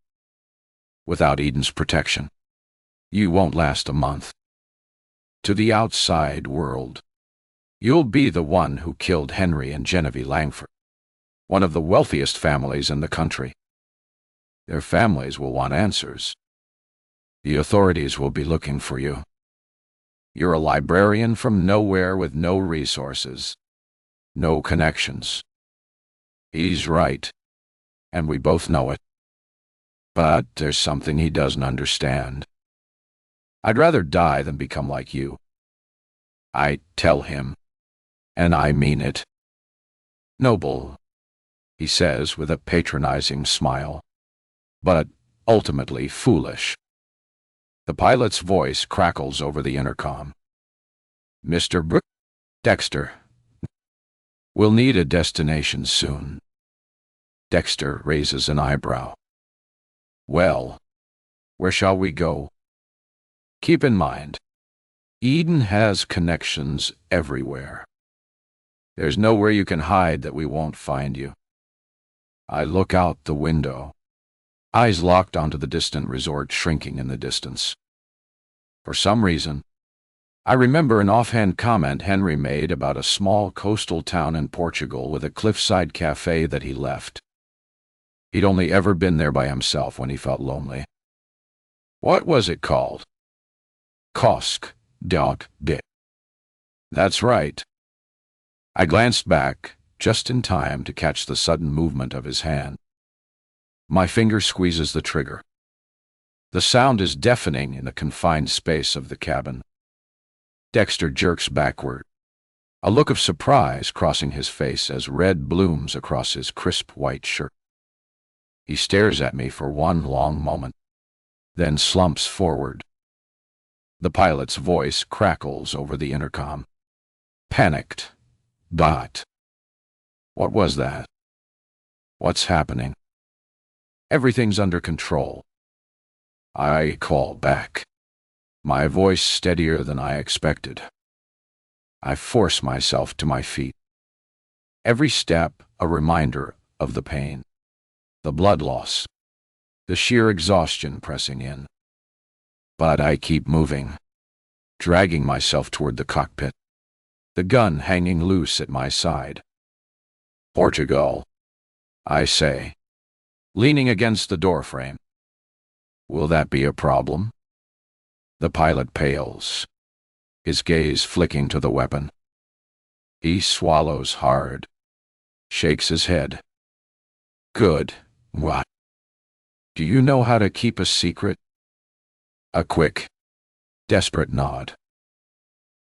Without Eden's protection, you won't last a month. To the outside world, you'll be the one who killed Henry and Genevieve Langford, one of the wealthiest families in the country. Their families will want answers. The authorities will be looking for you. You're a librarian from nowhere with no resources, no connections. He's right, and we both know it. But there's something he doesn't understand. I'd rather die than become like you. I tell him, and I mean it. Noble, he says with a patronizing smile, but ultimately foolish. The pilot's voice crackles over the intercom. Mr. Dexter. We'll need a destination soon. Dexter raises an eyebrow. Well, where shall we go? Keep in mind, Eden has connections everywhere. There's nowhere you can hide that we won't find you. I look out the window, eyes locked onto the distant resort shrinking in the distance. For some reason, I remember an offhand comment Henry made about a small coastal town in Portugal with a cliffside cafe that he left. He'd only ever been there by himself when he felt lonely. What was it called? Kosk.bit. That's right. I glanced back, just in time to catch the sudden movement of his hand. My finger squeezes the trigger. The sound is deafening in the confined space of the cabin. Dexter jerks backward, a look of surprise crossing his face as red blooms across his crisp white shirt. He stares at me for one long moment, then slumps forward. The pilot's voice crackles over the intercom. Panicked. What was that? What's happening? Everything's under control. I call back, my voice steadier than I expected. I force myself to my feet. Every step a reminder of the pain, the blood loss, the sheer exhaustion pressing in. But I keep moving, dragging myself toward the cockpit, the gun hanging loose at my side. Portugal, I say, leaning against the doorframe. Will that be a problem? The pilot pales, his gaze flicking to the weapon. He swallows hard, shakes his head. Good. What? Do you know how to keep a secret? A quick, desperate nod.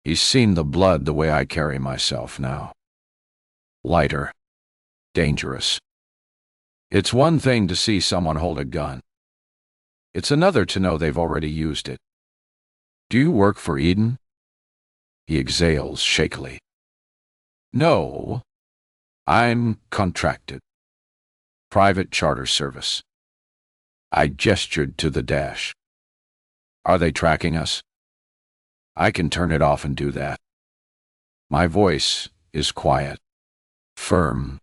He's seen the blood the way I carry myself now. Lighter. Dangerous. It's one thing to see someone hold a gun. It's another to know they've already used it. Do you work for Eden? He exhales shakily. No. I'm contracted. Private charter service. I gestured to the dash. Are they tracking us? I can turn it off and do that. My voice is quiet, firm,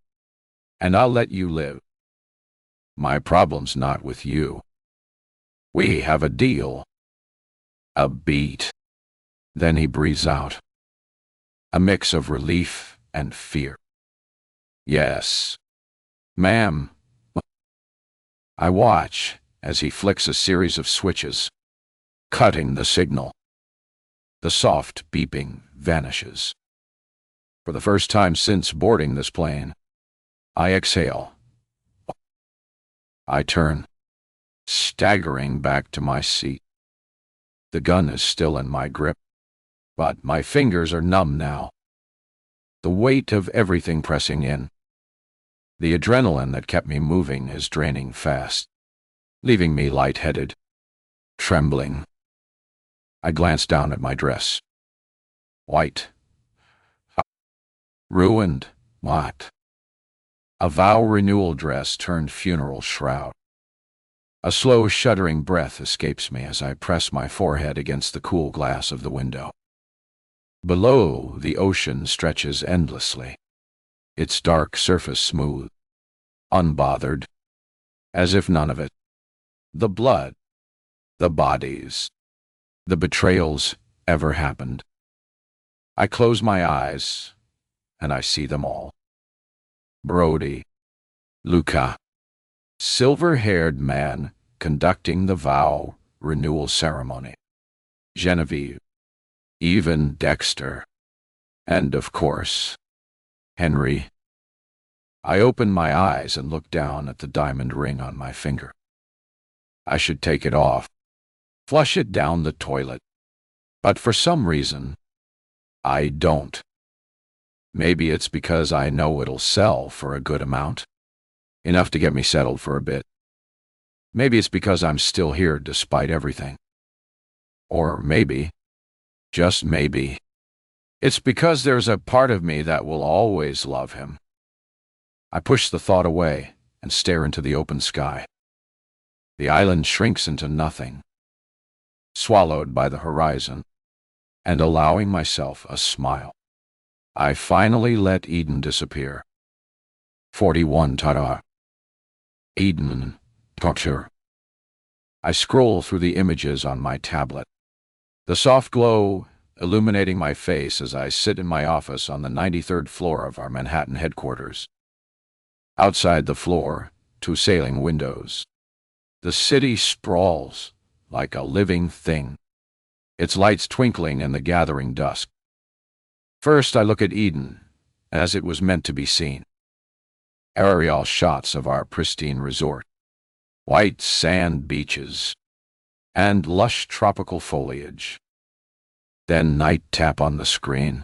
and I'll let you live. My problem's not with you. We have a deal. A beat. Then he breathes out. A mix of relief and fear. Yes, ma'am. I watch as he flicks a series of switches, cutting the signal. The soft beeping vanishes. For the first time since boarding this plane, I exhale. I turn, staggering back to my seat. The gun is still in my grip, but my fingers are numb now. The weight of everything pressing in. The adrenaline that kept me moving is draining fast, leaving me lightheaded, trembling. I glance down at my dress. White. Ruined. What? A vow renewal dress turned funeral shroud. A slow, shuddering breath escapes me as I press my forehead against the cool glass of the window. Below, the ocean stretches endlessly, its dark surface smooth, unbothered, as if none of it. The blood, the bodies, the betrayals ever happened. I close my eyes, and I see them all. Brody, Luca, silver-haired man conducting the vow renewal ceremony, Genevieve, even Dexter, and of course, Henry. I open my eyes and look down at the diamond ring on my finger. I should take it off, flush it down the toilet, but for some reason, I don't. Maybe it's because I know it'll sell for a good amount, enough to get me settled for a bit. Maybe it's because I'm still here despite everything. Or maybe, just maybe, it's because there's a part of me that will always love him. I push the thought away and stare into the open sky. The island shrinks into nothing, swallowed by the horizon, and allowing myself a smile. I finally let Eden disappear. 41 ta-da. Eden, torture. I scroll through the images on my tablet. The soft glow illuminating my face as I sit in my office on the 93rd floor of our Manhattan headquarters. Outside the floor, 2 sailing windows. The city sprawls like a living thing, its lights twinkling in the gathering dusk. First, I look at Eden, as it was meant to be seen. Aerial shots of our pristine resort, white sand beaches, and lush tropical foliage. Then night tap on the screen,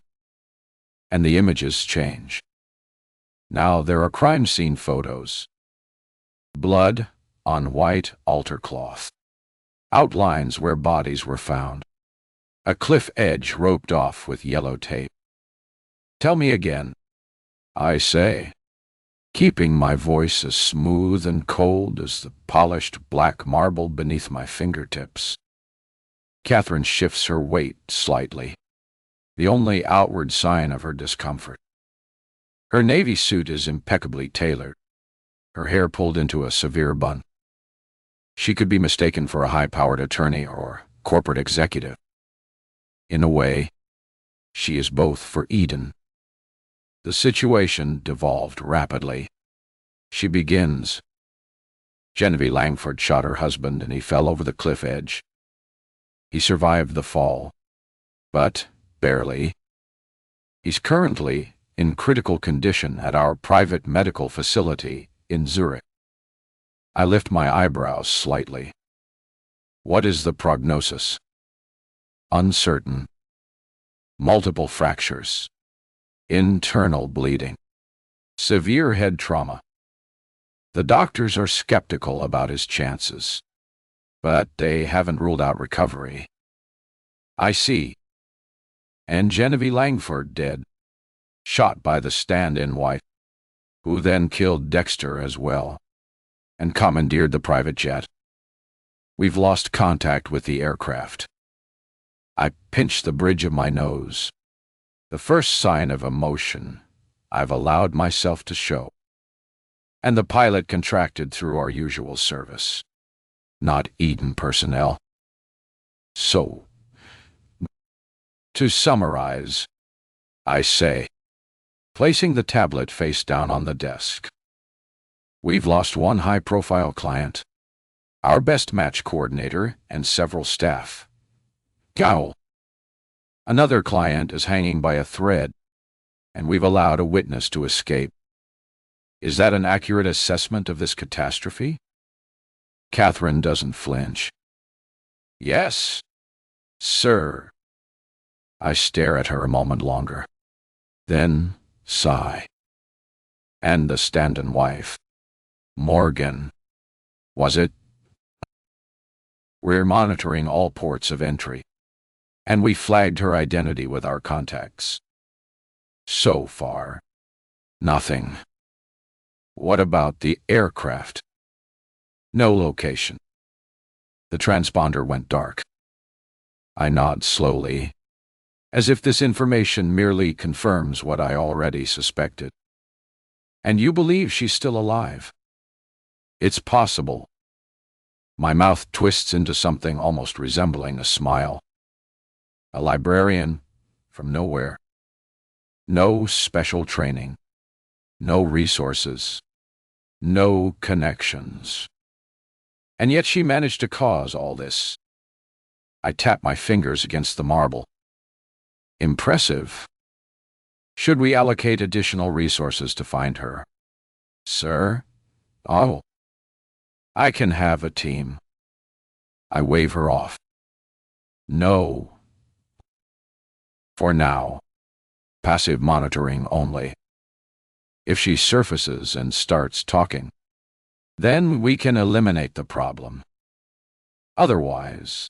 and the images change. Now there are crime scene photos. Blood on white altar cloth. Outlines where bodies were found. A cliff edge roped off with yellow tape. Tell me again, I say, keeping my voice as smooth and cold as the polished black marble beneath my fingertips. Catherine shifts her weight slightly, the only outward sign of her discomfort. Her navy suit is impeccably tailored, her hair pulled into a severe bun. She could be mistaken for a high-powered attorney or corporate executive. In a way, she is both for Eden. The situation devolved rapidly. She begins, Genevieve Langford shot her husband and he fell over the cliff edge. He survived the fall, but barely. He's currently in critical condition at our private medical facility in Zurich. I lift my eyebrows slightly. What is the prognosis? Uncertain. Multiple fractures. Internal bleeding. Severe head trauma. The doctors are skeptical about his chances, but they haven't ruled out recovery. I see. And Genevieve Langford dead, shot by the stand-in wife, who then killed Dexter as well, and commandeered the private jet. We've lost contact with the aircraft. I pinch the bridge of my nose, the first sign of emotion I've allowed myself to show. And the pilot contracted through our usual service, not Eden personnel. So, to summarize, I say, placing the tablet face down on the desk, we've lost one high-profile client, our best match coordinator, and several staff. Gowl. Another client is hanging by a thread, and we've allowed a witness to escape. Is that an accurate assessment of this catastrophe? Catherine doesn't flinch. Yes, sir. I stare at her a moment longer, then sigh. And the stand-in wife, Morgan, was it? We're monitoring all ports of entry, and we flagged her identity with our contacts. So far, nothing. What about the aircraft? No location. The transponder went dark. I nod slowly, as if this information merely confirms what I already suspected. And you believe she's still alive? It's possible. My mouth twists into something almost resembling a smile. A librarian from nowhere. No special training. No resources. No connections. And yet she managed to cause all this. I tap my fingers against the marble. Impressive. Should we allocate additional resources to find her? Sir? Oh. I can have a team. I wave her off. No. For now. Passive monitoring only. If she surfaces and starts talking, then we can eliminate the problem. Otherwise,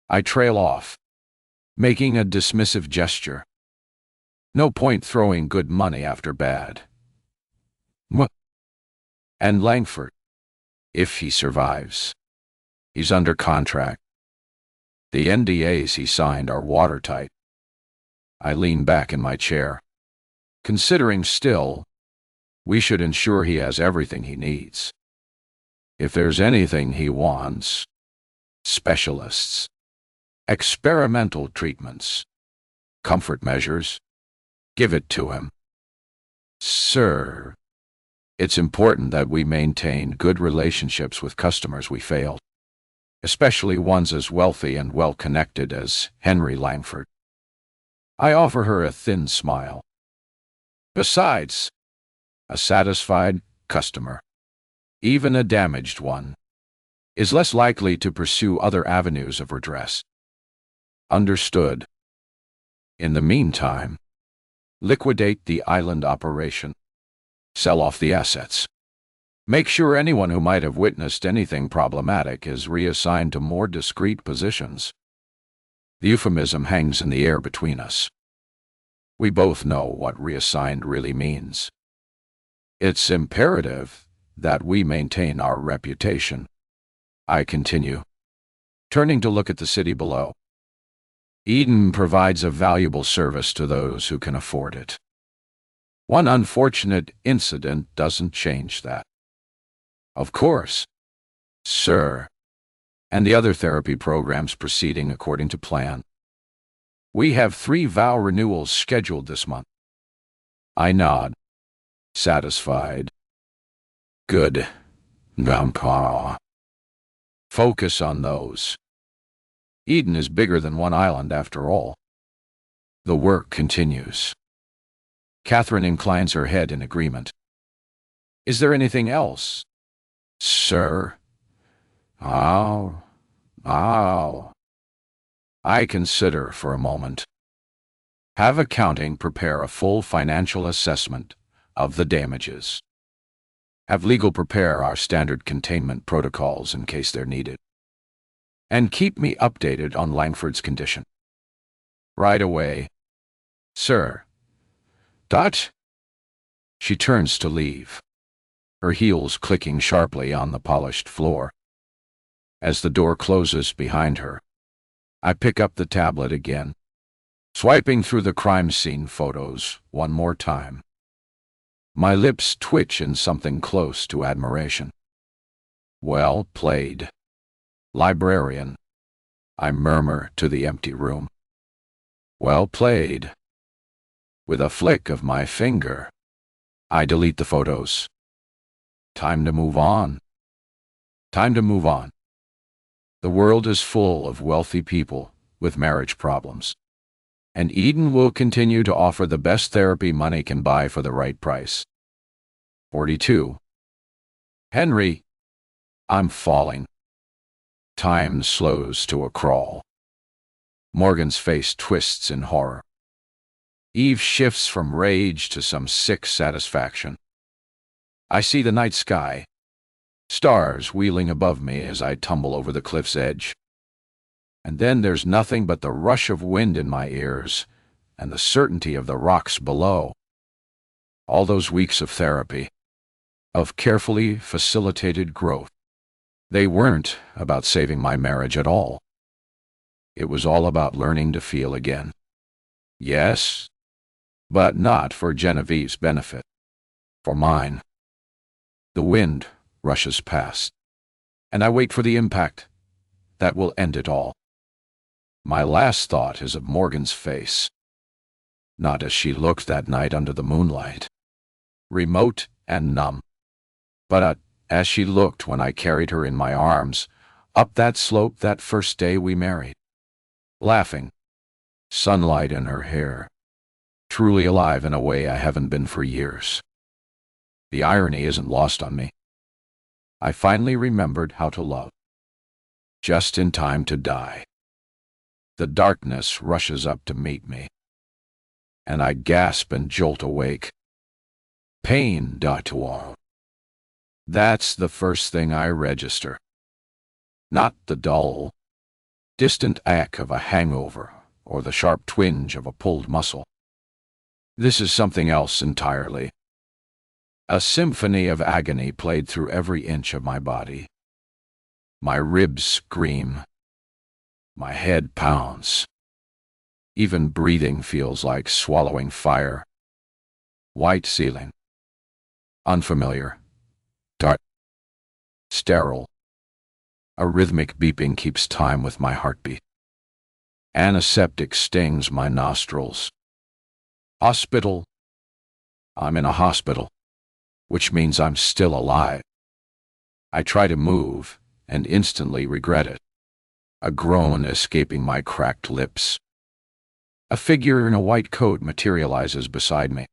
I trail off, making a dismissive gesture. No point throwing good money after bad. And Langford, if he survives, he's under contract. The NDAs he signed are watertight. I lean back in my chair, considering still, we should ensure he has everything he needs. If there's anything he wants, specialists, experimental treatments, comfort measures, give it to him. Sir, it's important that we maintain good relationships with customers we failed, especially ones as wealthy and well-connected as Henry Langford. I offer her a thin smile. Besides, a satisfied customer, even a damaged one, is less likely to pursue other avenues of redress. Understood. In the meantime, liquidate the island operation. Sell off the assets. Make sure anyone who might have witnessed anything problematic is reassigned to more discreet positions. The euphemism hangs in the air between us. We both know what reassigned really means. It's imperative that we maintain our reputation. I continue, turning to look at the city below. Eden provides a valuable service to those who can afford it. One unfortunate incident doesn't change that. Of course, sir, and the other therapy programs proceeding according to plan. We have 3 vow renewals scheduled this month. I nod, satisfied. Good. Focus on those. Eden is bigger than one island after all. The work continues. Catherine inclines her head in agreement. Is there anything else? Sir? Oh. I consider for a moment. Have accounting prepare a full financial assessment of the damages. Have legal prepare our standard containment protocols in case they're needed. And keep me updated on Langford's condition. Right away. Sir. Dot? She turns to leave, her heels clicking sharply on the polished floor. As the door closes behind her, I pick up the tablet again, swiping through the crime scene photos one more time. My lips twitch in something close to admiration. Well played, librarian, I murmur to the empty room. Well played. With a flick of my finger, I delete the photos. Time to move on. Time to move on. The world is full of wealthy people with marriage problems, and Eden will continue to offer the best therapy money can buy for the right price. 42. Henry, I'm falling. Time slows to a crawl. Morgan's face twists in horror. Eve shifts from rage to some sick satisfaction. I see the night sky, stars wheeling above me as I tumble over the cliff's edge. And then there's nothing but the rush of wind in my ears and the certainty of the rocks below. All those weeks of therapy, of carefully facilitated growth, they weren't about saving my marriage at all. It was all about learning to feel again. Yes, but not for Genevieve's benefit, for mine. The wind rushes past, and I wait for the impact that will end it all. My last thought is of Morgan's face, not as she looked that night under the moonlight, remote and numb, but as she looked when I carried her in my arms up that slope that first day we married, laughing, sunlight in her hair, truly alive in a way I haven't been for years. The irony isn't lost on me. I finally remembered how to love, just in time to die. The darkness rushes up to meet me, and I gasp and jolt awake. Pain, d'atoir. That's the first thing I register. Not the dull, distant ache of a hangover or the sharp twinge of a pulled muscle. This is something else entirely. A symphony of agony played through every inch of my body. My ribs scream. My head pounds. Even breathing feels like swallowing fire. White ceiling. Unfamiliar. Dark. Sterile. A rhythmic beeping keeps time with my heartbeat. Antiseptic stings my nostrils. Hospital. I'm in a hospital, which means I'm still alive. I try to move and instantly regret it, a groan escaping my cracked lips. A figure in a white coat materializes beside me.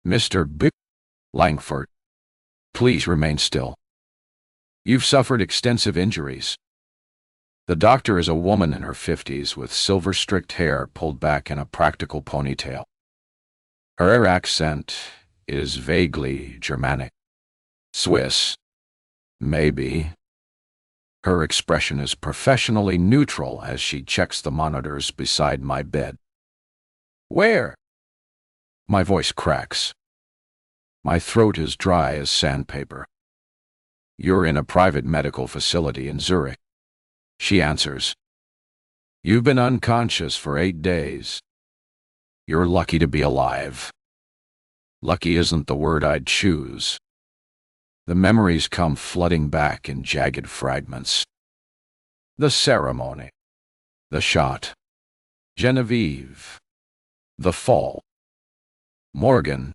Mr. B. Langford, please remain still. You've suffered extensive injuries. The doctor is a woman in her 50s with silver-streaked hair pulled back in a practical ponytail. Her accent is vaguely Germanic. Swiss. Maybe. Her expression is professionally neutral as she checks the monitors beside my bed. Where? My voice cracks. My throat is dry as sandpaper. You're in a private medical facility in Zurich. She answers. You've been unconscious for 8 days. You're lucky to be alive. Lucky isn't the word I'd choose. The memories come flooding back in jagged fragments. The ceremony. The shot. Genevieve. The fall. Morgan.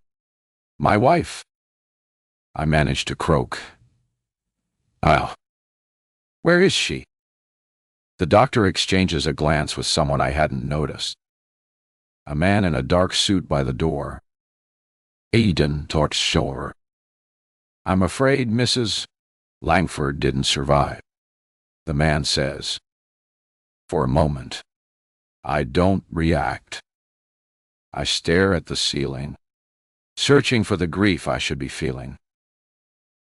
My wife. I manage to croak. Oh, where is she? The doctor exchanges a glance with someone I hadn't noticed. A man in a dark suit by the door. Eden talks sure. I'm afraid Mrs. Langford didn't survive, the man says. For a moment, I don't react. I stare at the ceiling, searching for the grief I should be feeling.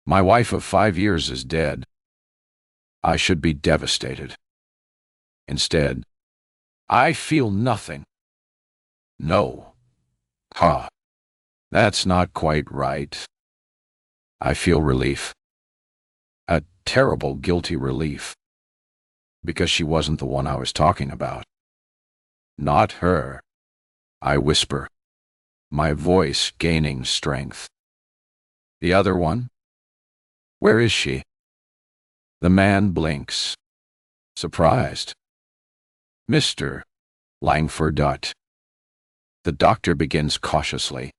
My wife of 5 years is dead. I should be devastated. Instead, I feel nothing. No. That's not quite right. I feel relief. A terrible, guilty relief. Because she wasn't the one I was talking about. Not her. I whisper, my voice gaining strength. The other one? Where is she? The man blinks, surprised. Mr. Langford. The doctor begins cautiously.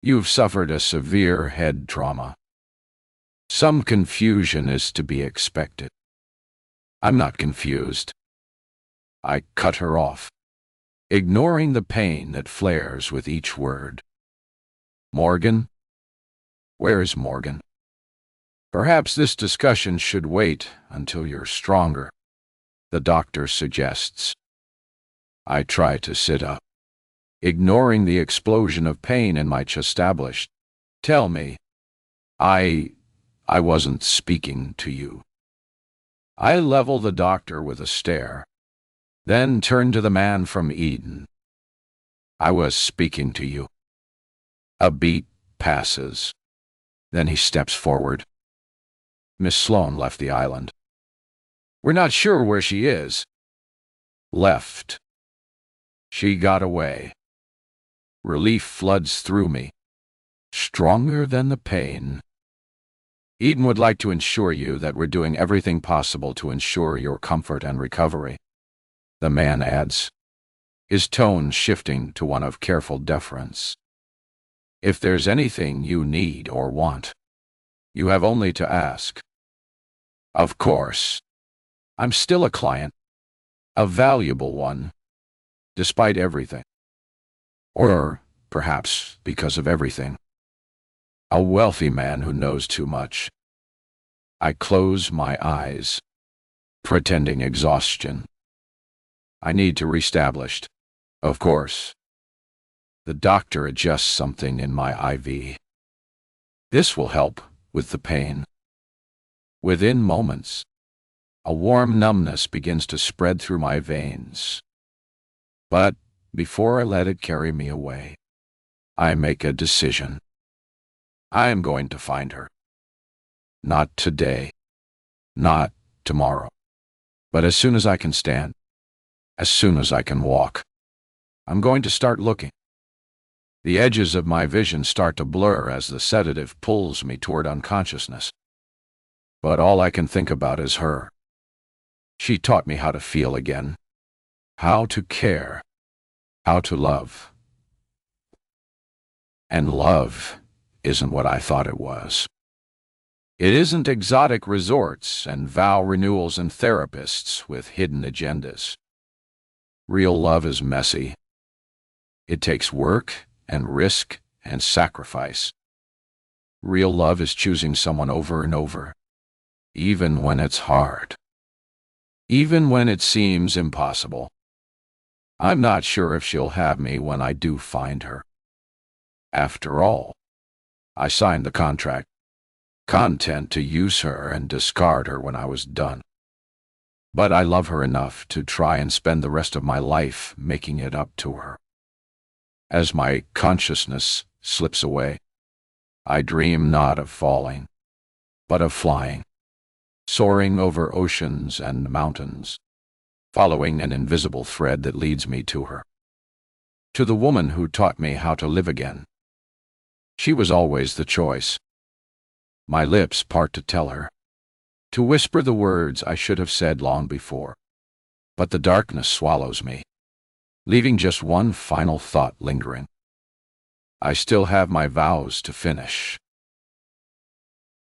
You've suffered a severe head trauma. Some confusion is to be expected. I'm not confused. I cut her off, ignoring the pain that flares with each word. Morgan? Where is Morgan? Perhaps this discussion should wait until you're stronger, the doctor suggests. I try to sit up, ignoring the explosion of pain in my chest. Established. Tell me. I wasn't speaking to you. I level the doctor with a stare, then turn to the man from Eden. I was speaking to you. A beat passes. Then he steps forward. Miss Sloane left the island. We're not sure where she is. Left. She got away. Relief floods through me, stronger than the pain. Eden would like to assure you that we're doing everything possible to ensure your comfort and recovery, the man adds, his tone shifting to one of careful deference. If there's anything you need or want, you have only to ask. Of course. I'm still a client, a valuable one, despite everything. Or, perhaps, because of everything. A wealthy man who knows too much. I close my eyes, pretending exhaustion. I need to reestablish. Of course. The doctor adjusts something in my IV. This will help with the pain. Within moments, a warm numbness begins to spread through my veins. But before I let it carry me away, I make a decision. I am going to find her. Not today, not tomorrow, but as soon as I can stand, as soon as I can walk, I'm going to start looking. The edges of my vision start to blur as the sedative pulls me toward unconsciousness. But all I can think about is her. She taught me how to feel again, how to care, how to love. And love isn't what I thought it was. It isn't exotic resorts and vow renewals and therapists with hidden agendas. Real love is messy. It takes work and risk and sacrifice. Real love is choosing someone over and over, even when it's hard, even when it seems impossible. I'm not sure if she'll have me when I do find her. After all, I signed the contract, content to use her and discard her when I was done. But I love her enough to try and spend the rest of my life making it up to her. As my consciousness slips away, I dream not of falling, but of flying, soaring over oceans and mountains, following an invisible thread that leads me to her. To the woman who taught me how to live again. She was always the choice. My lips part to tell her, to whisper the words I should have said long before. But the darkness swallows me, leaving just one final thought lingering. I still have my vows to finish.